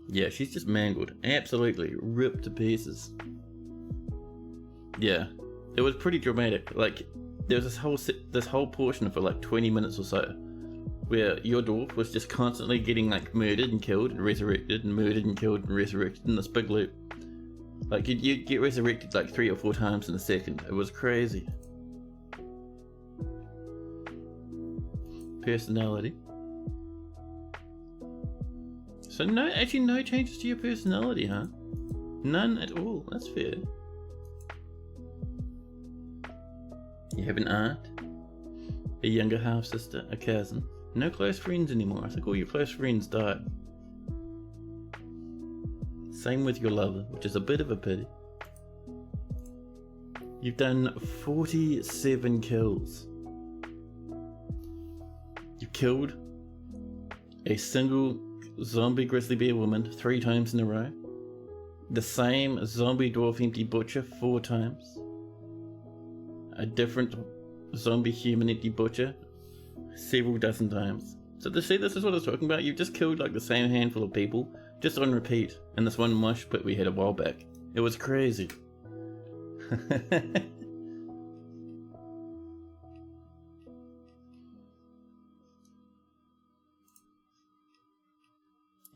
Yeah, she's just mangled. Absolutely ripped to pieces. Yeah, it was pretty dramatic. Like, there was this whole portion for like 20 minutes or so where your dwarf was just constantly getting like murdered and killed and resurrected and murdered and killed and resurrected in this big loop. Like you'd get resurrected like 3 or 4 times in a second. It was crazy. Personality. So actually no changes to your personality, huh? None at all. That's fair. You have an aunt, a younger half sister, a cousin. No close friends anymore. I think all your close friends died. Same with your lover, which is a bit of a pity. You've done 47 kills. You killed a single zombie grizzly bear woman 3 times in a row. the same zombie dwarf empty butcher 4 times. A different zombie human empty butcher several dozen times. So to see, this is what I was talking about. You've just killed like the same handful of people, just on repeat, in this one mosh pit we had a while back. It was crazy.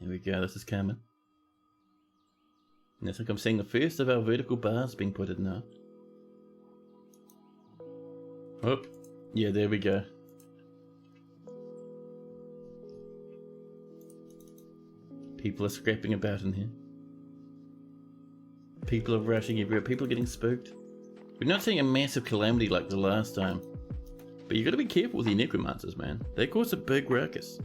Here we go, this is coming. And I think I'm seeing the first of our vertical bars being put in now. Oh, yeah, there we go. People are scrapping about in here. People are rushing everywhere. People are getting spooked. We're not seeing a massive calamity like the last time. But you gotta be careful with your necromancers, man. They cause a big ruckus.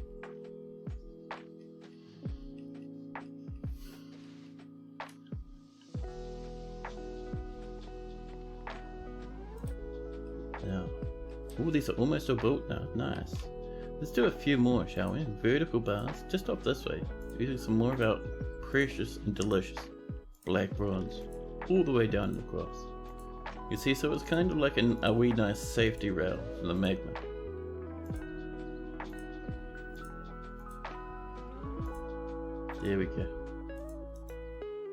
Now, all these are almost all built now. Nice. Let's do a few more, shall we? Vertical bars, just off this way. Using some more of our precious and delicious black bronze, all the way down and across. You see, so it's kind of like a wee nice safety rail from the magma. There we go.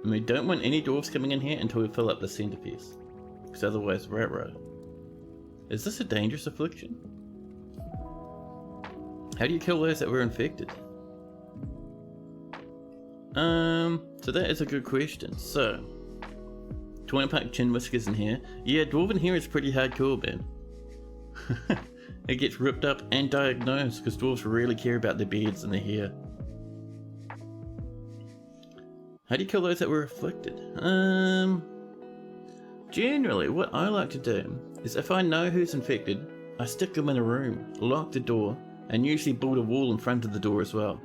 And we don't want any dwarves coming in here until we fill up the center piece, because otherwise, right. Is this a dangerous affliction? How do you kill those that were infected? So that is a good question. So, 20 pack chin whiskers in here. Yeah, dwarven hair is pretty hardcore, man. It gets ripped up and diagnosed because dwarves really care about their beards and their hair. How do you kill those that were afflicted? Generally, what I like to do is if I know who's infected, I stick them in a room, lock the door, and usually build a wall in front of the door as well.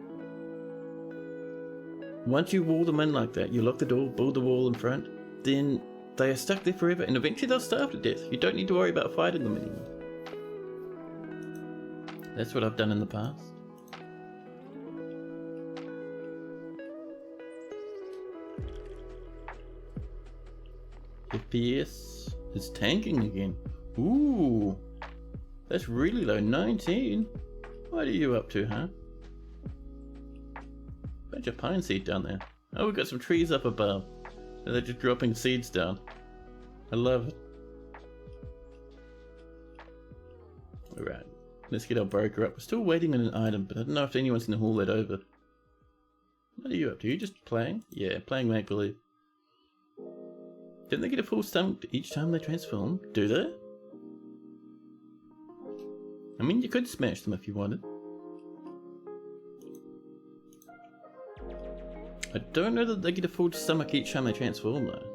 Once you wall them in like that, you lock the door, build the wall in front, then they are stuck there forever and eventually they'll starve to death. You don't need to worry about fighting them anymore. That's what I've done in the past. FPS is tanking again. Ooh, that's really low, 19. What are you up to, huh? Bunch of pine seed down there. Oh, we've got some trees up above. They're just dropping seeds down. I love it. Alright, let's get our broker up. We're still waiting on an item, but I don't know if anyone's gonna haul that over. What are you up to? You just playing? Yeah, playing make-believe. Didn't they get a full stomach each time they transform? Do they? I mean, you could smash them if you wanted. I don't know that they get a full stomach each time they transform though.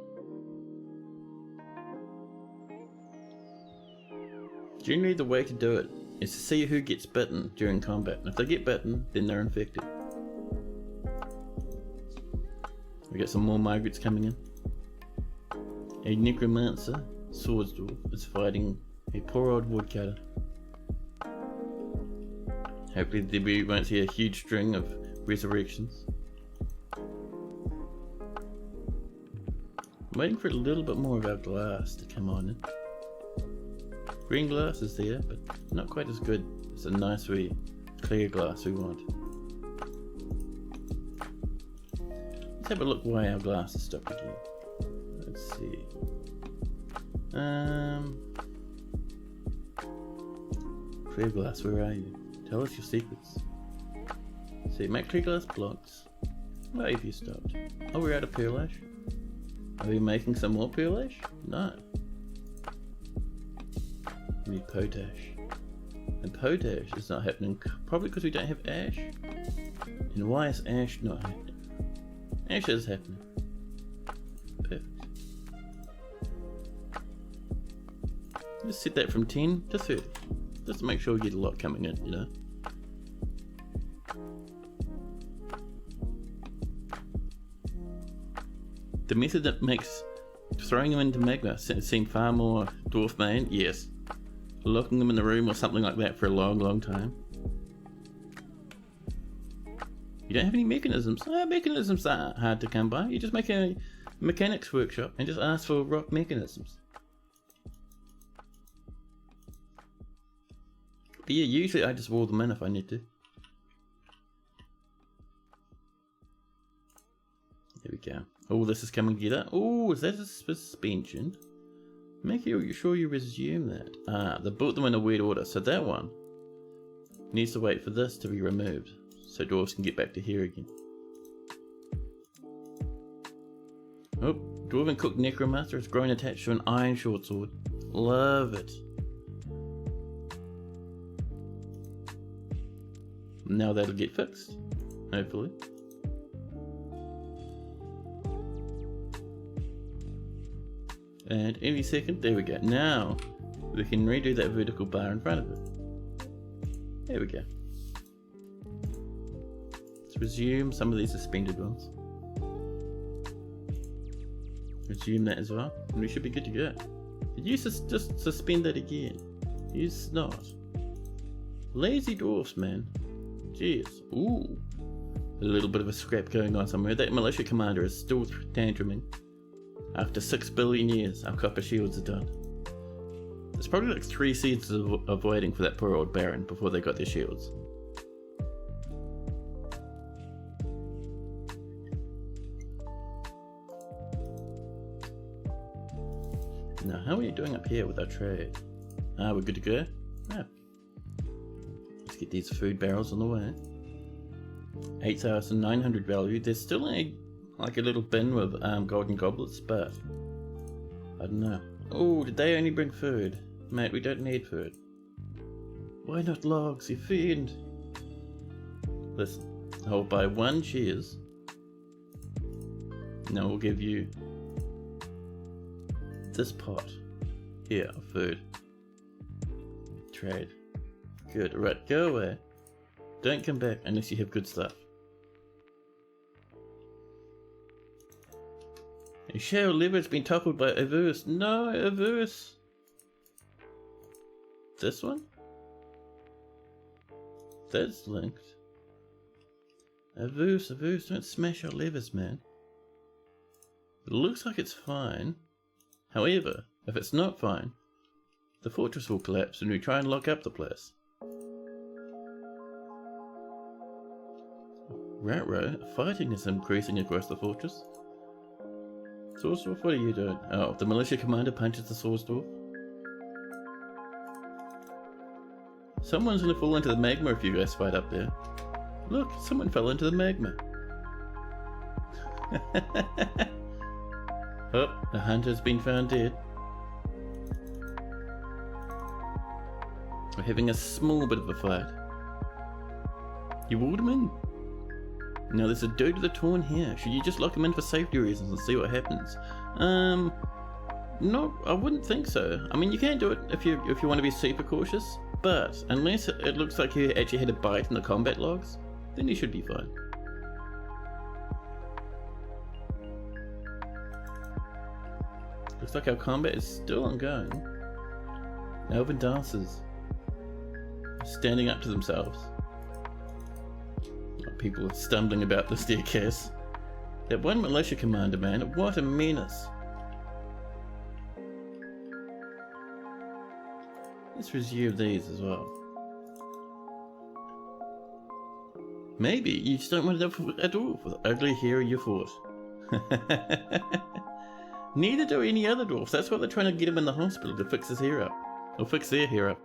Generally the way to do it is to see who gets bitten during combat, and if they get bitten, then they're infected. We got some more migrants coming in. A necromancer, swords dwarf, is fighting a poor old woodcutter. Hopefully we won't see a huge string of resurrections. I'm waiting for a little bit more of our glass to come on in. Green glass is there, but not quite as good. It's a nice wee clear glass we want. Let's have a look why our glass is stopped again. Let's see. Clear glass, where are you? Tell us your secrets. See, make clear glass blocks. Why have you stopped? Oh, we're out of pearl ash. Are we making some more pearl ash? No. We need potash. And potash is not happening, probably because we don't have ash. And why is ash not happening? Ash is happening. Perfect. Let's set that from 10 to 30. Just to make sure we get a lot coming in, you know. The method that makes throwing them into magma seem far more dwarf main, yes. Locking them in the room or something like that for a long time. You don't have any mechanisms. Mechanisms aren't hard to come by. You just make a mechanics workshop and just ask for rock mechanisms. But yeah, usually I just wall them in if I need to. There we go. Oh, this is coming together. Oh, is that a suspension? Make sure you resume that. Ah, they brought them in a weird order, so that one needs to wait for this to be removed, so dwarves can get back to here again. Oh, Dwarven Cook Necromancer has grown attached to an iron short sword. Love it. Now that'll get fixed, hopefully. And any second, there we go. Now we can redo that vertical bar in front of it. There we go. Let's resume some of these suspended ones. Resume that as well, and we should be good to go. Did you just suspend that again? You snot. Lazy dwarfs, man. Jeez. Ooh. A little bit of a scrap going on somewhere. That militia commander is still tantruming. After 6 billion years, our copper shields are done. There's probably like 3 seasons of waiting for that poor old baron before they got their shields. Now, how are we doing up here with our trade? Ah, we're good to go? Yeah. Let's get these food barrels on the way. 8,900 value. There's still like a little bin with golden goblets, but I don't know. Oh, did they only bring food? Mate, we don't need food. Why not logs, you fiend? Listen, I'll buy 1 cheers. Now we'll give you this pot here of food. Trade. Good. Right, go away. Don't come back unless you have good stuff. A shale liver's been toppled by Averse. No, Averse. This one? That's linked. Averse, don't smash our levers, man. It looks like it's fine. However, if it's not fine, the fortress will collapse and we try and lock up the place. Right, fighting is increasing across the fortress. Swordsdwarf, what are you doing? Oh, the militia commander punches the Swordsdwarf. Someone's gonna fall into the magma if you guys fight up there. Look, someone fell into the magma. Oh, the hunter's been found dead. We're having a small bit of a fight. You walled him in? Now there's a dude with a torn here. Should you just lock him in for safety reasons and see what happens? No, I wouldn't think so. I mean, you can do it if you want to be super cautious, but unless it looks like he actually had a bite in the combat logs, then he should be fine. Looks like our combat is still ongoing. Elven dancers standing up to themselves. People are stumbling about the staircase. That one militia commander, man, what a menace. Let's resume these as well. Maybe you just don't want to do at all for the ugly hero you fought. Neither do any other dwarfs. That's why they're trying to get him in the hospital to fix his hair up. Or fix their hair up.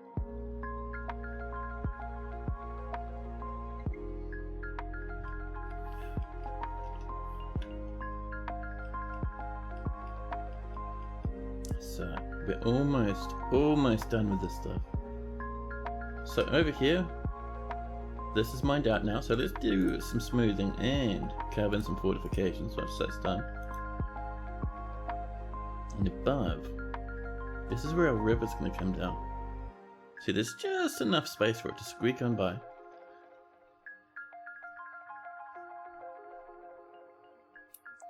So, we're almost done with this stuff. So over here, this is mined out now, so let's do some smoothing and carve in some fortifications once that's done. And above, this is where our river's going to come down. See, there's just enough space for it to squeak on by.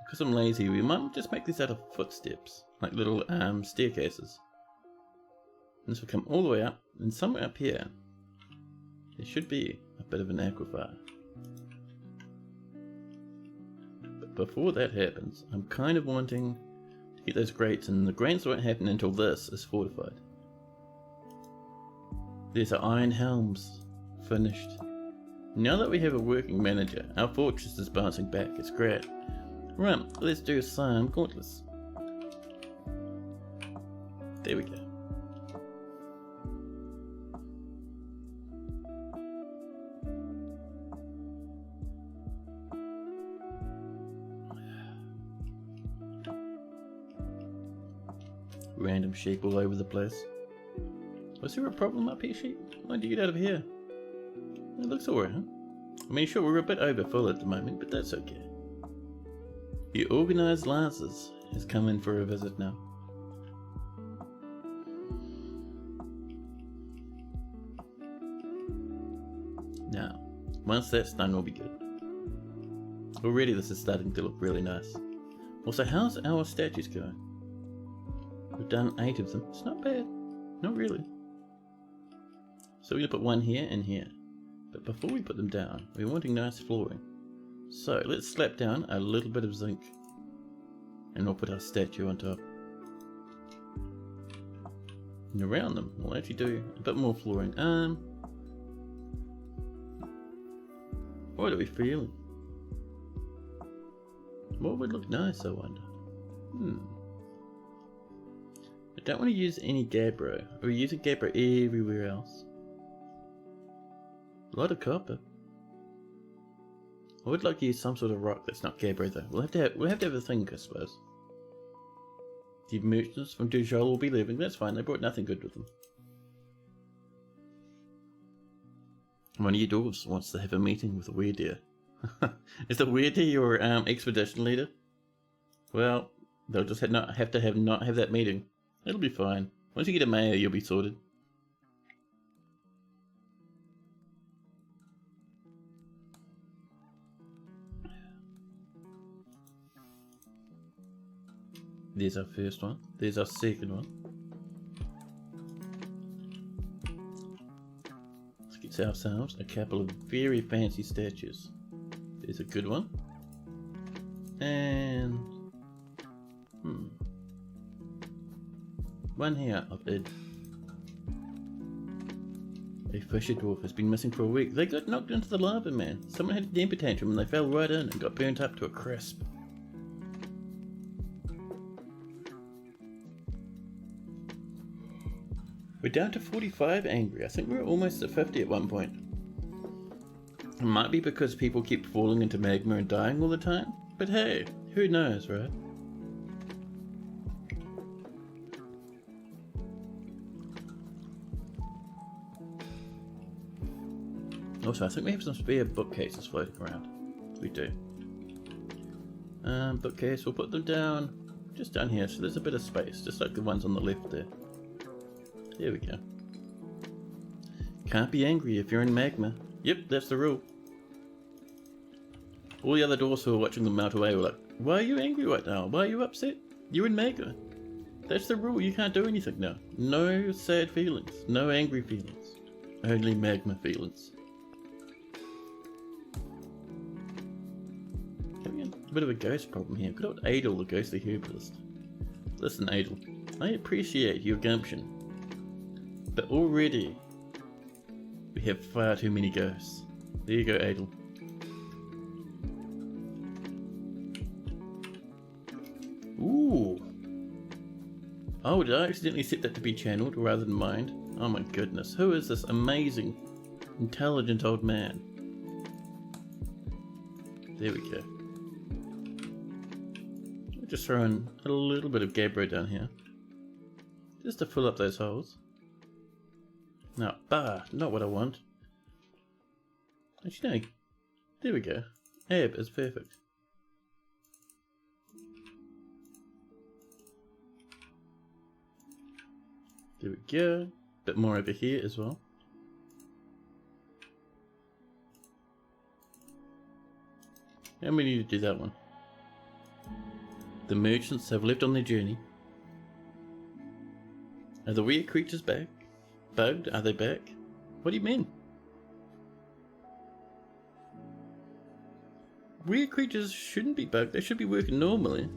Because I'm lazy, we might just make these out of footsteps, like little staircases. And this will come all the way up, and somewhere up here, there should be a bit of an aquifer. But before that happens, I'm kind of wanting to get those grates, and the grates won't happen until this is fortified. There's our iron helms. Finished. Now that we have a working manager, our fortress is bouncing back. It's great. Right, let's do some gauntlets. There we go. Random sheep all over the place. Was there a problem up here, sheep? Why'd you get out of here? It looks alright, huh? I mean, sure, we're a bit overfull at the moment, but that's okay. The organised Lancers has come in for a visit now. Now, once that's done, we'll be good. Already this is starting to look really nice. Also, how's our statues going? We've done 8 of them. It's not bad. Not really. So we're going to put one here and here. But before we put them down, we're wanting nice flooring. So let's slap down a little bit of zinc. And we'll put our statue on top. And around them, we'll actually do a bit more flooring. What are we feeling? What would look nice, I wonder? I don't want to use any gabbro. We're using gabbro everywhere else. A lot of copper. I would like to use some sort of rock that's not gabbro though. We'll have to have a thing, I suppose. The merchants from Dujol will be leaving. That's fine. They brought nothing good with them. One of your dwarves wants to have a meeting with the Weirdeer. Is the Weirdeer your expedition leader? Well, they'll just not have that meeting. It'll be fine. Once you get a mayor, you'll be sorted. There's our first one. There's our second one. Let's get ourselves a couple of very fancy statues. There's a good one. And one here of Id. A fisher dwarf has been missing for a week. They got knocked into the lava, man. Someone had a temper tantrum and they fell right in and got burnt up to a crisp. We're down to 45 angry. I think we were almost at 50 at one point. It might be because people keep falling into magma and dying all the time, but hey, who knows, right? Also, I think we have some spare bookcases floating around. We do. Bookcase, we'll put them down, just down here, so there's a bit of space, just like the ones on the left there. There we go. Can't be angry if you're in magma. Yep, that's the rule. All the other dwarves who were watching them melt away were like, why are you angry right now? Why are you upset? You're in magma. That's the rule, you can't do anything now. No sad feelings, no angry feelings. Only magma feelings. Having a bit of a ghost problem here. Good old Adel, the ghostly herbalist. Listen, Adel, I appreciate your gumption. But already, we have far too many ghosts. There you go, Adel. Ooh. Oh, did I accidentally set that to be channeled rather than mined? Oh my goodness, who is this amazing, intelligent old man? There we go. We'll just throw in a little bit of gabbro down here. Just to fill up those holes. No, not what I want. Actually, no. There we go. Ab is perfect. There we go. Bit more over here as well. And we need to do that one. The merchants have left on their journey. Are the weird creatures back? Bugged? Are they back? What do you mean? weird creatures shouldn't be bugged. They should be working normally.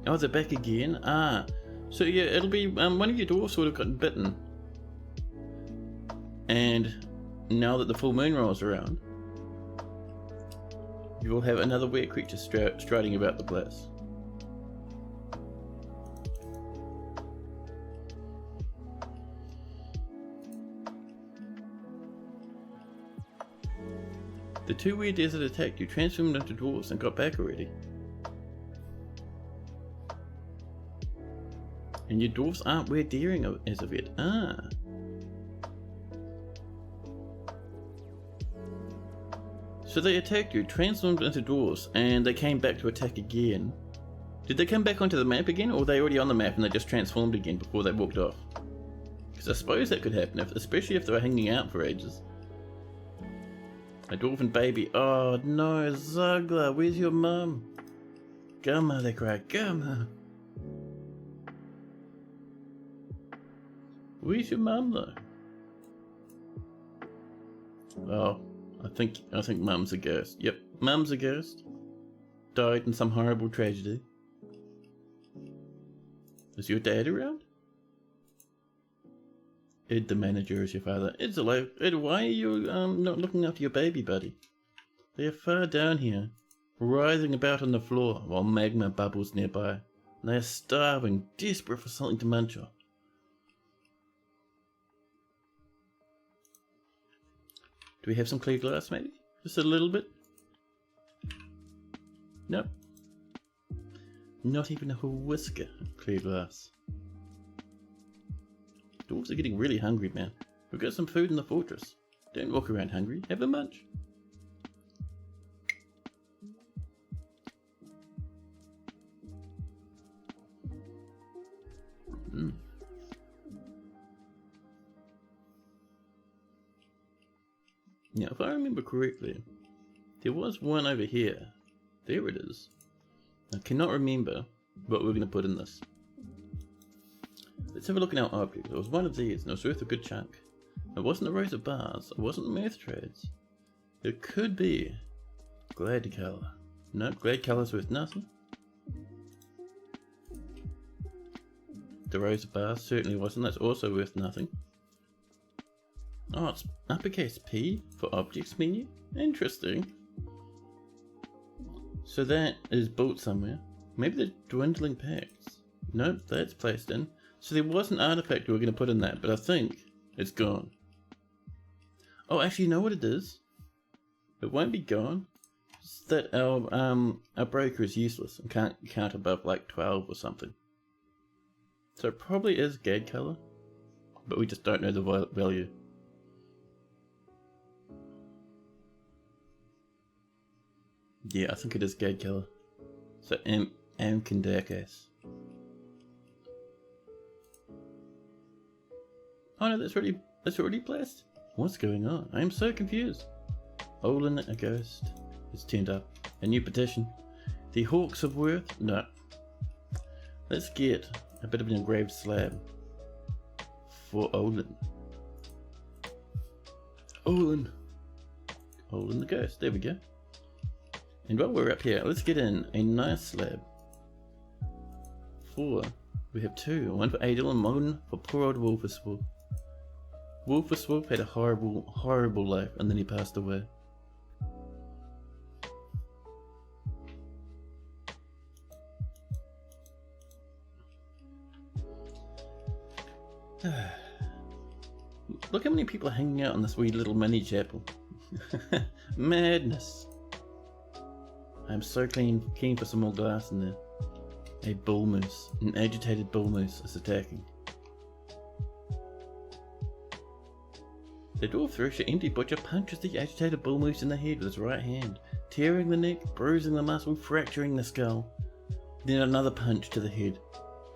Oh, they're back again? Ah. So yeah, it'll be one of your dwarfs would have gotten bitten. And now that the full moon rolls around, you will have another weird creature striding about the place. The two weird desert attacked you, transformed into dwarves, and got back already. And your dwarves aren't weird daring as of yet. Ah. So they attacked you, transformed into dwarves, and they came back to attack again. Did they come back onto the map again, or were they already on the map and they just transformed again before they walked off? Because I suppose that could happen, especially if they were hanging out for ages. A dwarven baby. Oh no, Zugla, where's your mum? Gumma, they cry, Gumma. Where's your mum though? Oh, I think mum's a ghost. Yep, mum's a ghost. Died in some horrible tragedy. Is your dad around? Ed, the manager, is your father. Ed's alive. Ed, why are you not looking after your baby buddy? They are far down here, writhing about on the floor while magma bubbles nearby. And they are starving, desperate for something to munch on. Do we have some clear glass, maybe? Just a little bit? Nope. Not even a whisker of clear glass. Dwarves are getting really hungry, man. We've got some food in the fortress. Don't walk around hungry. Have a munch. Now, if I remember correctly, there was one over here. There it is. I cannot remember what we're going to put in this. Let's have a look at our object. There was one of these, and it was worth a good chunk. It wasn't a rows of bars. It wasn't mirth trades. It could be glad colour. No, glad colour's worth nothing. The rows of bars certainly wasn't. That's also worth nothing. Oh, it's uppercase P for objects menu? Interesting. So that is built somewhere. Maybe the dwindling packs. Nope, that's placed in. So there was an artifact we were going to put in that, but I think it's gone. Oh, actually, you know what it is? It won't be gone. It's that our broker is useless and can't count above like 12 or something. So it probably is Gad color, but we just don't know the value. Yeah, I think it is Gad color. So Amkandakas. Oh no, that's already placed. What's going on? I am so confused. Olin, a ghost, is turned up. A new petition. The Hawks of Worth? No. Let's get a bit of an engraved slab for Olin. Olin the ghost. There we go. And while we're up here, let's get in a nice slab for, we have two, one for Adel and one for poor old Wolferswolf. Wolferswolf had a horrible life and then he passed away. Look how many people are hanging out in this wee little mini chapel. Madness. I'm so keen for some more glass in there. A bull moose. An agitated bull moose is attacking. The dwarf thresher empty butcher punches the agitated bull moose in the head with his right hand, tearing the neck, bruising the muscle, fracturing the skull. Then another punch to the head,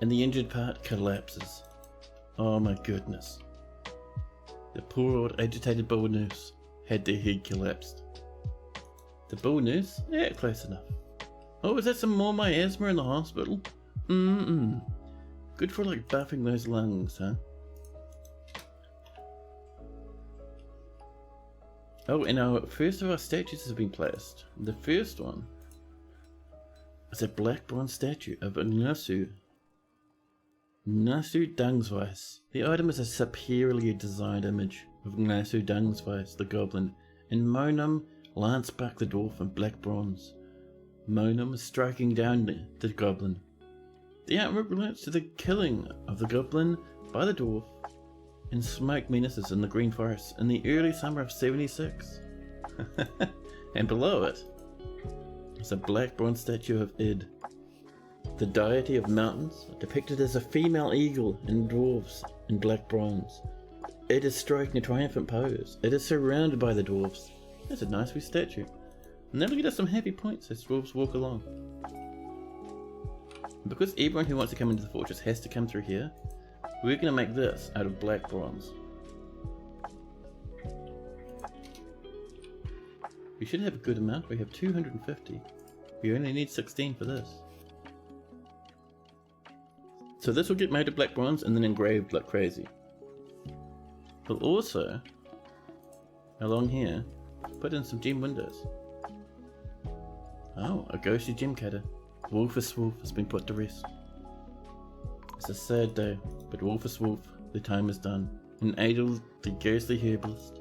and the injured part collapses. Oh my goodness. The poor old agitated bull moose had their head collapsed. The bull nurse? Yeah, close enough. Oh, is that some more miasma in the hospital? Good for like buffing those lungs, huh? Oh, and our first of our statues has been placed. The first one is a black bronze statue of Nasu Dungsweiss. The item is a superiorly designed image of Nasu Dungsweiss, the goblin, and Monum Lanceback the dwarf in black bronze. Monum is striking down the goblin. The artwork relates to the killing of the goblin by the dwarf and smoke menaces in the Green Forest in the early summer of 76. And below it is a black bronze statue of Id, the deity of mountains, depicted as a female eagle in dwarves in black bronze. It is striking a triumphant pose. It is surrounded by the dwarves. That's a nice wee statue. And that'll get us some happy points as dwarves walk along. Because everyone who wants to come into the fortress has to come through here, we're going to make this out of black bronze. We should have a good amount. We have 250. We only need 16 for this. So this will get made of black bronze and then engraved like crazy. We'll also, along here, put in some gem windows. Oh, a ghostly gem cutter. Wolfus Wolf has been put to rest. It's a sad day, but Wolfus Wolf, the time is done. And Adel, the ghostly herbalist.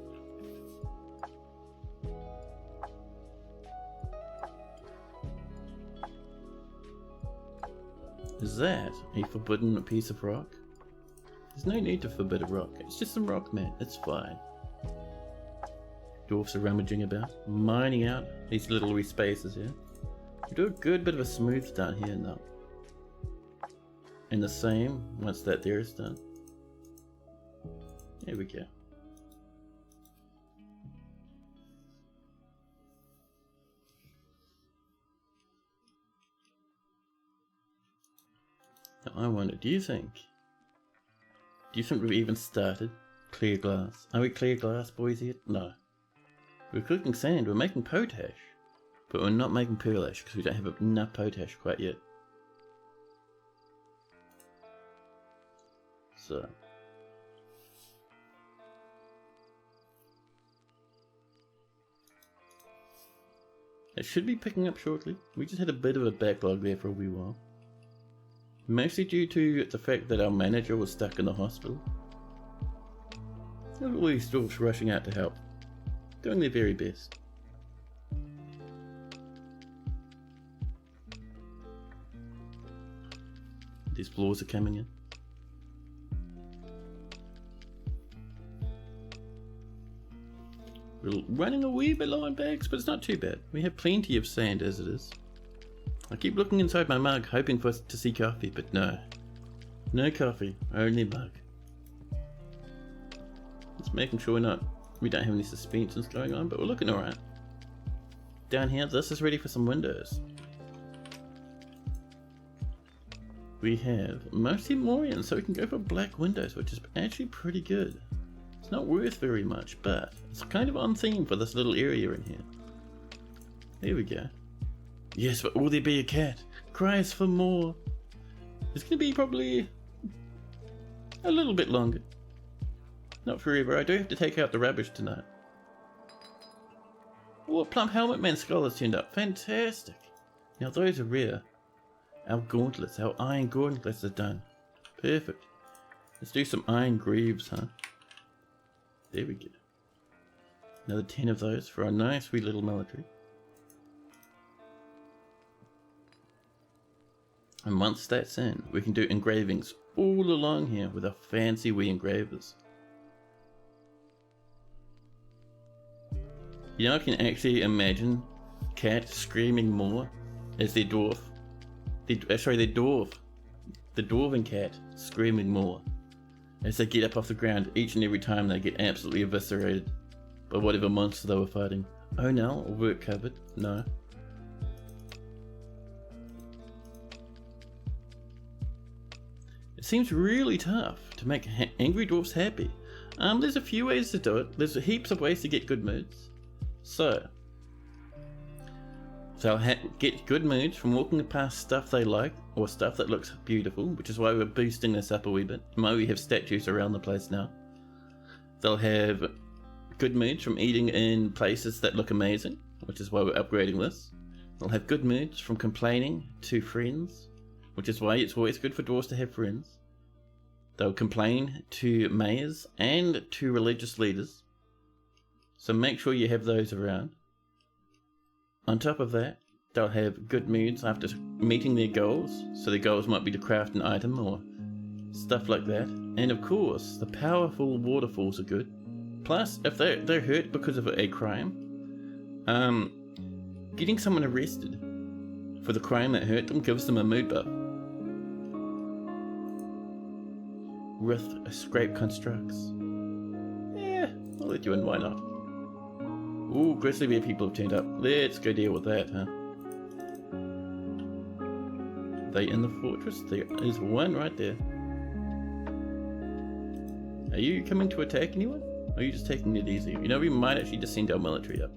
Is that a forbidden piece of rock? There's no need to forbid a rock. It's just some rock, man. It's fine. Dwarfs are rummaging about, mining out these little wee spaces here. We do a good bit of a smooth down here now. And the same once that there is done. There we go. Now I wonder, do you think we've even started clear glass? Are we clear glass boys yet? No. We're cooking sand, we're making potash. But we're not making pearl ash because we don't have enough potash quite yet. So. It should be picking up shortly. We just had a bit of a backlog there for a wee while. Mostly due to the fact that our manager was stuck in the hospital. All these dwarves rushing out to help. Doing their very best. These floors are coming in. We're running a wee bit low on bags, but it's not too bad. We have plenty of sand as it is. I keep looking inside my mug, hoping to see coffee, but no. No coffee, only mug. Just making sure we don't have any suspensions going on, but we're looking alright. Down here, this is ready for some windows. We have mostly Morian, so we can go for black windows, which is actually pretty good. It's not worth very much, but it's kind of on theme for this little area in here. There we go. Yes, but will there be a cat? Cries for more. It's going to be probably a little bit longer. Not forever. I do have to take out the rubbish tonight. Oh, a plump helmet man skull has turned up. Fantastic. Now those are rare. Our gauntlets, our iron gauntlets are done. Perfect. Let's do some iron greaves, huh? There we go. Another 10 of those for our nice wee little military. And once that's in, we can do engravings all along here with our fancy wee engravers. You know, I can actually imagine Cat screaming more as their dwarf. The dwarven cat screaming more as they get up off the ground each and every time they get absolutely eviscerated by whatever monster they were fighting. Oh no, work covered. No. It seems really tough to make angry dwarfs happy. There's a few ways to do it. There's heaps of ways to get good moods. So I'll get good moods from walking past stuff they like, or stuff that looks beautiful, which is why we're boosting this up a wee bit, and why we have statues around the place now. They'll have good moods from eating in places that look amazing, which is why we're upgrading this. They'll have good moods from complaining to friends, which is why it's always good for dwarves to have friends. They'll complain to mayors and to religious leaders, so make sure you have those around. On top of that, they'll have good moods after meeting their goals, so their goals might be to craft an item or stuff like that. And of course, the powerful waterfalls are good. Plus, if they're hurt because of a crime, getting someone arrested for the crime that hurt them gives them a mood buff. With scrape constructs. Yeah, I'll let you in, why not? Ooh, grizzly bear people have turned up. Let's go deal with that, huh? They in the fortress? There is one right there. Are you coming to attack anyone? Or are you just taking it easy? You know, we might actually just send our military up.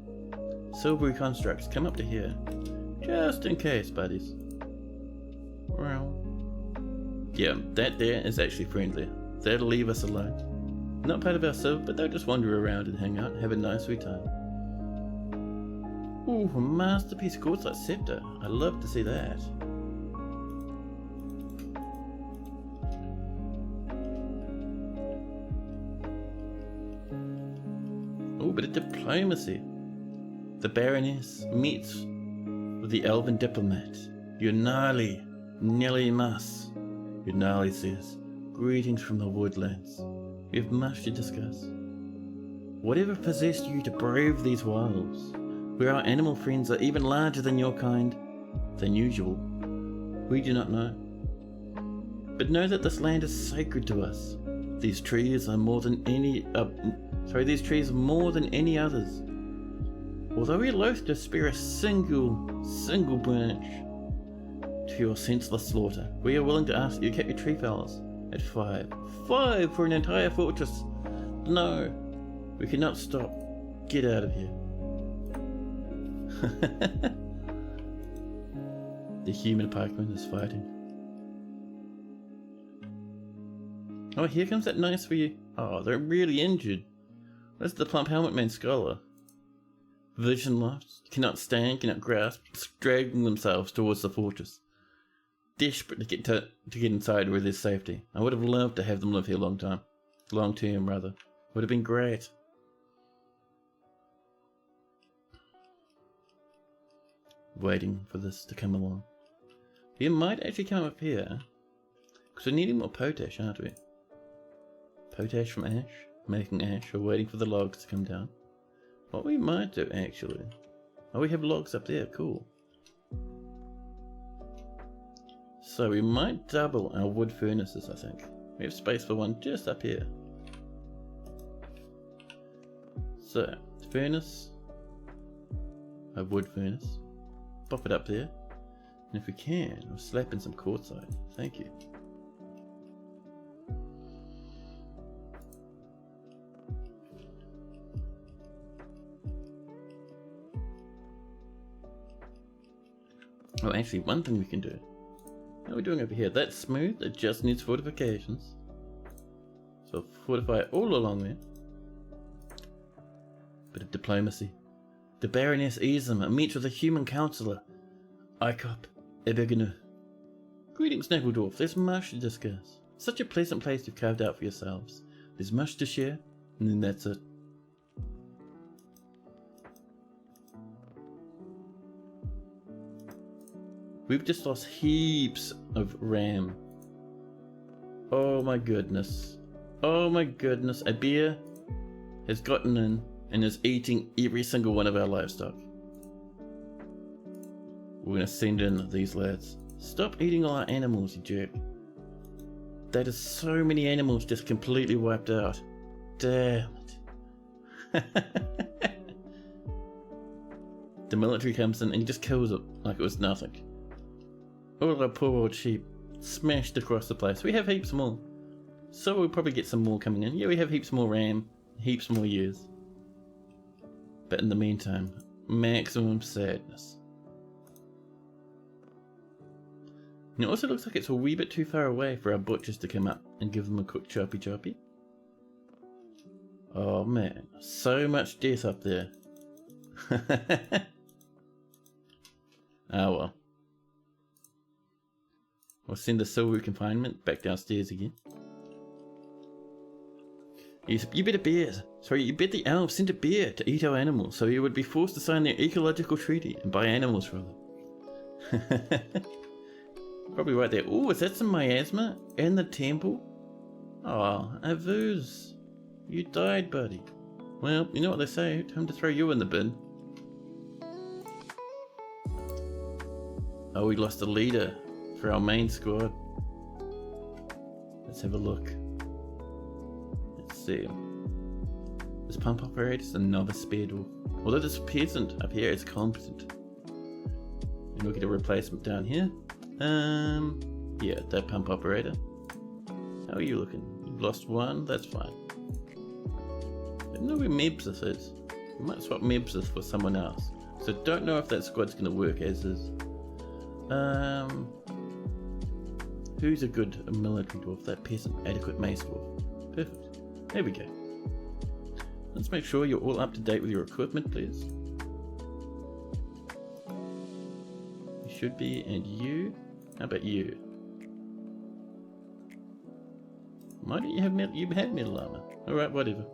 Silvery constructs, come up to here. Just in case, buddies. Well, yeah, that there is actually friendly. They'll leave us alone. Not part of our civ, but they'll just wander around and hang out, have a nice sweet time. Ooh, a masterpiece quartzite scepter. I love to see that. Ooh, bit of diplomacy. The Baroness meets with the elven diplomat, Yunali Nelimas. Yunali says, "Greetings from the woodlands. We have much to discuss. Whatever possessed you to brave these wilds, where our animal friends are even larger than your kind, than usual, we do not know. But know that this land is sacred to us. These trees are more than any others. Although we are loath to spare a single branch to your senseless slaughter, we are willing to ask you to cap your tree fells at 5. 5 for an entire fortress. No, we cannot stop. Get out of here." The human pikeman is fighting. Oh, here comes that nice for you. Oh, they're really injured. That's the plump helmet man scholar. Vision lost, cannot stand, cannot grasp, dragging themselves towards the fortress. Desperate to get inside where there's safety. I would have loved to have them live here long term. Would have been great. Waiting for this to come along. We might actually come up here, because we're needing more potash, aren't we? Potash from ash, making ash, or waiting for the logs to come down. What we might do actually. Oh, we have logs up there, cool. So we might double our wood furnaces, I think. We have space for one just up here. So, furnace, a wood furnace. Pop it up there. And if we can, we'll slap in some quartzite. Thank you. Oh, actually, one thing we can do. How are we doing over here? That's smooth. It just needs fortifications. So fortify all along there. Bit of diplomacy. The Baroness Ezim meets with a human councillor, Ikop Ebeganu. Greetings, Snaggledwarf. There's much to discuss. Such a pleasant place you've carved out for yourselves. There's much to share, and then that's it. We've just lost heaps of RAM. Oh my goodness. Oh my goodness. A bear has gotten in and is eating every single one of our livestock. We're gonna send in these lads. Stop eating all our animals, you jerk. That is so many animals just completely wiped out. Damn it. The military comes in and just kills it like it was nothing. All our poor old sheep smashed across the place. We have heaps more. So we'll probably get some more coming in. Yeah, we have heaps more RAM, heaps more years. But in the meantime, maximum sadness. And it also looks like it's a wee bit too far away for our butchers to come up and give them a quick choppy choppy. Oh man, so much death up there. Oh well. We'll send the silver confinement back downstairs again. You bet a bear. Sorry, you bet the elves sent a bear to eat our animals, so he would be forced to sign their ecological treaty and buy animals from them. Probably right there. Oh, is that some miasma in the temple? Oh, Avuz. You died, buddy. Well, you know what they say, time to throw you in the bin. Oh, we lost a leader for our main squad. Let's have a look. Let's see. This pump operator is a novice spear dwarf. Although this peasant up here is competent. And we'll get a replacement down here. Yeah, that pump operator. How are you looking? You've lost one, that's fine. I don't know where Mebsith is. We might swap Mebsith for someone else. So don't know if that squad's gonna work as is. Who's a good military dwarf? That peasant, adequate mace dwarf. Perfect. There we go. Let's make sure you're all up to date with your equipment, please. You should be, and you? How about you? Why don't you have metal? You have metal armor. Alright, whatever.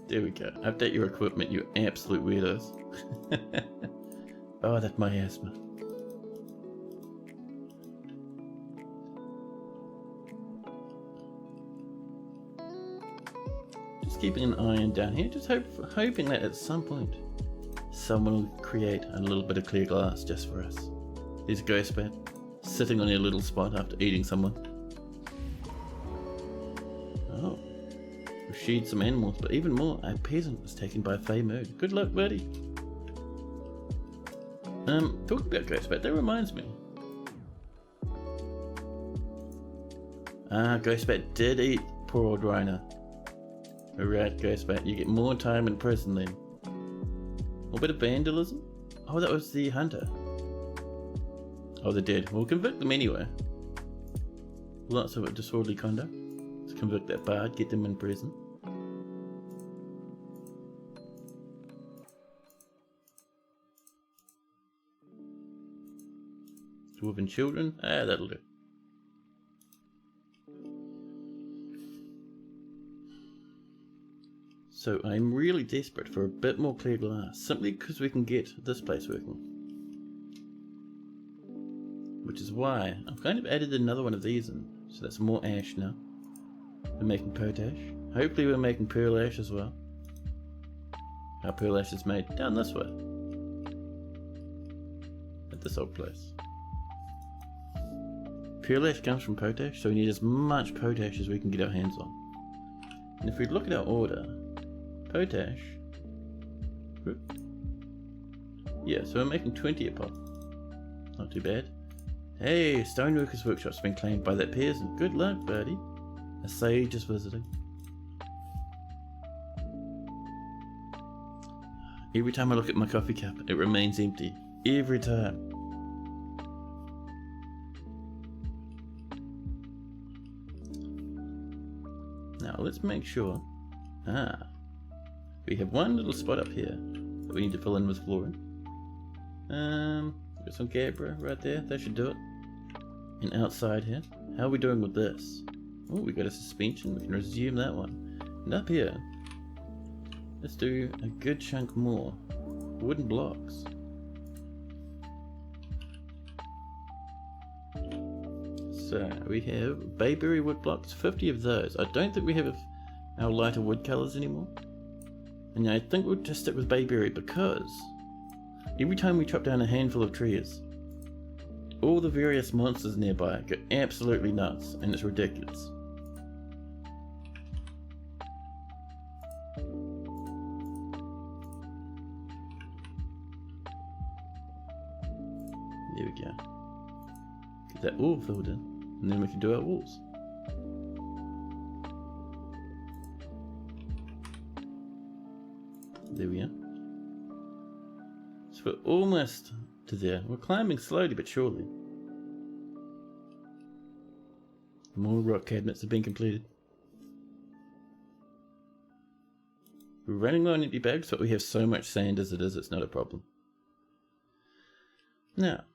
There we go. Update your equipment, you absolute weirdos. Oh, that miasma. Just keeping an eye on down here, just hoping that at some point someone will create a little bit of clear glass just for us. There's a ghost bat sitting on their little spot after eating someone. Oh. We've sheared some animals, but even more, a peasant was taken by a fey mood. Good luck, buddy. Talking about Ghostbat, that reminds me. Ghostbat did eat poor old Rhino. Alright, Ghostbat, you get more time in prison then. A bit of vandalism? Oh, that was the hunter. Oh, they're dead. We'll convict them anyway. Lots of disorderly conduct. Let's convict that bard, get them in prison. Dwarven children? Ah, that'll do. So I'm really desperate for a bit more clear glass, simply because we can get this place working. Which is why I've kind of added another one of these in, so that's more ash now. We're making potash. Hopefully we're making pearl ash as well. Our pearl ash is made down this way. At this old place. Pearl ash comes from potash, so we need as much potash as we can get our hands on. And if we look at our order, potash. Yeah, so we're making 20 a pop. Not too bad. Hey, Stoneworkers Workshop's been claimed by that peasant. Good luck, buddy. A sage is visiting. Every time I look at my coffee cup, it remains empty. Every time. Now let's make sure. We have one little spot up here that we need to fill in with flooring. Got some gabbro right there. That should do it. And outside here, how are we doing with this? Oh, we got a suspension. We can resume that one. And up here, let's do a good chunk more wooden blocks. So we have bayberry wood blocks, 50 of those. I don't think we have our lighter wood colours anymore. And I think we'll just stick with bayberry because every time we chop down a handful of trees, all the various monsters nearby go absolutely nuts, and it's ridiculous. There we go. Get that all filled in, and then we can do our walls. There we are. So we're almost to there. We're climbing slowly but surely. More rock cabinets have been completed. We're running low on empty bags, but we have so much sand as it is, it's not a problem. Now,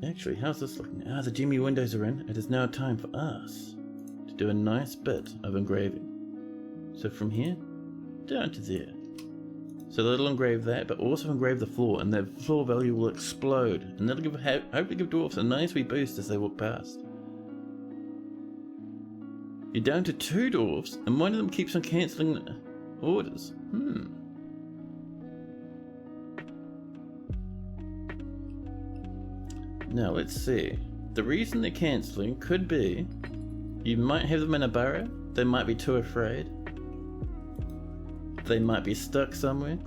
actually, how's this looking? Ah, the Jimmy windows are in. It is now time for us to do a nice bit of engraving. So from here, down to there. So that'll engrave that, but also engrave the floor, and the floor value will explode. And that'll hopefully give dwarfs a nice wee boost as they walk past. You're down to 2 dwarfs, and one of them keeps on cancelling orders. Now let's see. The reason they're cancelling could be you might have them in a burrow, they might be too afraid, they might be stuck somewhere,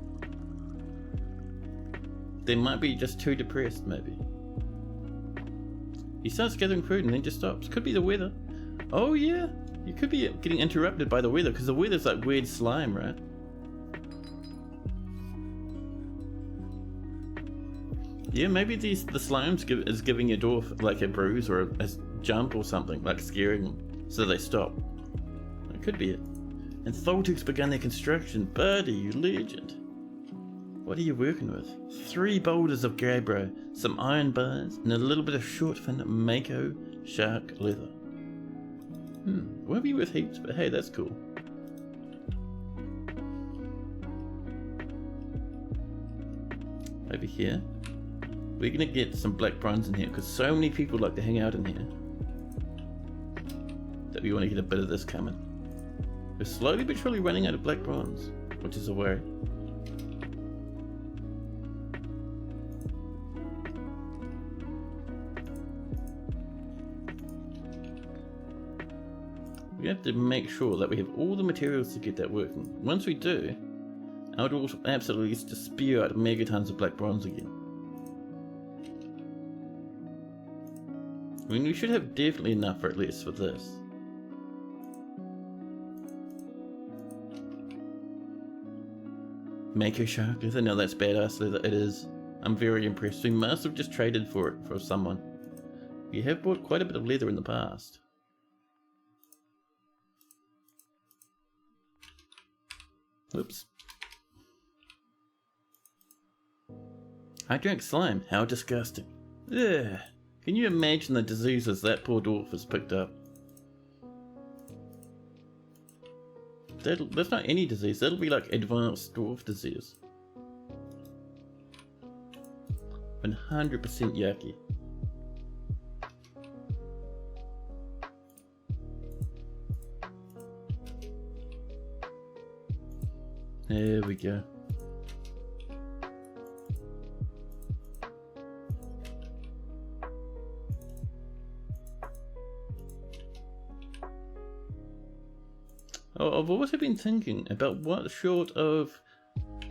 they might be just too depressed maybe. He starts gathering food and then just stops. Could be the weather. Oh yeah, you could be getting interrupted by the weather because the weather's like weird slime, right? Yeah, maybe the slime is giving a dwarf like a bruise or a jump or something, like scaring them, so they stop. That could be it. And Tholtuk's begun their construction. Buddy, you legend. What are you working with? 3 boulders of gabbro, some iron bars, and a little bit of short fin mako shark leather. Won't be worth heaps, but hey, that's cool. Over here, we're gonna get some black bronze in here because so many people like to hang out in here that we want to get a bit of this coming. We're slowly but surely running out of black bronze, which is a worry. We have to make sure that we have all the materials to get that working. Once we do, our dwarves will absolutely just spew out megatons of black bronze again. I mean, we should have definitely enough for at least for this. Mako shark leather? No, that's badass leather. It is. I'm very impressed. We must have just traded for it for someone. We have bought quite a bit of leather in the past. Oops. I drank slime. How disgusting. Ugh. Can you imagine the diseases that poor dwarf has picked up? That's not any disease. That'll be like advanced dwarf disease. 100% yucky. There we go. Oh, I've also been thinking about what sort of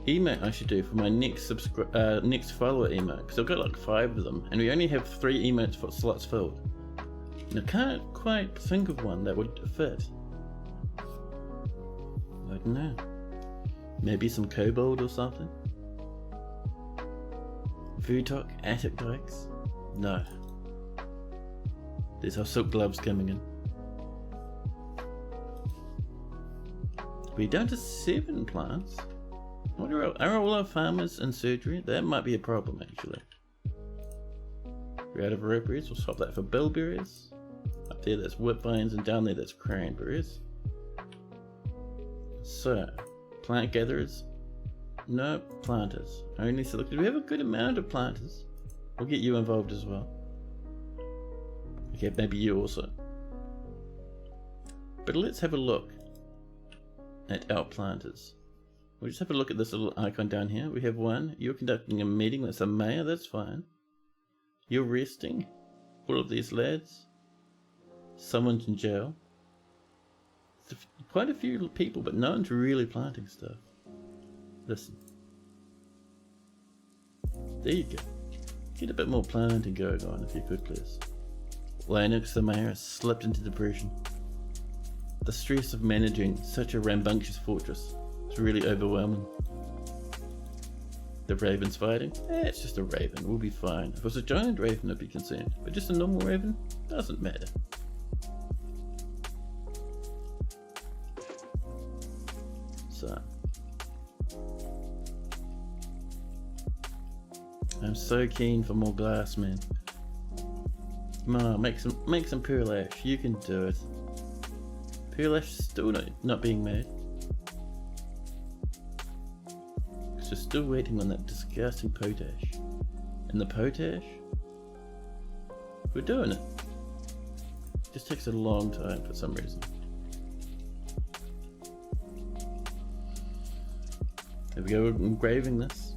emote I should do for my next next follower emote, because I've got like 5 of them, and we only have 3 emotes for slots filled. And I can't quite think of one that would fit. I don't know. Maybe some kobold or something? Vutok, attic dikes? No. There's our silk gloves coming in. We're down to 7 plants. What are all our farmers in surgery? That might be a problem actually. We're out of ropeberries, we'll swap that for bilberries. Up there that's whipvines and down there that's cranberries. So, plant gatherers? No, planters. Only selected. We have a good amount of planters. We'll get you involved as well. Okay, maybe you also. But let's have a look at our planters. We'll just have a look at this little icon down here. We have one. You're conducting a meeting. That's a mayor. That's fine. You're resting. All of these lads. Someone's in jail. Quite a few people, but no one's really planting stuff. Listen. There you go. Get a bit more planting going on if you could, please. Lennox, the mayor, has slipped into depression. The stress of managing such a rambunctious fortress is really overwhelming. The raven's fighting? It's just a raven, we'll be fine. If it was a giant raven, I'd be concerned. But just a normal raven? Doesn't matter. So. I'm so keen for more glass, man. Come on, make some pure ash. You can do it. Pure ash is still not being made. So still waiting on that disgusting potash. And the potash? We're doing it. Just takes a long time for some reason. There we go, we're engraving this.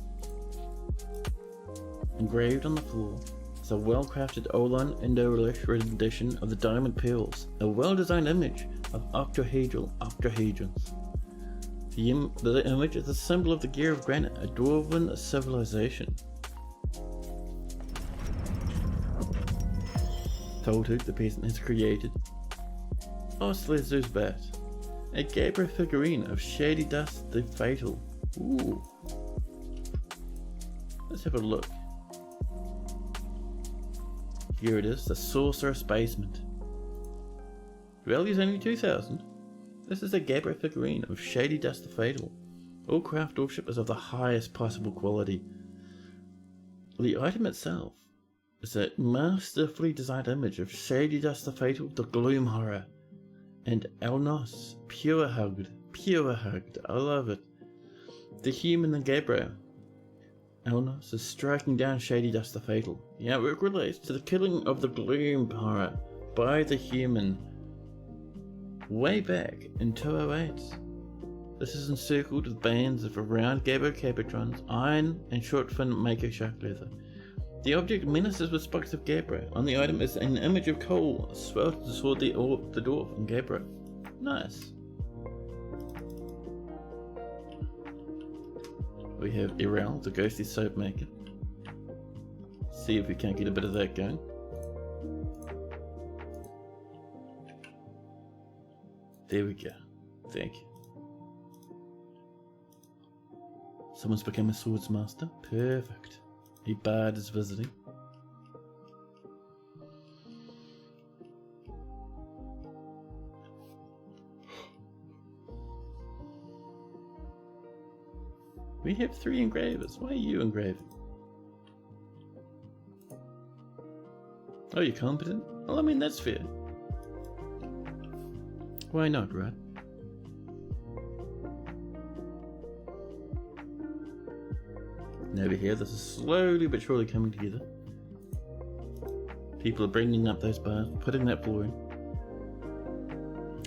Engraved on the floor is a well-crafted Olan Indo-Relish rendition of the diamond pearls, a well-designed image of octahedrons. The image is a symbol of the gear of granite, a dwarven civilization. Toltec, the peasant, has created Oslezu's bat, a Gabriel figurine of Shady Dust the Fatal. Ooh. Let's have a look. Here it is, the Sorceress Basement. Value's only 2,000. This is a Gabriel figurine of Shady Dust the Fatal. All craft worship is of the highest possible quality. The item itself is a masterfully designed image of Shady Dust the Fatal, the Gloom Horror, and Elnos, pure hugged, I love it. The human and Gabriel. Elnos is striking down Shady Dust the Fatal. The artwork relates to the killing of the Gloom Horror by the human way back in 208. This is encircled with bands of round Gabriel Cabotrons, iron and short fin Mako shark leather. The object menaces with spikes of Gabriel. On the item is an image of coal swelled toward the dwarf and Gabriel. Nice. We have Irel, the ghostly soap maker. See if we can't get a bit of that going. There we go. Thank you. Someone's become a swords master. Perfect. A bard is visiting. We have 3 engravers. Why are you engraving? Oh, you're competent? Well, I mean, that's fair. Why not, right? And over here, this is slowly but surely coming together. People are bringing up those bars, putting that flooring.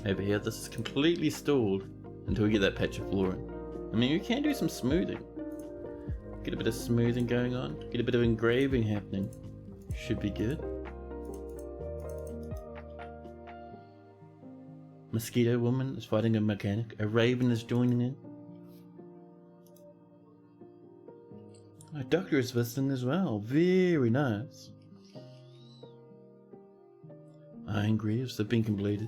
Over here, this is completely stalled until we get that patch of flooring. I mean, we can do some smoothing. Get a bit of smoothing going on. Get a bit of engraving happening. Should be good. Mosquito woman is fighting a mechanic. A raven is joining in. A doctor is visiting as well. Very nice. Iron greaves have been completed.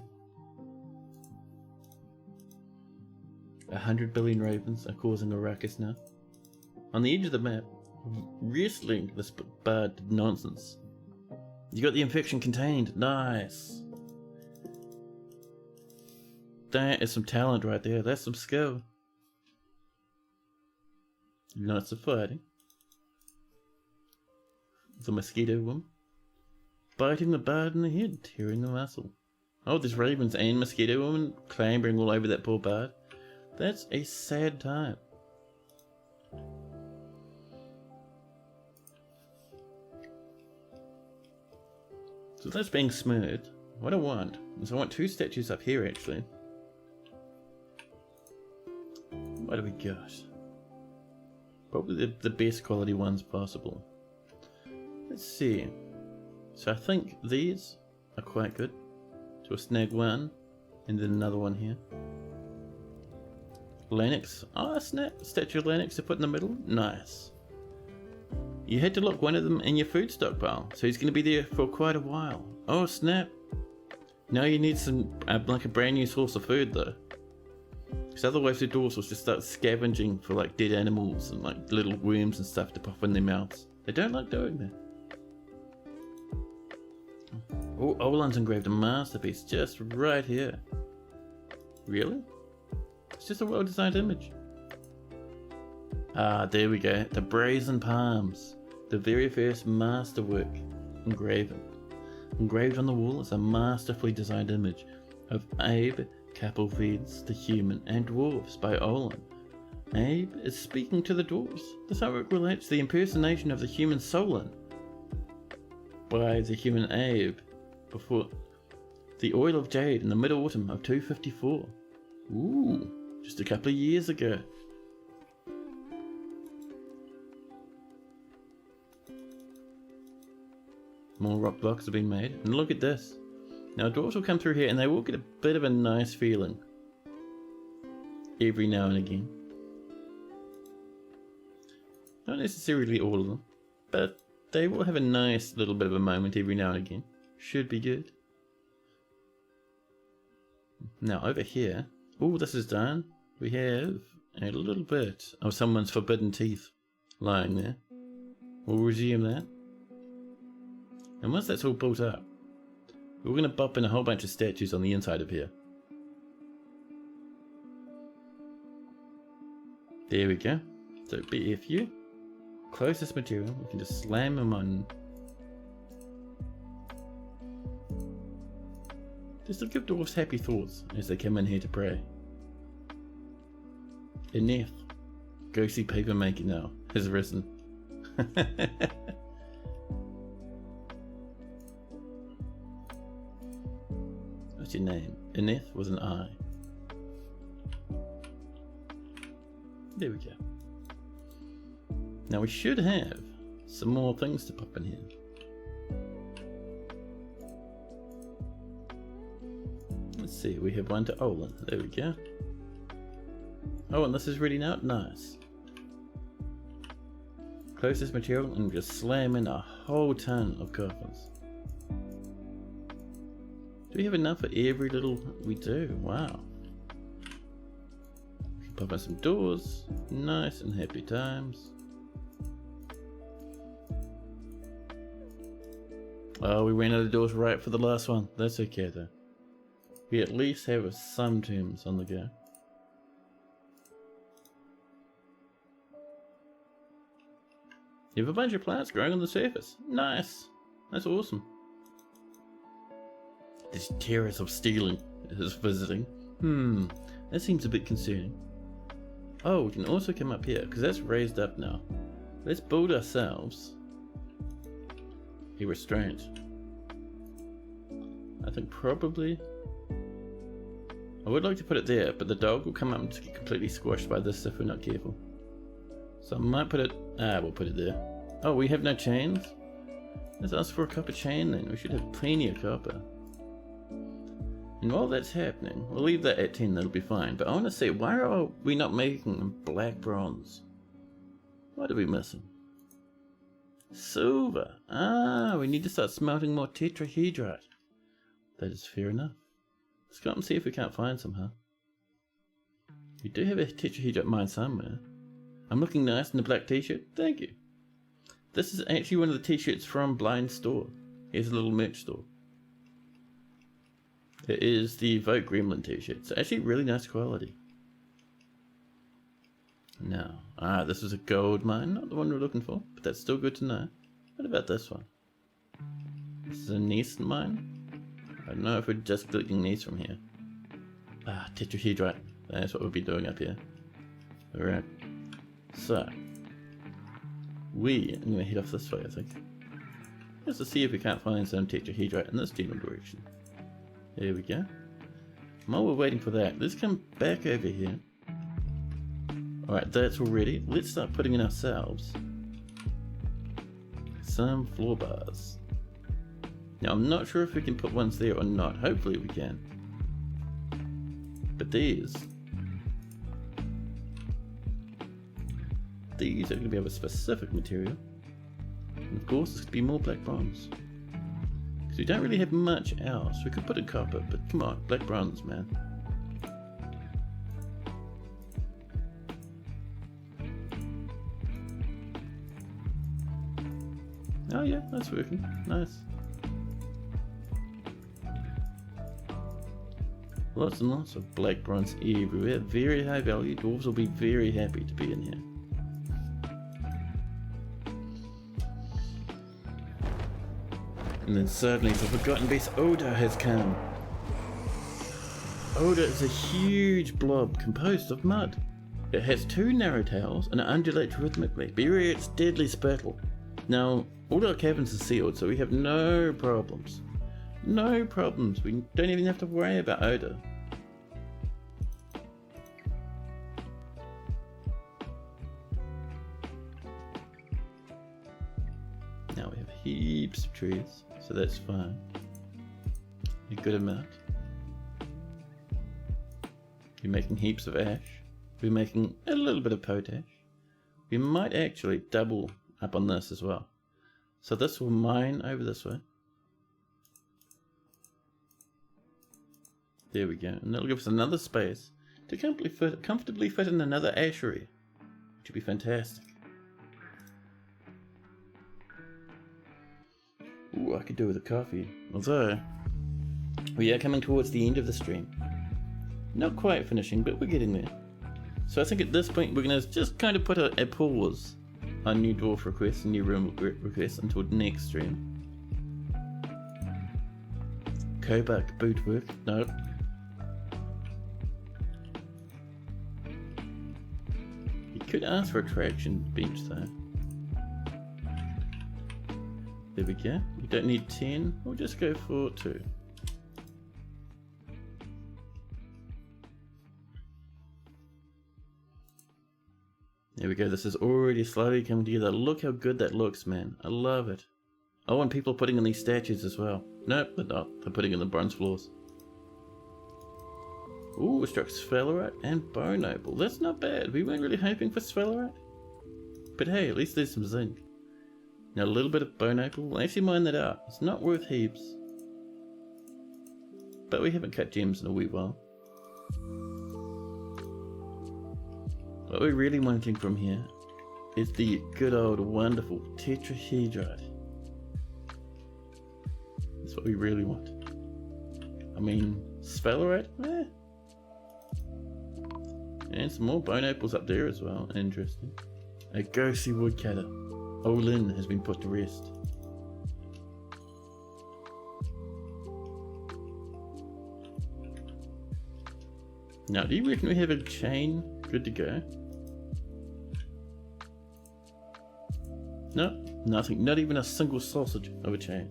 100 billion ravens are causing a ruckus now. On the edge of the map, wrestling this bard did nonsense. You got the infection contained. Nice. That is some talent right there. That's some skill. Lots of fighting. The mosquito woman biting the bard in the head, tearing the muscle. Oh, there's ravens and mosquito woman clambering all over that poor bard. That's a sad time. So that's being smeared. What I want is I want 2 statues up here actually. What do we got? Probably the best quality ones possible. Let's see. So I think these are quite good. So we'll snag one and then another one here. Lennox. Oh snap, statue of Lennox to put in the middle. Nice. You had to lock one of them in your food stockpile, so he's going to be there for quite a while. Oh snap. Now you need some, like a brand new source of food though. Because otherwise the dwarves will just start scavenging for like dead animals and like little worms and stuff to pop in their mouths. They don't like doing that. Oh, Olan's engraved a masterpiece just right here. Really? It's just a well-designed image. Ah, there we go. The Brazen Palms. The very first masterwork engraven. Engraved on the wall is a masterfully designed image of Abe, Capelfeeds, the Human, and Dwarves by Olan. Abe is speaking to the dwarves. This artwork relates the impersonation of the human Solon by the human Abe before the Oil of Jade in the mid-autumn of 254. Ooh, just a couple of years ago. More rock blocks have been made, and look at this. Now dwarves will come through here and they will get a bit of a nice feeling every now and again. Not necessarily all of them, but they will have a nice little bit of a moment every now and again. Should be good. Now over here, oh, this is done. We have a little bit of someone's forbidden teeth lying there. We'll resume that. And once that's all built up, we're going to bop in a whole bunch of statues on the inside of here. There we go. So BFU. Closest material, we can just slam them on. Just to give dwarves happy thoughts as they come in here to pray. Enough. Ghostly paper maker now has risen. What's your name? Eneth with an I. There we go. Now we should have some more things to pop in here. Let's see, we have one to Olan. There we go. Oh, and this is ready now? Nice. Closest material and just slam in a whole ton of coffins. Do we have enough for every little... We do, wow. We can pop in some doors. Nice and happy times. Oh, we ran out of doors right for the last one. That's okay though. We at least have some tombs on the go. You have a bunch of plants growing on the surface. Nice. That's awesome. This terrace of stealing is visiting. That seems a bit concerning. Oh, we can also come up here, because that's raised up now. Let's build ourselves a restraint. I think probably... I would like to put it there, but the dog will come up and just get completely squashed by this if we're not careful. So I might put it... we'll put it there. Oh, we have no chains? Let's ask for a copper chain then. We should have plenty of copper. And while that's happening, we'll leave that at 10, that'll be fine. But I want to see, why are we not making black bronze? What are we missing? Silver. We need to start smelting more tetrahedrite. That is fair enough. Let's go up and see if we can't find some, huh? We do have a tetrahedrite mine somewhere. I'm looking nice in the black t-shirt. Thank you. This is actually one of the t-shirts from Blind Store. Here's a little merch store. It is the Vote Gremlin t-shirt. It's actually really nice quality. Now, this is a gold mine. Not the one we're looking for, but that's still good to know. What about this one? This is a Neast mine. I don't know if we're just collecting these from here. Tetrahedrite. That's what we'll be doing up here. Alright. So, we are going to head off this way, I think. Just to see if we can't find some tetrahedrite in this general direction. There we go. While we're waiting for that, let's come back over here. Alright, that's all ready. Let's start putting in ourselves some floor bars. Now, I'm not sure if we can put ones there or not. Hopefully we can. But these are going to be of a specific material. And of course, there's going to be more black bronze. Because we don't really have much else. We could put in copper, but come on, black bronze, man. Oh yeah, that's working. Nice. Lots and lots of black bronze everywhere. Very high value. Dwarves will be very happy to be in here. And then suddenly the forgotten beast Oda has come. Oda is a huge blob composed of mud. It has 2 narrow tails and it undulates rhythmically. Beware its deadly spittle. Now, all our cabins are sealed, so we have no problems. No problems. We don't even have to worry about Oda. Now we have heaps of trees, so that's fine. A good amount. We're making heaps of ash. We're making a little bit of potash. We might actually double up on this as well. So this will mine over this way. There we go. And that'll give us another space to comfortably fit in another ashery, which would be fantastic. Ooh, I could do with a coffee. Although, we are coming towards the end of the stream. Not quite finishing, but we're getting there. So I think at this point we're going to just kind of put a pause on new dwarf requests and new room requests until next stream. Kobach bootwork? Nope. You could ask for a traction bench though. There we go. We don't need 10, we'll just go for 2. There we go, this is already slowly coming together. Look how good that looks, man. I love it. Oh, and people are putting in these statues as well. Nope, they're not. They're putting in the bronze floors. Ooh, we struck Sphalerite and Bone Opal. That's not bad. We weren't really hoping for Sphalerite. But hey, at least there's some zinc. Now a little bit of Bone Opal. We'll actually mine that out. It's not worth heaps. But we haven't cut gems in a wee while. What we're really wanting from here is the good old wonderful tetrahedrite. That's what we really want. I mean, Sphalerite? Eh. And some more bone opals up there as well. Interesting. A ghostly woodcutter. Olin has been put to rest. Now, do you reckon we have a chain good to go? No, nothing. Not even a single sausage of a chain.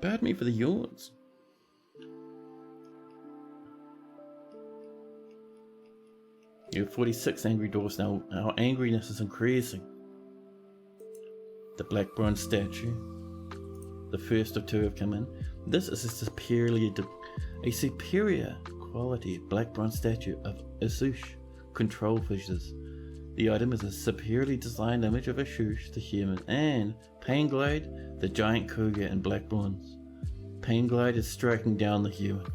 Bad me for the yawns. You have 46 angry dwarfs now. Our angriness is increasing. The black bronze statue. The first of 2 have come in. This is a superior quality black bronze statue of Asush, control fissures. The item is a superiorly designed image of Asush, the human, and Painglade, the giant cougar in black bronze. Painglade is striking down the human.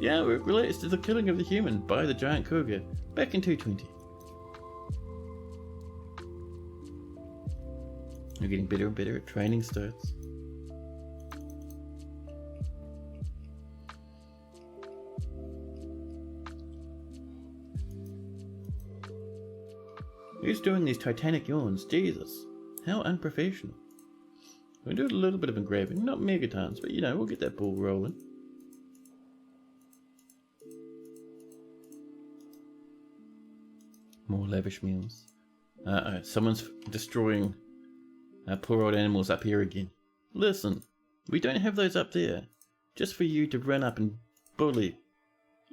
Yeah, it relates to the killing of the human by the giant cougar back in 220. We're getting better and better at training stats. Who's doing these titanic yawns? Jesus, how unprofessional. We'll do a little bit of engraving, not megatons, but you know, we'll get that ball rolling. More lavish meals. Someone's destroying poor old animals up here again. Listen, we don't have those up there, just for you to run up and bully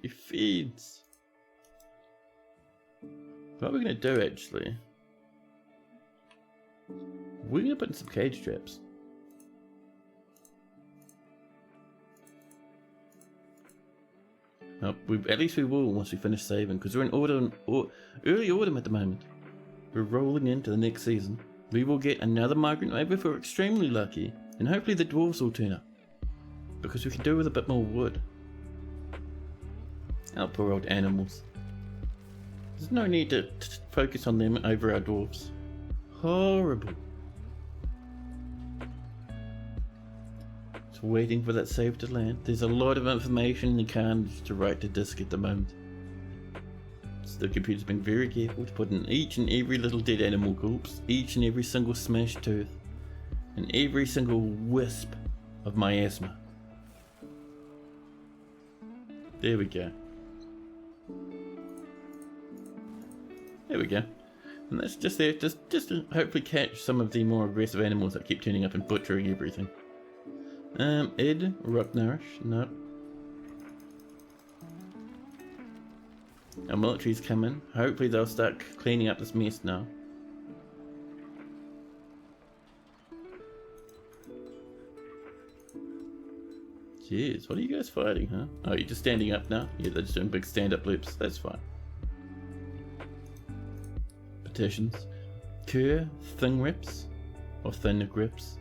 your feeds. What we're going to do actually, we're going to put in some cage traps. At least we will once we finish saving, because we're in early autumn at the moment. We're rolling into the next season. We will get another migrant wave if we're extremely lucky, and hopefully the dwarves will turn up, because we can do with a bit more wood. Our poor old animals. There's no need to focus on them over our dwarfs. Horrible. Just waiting for that save to land. There's a lot of information you can't to write to disk at the moment. So the computer's been very careful to put in each and every little dead animal corpse, each and every single smashed tooth, and every single wisp of miasma. There we go. There we go. And that's just there, just to hopefully catch some of the more aggressive animals that keep turning up and butchering everything. Ed, rock nourish, no. Our military's coming. Hopefully they'll start cleaning up this mess now. Jeez, what are you guys fighting, huh? Oh, you're just standing up now? Yeah, they're just doing big stand-up loops. That's fine. Petitions. Cur, thing rips, or thin grips.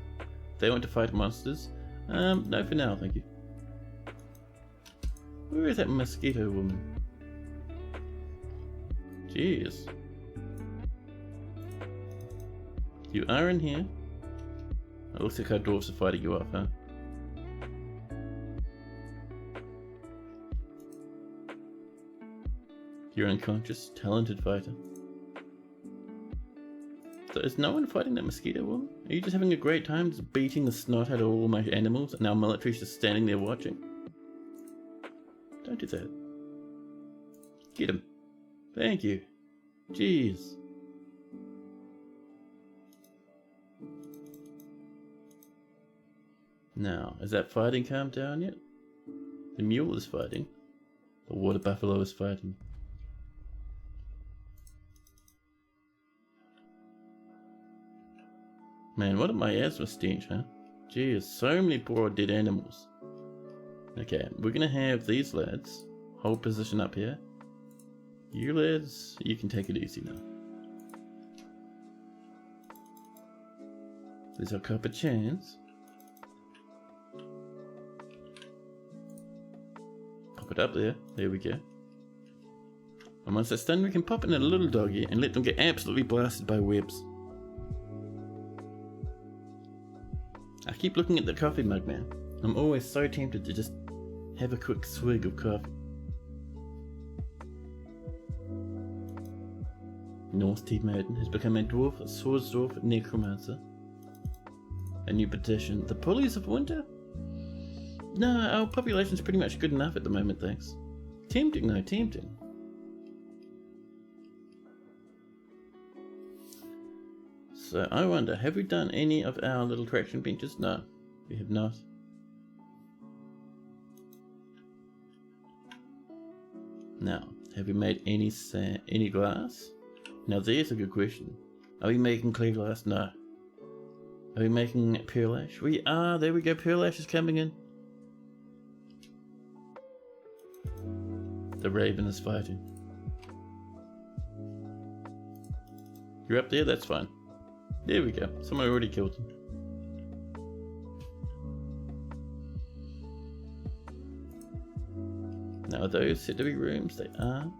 They want to fight monsters. No for now, thank you. Where is that mosquito woman? Jeez. You are in here. It looks like our dwarfs are fighting you off, huh? You're unconscious, talented fighter. So is no one fighting that mosquito woman? Are you just having a great time just beating the snot out of all my animals and our military's just standing there watching? Don't do that. Get him. Thank you. Jeez. Now, has that fighting calmed down yet? The mule is fighting. The water buffalo is fighting. Man, what a miasma stench, huh? Geez, so many poor dead animals. Okay, we're gonna have these lads hold position up here. You lads, you can take it easy now. There's our copper chains. Pop it up there. There we go. And once that's done, we can pop in a little doggy and let them get absolutely blasted by webs. I keep looking at the coffee mug, man. I'm always so tempted to just have a quick swig of coffee. North T. Merton has become a dwarf, a swordsdwarf, necromancer. A new petition. The Pulleys of Winter? No, our population's pretty much good enough at the moment, thanks. Tempting though, tempting. So I wonder, have we done any of our little traction benches? No, we have not. Now, have we made any glass? Now there's a good question. Are we making clear glass? No. Are we making pearl ash? We are. There we go. Pearl ash is coming in. The raven is fighting. You're up there? That's fine. There we go. Someone already killed him. Now are those said to be rooms? They are.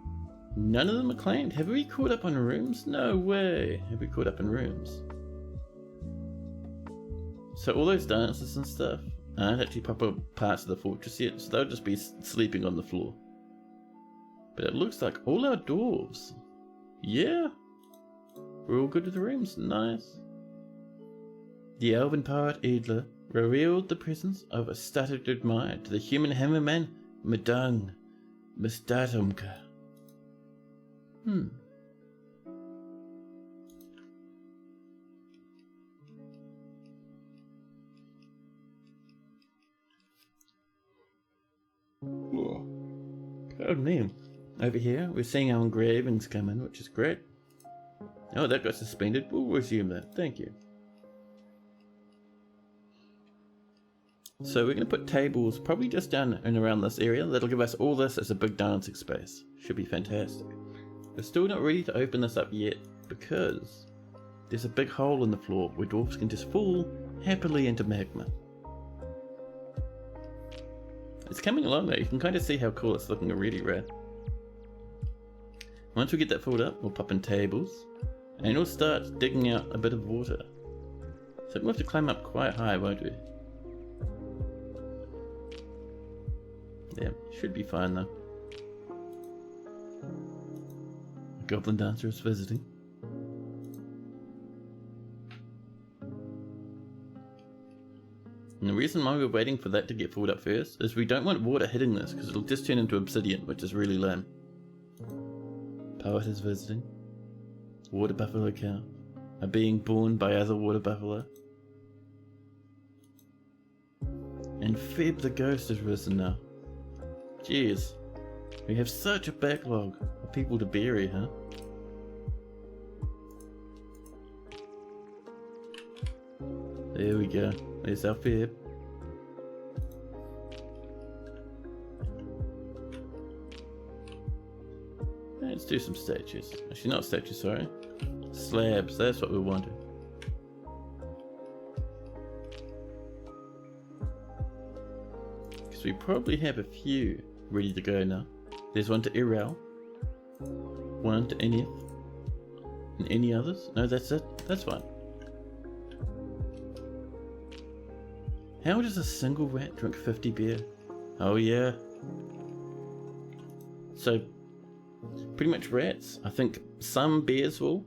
None of them are claimed. Have we caught up on rooms? No way. Have we caught up in rooms? So all those dancers and stuff aren't actually proper parts of the fortress yet, so they'll just be sleeping on the floor. But it looks like all our dwarves. Yeah. We're all good with the rooms. Nice. The elven poet Edler revealed the presence of a stuttered mind to the human hammerman Medung Mistatumka. Whoa. Code name. Over here, we're seeing our engravings come in, which is great. Oh, that got suspended. We'll resume that. Thank you. So we're going to put tables probably just down and around this area. That'll give us all this as a big dancing space. Should be fantastic. We're still not ready to open this up yet because there's a big hole in the floor where dwarfs can just fall happily into magma. It's coming along though. You can kind of see how cool it's looking already, right? Once we get that filled up, we'll pop in tables, and we'll start digging out a bit of water. So we'll have to climb up quite high, won't we? Yeah, should be fine though. A goblin dancer is visiting. And the reason why we're waiting for that to get filled up first is we don't want water hitting this because it'll just turn into obsidian, which is really lame. Poet is visiting. Water buffalo cow are being born by other water buffalo. And Feb the ghost has risen now. Jeez, we have such a backlog of people to bury, huh? There we go. There's our Feb. Let's do some statues. Actually, not statues, sorry. Slabs, that's what we wanted. Because we probably have a few ready to go now. There's one to Irel, one to Enif, and any others? No, that's it. That's fine. How does a single rat drink 50 beer? Oh yeah. So, pretty much rats. I think some bears will.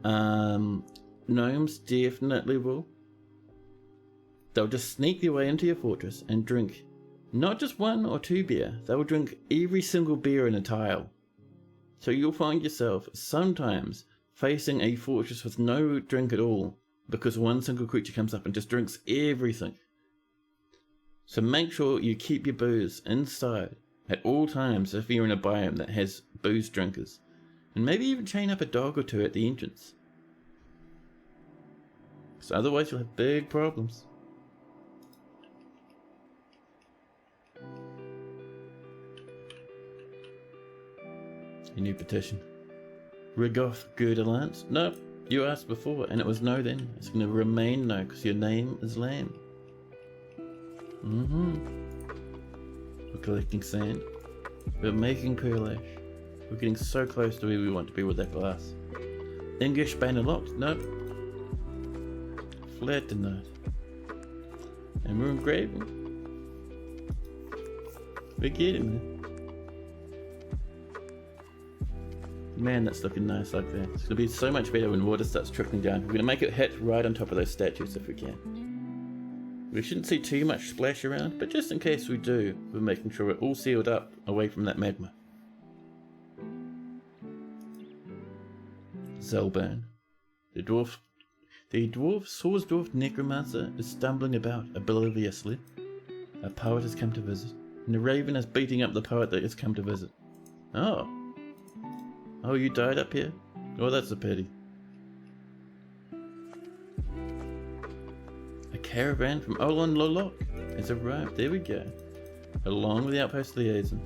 Gnomes definitely will. They'll just sneak their way into your fortress and drink not just 1 or 2 beer. They'll drink every single beer in a tile. So you'll find yourself sometimes facing a fortress with no drink at all because one single creature comes up and just drinks everything. So make sure you keep your booze inside at all times if you're in a biome that has booze drinkers. And maybe even chain up a dog or 2 at the entrance. So otherwise you'll have big problems. A new petition. Rigoth Good Alliance? Nope, you asked before and it was no then. It's going to remain no because your name is Lamb. We're collecting sand. We're making pearl ash. We're getting so close to where we want to be with that glass. English banner locked? Nope. Flat denied. And we're engraving. We're getting there. Man, that's looking nice like that. It's going to be so much better when water starts trickling down. We're going to make it hit right on top of those statues if we can. We shouldn't see too much splash around, but just in case we do, we're making sure we're all sealed up away from that magma. Zelburn. The Swordsdwarf necromancer is stumbling about obliviously. A poet has come to visit, and the raven is beating up the poet that has come to visit. Oh. Oh, you died up here? Oh, that's a pity. A caravan from Olon Lolok has arrived. There we go. Along with the outpost liaison.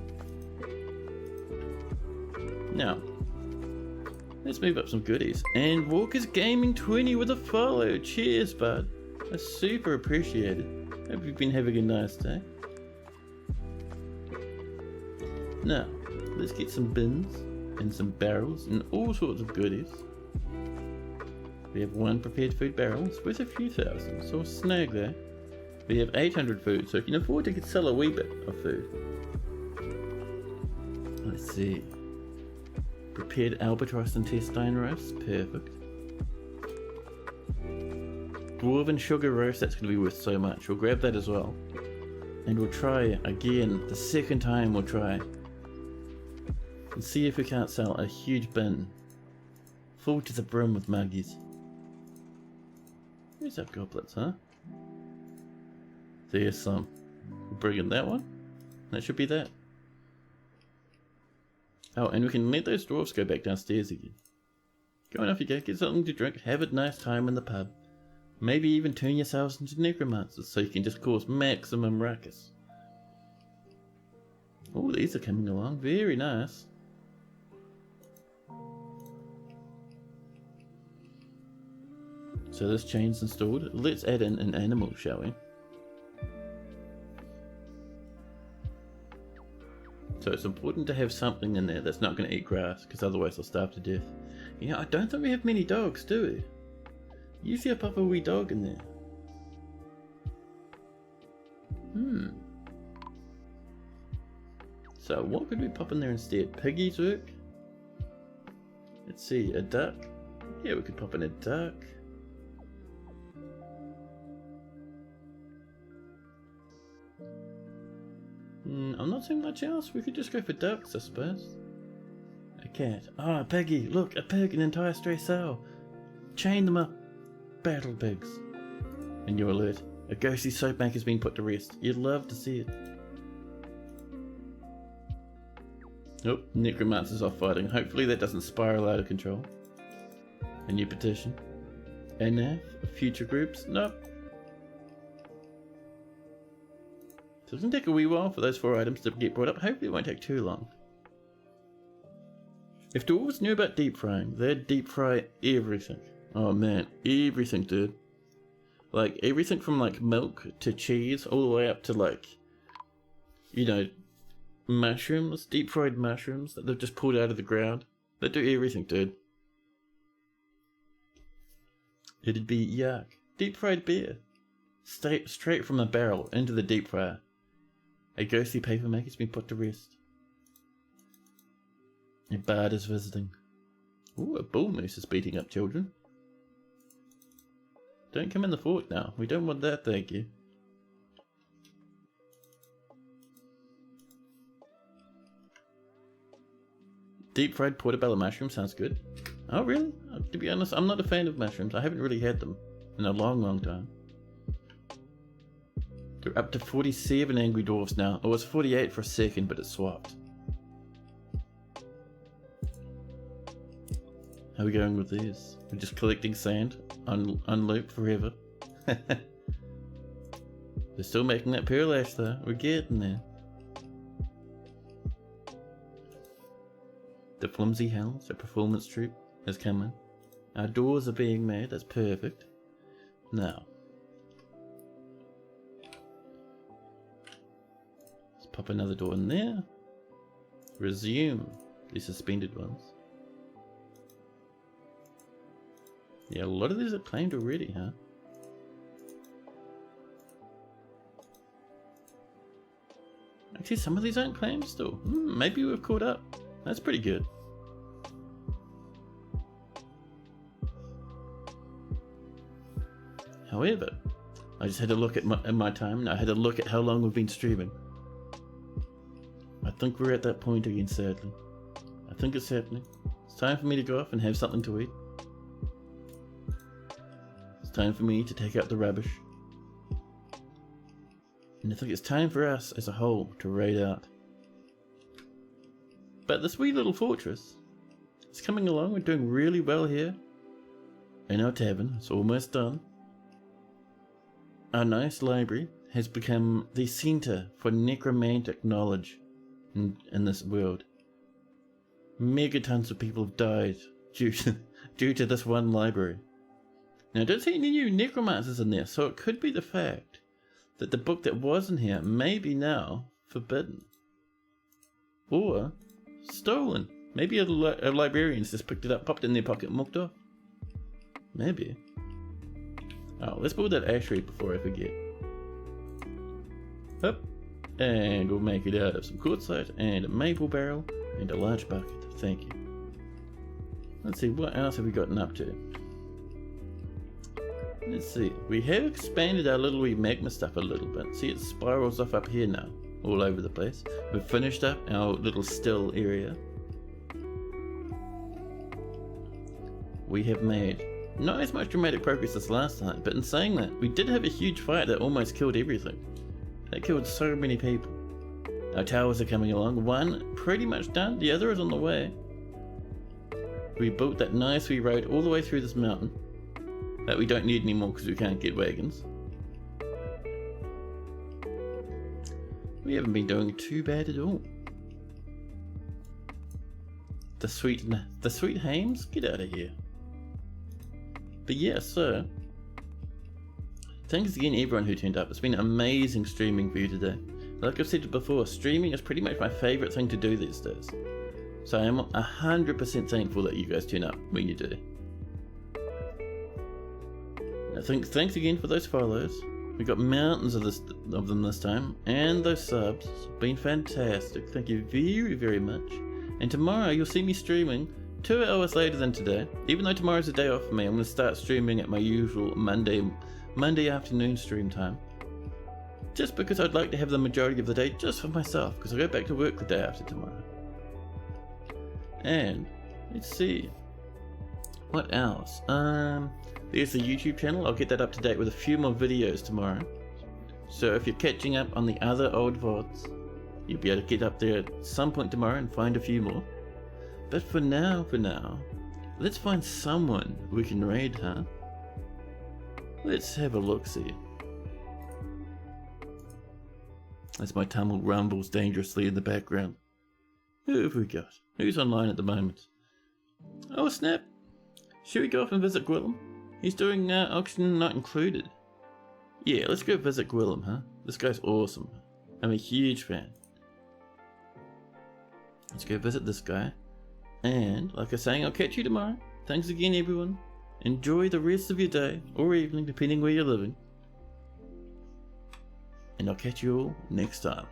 Now, let's move up some goodies. And Walker's Gaming 20 with a follow. Cheers, bud. That's super appreciated. Hope you've been having a nice day. Now, let's get some bins and some barrels and all sorts of goodies. We have 1 prepared food barrel. It's worth a few thousand, so we'll snag that. We have 800 food, so you can afford to sell a wee bit of food. Let's see. Prepared albatross intestine roast. Perfect. Dwarven sugar roast. That's going to be worth so much. We'll grab that as well. And we'll try again. The second time we'll try. And see if we can't sell a huge bin. Full to the brim with muggies. Where's our goblets, huh? There's some. We'll bring in that one. That should be that. Oh, and we can let those dwarfs go back downstairs again. Go on off you go, get something to drink, have a nice time in the pub. Maybe even turn yourselves into necromancers so you can just cause maximum ruckus. Oh, these are coming along. Very nice. So this chain's installed. Let's add in an animal, shall we? So it's important to have something in there that's not going to eat grass, because otherwise they'll starve to death. You know, I don't think we have many dogs, do we? Usually I pop a wee dog in there. So what could we pop in there instead? Piggies work? Let's see, a duck? Yeah, we could pop in a duck. I'm not seeing much else. We could just go for ducks, I suppose. A cat. Ah, a piggy. Look, a pig, an entire stray sow. Chain them up. Battle pigs. And you're alert. A ghostly soap maker's been put to rest. You'd love to see it. Oh, necromancer's off fighting. Hopefully that doesn't spiral out of control. A new petition. NF? Future groups? Nope. So it's going to take a wee while for those 4 items to get brought up. Hopefully it won't take too long. If dwarves knew about deep frying, they'd deep fry everything. Oh man, everything, dude. Like, everything from like milk to cheese, all the way up to like, you know, mushrooms, deep fried mushrooms that they've just pulled out of the ground. They do everything, dude. It'd be yuck. Deep fried beer. Straight from the barrel into the deep fryer. A ghostly paper maker's been put to rest. A bard is visiting. Ooh, a bull moose is beating up children. Don't come in the fort now. We don't want that, thank you. Deep fried portobello mushroom sounds good. Oh really? To be honest, I'm not a fan of mushrooms. I haven't really had them in a long time. They're up to 47 angry dwarfs now. It was 48 for a second, but it swapped. How are we going with these? We're just collecting sand on loop forever. They're still making that pearl ash though. We're getting there. The Flimsy Hells, a performance troupe, has come in. Our doors are being made. That's perfect. Now, let's pop another door in there. Resume the suspended ones. Yeah, a lot of these are claimed already, huh? Actually, some of these aren't claimed still. Maybe we've caught up. That's pretty good. However, I just had a look at my time. I had a look at how long we've been streaming. I think we're at that point again, sadly. I think it's happening. It's time for me to go off and have something to eat. It's time for me to take out the rubbish. And I think it's time for us as a whole to raid out. But this wee little fortress is coming along. We're doing really well here. In our tavern, it's almost done. Our nice library has become the centre for necromantic knowledge in this world. Megatons of people have died due to this one library. Now I don't see any new necromancers in there, so it could be the fact that the book that was in here may be now forbidden. Or stolen. Maybe a librarian's just picked it up, popped it in their pocket and walked off. Maybe. Oh, let's build that ashery before I forget. Up. And we'll make it out of some quartzite and a maple barrel and a large bucket. Thank you. Let's see, what else have we gotten up to? Let's see. We have expanded our little wee magma stuff a little bit. See, it spirals off up here now. All over the place. We've finished up our little still area. We have made not as much dramatic progress as last time, but in saying that, we did have a huge fight that almost killed everything. That killed so many people. Our towers are coming along. One pretty much done, the other is on the way. We built that nice wee road all the way through this mountain that we don't need anymore because we can't get wagons. We haven't been doing too bad at all. The sweet Hames, get out of here. But yeah, so thanks again everyone who turned up. It's been amazing streaming for you today. Like I've said before, streaming is pretty much my favourite thing to do these days. So I am 100% thankful that you guys turn up when you do. Thanks again for those follows. We got mountains of them this time, and those subs. Been fantastic. Thank you very, very much. And tomorrow you'll see me streaming 2 hours later than today. Even though tomorrow's a day off for me, I'm going to start streaming at my usual Monday afternoon stream time. Just because I'd like to have the majority of the day just for myself, because I go back to work the day after tomorrow. And let's see, what else? There's the YouTube channel. I'll get that up to date with a few more videos tomorrow. So if you're catching up on the other old VODs, you'll be able to get up there at some point tomorrow and find a few more. But for now, let's find someone we can raid, huh? Let's have a look-see. As my tunnel rumbles dangerously in the background. Who have we got? Who's online at the moment? Oh snap! Should we go off and visit Gwillem? He's doing auction not included. Yeah, let's go visit Gwillem, huh? This guy's awesome. I'm a huge fan. Let's go visit this guy. And, like I was saying, I'll catch you tomorrow. Thanks again, everyone. Enjoy the rest of your day, or evening, depending where you're living. And I'll catch you all next time.